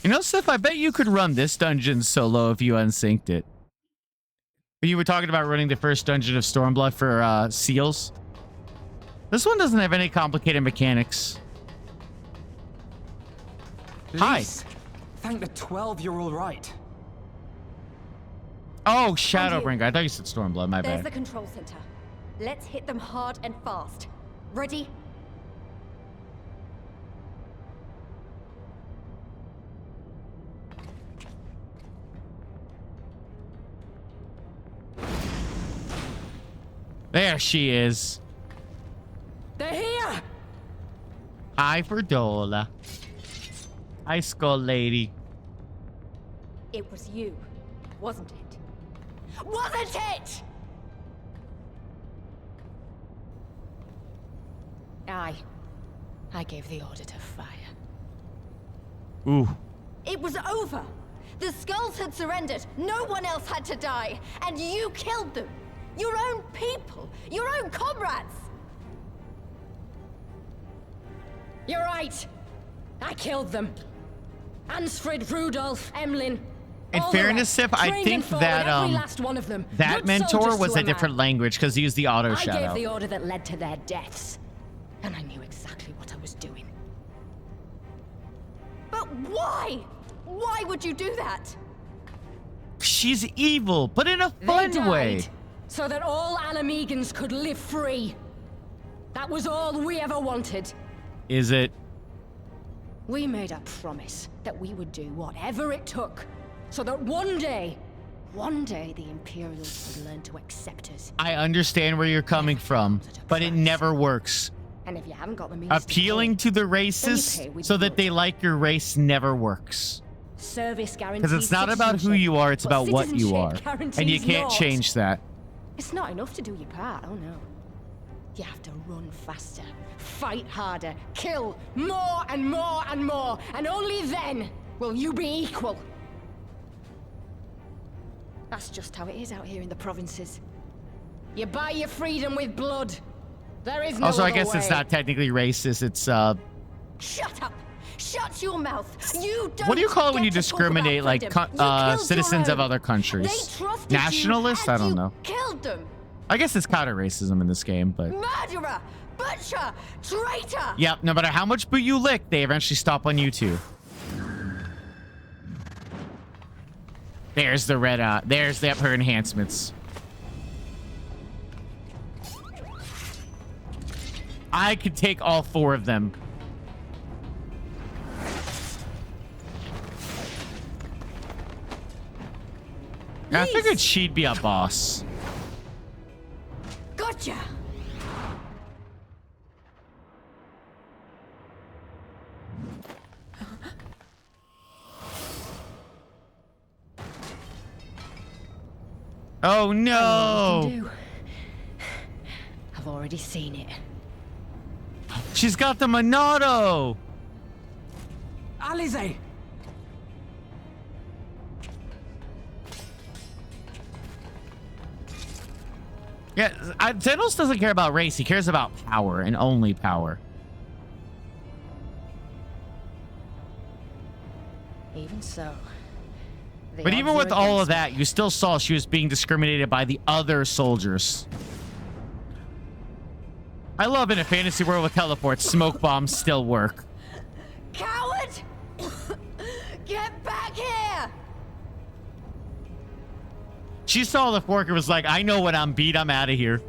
You know, Sif, I bet you could run this dungeon solo if you unsynced it. You were talking about running the first dungeon of Stormblood for seals. This one doesn't have any complicated mechanics. Lyse, thank the 12 you're all right. Oh, Shadowbringer. I thought you said Stormblood. My There's bad. the control center. Let's hit them hard and fast. Ready? There she is. They're here! Hi for Dola. Hi, Skull Lady. It was you, wasn't it? Wasn't it? I gave the order to fire. Ooh. It was over. The skulls had surrendered. No one else had to die. And you killed them. Your own people. Your own comrades. You're right. I killed them. Ansfrid, Rudolph, Emlyn. In fairness, Sif, I think that last one of them. that Good mentor soldiers was to a man. different language because he used the auto I shadow. gave the order that led to their deaths. And I knew exactly what I was doing. But why? Why would you do that? She's evil, but in a fun They died way. so that all Alamegans could live free. That was all we ever wanted. Is it? We made a promise that we would do whatever it took so that one day the Imperials would learn to accept us. I understand where you're coming from, but it never works. And if you haven't got the means Appealing to the races then you pay with so that blood. they like your race never works. Service guarantees Because it's not about who you are, it's but about what you are. citizenship And you guarantees can't naught. change that. It's not enough to do your part, oh no. You have to run faster, fight harder, kill more and more and more, and only then will you be equal. That's just how it is out here in the provinces. You buy your freedom with blood. There is no Also, I other guess it's way. not technically racist. It's, Shut up! Shut your mouth! You don't what do you call it when you get to talk about discriminate like freedom. You killed citizens your of own. other countries? They trusted you, Nationalists? and I don't you know. Killed them! I guess it's kind of racism in this game, but... Murderer! Butcher! Traitor! Yep, no matter how much boot you lick, they eventually stop on you too. There's the red, there's her enhancements. I could take all 4 of them. I figured she'd be a boss. Gotcha! Oh I know what you no! can do. I've already seen it. She's got the Monado! Alize! Yeah, Xenos doesn't care about race. He cares about power and only power. Even so. the But even odds with are all of against me. that, you still saw she was being discriminated by the other soldiers. I love in a fantasy world with teleports, smoke bombs still work. Coward! Get back here! She saw the fork and was like, I know when I'm beat, I'm out of here.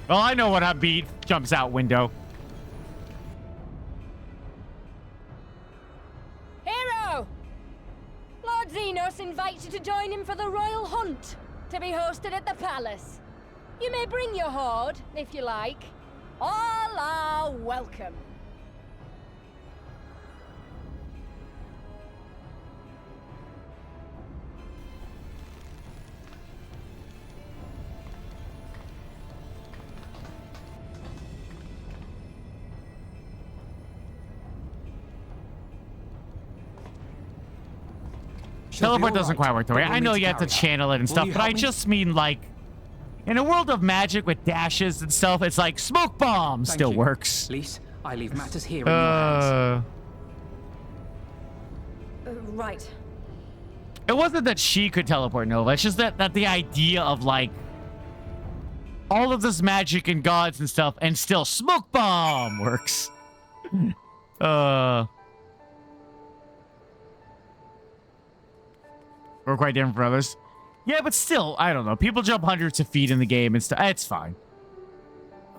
Well, I know when I'm beat. Jumps out window. Hero! Lord Xenos invites you to join him for the royal hunt, to be hosted at the palace. You may bring your horde, if you like. All are welcome. Teleport doesn't quite work the way. but we'll I know need you have to carry her. channel it and Will stuff, you but I help me? just mean like in a world of magic with dashes and stuff, it's like smoke bomb Thank still you. works. Lise, I leave matters here in your hands. Right. It wasn't that she could teleport Nova. It's just that the idea of like all of this magic and gods and stuff, and still smoke bomb works. We're quite different from others. Yeah, but still, I don't know. People jump hundreds of feet in the game and stuff. It's fine.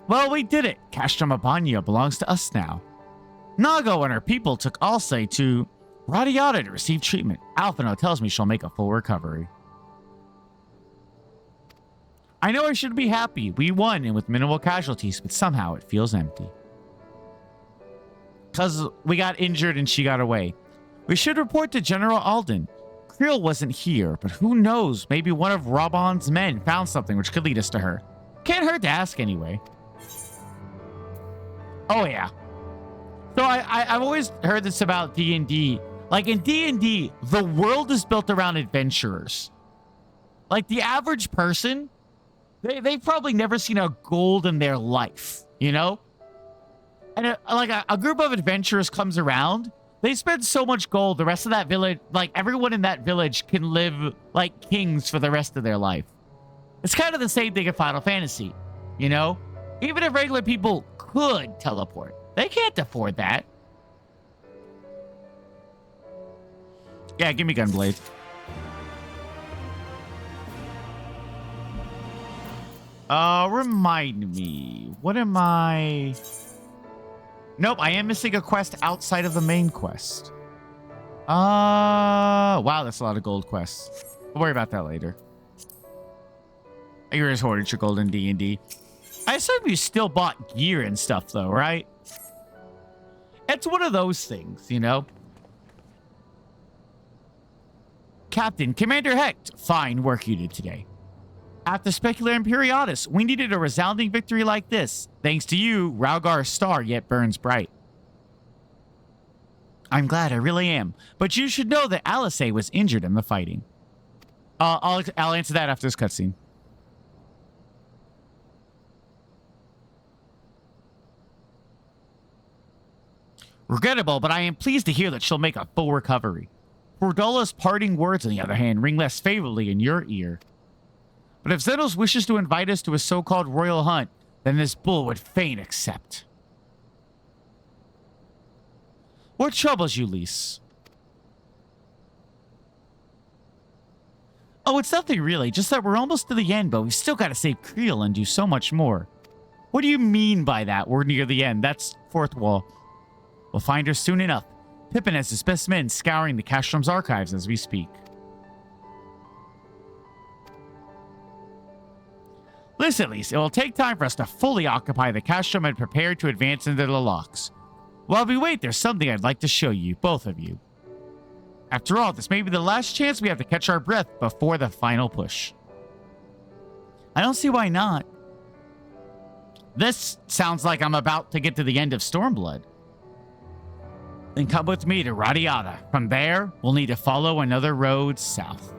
Well, we did it. Castrum Abanya belongs to us now. Nago and her people took Alce to Radiata to receive treatment. Alphino tells me she'll make a full recovery. I know I should be happy. We won and with minimal casualties, but somehow it feels empty. Because we got injured and she got away. We should report to General Alden. Creel wasn't here, but who knows? Maybe one of Robon's men found something which could lead us to her. Can't hurt to ask anyway. Oh, yeah. So I've always heard this about D&D. Like in D&D, the world is built around adventurers. Like the average person, they've probably never seen a gold in their life, you know? And a group of adventurers comes around, they spend so much gold, the rest of that village, like everyone in that village can live like kings for the rest of their life. It's kind of the same thing in Final Fantasy, you know? Even if regular people could teleport, they can't afford that. Yeah, give me Gunblade. Remind me. What am I... Nope, I am missing a quest outside of the main quest. Wow, that's a lot of gold quests. We'll worry about that later. You just hoarded your gold in D&D. I assume you still bought gear and stuff, though, right? It's one of those things, you know? Captain, Commander Hecht, fine work you did today. After Specula Imperiatus, we needed a resounding victory like this. Thanks to you, Raugar's star yet burns bright. I'm glad, I really am. But you should know that Alice was injured in the fighting. I'll answer that after this cutscene. Regrettable, but I am pleased to hear that she'll make a full recovery. Fordola's parting words, on the other hand, ring less favorably in your ear. But if Xenos wishes to invite us to a so-called royal hunt, then this bull would fain accept. What troubles you, Lise? Oh, it's nothing really, just that we're almost to the end, but we've still got to save Creel and do so much more. What do you mean by that? We're near the end. That's fourth wall. We'll find her soon enough. Pippin has his best men scouring the Castrum's archives as we speak. Listen, Lise, it will take time for us to fully occupy the Castrum and prepare to advance into the locks. While we wait, there's something I'd like to show you, both of you. After all, this may be the last chance we have to catch our breath before the final push. I don't see why not. This sounds like I'm about to get to the end of Stormblood. Then come with me to Radiata. From there, we'll need to follow another road south.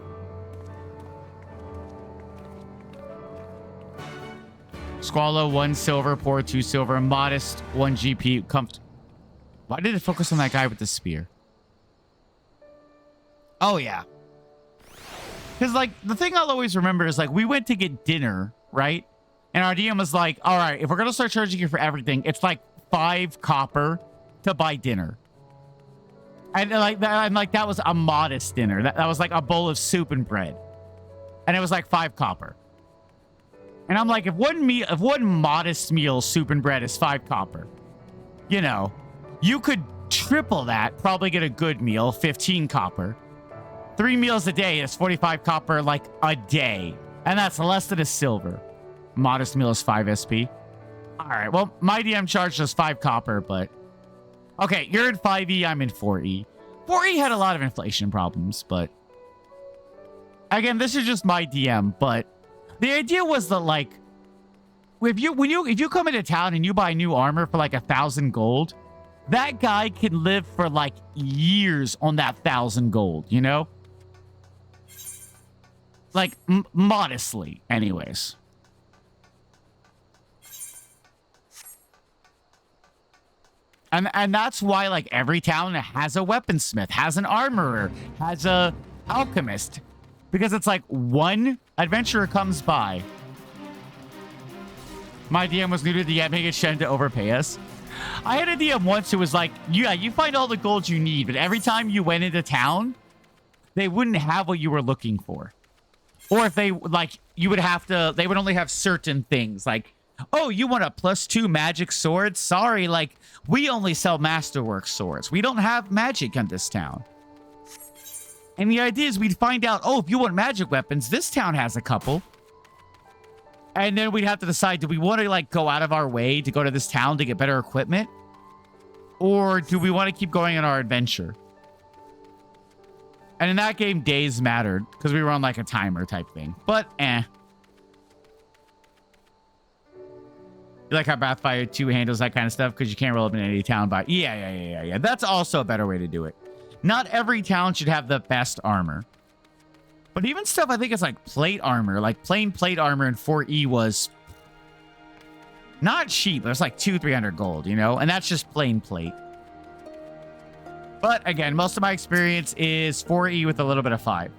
Squallow, 1 silver. Poor, 2 silver. Modest, 1 GP. Why did it focus on that guy with the spear? Oh, yeah. Because, like, the thing I'll always remember is, like, we went to get dinner, right? And our DM was like, all right, if we're going to start charging you for everything, it's like 5 copper to buy dinner. And that was a modest dinner. That was like a bowl of soup and bread. And it was like 5 copper. And I'm like, if one modest meal, soup and bread, is 5 copper, you know, you could triple that, probably get a good meal, 15 copper. 3 meals a day is 45 copper, like, a day. And that's less than a silver. Modest meal is 5 SP. All right, well, my DM charged us 5 copper, but... Okay, you're in 5E, I'm in 4E. 4E had a lot of inflation problems, but... Again, this is just my DM, but... The idea was that, like... If you come into town and you buy new armor for, like, 1,000 gold... That guy can live for, like, years on that 1,000 gold, you know? Like, modestly, anyways. And that's why, like, every town has a weaponsmith, has an armorer, has a alchemist. Because it's like one adventurer comes by. My DM was new to the DM, making Shen to overpay us. I had a DM once who was like, yeah, you find all the gold you need, but every time you went into town, they wouldn't have what you were looking for. Or if they, like, you would have to, they would only have certain things. Like, oh, you want a +2 magic sword? Sorry, like, we only sell masterwork swords. We don't have magic in this town. And the idea is we'd find out, oh, if you want magic weapons, this town has a couple. And then we'd have to decide, do we want to, like, go out of our way to go to this town to get better equipment? Or do we want to keep going on our adventure? And in that game, days mattered because we were on, like, a timer type thing. But, You like how Pathfinder 2 handles that kind of stuff because you can't roll up in any town by... Yeah. That's also a better way to do it. Not every town should have the best armor. But even stuff I think it's like plate armor, like plain plate armor in 4E was not cheap. It was like 200-300 gold, you know? And that's just plain plate. But again, most of my experience is 4E with a little bit of 5.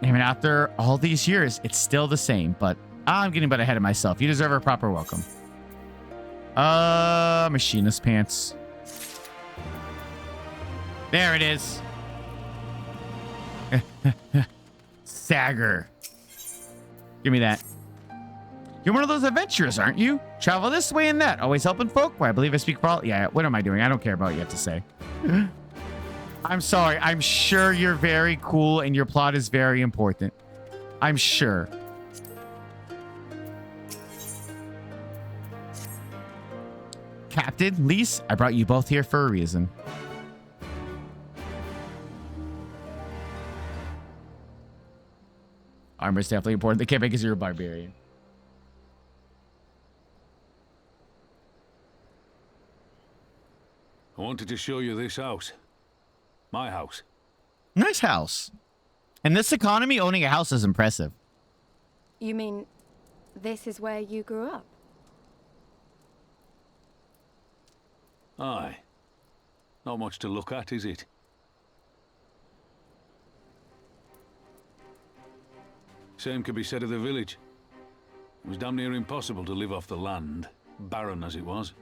I mean, after all these years, it's still the same, but I'm getting a bit ahead of myself. You deserve a proper welcome. Machinist pants. There it is. Sagger. Give me that. You're one of those adventurers, aren't you? Travel this way and that. Always helping folk. Well, I believe I speak for all. Yeah, what am I doing? I don't care about what you have to say. I'm sorry. I'm sure you're very cool and your plot is very important. I'm sure. Captain, Lise, I brought you both here for a reason. Armor is definitely important. They can't make because you're a barbarian. I wanted to show you this house. My house. Nice house. In this economy, owning a house is impressive. You mean this is where you grew up? Aye. Not much to look at, is it? Same could be said of the village. It was damn near impossible to live off the land, barren as it was,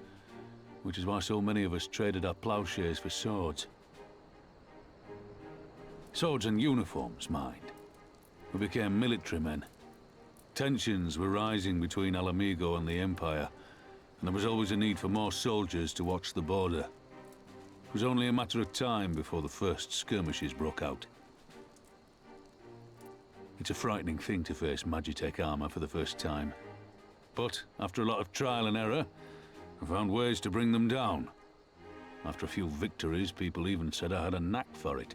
which is why so many of us traded our plowshares for swords. Swords and uniforms, mind. We became military men. Tensions were rising between Alamigo and the Empire, and there was always a need for more soldiers to watch the border. It was only a matter of time before the first skirmishes broke out. It's a frightening thing to face Magitech armor for the first time. But after a lot of trial and error, I found ways to bring them down. After a few victories, people even said I had a knack for it.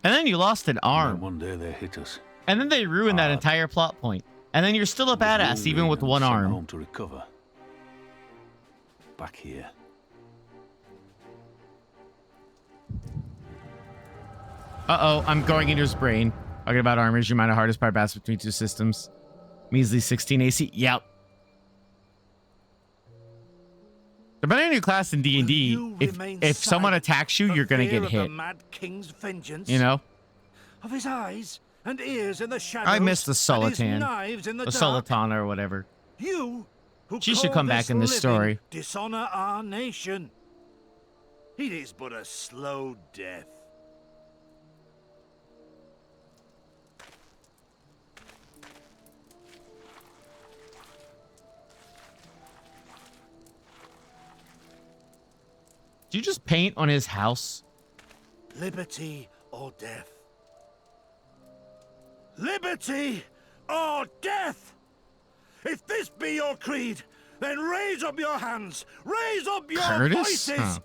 And then you lost an arm. And one day they hit us. And then they ruined that entire plot point. And then you're still a badass even with one arm. Home to recover. Back here. Uh-oh, I'm going into his brain. Talking about armors, you mind the hardest part balance between two systems. Measly 16 AC. Yep. Depending on your class in D&D, if someone attacks you, you're gonna get hit. You know? Of his eyes and ears in the shadows. I miss the Solitan. The Solitan or whatever. You who she should come back in this story. Dishonor our nation. It is but a slow death. Did you just paint on his house? Liberty or death? Liberty or death? If this be your creed, then raise up your hands, raise up your voices. Huh.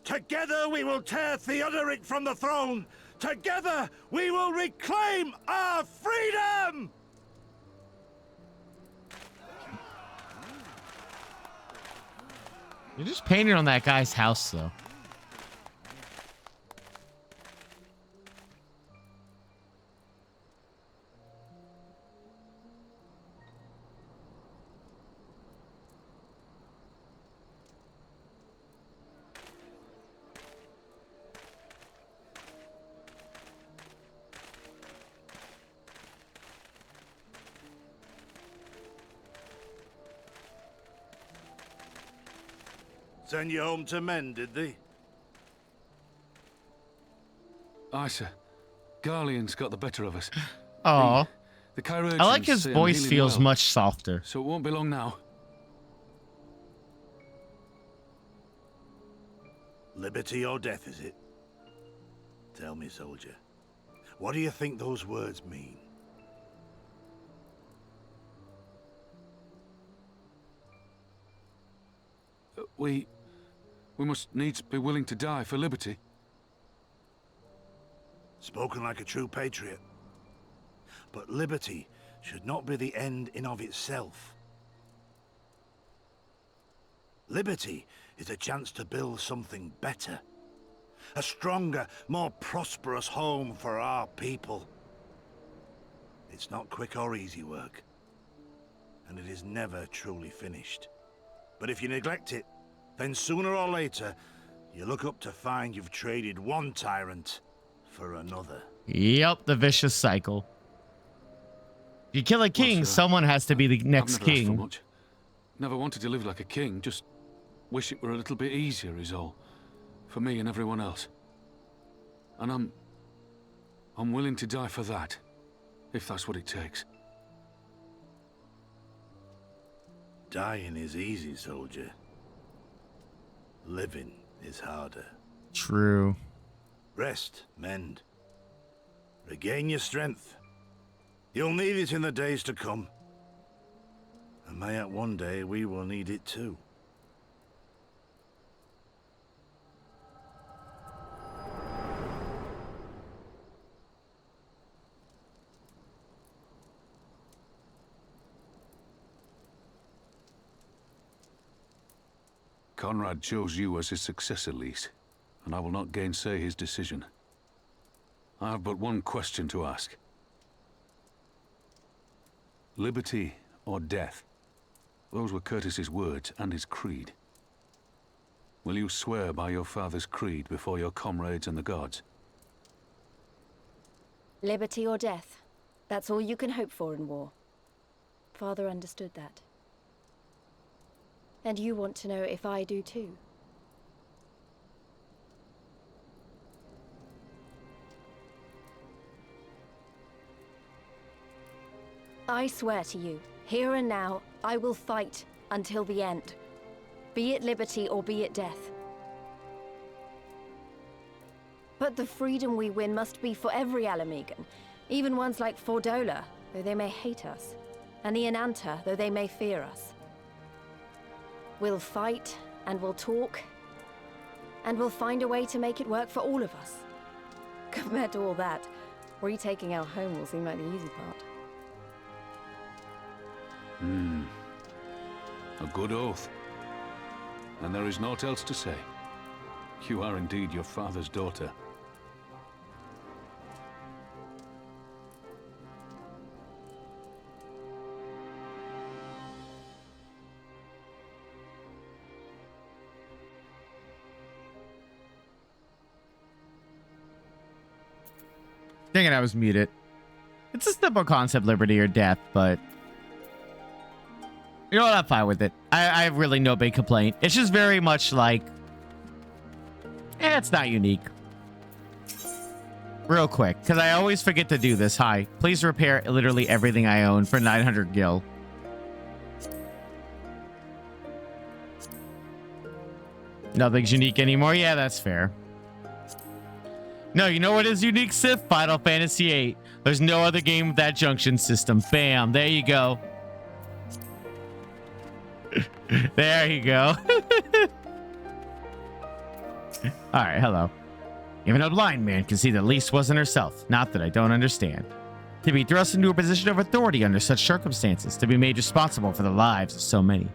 Together we will tear Theodoric from the throne. Together we will reclaim our freedom. You're just painting on that guy's house, though. Send you home to men, did they? Aye, sir. Garlean's got the better of us. Aw. The Chirurgeons I like his say I'm voice healing feels well, much softer. so it won't be long now. Liberty or death, is it? Tell me, soldier. What do you think those words mean? We must needs be willing to die for liberty. Spoken like a true patriot. But liberty should not be the end in of itself. Liberty is a chance to build something better. A stronger, more prosperous home for our people. It's not quick or easy work. And it is never truly finished. But if you neglect it, then sooner or later, you look up to find you've traded one tyrant for another. Yep, the vicious cycle. If you kill a king, someone has to be the next I've never asked for king. much. Never wanted to live like a king, just wish it were a little bit easier is all. For me and everyone else. And I'm willing to die for that, if that's what it takes. Dying is easy, soldier. Living is harder. True. Rest, mend. Regain your strength. You'll need it in the days to come. And mayhap one day we will need it too. Conrad chose you as his successor, Lise, and I will not gainsay his decision. I have but one question to ask. Liberty or death? Those were Curtis's words and his creed. Will you swear by your father's creed before your comrades and the gods? Liberty or death. That's all you can hope for in war. Father understood that. And you want to know if I do too. I swear to you, here and now, I will fight until the end. Be it liberty or be it death. But the freedom we win must be for every Alamegan, even ones like Fordola, though they may hate us, and the Ananta, though they may fear us. We'll fight, and we'll talk, and we'll find a way to make it work for all of us. Compared to all that, retaking our home will seem like the easy part. A good oath. And there is naught else to say. You are indeed your father's daughter. Dang it, I was muted. It's a simple concept, liberty or death, but you know what? I'm fine with it. I have really no big complaint. It's just very much like, it's not unique. Real quick, because I always forget to do this. Hi, please repair literally everything I own for 900 gil. Nothing's unique anymore. Yeah, that's fair. No, you know what is unique, Sith? Final Fantasy VIII. There's no other game with that junction system. Bam, there you go. There you go. All right, hello. Even a blind man can see that Lise wasn't herself. Not that I don't understand. To be thrust into a position of authority under such circumstances, to be made responsible for the lives of so many.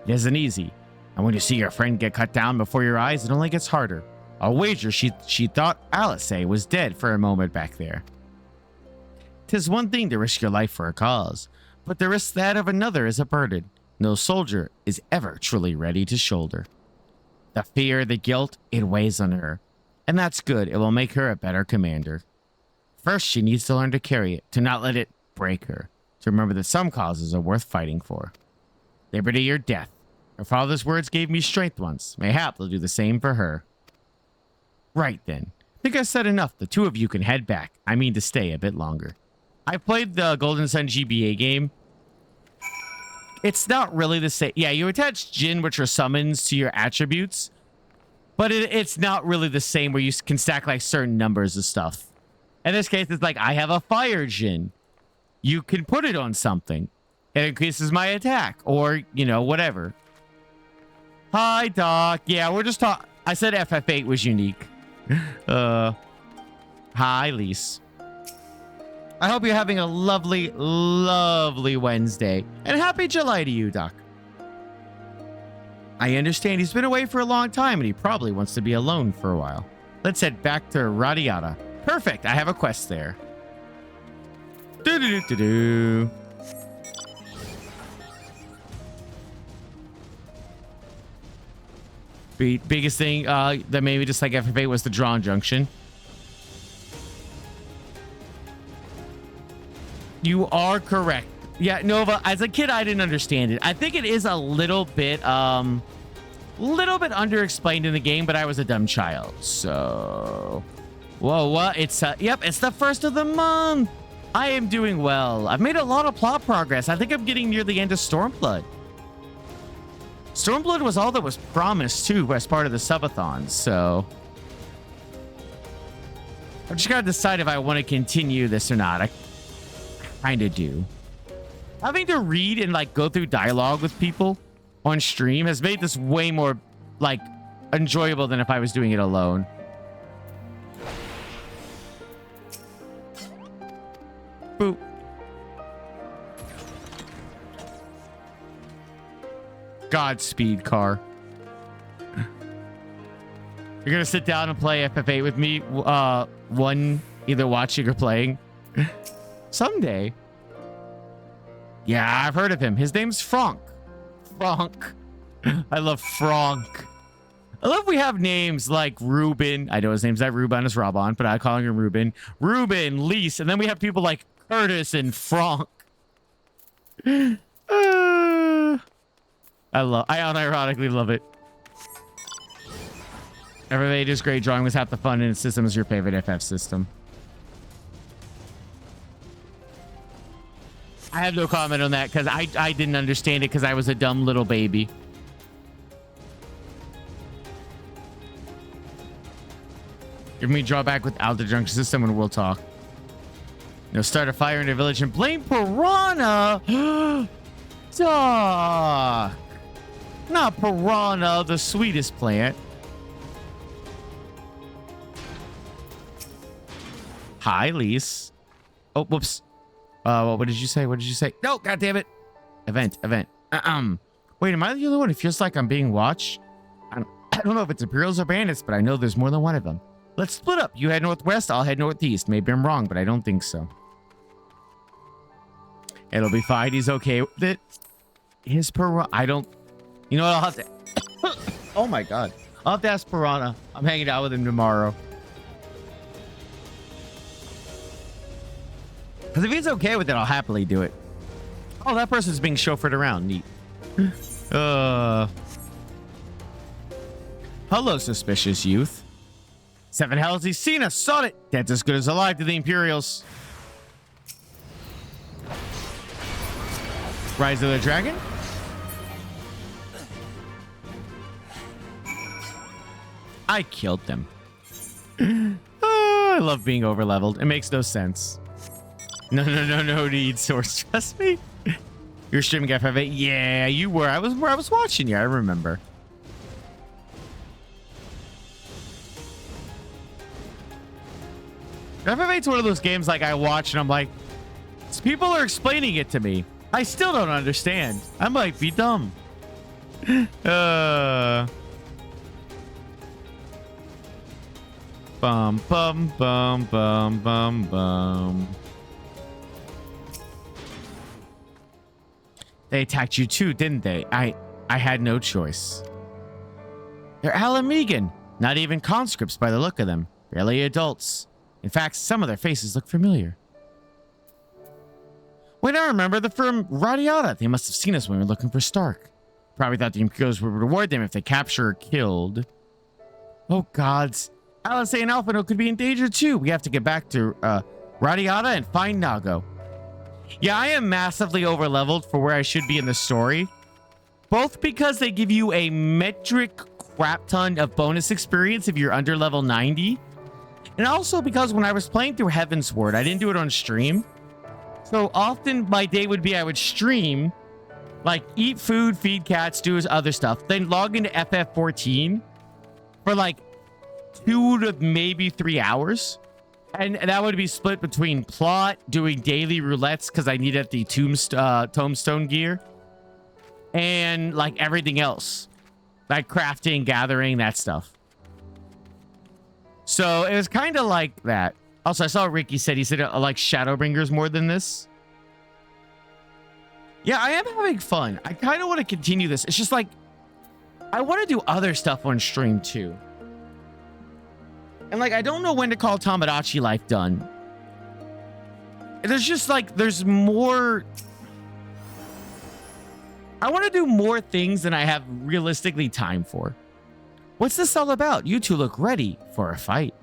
It isn't easy. And when you see your friend get cut down before your eyes, it only gets harder. I'll wager she thought Alice was dead for a moment back there. 'Tis one thing to risk your life for a cause, but the risk that of another is a burden no soldier is ever truly ready to shoulder. The fear, the guilt, it weighs on her. And that's good. It will make her a better commander. First, she needs to learn to carry it, to not let it break her, to remember that some causes are worth fighting for. Liberty or death. Her father's words gave me strength once. Mayhap they'll do the same for her. Right then. I think I said enough. The two of you can head back. I mean to stay a bit longer. I played the Golden Sun GBA game. It's not really the same. Yeah, you attach Jinn, which are summons, to your attributes. But it's not really the same where you can stack like certain numbers of stuff. In this case, it's like I have a fire Jinn. You can put it on something. It increases my attack or, you know, whatever. Hi, Doc. Yeah, we're just talking. I said FF8 was unique. Hi, Lise. I hope you're having a lovely, lovely Wednesday. And happy July to you, Doc. I understand he's been away for a long time and he probably wants to be alone for a while. Let's head back to Radiata. Perfect. I have a quest there. Do-do-do-do-do. Biggest thing that maybe just like FF8 was the Drawn Junction. You are correct. Yeah, Nova, as a kid, I didn't understand it. I think it is a little bit underexplained in the game, but I was a dumb child. So, whoa, what? It's, yep, it's the first of the month. I am doing well. I've made a lot of plot progress. I think I'm getting near the end of Stormblood. Stormblood was all that was promised, too, as part of the subathon, so I just gotta decide if I want to continue this or not. I kind of do. Having to read and, like, go through dialogue with people on stream has made this way more, like, enjoyable than if I was doing it alone. Boop. Godspeed, car. You're gonna sit down and play FF8 with me, either watching or playing someday. Yeah, I've heard of him. His name's Franck. Franck. I love Franck. I love we have names like Ruben. I know his name's not Ruben, it's Robon, but I call him Ruben. Ruben, Lise, and then we have people like Curtis and Franck. I unironically love it. FF8 is great. Drawing was half the fun, and its system is your favorite FF system. I have no comment on that because I didn't understand it because I was a dumb little baby. Give me drawback without the junction system and we'll talk. No, start a fire in a village and blame Piranha. Doc. Not Piranha, the sweetest plant. Hi, Lise. Oh, whoops. What did you say? What did you say? No, goddammit. Event. Wait, am I the only one who feels like I'm being watched? I don't know if it's Imperials or bandits, but I know there's more than one of them. Let's split up. You head northwest, I'll head northeast. Maybe I'm wrong, but I don't think so. It'll be fine. He's okay with it. His Piranha. I don't. You know what? I'll have to. Oh my god. I'll have to ask Piranha. I'm hanging out with him tomorrow. Because if he's okay with it, I'll happily do it. Oh, that person's being chauffeured around. Neat. Hello, suspicious youth. 7 hells, he's seen us. Sought it. Dead's as good as alive to the Imperials. Rise of the Dragon. I killed them. I love being overleveled. It makes no sense. No need source. Trust me. You're streaming FF8. Yeah, you were. I was watching you. I remember. FF8's one of those games like I watch and I'm like, people are explaining it to me. I still don't understand. I might be dumb. Bum bum bum bum bum bum. They attacked you too, didn't they? I had no choice. They're Alamegan. Not even conscripts by the look of them. Barely adults. In fact, some of their faces look familiar. Wait, I remember the firm Radiata. They must have seen us when we were looking for Stark. Probably thought the Imperials would reward them if they capture or killed. Oh, gods. Alice and Alphino could be in danger, too. We have to get back to Radiata and find Nago. Yeah, I am massively over-leveled for where I should be in the story. Both because they give you a metric crap ton of bonus experience if you're under level 90. And also because when I was playing through Heavensward, I didn't do it on stream. So often my day would be I would stream, like eat food, feed cats, do other stuff, then log into FF14 for like 2 to maybe 3 hours. And that would be split between plot, doing daily roulettes because I needed the tombstone gear, and like everything else, like crafting, gathering, that stuff. So it was kind of like that. Also, I saw Ricky said, he said I like Shadowbringers more than this. Yeah, I am having fun. I kind of want to continue this. It's just like, I want to do other stuff on stream too. And like, I don't know when to call Tomodachi Life done. There's just like, there's more. I want to do more things than I have realistically time for. What's this all about? You two look ready for a fight.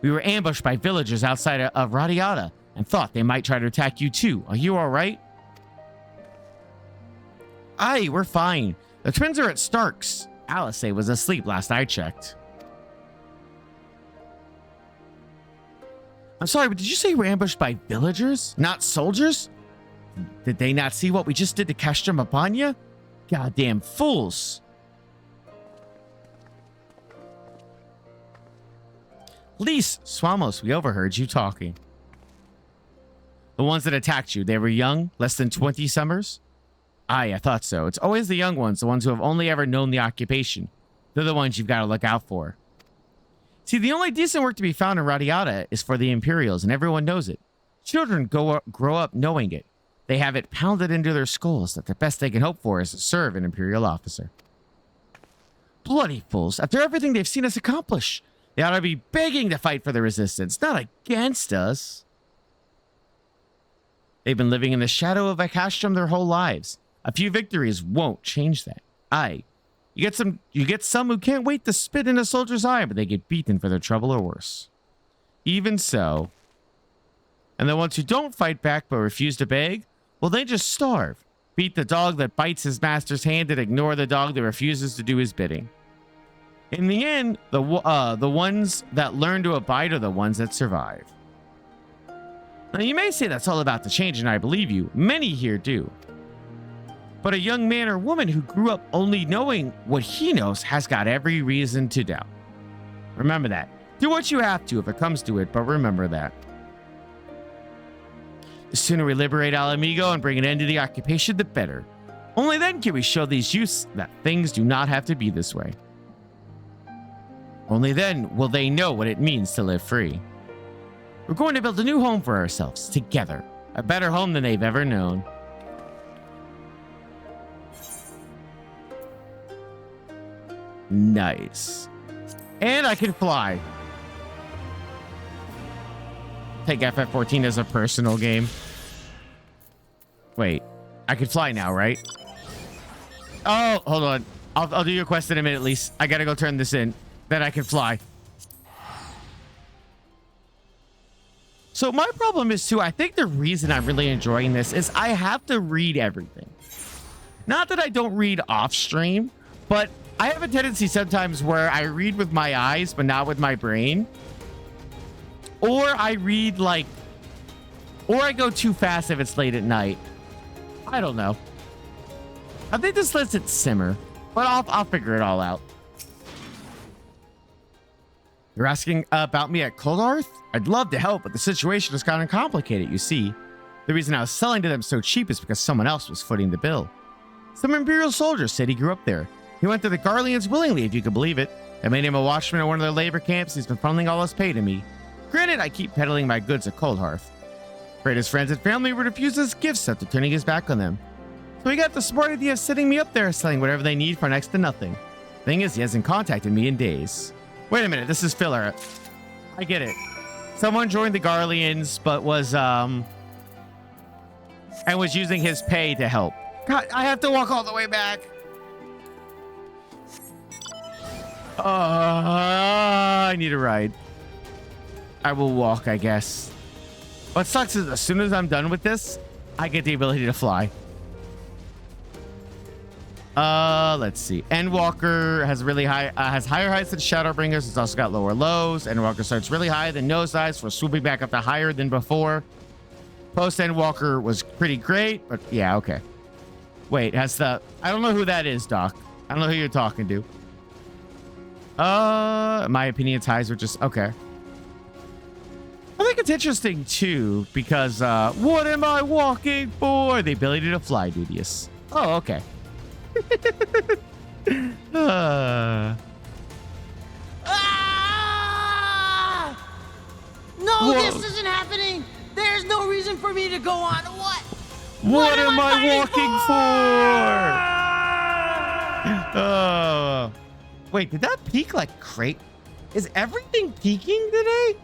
We were ambushed by villagers outside of Radiata and thought they might try to attack you too. Are you all right? Aye, we're fine. The twins are at Stark's. Alice was asleep last I checked. I'm sorry, but did you say you were ambushed by villagers, not soldiers? Did they not see what we just did to Castrum upon you? Goddamn fools. Lise, Swamos, we overheard you talking. The ones that attacked you, they were young, less than 20 summers? Aye, I thought so. It's always the young ones, the ones who have only ever known the occupation. They're the ones you've got to look out for. See, the only decent work to be found in Radiata is for the Imperials, and everyone knows it. Children grow up knowing it. They have it pounded into their skulls that the best they can hope for is to serve an Imperial officer. Bloody fools. After everything they've seen us accomplish, they ought to be begging to fight for the Resistance, not against us. They've been living in the shadow of Castrum their whole lives. A few victories won't change that. Aye. You get some who can't wait to spit in a soldier's eye, but they get beaten for their trouble or worse. Even so. And the ones who don't fight back but refuse to beg, well, they just starve. Beat the dog that bites his master's hand and ignore the dog that refuses to do his bidding. In the end, the ones that learn to abide are the ones that survive. Now, you may say that's all about to change, and I believe you. Many here do. But a young man or woman who grew up only knowing what he knows has got every reason to doubt. Remember that. Do what you have to if it comes to it, but remember that. The sooner we liberate Alamigo and bring an end to the occupation, the better. Only then can we show these youths that things do not have to be this way. Only then will they know what it means to live free. We're going to build a new home for ourselves, together. A better home than they've ever known. Nice. And I can fly. Take FF14 as a personal game. Wait, I can fly now, right? Oh, hold on. I'll do your quest in a minute, Lise. I gotta go turn this in. Then I can fly. So my problem is too, I think the reason I'm really enjoying this is I have to read everything. Not that I don't read off stream, but I have a tendency sometimes where I read with my eyes, but not with my brain. Or I read like, or I go too fast if it's late at night. I don't know. I think this lets it simmer, but I'll figure it all out. You're asking about me at Coldarth? I'd love to help, but the situation has gotten complicated, you see. The reason I was selling to them so cheap is because someone else was footing the bill. Some Imperial soldiers said he grew up there. He went to the Garleans willingly, if you could believe it. I made him a watchman at one of their labor camps. He's been funneling all his pay to me. Granted, I keep peddling my goods at Coldhearth. Afraid his friends and family would refuse his gifts after turning his back on them. So he got the smart idea of sitting me up there, selling whatever they need for next to nothing. Thing is, he hasn't contacted me in days. Wait a minute, this is filler. I get it. Someone joined the Garleans, but was, and was using his pay to help. God, I have to walk all the way back. I need a ride. I will walk, I guess. What sucks is as soon as I'm done with this, I get the ability to fly. Let's see. Endwalker has really high, has higher heights than Shadowbringers. It's also got lower lows. Endwalker starts really high, then nosedives for swooping back up to higher than before. Post Endwalker was pretty great, but yeah, okay. Wait, has the... I don't know who that is, Doc. I don't know who you're talking to. My opinion ties were just... Okay. I think it's interesting, too, because, what am I walking for? The ability to fly, Dudious. Oh, okay. No, Whoa. this isn't happening. There's no reason for me to go on. What am I walking for? Wait, did that peak like crate? Is everything peaking today?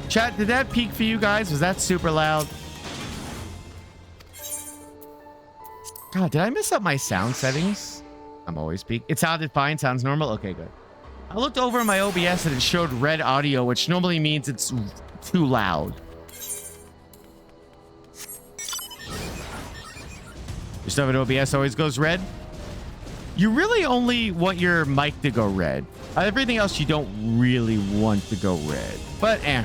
Chat, did that peak for you guys? Was that super loud? God, did I mess up my sound settings? I'm always peak. It sounded fine. Sounds normal. Okay, good. I looked over my OBS and it showed red audio, which normally means it's too loud. Your stuff at OBS always goes red. You really only want your mic to go red. Everything else you don't really want to go red. But the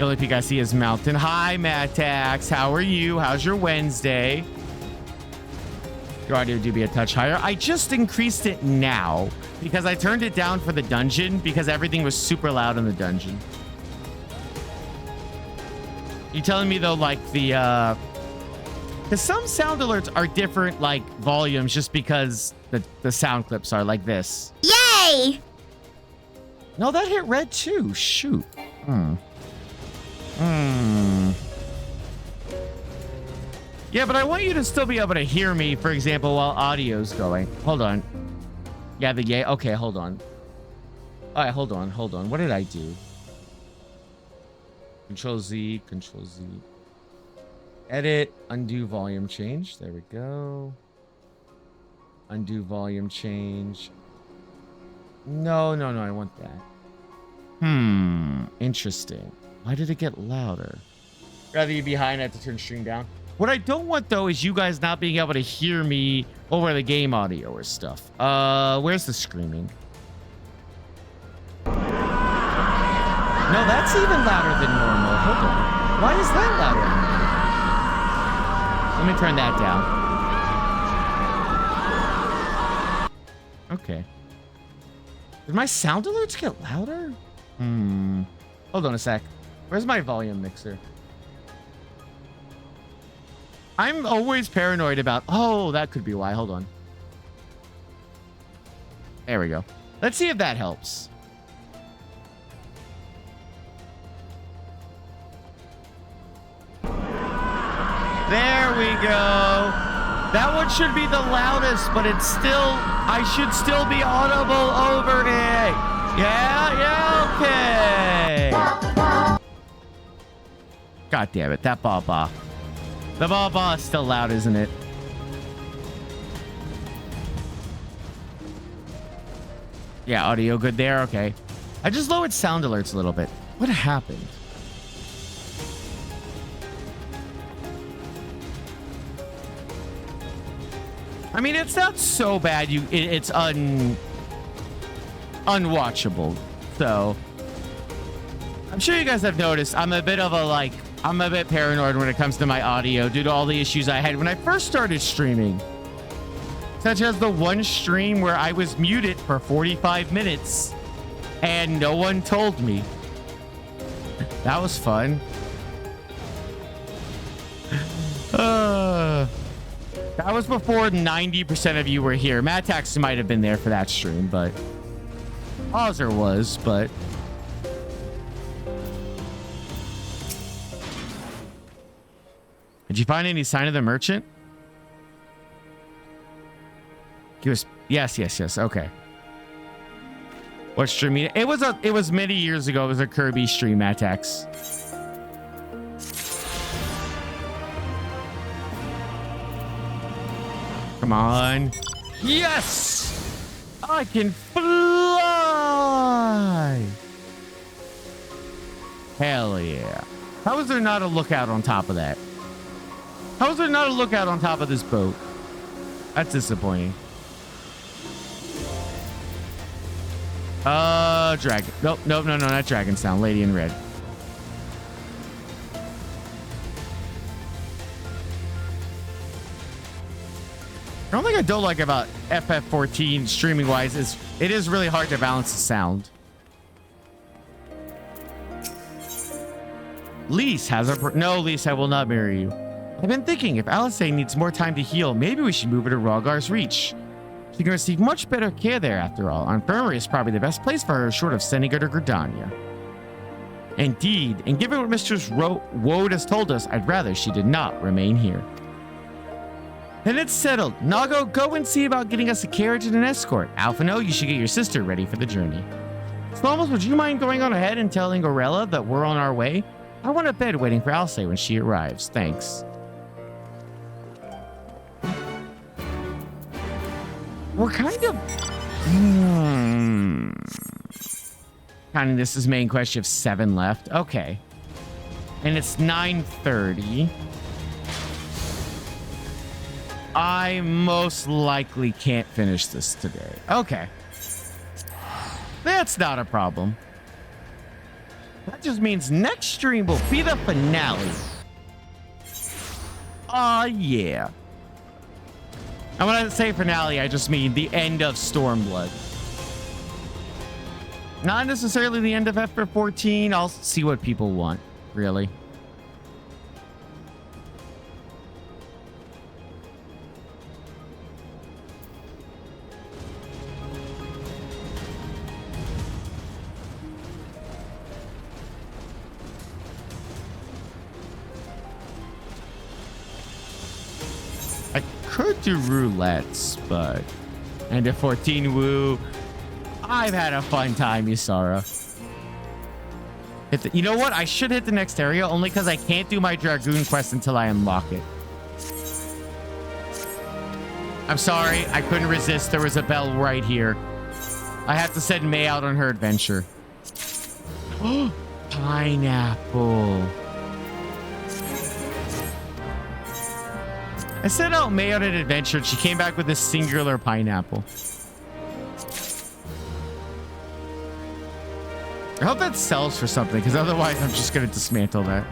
only peak I see is Mountain. Hi, Mattax. How are you? How's your Wednesday? Your audio do be a touch higher. I just increased it now because I turned it down for the dungeon because everything was super loud in the dungeon. You telling me though, like the because some sound alerts are different, like volumes, just because the sound clips are like this. Yay! No, that hit red too. Shoot. Yeah, but I want you to still be able to hear me, for example, while audio's going. Hold on. Yeah, the yay. Okay, hold on. All right, hold on. What did I do? Control Z, Control Z. Edit, undo volume change. There we go. Undo volume change. No, I want that. Interesting. Why did it get louder? Rather you behind, I have to turn stream down. What I don't want though is you guys not being able to hear me over the game audio or stuff. Where's the screaming? No, that's even louder than normal. Hold on. Why is that louder? Let me turn that down. Okay. Did my sound alerts get louder? Hold on a sec. Where's my volume mixer? I'm always paranoid about... Oh, that could be why. Hold on. There we go. Let's see if that helps. There we go. That one should be the loudest, but it's still... I should still be audible over it. Yeah, okay. God damn it. That ba-ba. The ba-ba is still loud, isn't it? Yeah, audio good there. Okay. I just lowered sound alerts a little bit. What happened? I mean, it's not so bad. It's unwatchable. So I'm sure you guys have noticed I'm a bit paranoid when it comes to my audio due to all the issues I had when I first started streaming. Such as the one stream where I was muted for 45 minutes and no one told me. That was fun. That was before 90% of you were here. Mattax might have been there for that stream, but Ozer was, but did you find any sign of the merchant? He was yes. Okay. What stream? It was many years ago. It was a Kirby stream, Mattax. Come on. Yes! I can fly! Hell yeah. How is there not a lookout on top of that? How is there not a lookout on top of this boat? That's disappointing. Dragon. Nope, no, not Dragonstown. Lady in Red. The only thing I don't like about FF14 streaming wise is it is really hard to balance the sound. Lise has a no, Lise, I will not marry you. I've been thinking if Alice needs more time to heal, maybe we should move her to Rogar's Reach. She can receive much better care there after all. Infirmary is probably the best place for her short of sending her to Gridania. Indeed, and given what Mistress Woad has told us, I'd rather she did not remain here. Then it's settled. Nago, go and see about getting us a carriage and an escort. Alphino, you should get your sister ready for the journey. Stormblood, would you mind going on ahead and telling Aurella that we're on our way? I want a bed waiting for Alce when she arrives. Thanks. We're kind of... Counting this as main quest, you have 7 left. Okay. And it's 9:30. I most likely can't finish this today. Okay. That's not a problem. That just means next stream will be the finale. Aw, yeah. And when I say finale, I just mean the end of Stormblood. Not necessarily the end of FF14. I'll see what people want, really. Could do roulettes, but and a 14 woo. I've had a fun time, Ysara. You know what? I should hit the next area only because I can't do my Dragoon quest until I unlock it. I'm sorry, I couldn't resist. There was a bell right here. I have to send May out on her adventure. Pineapple. I sent out May on an adventure and she came back with a singular pineapple. I hope that sells for something because otherwise I'm just going to dismantle that.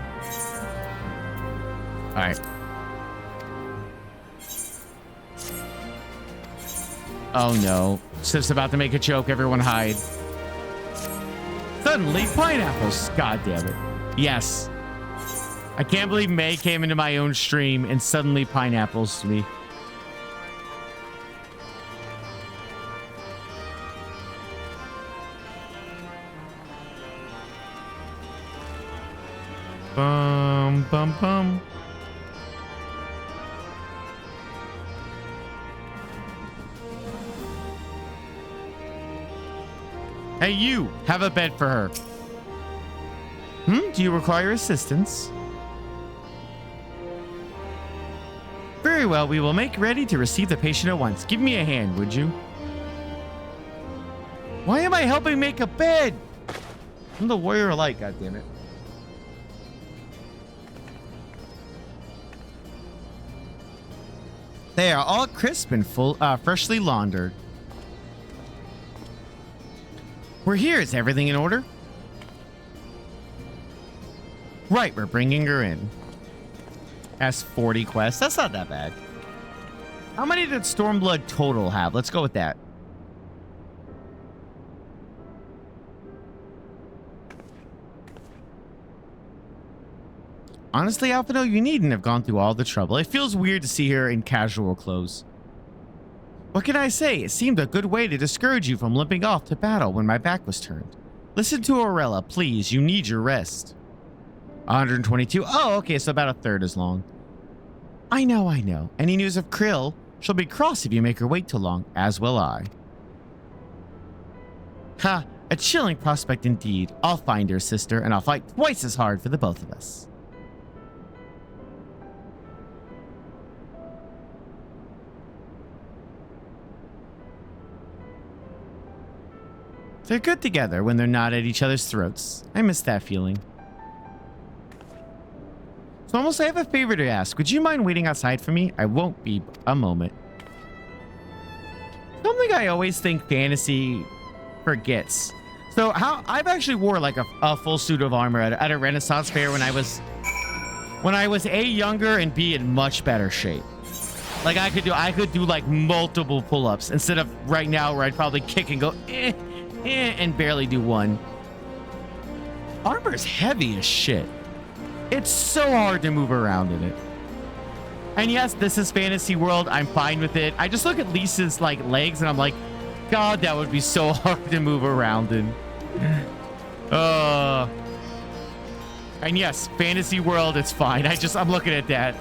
All right. Oh no. Sif's about to make a joke. Everyone hide. Suddenly pineapples. God damn it. Yes. I can't believe May came into my own stream and suddenly pineapples to me. Bum, bum, bum. Hey, you! Have a bed for her. Do you require assistance? Very well, we will make ready to receive the patient at once. Give me a hand, would you? Why am I helping make a bed? I'm the warrior of light, goddammit. They are all crisp and full, freshly laundered. We're here. Is everything in order? Right, we're bringing her in. Has 40 quests. That's not that bad. How many did Stormblood total have? Let's go with that. Honestly, Alphino, you needn't have gone through all the trouble. It feels weird to see her in casual clothes. What can I say? It seemed a good way to discourage you from limping off to battle when my back was turned. Listen to Aurella, please. You need your rest. 122. Oh, okay, so about a third as long. I know. Any news of Krill? She'll be cross if you make her wait too long, as will I. Ha, a chilling prospect indeed. I'll find her, sister, and I'll fight twice as hard for the both of us. They're good together when they're not at each other's throats. I miss that feeling. So almost I have a favor to ask. Would you mind waiting outside for me? I won't be a moment. Something I always think fantasy forgets. So I've actually wore like a full suit of armor at a Renaissance fair when I was A, younger, and B, in much better shape. Like I could do like multiple pull-ups instead of right now where I'd probably kick and go and barely do one. Armor is heavy as shit. It's so hard to move around in it. And yes, this is fantasy world. I'm fine with it. I just look at Lisa's like legs and I'm like, God, that would be so hard to move around in. And yes, fantasy world, it's fine. I'm looking at that.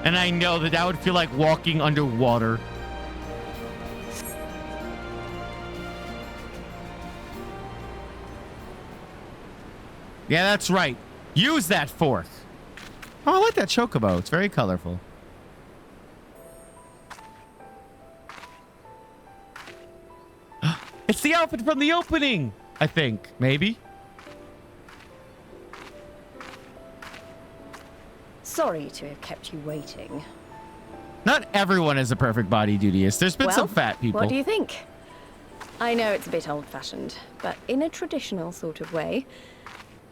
And I know that would feel like walking underwater. Yeah, that's right. Use that fork. Oh, I like that chocobo. It's very colorful. It's the outfit from the opening, I think. Maybe. Sorry to have kept you waiting. Not everyone has a perfect body, Dudious. There's been some fat people. What do you think? I know it's a bit old-fashioned, but in a traditional sort of way,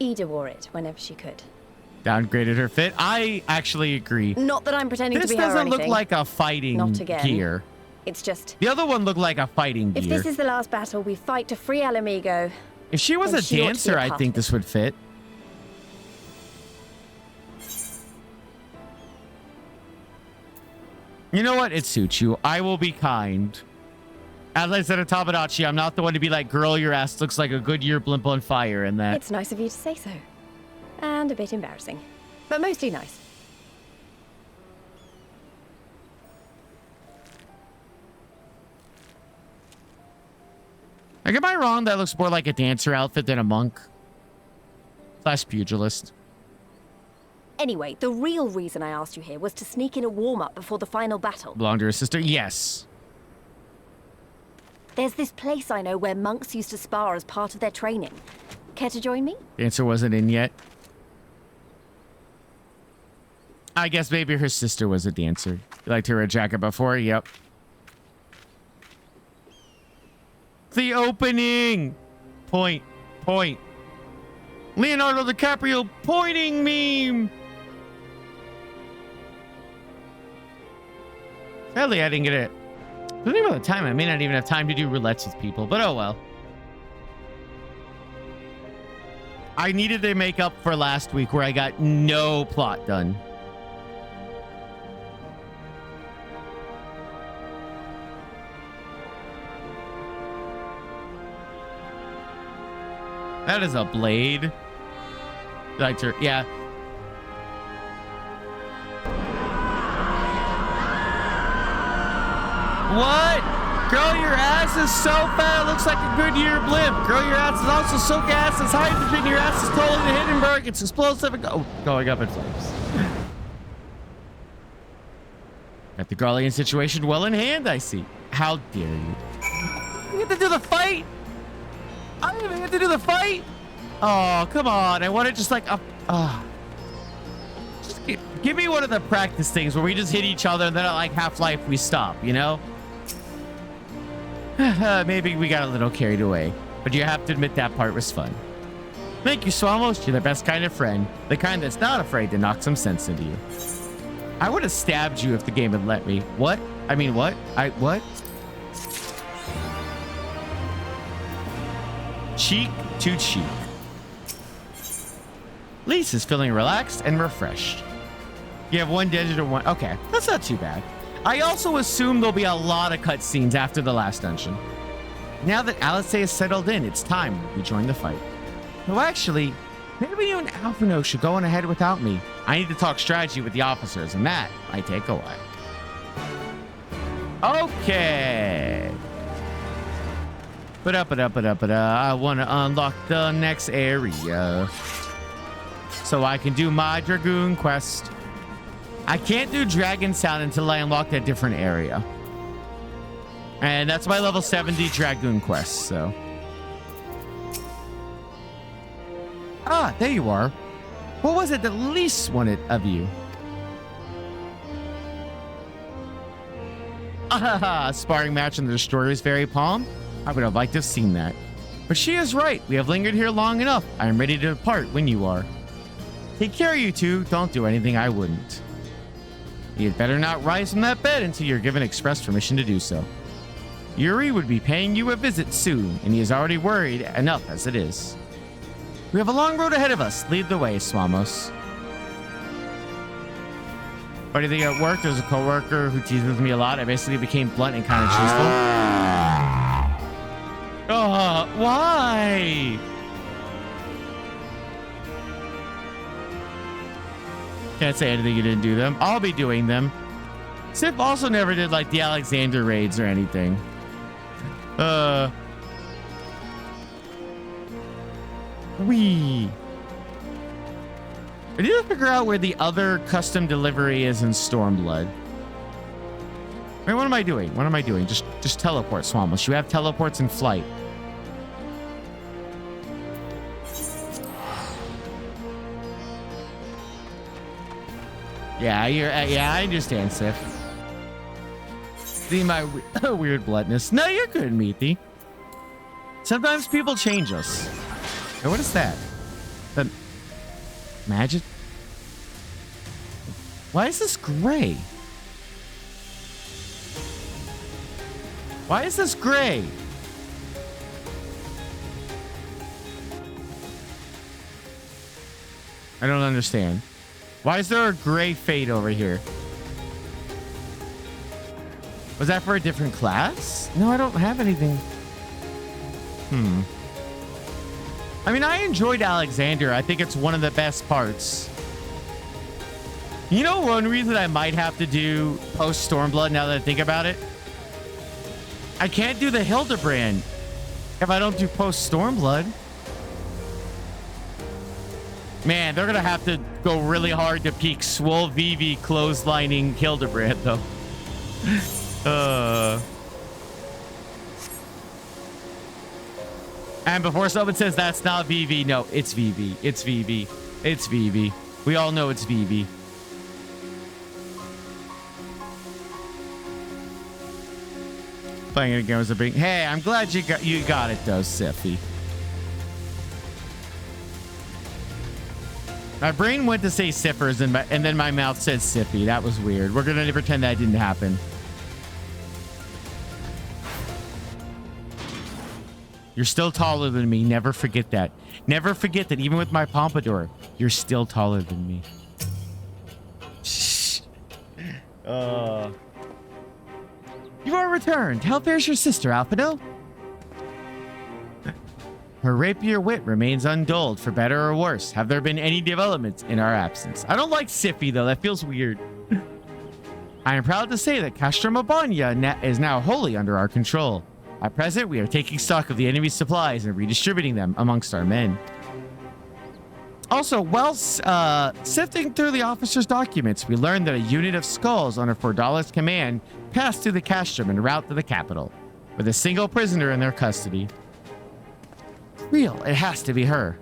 Ida wore it whenever she could. Downgraded her fit. I actually agree. Not that I'm pretending to be her or anything. This doesn't look like a fighting Not again. gear. It's just... The other one looked like a fighting gear. If this is the last battle, we fight to free Alamigo. If she was a dancer, I think this would fit. You know what? It suits you. I will be kind. As I said at Tabadachi, I'm not the one to be like, girl, your ass looks like a Goodyear blimp on fire and that. It's nice of you to say so. And a bit embarrassing. But mostly nice. Like, am I wrong? That looks more like a dancer outfit than a monk. / pugilist. Anyway, the real reason I asked you here was to sneak in a warm-up before the final battle. Belong to her sister? Yes. There's this place I know where monks used to spar as part of their training. Care to join me? Dancer wasn't in yet. I guess maybe her sister was a dancer. You liked her a jacket before? Yep. The opening! Point. Leonardo DiCaprio pointing meme! Sadly, I didn't get it. Depending on the time, I may not even have time to do roulettes with people, but oh well. I needed to make up for last week where I got no plot done. That is a blade. Yeah. What? Girl, your ass is so fat it looks like a Goodyear blimp. Girl, your ass is also so gas it's hydrogen. Your ass is totally the Hindenburg. It's explosive and going up in flames. Got the Garlean situation well in hand, I see. How dare you? You get to do the fight? I didn't even get to do the fight? Oh, come on. I want to just like... just give me one of the practice things where we just hit each other and then at like Half-Life we stop, you know? Maybe we got a little carried away, but you have to admit that part was fun. Thank you, Swamos. You're the best kind of friend. The kind that's not afraid to knock some sense into you. I would have stabbed you if the game had let me. What? I mean, what? What? Cheek to cheek. Lisa's feeling relaxed and refreshed. You have one digital one. Okay, that's not too bad. I also assume there'll be a lot of cutscenes after the last dungeon. Now that Alice is settled in, it's time we join the fight. No, actually, maybe you and Alphino should go on ahead without me. I need to talk strategy with the officers, and that might take a while. Okay. I want to unlock the next area so I can do my Dragoon quest. I can't do Dragon Sound until I unlock that different area. And that's my level 70 Dragoon quest, so. Ah, there you are. What was it that least wanted of you? Ah, a sparring match in the Destroyer's very palm? I would have liked to have seen that. But she is right. We have lingered here long enough. I am ready to depart when you are. Take care, you two. Don't do anything I wouldn't. You had better not rise from that bed until you're given express permission to do so. Yuri would be paying you a visit soon, and he is already worried enough as it is. We have a long road ahead of us. Lead the way, Swamos. What do you think at work? There's a coworker who teases me a lot. I basically became blunt and kind of truthful. Why? Can't say anything you didn't do them. I'll be doing them. Sif also never did like the Alexander raids or anything. I need to figure out where the other custom delivery is in Stormblood. Wait, what am I doing? What am I doing? Just teleport, Swamos. You have teleports in flight. Yeah, I understand, Sif. See my weird bluntness. No, you're good, Meathy. Sometimes people change us. Hey, what is that? The magic? Why is this gray? Why is this gray? I don't understand. Why is there a gray fade over here? Was that for a different class? No, I don't have anything. I mean, I enjoyed Alexander. I think it's one of the best parts. You know, one reason I might have to do post Stormblood now that I think about it? I can't do the Hildebrand if I don't do post Stormblood. Man, they're gonna have to go really hard to peak Swole Vivi clotheslining Hildebrand, though. And before someone says that's not Vivi, no, it's Vivi. It's Vivi. It's Vivi. We all know it's Vivi. Playing it again was a big. Hey, I'm glad you got it though, Siffy. My brain went to say Siffers and then my mouth said Siffy. That was weird. We're gonna pretend that didn't happen. You're still taller than me. Never forget that. Never forget that even with my pompadour, you're still taller than me. Shh. You are returned. How fares your sister, Alphado? Her rapier wit remains undulled, for better or worse. Have there been any developments in our absence? I don't like Siffy, though. That feels weird. I am proud to say that Castromabania is now wholly under our control. At present, we are taking stock of the enemy's supplies and redistributing them amongst our men. Also, while sifting through the officer's documents, we learned that a unit of skulls under Fordala's command passed through the castrum en route to the capital, with a single prisoner in their custody. Real, it has to be her.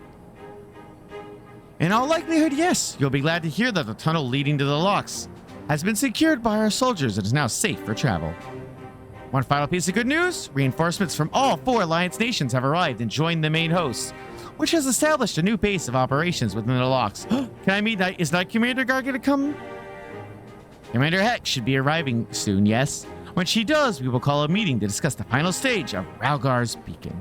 In all likelihood, yes. You'll be glad to hear that the tunnel leading to the locks has been secured by our soldiers and is now safe for travel. One final piece of good news. Reinforcements from all 4 Alliance nations have arrived and joined the main host, which has established a new base of operations within the locks. Can I meet Knight? Is Knight Commander Gar going to come? Commander Heck should be arriving soon, yes. When she does, we will call a meeting to discuss the final stage of Ralgar's Beacon.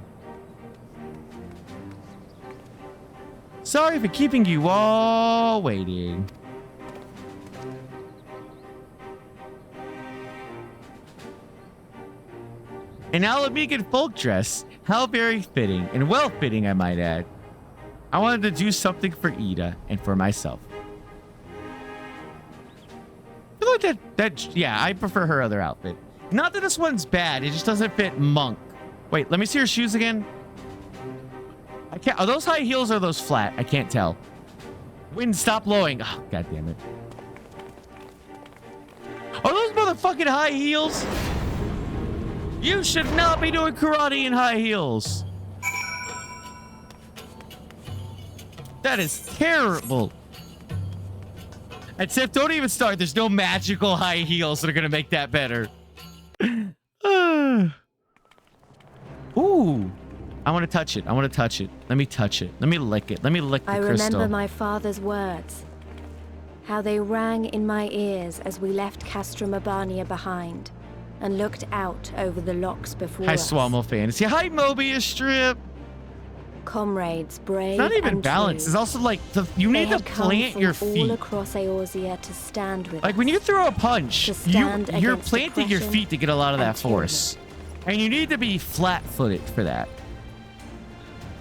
Sorry for keeping you all waiting. An Alamegan folk dress. How very fitting, and well-fitting, I might add. I wanted to do something for Ida and for myself. I feel like yeah, I prefer her other outfit. Not that this one's bad, it just doesn't fit Monk. Wait, let me see her shoes again. I can't. Are those high heels or are those flat? I can't tell. Wind, stop blowing. Oh, God damn it. Are those motherfucking high heels? You should not be doing karate in high heels. That is terrible. And Sif, don't even start. There's no magical high heels that are going to make that better. Ooh. I want to touch it. I want to touch it. Let me touch it. Let me lick it. Let me lick the crystal. I remember my father's words. How they rang in my ears as we left Castra Mabania behind and looked out over the locks before Hi, us. Swammo Fantasy. Hi, Mobius Strip. Comrades, brave It's not even and balanced. true. It's also like you need to plant your all feet. across Eorzea to stand with Like us. when you throw a punch, stand you're against planting your oppression feet to get a lot of that and tyranny. force. And you need to be flat-footed for that.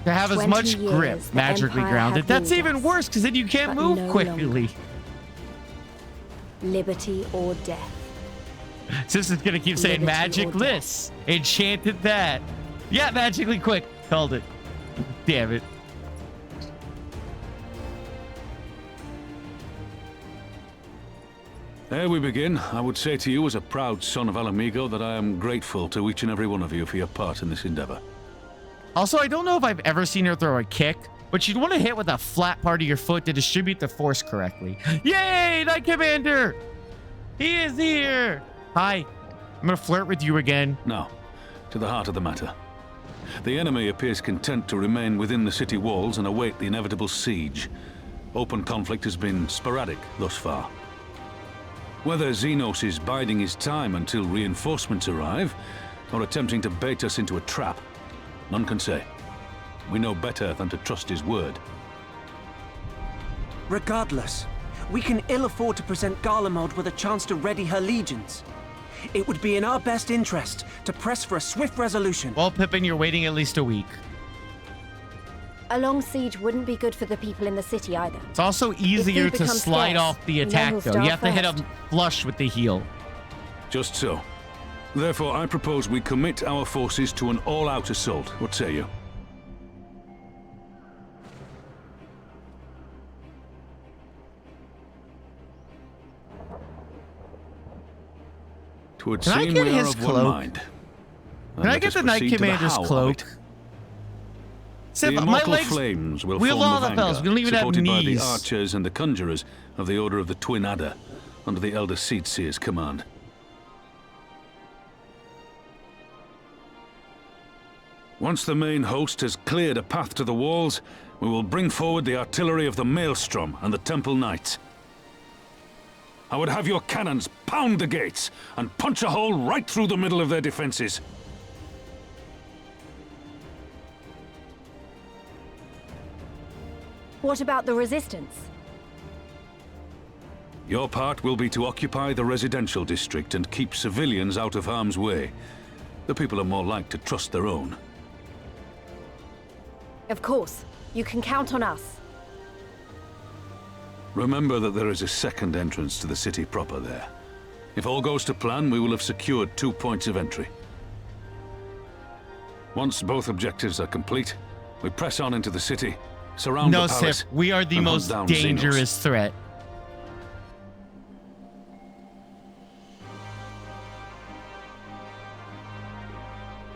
To have as 20 much grip, years the magically Empire grounded. have That's ruled even us, worse because then you can't but move no quickly. Liberty or death. Sis is gonna keep saying Liberty magic or this, enchanted that. Yeah, magically quick. Called it. Damn it. Ere we begin, I would say to you as a proud son of Alamigo that I am grateful to each and every one of you for your part in this endeavor. Also, I don't know if I've ever seen her throw a kick, but you'd want to hit with a flat part of your foot to distribute the force correctly. Yay, Knight Commander! He is here! Hi, I'm gonna flirt with you again. Now, to the heart of the matter. The enemy appears content to remain within the city walls and await the inevitable siege. Open conflict has been sporadic thus far. Whether Xenos is biding his time until reinforcements arrive, or attempting to bait us into a trap, none can say. We know better than to trust his word. Regardless, we can ill afford to present Garlemald with a chance to ready her legions. It would be in our best interest to press for a swift resolution. Well, Pippin, you're waiting at least a week. A long siege wouldn't be good for the people in the city either. It's also easier to slide off the attack, though. You have to hit him flush with the heel. Just so. Therefore, I propose we commit our forces to an all-out assault. What say you? Twould Can I seem get we are his of one cloak? mind. Can I get the Knight Commander's cloak? Sif, The my immortal legs. flames will Wheel form all the the bells. vanguard, We don't even have supported by the knees. archers and the conjurers of the Order of the Twin Adder, under the Elder Seedseer's command. Once the main host has cleared a path to the walls, we will bring forward the artillery of the Maelstrom and the Temple Knights. I would have your cannons pound the gates and punch a hole right through the middle of their defenses. What about the resistance? Your part will be to occupy the residential district and keep civilians out of harm's way. The people are more like to trust their own. Of course. You can count on us. Remember that there is a second entrance to the city proper there. If all goes to plan, we will have secured 2 points of entry. Once both objectives are complete, we press on into the city, surround No, the palace, Sif, we are the and hunt most down dangerous Xenos. threat.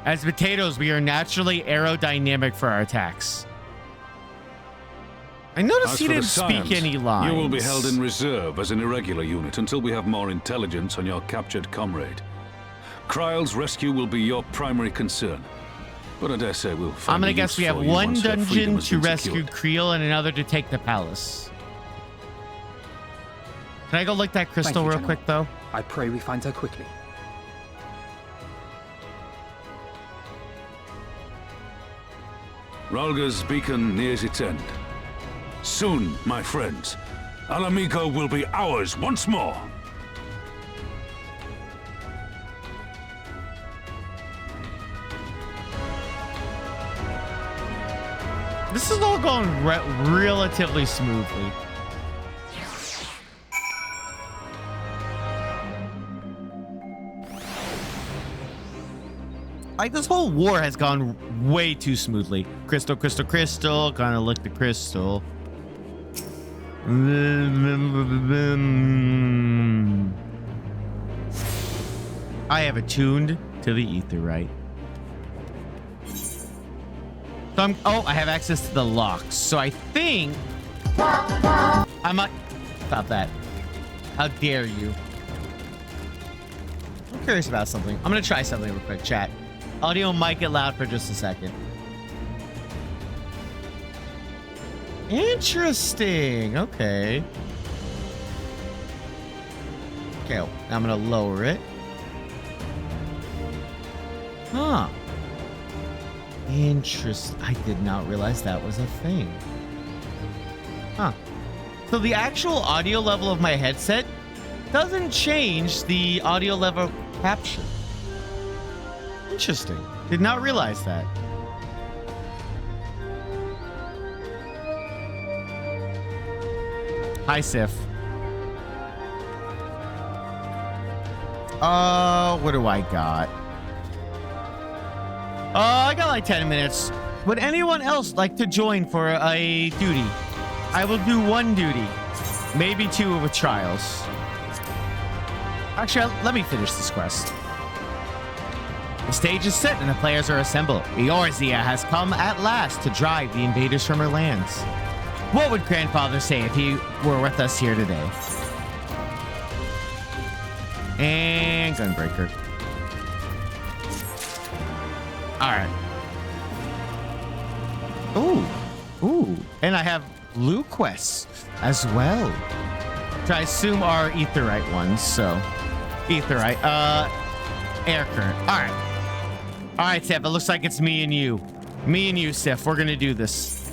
As potatoes, we are naturally aerodynamic for our attacks. I noticed As he for the didn't speak Scions, any lines. You will be held in reserve as an irregular unit until we have more intelligence on your captured comrade. Kryle's rescue will be your primary concern. But I dare say we'll find I'm gonna a guess use we have for you one once your freedom dungeon has to been rescue secured. Creel and another to take the palace. Can I go lick that crystal real quick, though? I pray we find her quickly. Ralga's beacon nears its end. Soon, my friends, Alamigo will be ours once more. This is all going relatively smoothly. Like, this whole war has gone way too smoothly. Crystal, crystal, crystal. Gonna lick the crystal. I have attuned to the Aetheryte. So I have access to the locks. So I think I'm not. Stop that. How dare you? I'm curious about something. I'm gonna try something real quick, chat. Audio might get loud for just a second. Interesting. Okay. Okay, well, I'm gonna lower it. Huh. Interesting. I did not realize that was a thing. Huh. So the actual audio level of my headset doesn't change the audio level capture. Interesting. Did not realize that. Hi, Sif. What do I got? I got like 10 minutes. Would anyone else like to join for a duty? I will do one duty, maybe two with trials. Actually, let me finish this quest. The stage is set and the players are assembled. Eorzea has come at last to drive the invaders from her lands. What would Grandfather say if he were with us here today? And Gunbreaker. All right. Ooh. And I have blue quests as well, which I assume are Aetheryte ones. So, Aetheryte. Air current. All right, Sif. It looks like it's me and you. Me and you, Sif. We're gonna do this.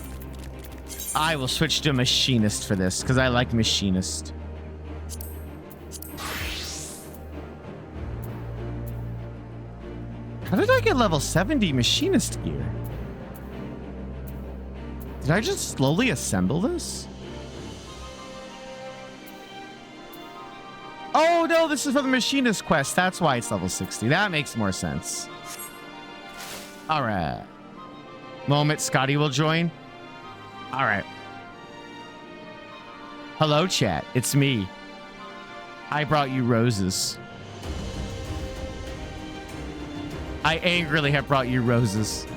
I will switch to Machinist for this because I like Machinist. How did I get level 70 Machinist gear? Did I just slowly assemble this? Oh, no, this is for the Machinist quest. That's why it's level 60. That makes more sense. All right. Moment, Scotty will join. All right. Hello, chat. It's me. I brought you roses. I angrily have brought you roses.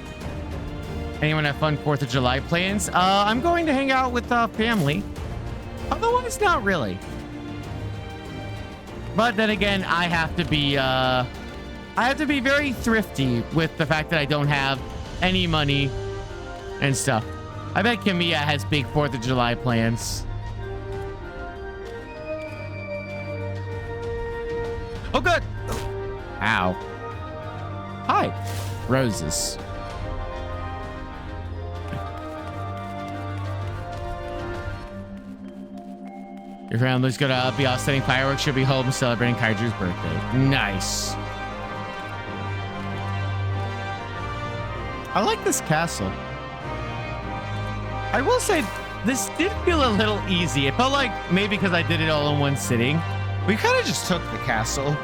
Anyone have fun 4th of July plans? I'm going to hang out with family. Otherwise, not really. But then again, I have to be very thrifty with the fact that I don't have any money and stuff. I bet Camilla has big 4th of July plans. Oh, good. Ow. Hi. Roses. Your family's gonna be off setting fireworks. She'll be home celebrating Kaiju's birthday. Nice. I like this castle. I will say this did feel a little easy. It felt like maybe because I did it all in one sitting. We kind of just took the castle.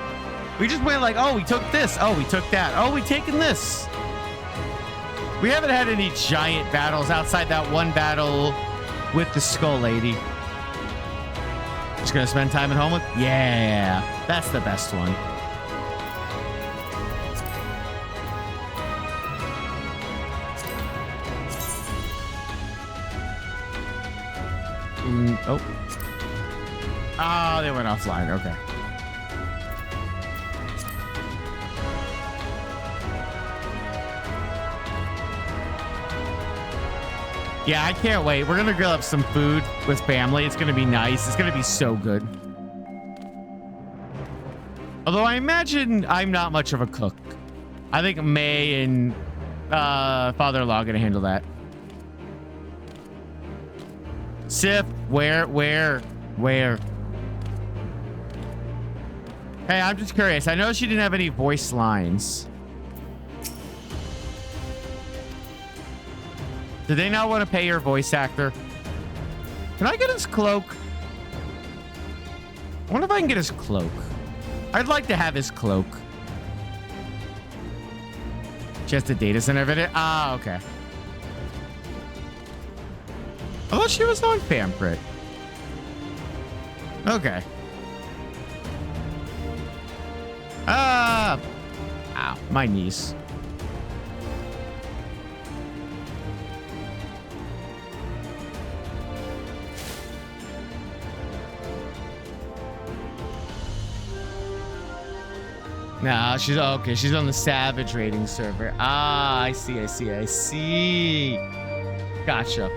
We just went like, oh, we took this. Oh, we took that. Oh, we taken this. We haven't had any giant battles outside that one battle with the Skull Lady. Just gonna spend time at home with? Yeah, that's the best one. Oh. Oh, they went offline. Okay. Yeah, I can't wait. We're gonna grill up some food with family. It's gonna be nice. It's gonna be so good. Although I imagine I'm not much of a cook. I think May and father-in-law are gonna handle that. Sif, where? Hey, I'm just curious. I know she didn't have any voice lines. Do they not want to pay your voice actor? Can I get his cloak? I wonder if I can get his cloak. I'd like to have his cloak. Just a data center video? Ah, okay. I thought she was on Famcrit. Okay. Ow, my niece. Nah, she's okay. She's on the Savage rating server. Ah, I see. Gotcha.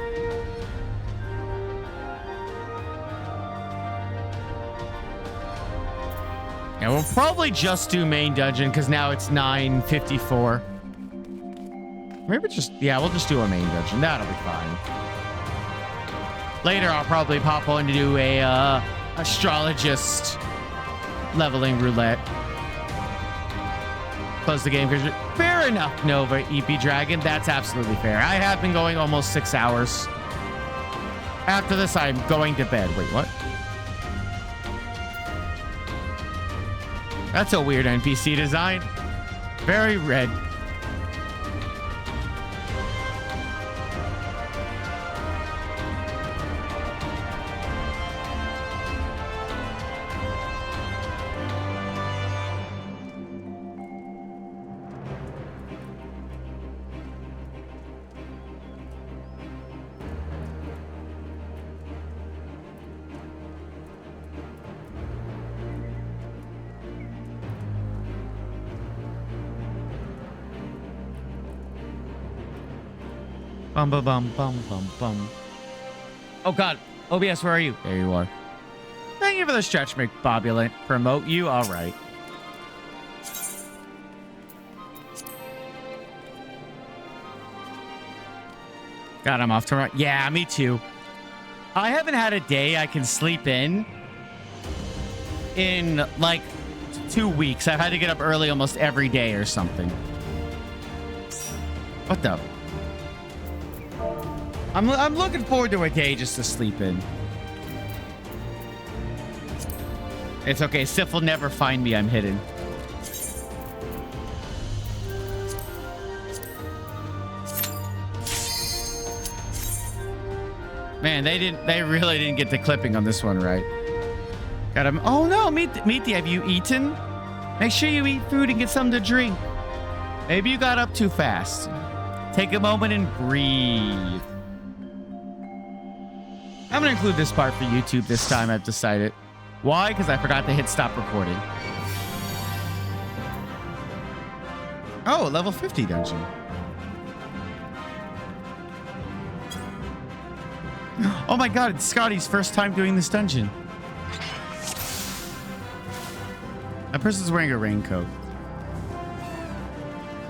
Yeah, we'll probably just do main dungeon because now it's 9:54. Maybe we'll just do a main dungeon. That'll be fine. Later, I'll probably pop on to do a astrologist leveling roulette. Close the game because fair enough, Nova EP Dragon. That's absolutely fair. I have been going almost 6 hours. After this, I'm going to bed. Wait, what? That's a weird NPC design. Very red. Bum bum bum bum bum bum. Oh God, OBS, where are you? There you are. Thank you for the stretch, McBobulent. Promote you? All right. God, I'm off tomorrow. Yeah, me too. I haven't had a day I can sleep in like 2 weeks. I've had to get up early almost every day or something. What the? I'm looking forward to a day just to sleep in. It's okay. Sif will never find me. I'm hidden. Man, they really didn't get the clipping on this one right. Got him. Oh no, Meaty, have you eaten? Make sure you eat food and get something to drink. Maybe you got up too fast. Take a moment and breathe. I'm gonna include this part for YouTube this time, I've decided. Why? Because I forgot to hit stop recording. Oh, level 50 dungeon. Oh my God, it's Scotty's first time doing this dungeon. That person's wearing a raincoat.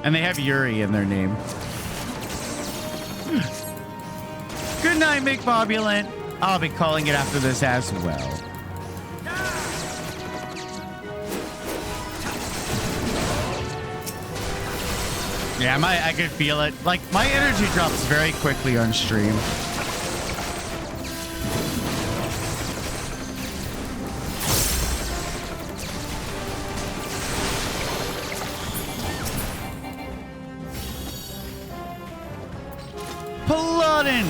And they have Yuri in their name. Good night, McBobulent. I'll be calling it after this as well. Yeah, I could feel it. Like, my energy drops very quickly on stream. Paladin!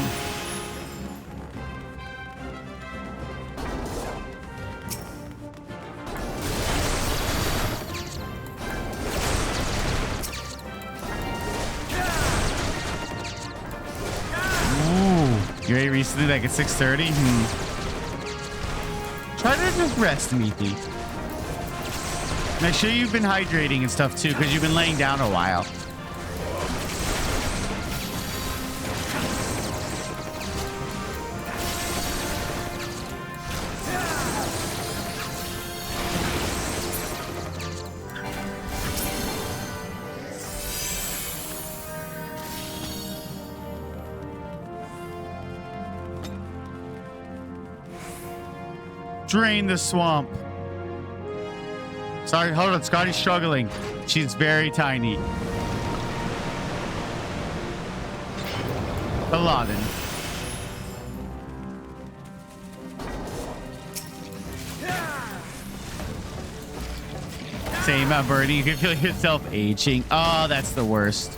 You ate recently, like at 6:30? Try to just rest, Meathy. Make sure you've been hydrating and stuff too, because you've been laying down a while. Drain the swamp. Sorry, hold on. Scotty's struggling. She's very tiny. Paladin. Same, Birdie. You can feel yourself aging. Oh, that's the worst.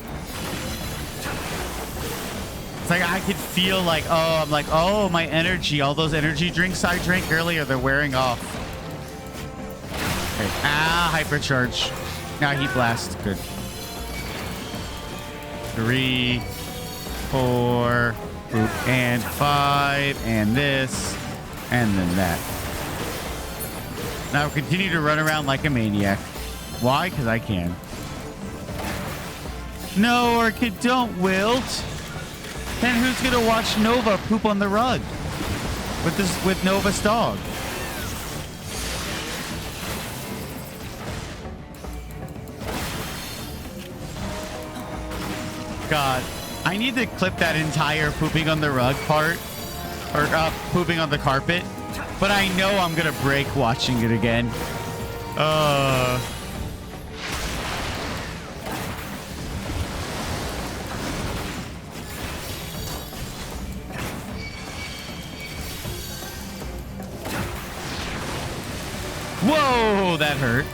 It's like I could feel like, I'm like, my energy, all those energy drinks I drank earlier, they're wearing off. Okay. Hypercharge. Now heat blast. Good. 3, 4, and 5, and this, and then that. Now continue to run around like a maniac. Why? Because I can. No, Orchid, don't wilt. Then who's gonna watch Nova poop on the rug with Nova's dog? God, I need to clip that entire pooping on the rug part, or pooping on the carpet. But I know I'm gonna break watching it again. Whoa, that hurt.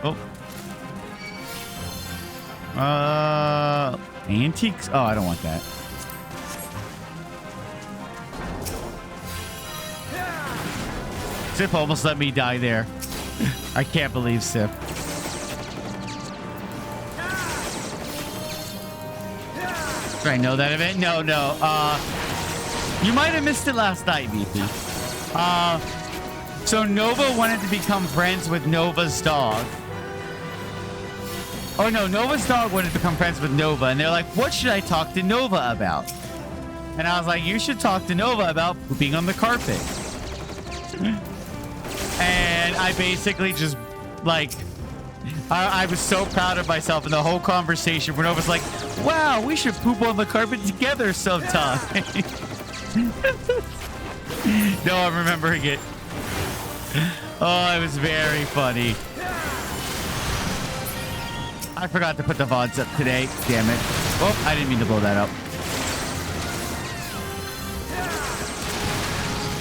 Oh. Antiques? Oh, I don't want that. Sif almost let me die there. I can't believe Sif. Do I know that event? No. You might have missed it last night, VP. So Nova wanted to become friends with Nova's dog. Oh no, Nova's dog wanted to become friends with Nova, and they're like, what should I talk to Nova about? And I was like, you should talk to Nova about pooping on the carpet. And I basically just, like, I was so proud of myself in the whole conversation where Nova's like, wow, we should poop on the carpet together sometime. No, I'm remembering it. Oh, it was very funny. I forgot to put the VODs up today. Damn it. Oh, I didn't mean to blow that up.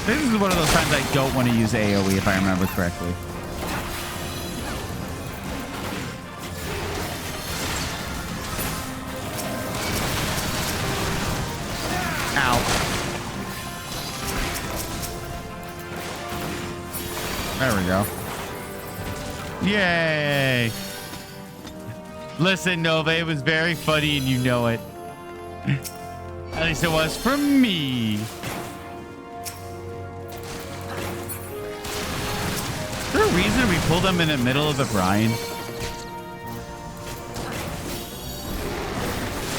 This is one of those times I don't want to use AoE if I remember correctly. Ow. There we go. Yay. Listen, Nova, it was very funny and you know it. At least it was for me. Is there a reason we pulled them in the middle of the brine?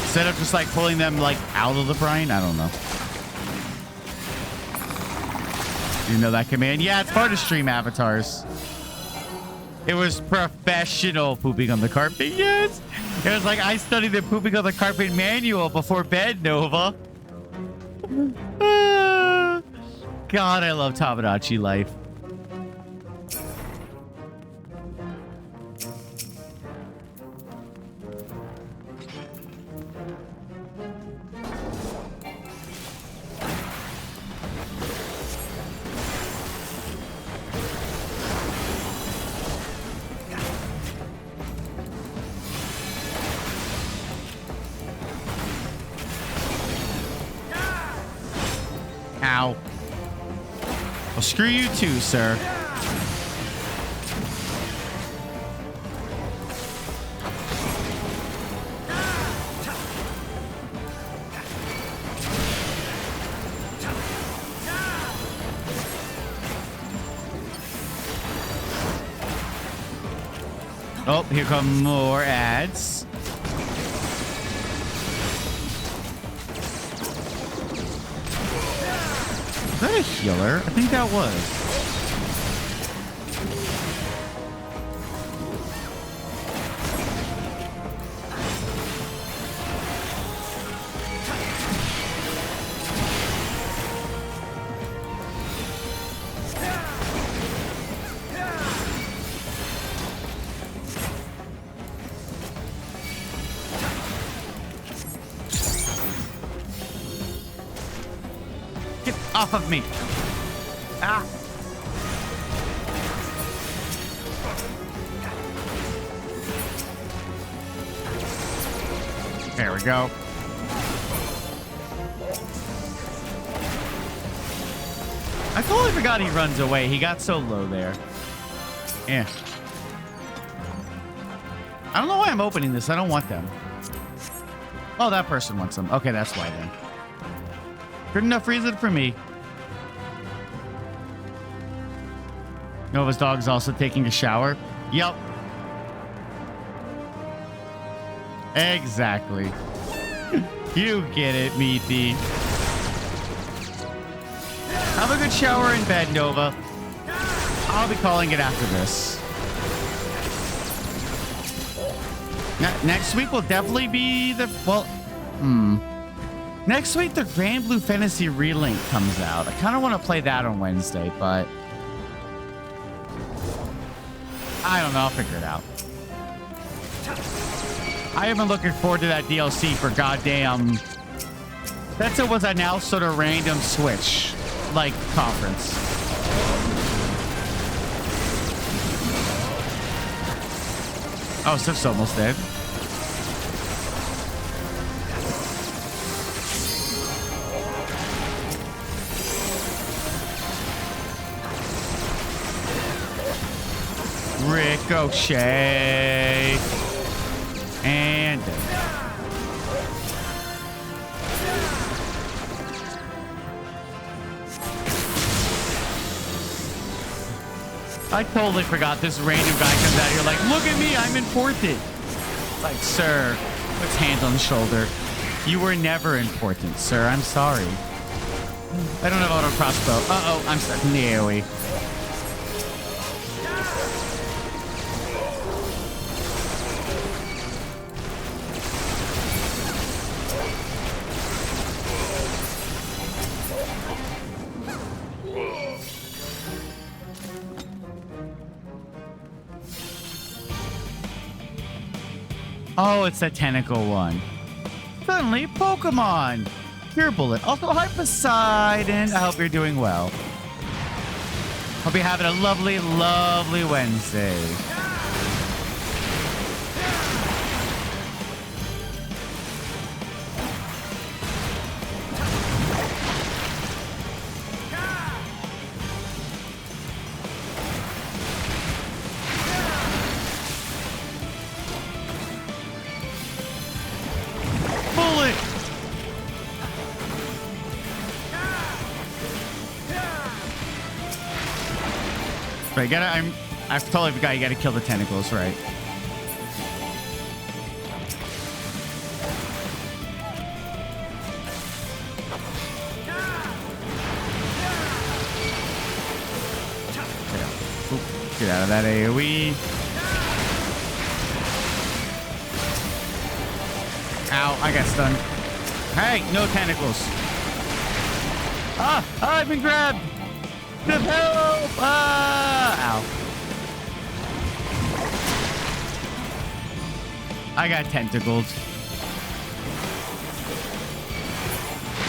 Instead of just like pulling them like out of the brine? I don't know. You know that command? Yeah, it's part of stream avatars. It was professional pooping on the carpet. Yes. It was like I studied the pooping on the carpet manual before bed, Nova. God, I love Tamagotchi life. Ow. Well, screw you too, sir. Oh, here come more ads. Is that a healer? I think that was. Off of me. Ah. There we go. I totally forgot he runs away. He got so low there. Yeah. I don't know why I'm opening this. I don't want them. Oh, that person wants them. Okay, that's why then. Good enough reason for me. Nova's dog's also taking a shower. Yep. Exactly. You get it, Meathy. Have a good shower in bed, Nova. I'll be calling it after this. Next week will definitely be the... Well, next week, the Grand Blue Fantasy Relink comes out. I kind of want to play that on Wednesday, but... I don't know. I'll figure it out. I have been looking forward to that DLC for goddamn... That's it was a now sort of random Switch, like, conference. Oh, Sif's almost dead. Ricochet. And I totally forgot this random guy comes out here like, look at me, I'm important. Like, sir, puts hand on the shoulder. You were never important, sir. I'm sorry. I don't have auto crossbow. Uh-oh, I'm stuck in the AoE. Oh, it's that tentacle one. Suddenly, Pokemon. Pure Bullet. Also, hi, Poseidon. I hope you're doing well. Hope you're having a lovely, lovely Wednesday. Right, I totally forgot you gotta kill the tentacles, right? Get out of that AoE. Ow, I got stunned. Hey, no tentacles. I've been grabbed. Help! Ow. I got tentacled.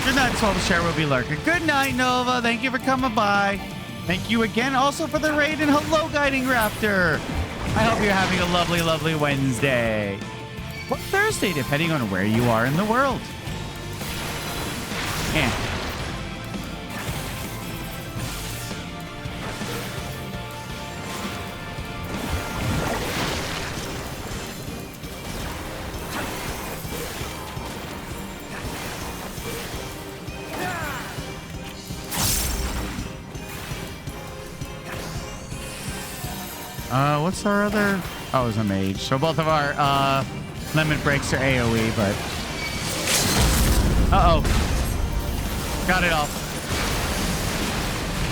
Good night, Swallow Share will be lurking. Good night, Nova. Thank you for coming by. Thank you again also for the raid, and hello, Guiding Raptor. I hope you're having a lovely, lovely Wednesday. Or Thursday, depending on where you are in the world. Yeah. What's our other... Oh, it was a mage. So both of our limit breaks are AoE, but... Uh-oh. Got it off.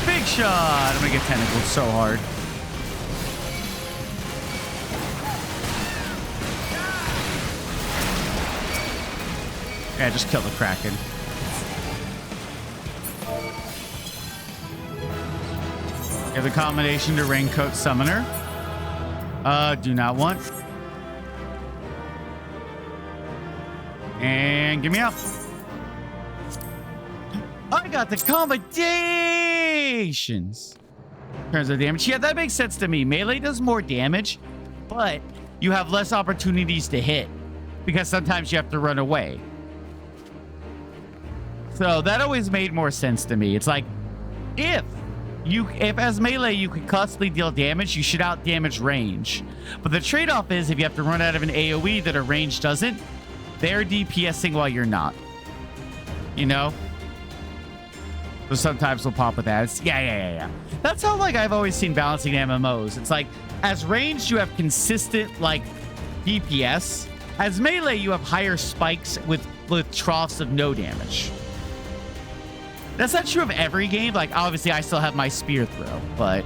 Big shot! I'm gonna get tentacled so hard. Yeah, just kill the Kraken. Give the combination to Raincoat Summoner. Do not want. And give me up. I got the combinations. Turns out damage. Yeah, that makes sense to me. Melee does more damage, but you have less opportunities to hit because sometimes you have to run away. So that always made more sense to me. It's like, if as melee you can constantly deal damage, you should out damage range. But the trade-off is if you have to run out of an AoE that a range doesn't, they're DPSing while you're not. You know? So sometimes we'll pop with ads. Yeah. That's how, like, I've always seen balancing MMOs. It's like, as ranged, you have consistent, like, DPS. As melee, you have higher spikes with troughs of no damage. That's not true of every game. Like, obviously, I still have my spear throw, but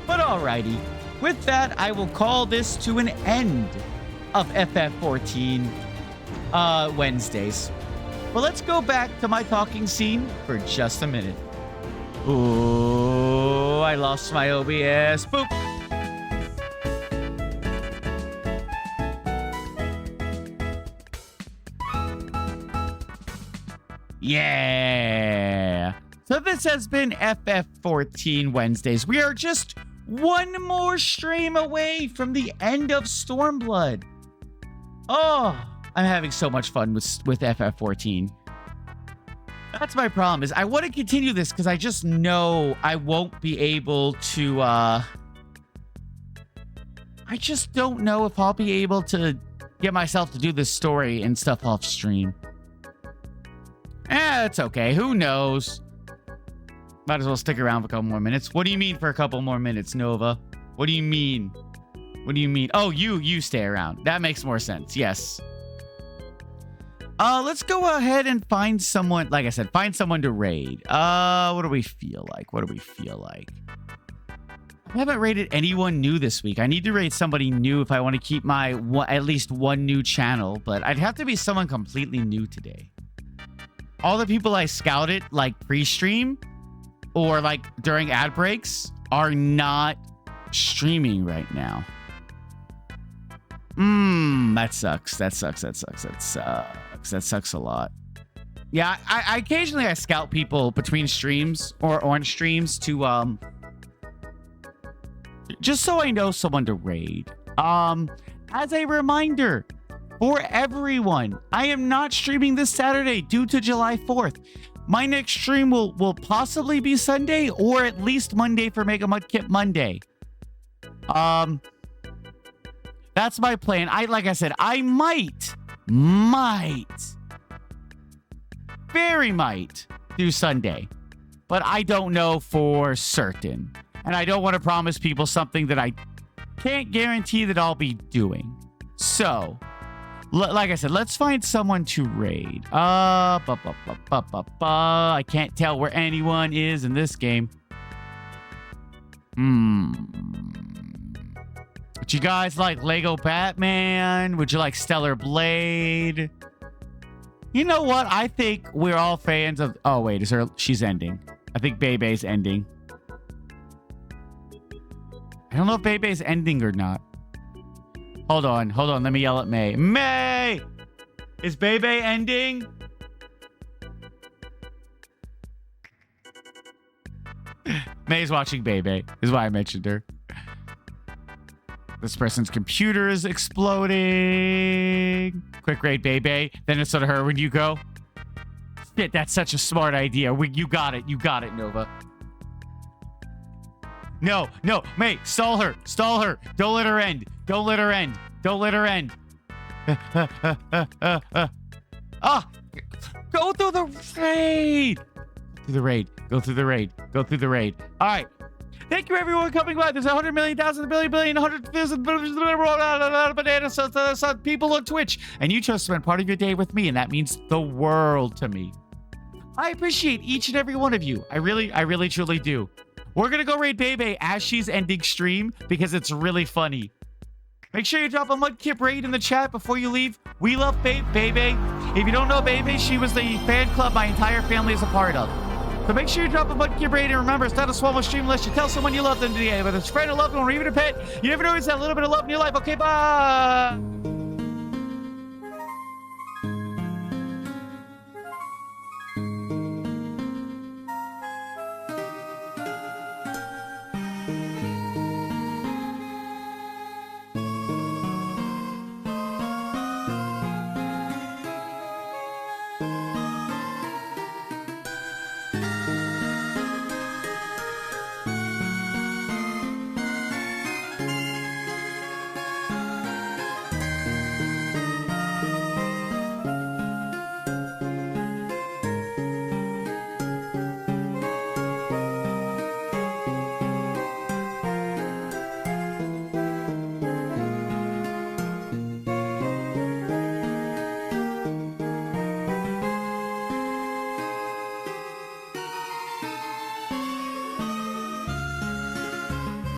alrighty. With that, I will call this to an end of FF14 Wednesdays. Well, let's go back to my talking scene for just a minute. Ooh, I lost my OBS. Boop. Yeah. So this has been FF14 Wednesdays. We are just one more stream away from the end of Stormblood. Oh, I'm having so much fun with FF14. That's my problem, is I want to continue this because I just know I won't be able to, I just don't know if I'll be able to get myself to do this story and stuff off stream. It's okay. Who knows? Might as well stick around for a couple more minutes. What do you mean for a couple more minutes, Nova? What do you mean? What do you mean? Oh, you stay around. That makes more sense. Yes. Let's go ahead and find someone. Like I said, find someone to raid. What do we feel like? What do we feel like? I haven't raided anyone new this week. I need to raid somebody new if I want to keep my at least one new channel, but I'd have to be someone completely new today. All the people I scouted, like pre-stream or like during ad breaks, are not streaming right now. That sucks. That sucks. That sucks a lot. Yeah, I occasionally scout people between streams or on streams to just so I know someone to raid. As a reminder for everyone, I am not streaming this Saturday due to July 4th. My next stream will possibly be Sunday or at least Monday for Mega Mudkip Monday. That's my plan. Like I said, I very might do Sunday, but I don't know for certain. And I don't want to promise people something that I can't guarantee that I'll be doing. So, like I said, let's find someone to raid. I can't tell where anyone is in this game. Would you guys like Lego Batman? Would you like Stellar Blade? You know what? I think we're all fans of... Oh, wait. She's ending. I think Bebe's ending. I don't know if Bebe's ending or not. Hold on. Let me yell at May. May! Is Bebe ending? May's watching Bebe. Is why I mentioned her. This person's computer is exploding. Quick raid, Bebe. Then it's sort of her when you go. Shit, that's such a smart idea. You got it. You got it, Nova. No. May, stall her. Don't let her end. Don't let her end. Go through the raid. Go through the raid. All right. Thank you, everyone, coming by. There's 100 million, thousand, billion, 100,000 people on Twitch, and you chose to spend part of your day with me, and that means the world to me. I appreciate each and every one of you. I really, truly do. We're gonna go raid Bebe as she's ending stream because it's really funny. Make sure you drop a Mudkip raid in the chat before you leave. We love Bebe. If you don't know Bebe, she was the fan club my entire family is a part of. So make sure you drop a Mudkip raid, and remember, it's not a Swallow stream unless you tell someone you love them today. Whether it's a friend, a loved one, or even a pet, you never know, it's that little bit of love in your life. Okay, bye!